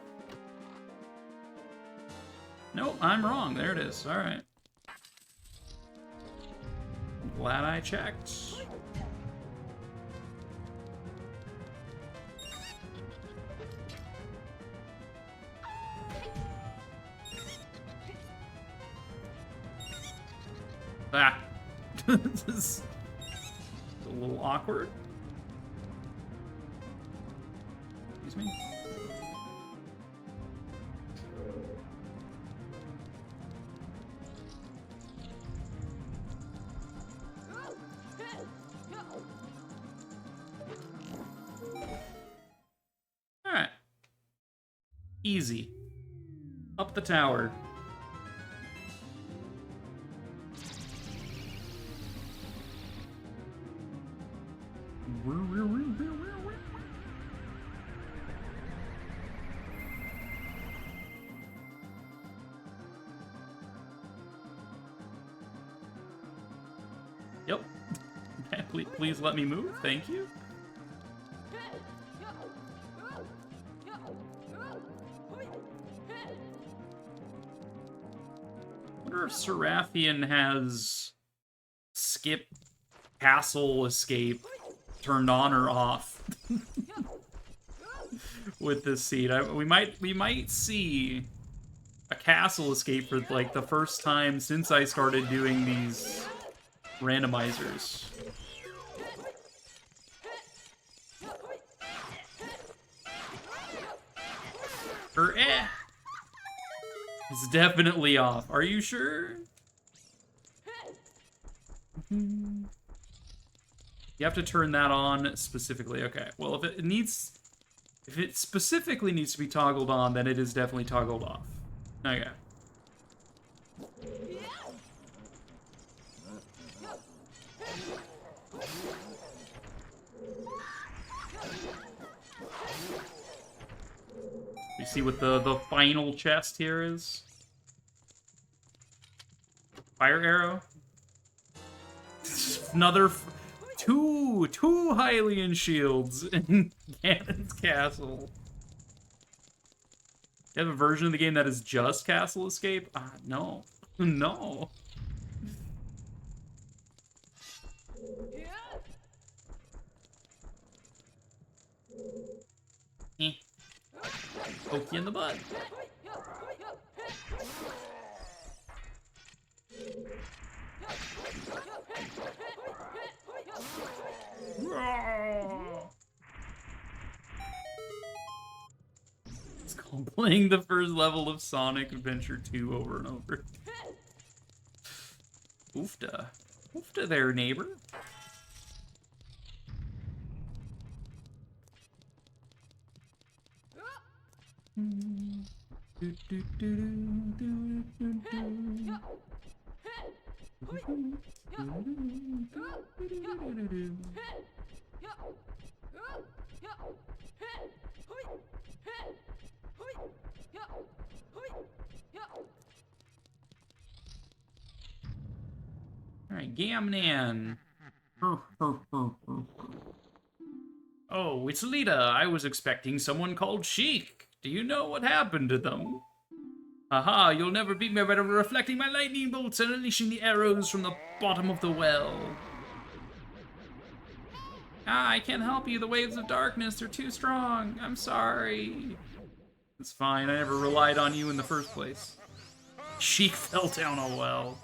Nope, I'm wrong. There it is. Alright. I'm glad I checked. Ah. This is a little awkward. Excuse me. Alright. Easy. Up the tower. Yep. Please let me move. Thank you. I wonder if Seraffian has skip castle escape turned on or off with this seed. We might see a castle escape for like the first time since I started doing these randomizers. Or it's definitely off. Are you sure? You have to turn that on specifically. Okay. Well, if it specifically needs to be toggled on, then it is definitely toggled off. Okay. You see what the final chest here is? Fire arrow. Another two Hylian shields in Ganon's castle. You have a version of the game that is just castle escape? No. No. Poke you in the butt. It's called playing the first level of Sonic Adventure 2 over and over. Oofta. Oofta there, neighbor. Alright, Gamnan. Oh, it's Lita. I was expecting someone called Sheik. Do you know what happened to them? Haha, you'll never beat me by reflecting my lightning bolts and unleashing the arrows from the bottom of the well. Ah, I can't help you. The waves of darkness are too strong. I'm sorry. It's fine. I never relied on you in the first place. Sheik fell down a well.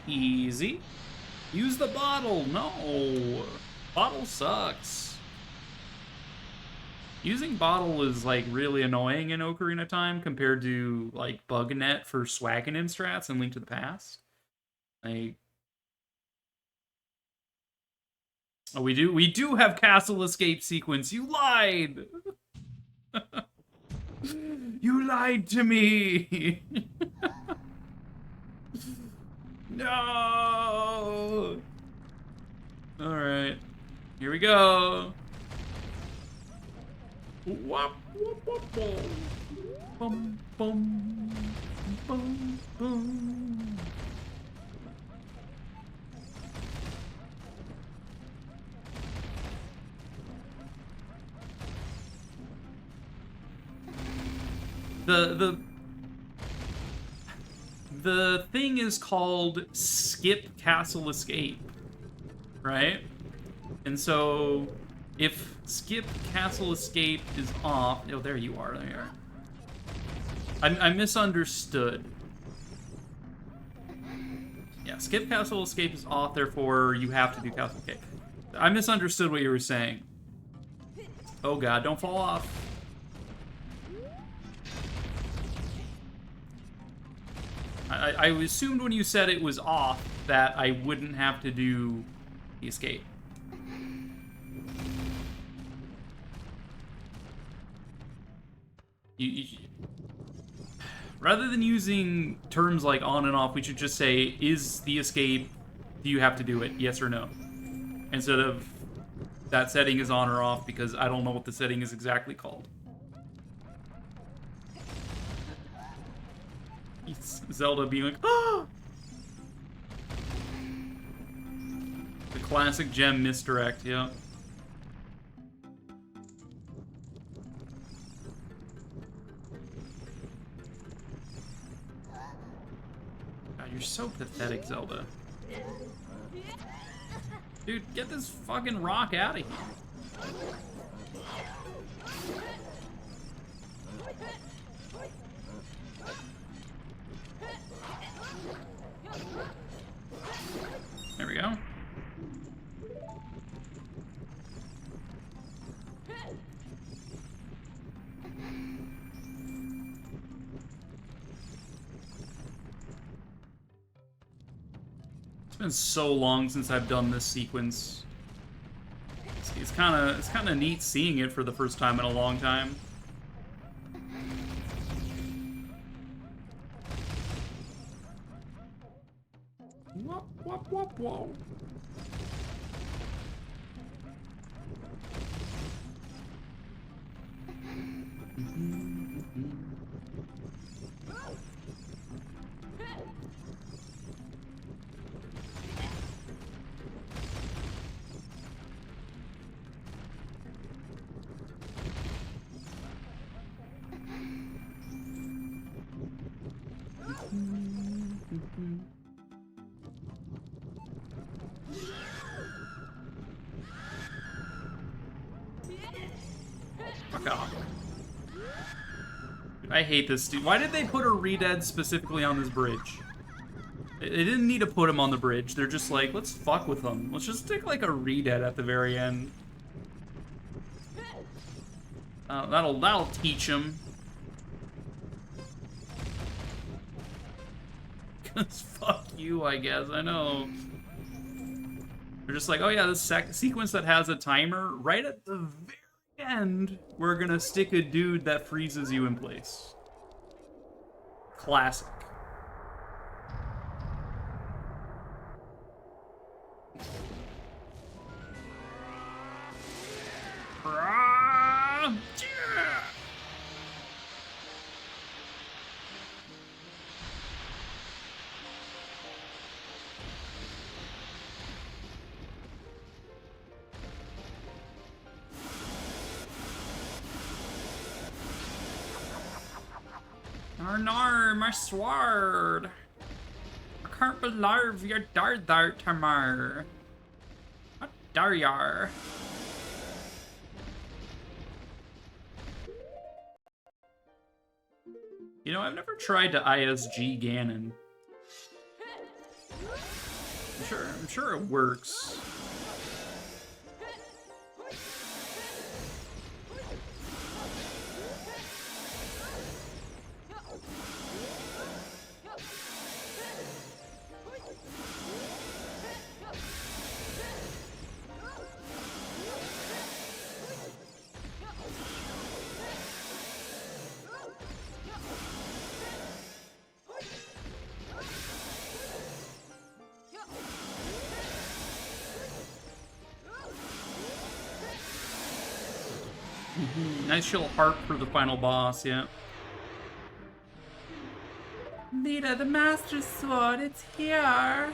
Easy. Use the bottle. No. Bottle sucks. Using bottle is like really annoying in Ocarina of Time compared to like Bug Net for Swaggin' in strats and Link to the Past. Like, oh, we do have castle escape sequence. You lied. You lied to me. No! Alright. Here we go. Wop, wop, wop, wop. Bum, bum, bum, bum. The thing is called Skip Castle Escape, right? And so if Skip Castle Escape is off, oh, there you are, there you are. I misunderstood. Yeah, Skip Castle Escape is off, therefore you have to do Castle Escape. I misunderstood what you were saying. Oh god, don't fall off. I assumed when you said it was off that I wouldn't have to do the escape. Rather than using terms like on and off, we should just say, is the escape, do you have to do it, yes or no? Instead of that setting is on or off, because I don't know what the setting is exactly called. Zelda being like, ah! The classic gem misdirect, yeah. God, you're so pathetic, Zelda. Dude, get this fucking rock out of here. There we go. It's been so long since I've done this sequence. It's kind of neat seeing it for the first time in a long time. Wop, wop, wop, whoa. Fuck off. I hate this dude. Why did they put a Redead specifically on this bridge? They didn't need to put him on the bridge. They're just like, let's fuck with them. Let's just stick like a Redead at the very end. That'll teach him. Cause fuck you, I guess. I know. They're just like, oh yeah, this sequence that has a timer, right at the very end, we're gonna stick a dude that freezes you in place. Classic. Nar, my sword. I can't believe you did that to me. How dare you? You know, I've never tried to ISG Ganon. I'm sure it works. Nice little harp for the final boss, yeah. Mira, the Master Sword, it's here.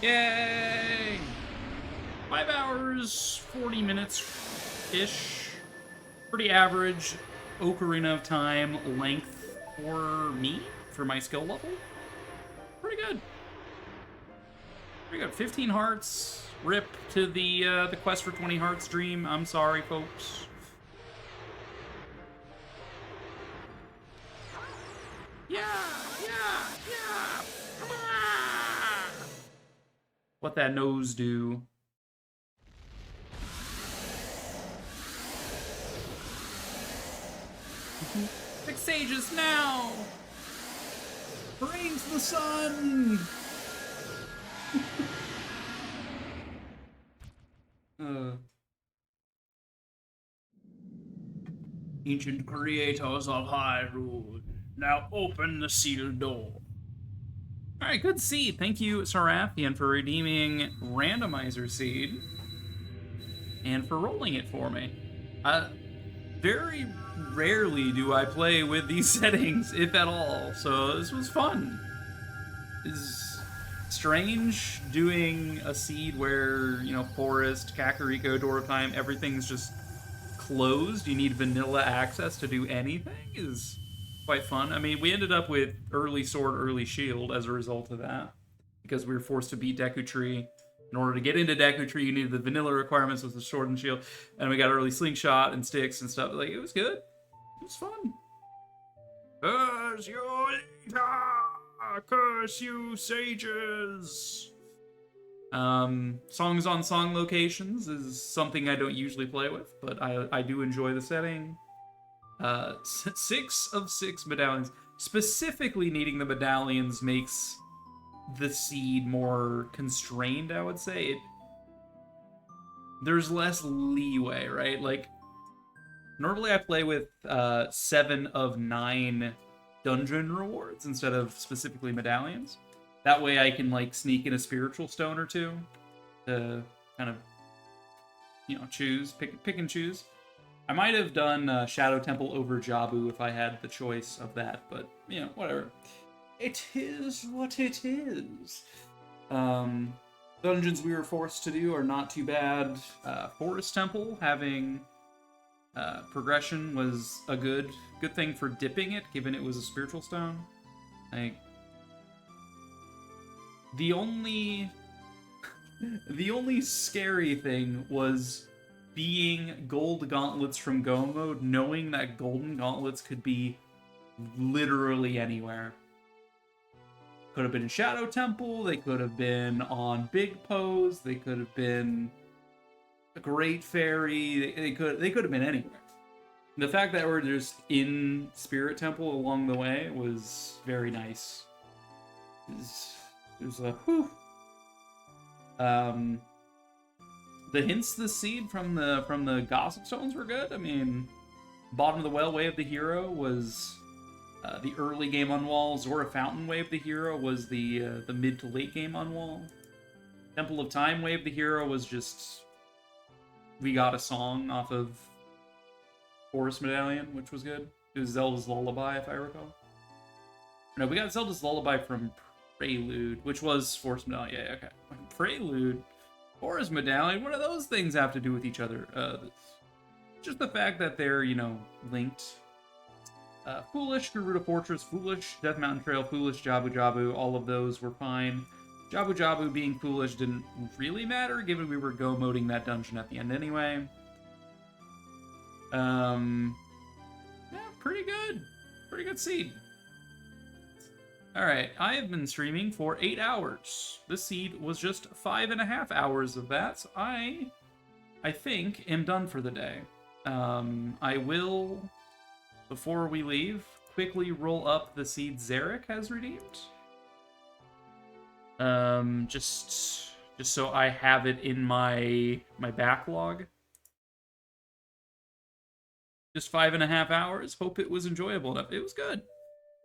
Yay! 5 hours, 40 minutes-ish. Pretty average Ocarina of Time length for me, for my skill level. Pretty good. Pretty good. 15 hearts. Rip to the quest for 20 hearts dream. I'm sorry, folks. Yeah! Come on! What that nose do? Six sages now! Praise the sun! Ancient creators of Hyrule, now open the sealed door. Alright, good seed. Thank you, Seraffian, for redeeming Randomizer Seed. And for rolling it for me. Very rarely do I play with these settings, if at all, so this was fun. It's strange doing a seed where, you know, Forest, Kakariko, Door of Time, everything's just closed. You need vanilla access to do anything is quite fun. I mean, we ended up with early sword, early shield as a result of that, because we were forced to beat Deku Tree. In order to get into Deku Tree, you needed the vanilla requirements with the sword and shield, and we got early slingshot and sticks and stuff. Like, it was good. It was fun. Curse you later! Curse you sages! Songs on song locations is something I don't usually play with, but I do enjoy the setting. 6 of 6 medallions. Specifically needing the medallions makes the seed more constrained, I would say. There's less leeway, right? Like, normally I play with 7 of 9 dungeon rewards instead of specifically medallions. That way I can, like, sneak in a spiritual stone or two to kind of choose, pick and choose. I might have done Shadow Temple over Jabu if I had the choice of that, but whatever. It is what it is. Dungeons we were forced to do are not too bad. Forest Temple having progression was a good thing for dipping it, given it was a spiritual stone. Like the only scary thing was being gold gauntlets from Go mode, knowing that golden gauntlets could be literally anywhere. Could have been in Shadow Temple, they could have been on Big Pose, they could have been a Great Fairy, they could have been anywhere. The fact that we're just in Spirit Temple along the way was very nice. It was a whew. The hints this seed from the Gossip Stones were good. I mean, Bottom of the Well, Way of the Hero was the early game on wall. Zora Fountain, Way of the Hero was the mid to late game on wall. Temple of Time, Way of the Hero was just we got a song off of Forest Medallion, which was good. It was Zelda's Lullaby, if I recall. No, we got Zelda's Lullaby from Prelude, which was Forest Medallion. Yeah, okay. Prelude, Forest Medallion. What do those things have to do with each other? Just the fact that they're linked. Foolish, Gerudo Fortress, Foolish, Death Mountain Trail, Foolish, Jabu Jabu, all of those were fine. Jabu Jabu being foolish didn't really matter, given we were go-moding that dungeon at the end anyway. Yeah, pretty good. Pretty good seed. Alright, I have been streaming for 8 hours. This seed was just 5.5 hours of that, so I think am done for the day. I will, before we leave, quickly roll up the seed Zarek has redeemed. Just so I have it in my backlog. Just 5.5 hours. Hope it was enjoyable enough. It was good.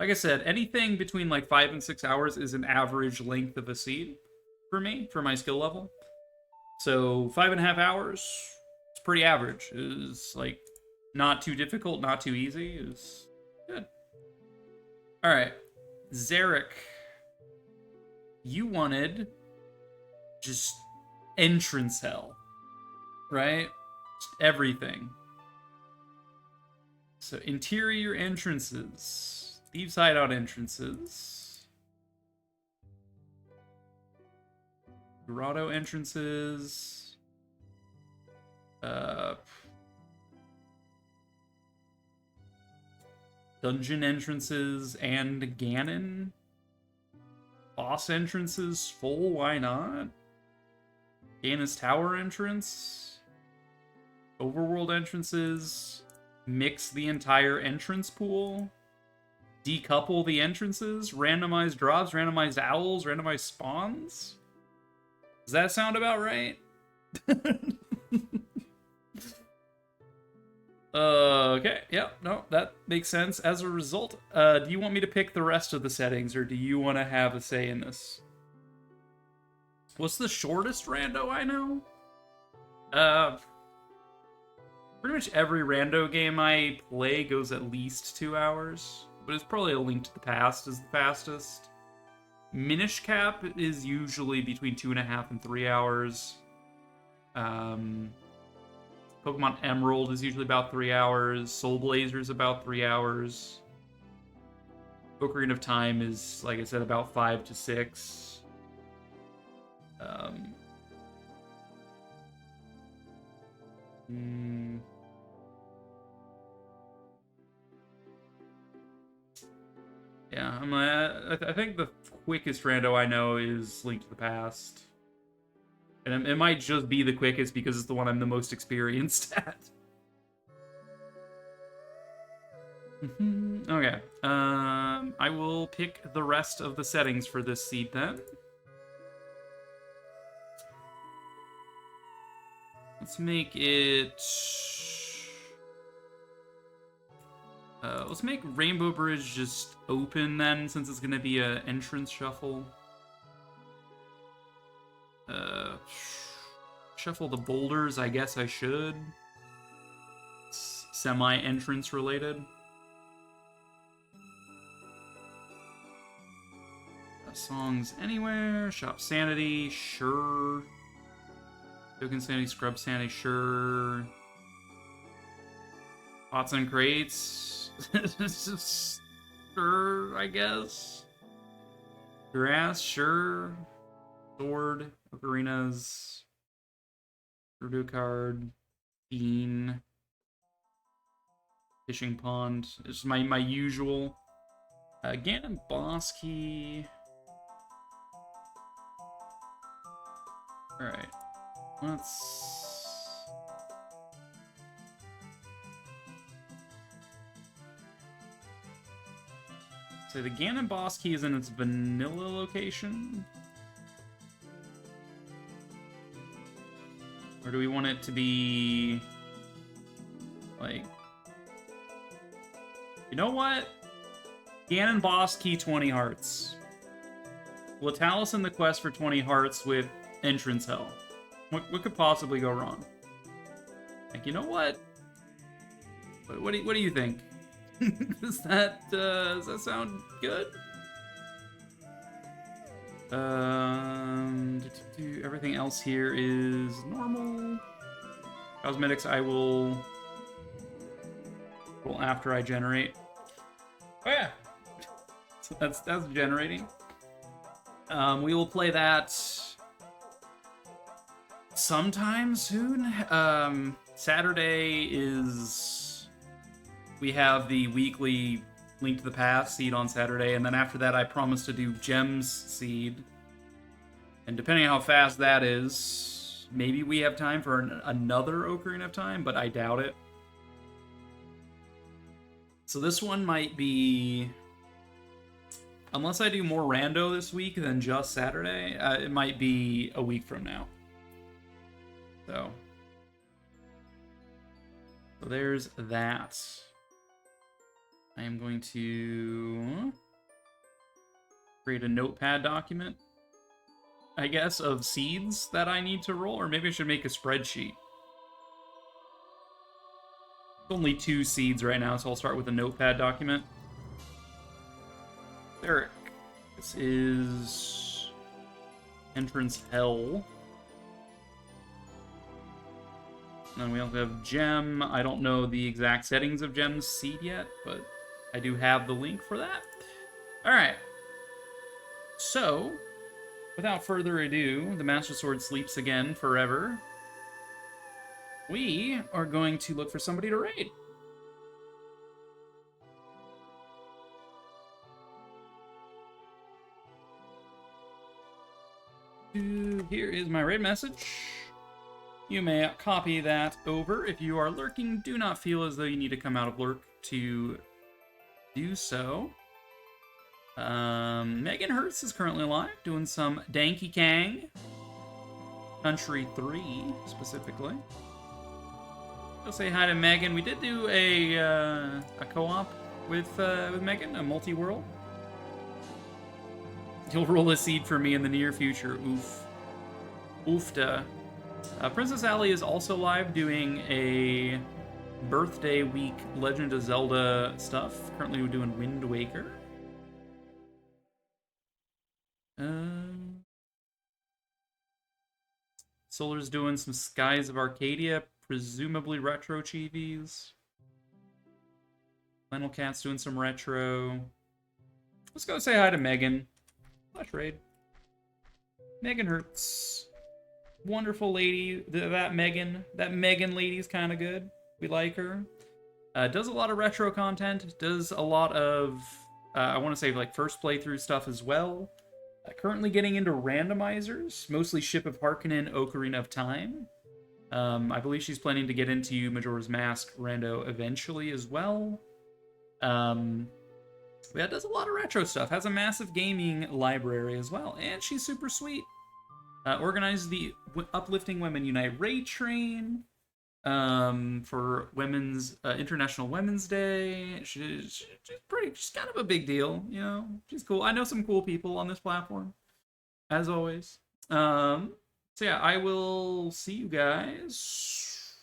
Like I said, anything between like 5 and 6 hours is an average length of a seed for me, for my skill level. So 5.5 hours, it's pretty average. It was like not too difficult, not too easy. It was good. All right, Zarek, you wanted just entrance hell, right? Just everything. So interior entrances, Thieves' Hideout entrances, Grotto entrances, dungeon entrances and Ganon, boss entrances full, why not? Ganon's Tower entrance, overworld entrances, mix the entire entrance pool, decouple the entrances, randomized drops, randomized owls, randomized spawns. Does that sound about right? Okay, yeah, no, that makes sense. As a result, do you want me to pick the rest of the settings, or do you want to have a say in this? What's the shortest rando I know? Pretty much every rando game I play goes at least 2 hours, but it's probably A Link to the Past is the fastest. Minish Cap is usually between 2.5 and 3 hours. Pokemon Emerald is usually about 3 hours. Soul Blazer is about 3 hours. Ocarina of Time is, like I said, about 5 to 6. Yeah, I think the quickest rando I know is Link to the Past. And it might just be the quickest because it's the one I'm the most experienced at. Okay. I will pick the rest of the settings for this seed then. Let's make it... let's make Rainbow Bridge just open then, since it's going to be an entrance shuffle. Shuffle the boulders, I guess I should. It's semi-entrance related. Songs anywhere. Shop sanity, sure. Token sanity, scrub sanity, sure. Pots and crates. Sure, I guess. Grass, sure. Sword, ocarinas. Voodoo card. Bean. Fishing pond. It's my usual. Ganon boss key. Alright. Let's... So the Ganon boss key is in its vanilla location. Or do we want it to be... like... You know what? Ganon boss key 20 hearts. Latalis in the quest for 20 hearts with entrance hell. What could possibly go wrong? Like, you know what? What do you think? does that sound good? Everything else here is normal. Cosmetics I will after I generate. Oh yeah. So that's generating. We will play that sometime soon. Saturday is... we have the weekly Link to the Past seed on Saturday, and then after that I promise to do Gems seed. And depending on how fast that is, maybe we have time for another Ocarina of Time, but I doubt it. So this one might be... unless I do more Rando this week than just Saturday, it might be a week from now. So there's that. I am going to create a notepad document, I guess, of seeds that I need to roll, or maybe I should make a spreadsheet. Only 2 seeds right now, so I'll start with a notepad document. Eric, this is entrance hell. And then we also have gem. I don't know the exact settings of gem's seed yet, but I do have the link for that. All right. So, without further ado, the Master Sword sleeps again forever. We are going to look for somebody to raid. Here is my raid message. You may copy that over. If you are lurking, do not feel as though you need to come out of lurk to do so. Megan Hertz is currently live, doing some Danky Kang. Country 3, specifically. Go say hi to Megan. We did do a co-op with Megan, a multi-world. You'll roll a seed for me in the near future. Oof. Oofta. Princess Allie is also live doing a birthday week Legend of Zelda stuff. Currently we're doing Wind Waker. Solar's doing some Skies of Arcadia, presumably retro chivis. Flannel Cat's doing some retro. Let's go say hi to Megan. Flash raid. Megan Hertz. Wonderful lady. That Megan lady's kind of good. We like her. Does a lot of retro content. Does a lot of, I want to say, like, first playthrough stuff as well. Currently getting into randomizers. Mostly Ship of Harkonnen, Ocarina of Time. I believe she's planning to get into Majora's Mask Rando eventually as well. Yeah, does a lot of retro stuff. Has a massive gaming library as well. And she's super sweet. Organizes the Uplifting Women Unite raid train for Women's International Women's Day. She's kind of a big deal, you know. She's cool. I know some cool people on this platform, as always. So So yeah, I will see you guys.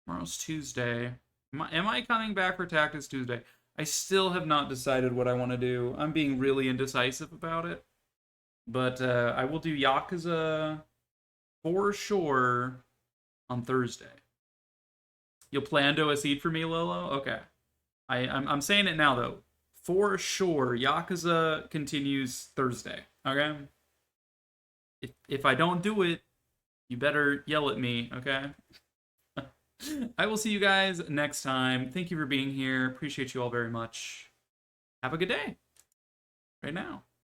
Tomorrow's Tuesday. Am I coming back for Tactics Tuesday? I still have not decided what I want to do. I'm being really indecisive about it. But I will do Yakuza for sure on Thursday. You'll plan to a seat for me, Lolo? Okay. I'm saying it now though. For sure, Yakuza continues Thursday. Okay? If I don't do it, you better yell at me, okay? I will see you guys next time. Thank you for being here. Appreciate you all very much. Have a good day. Right now.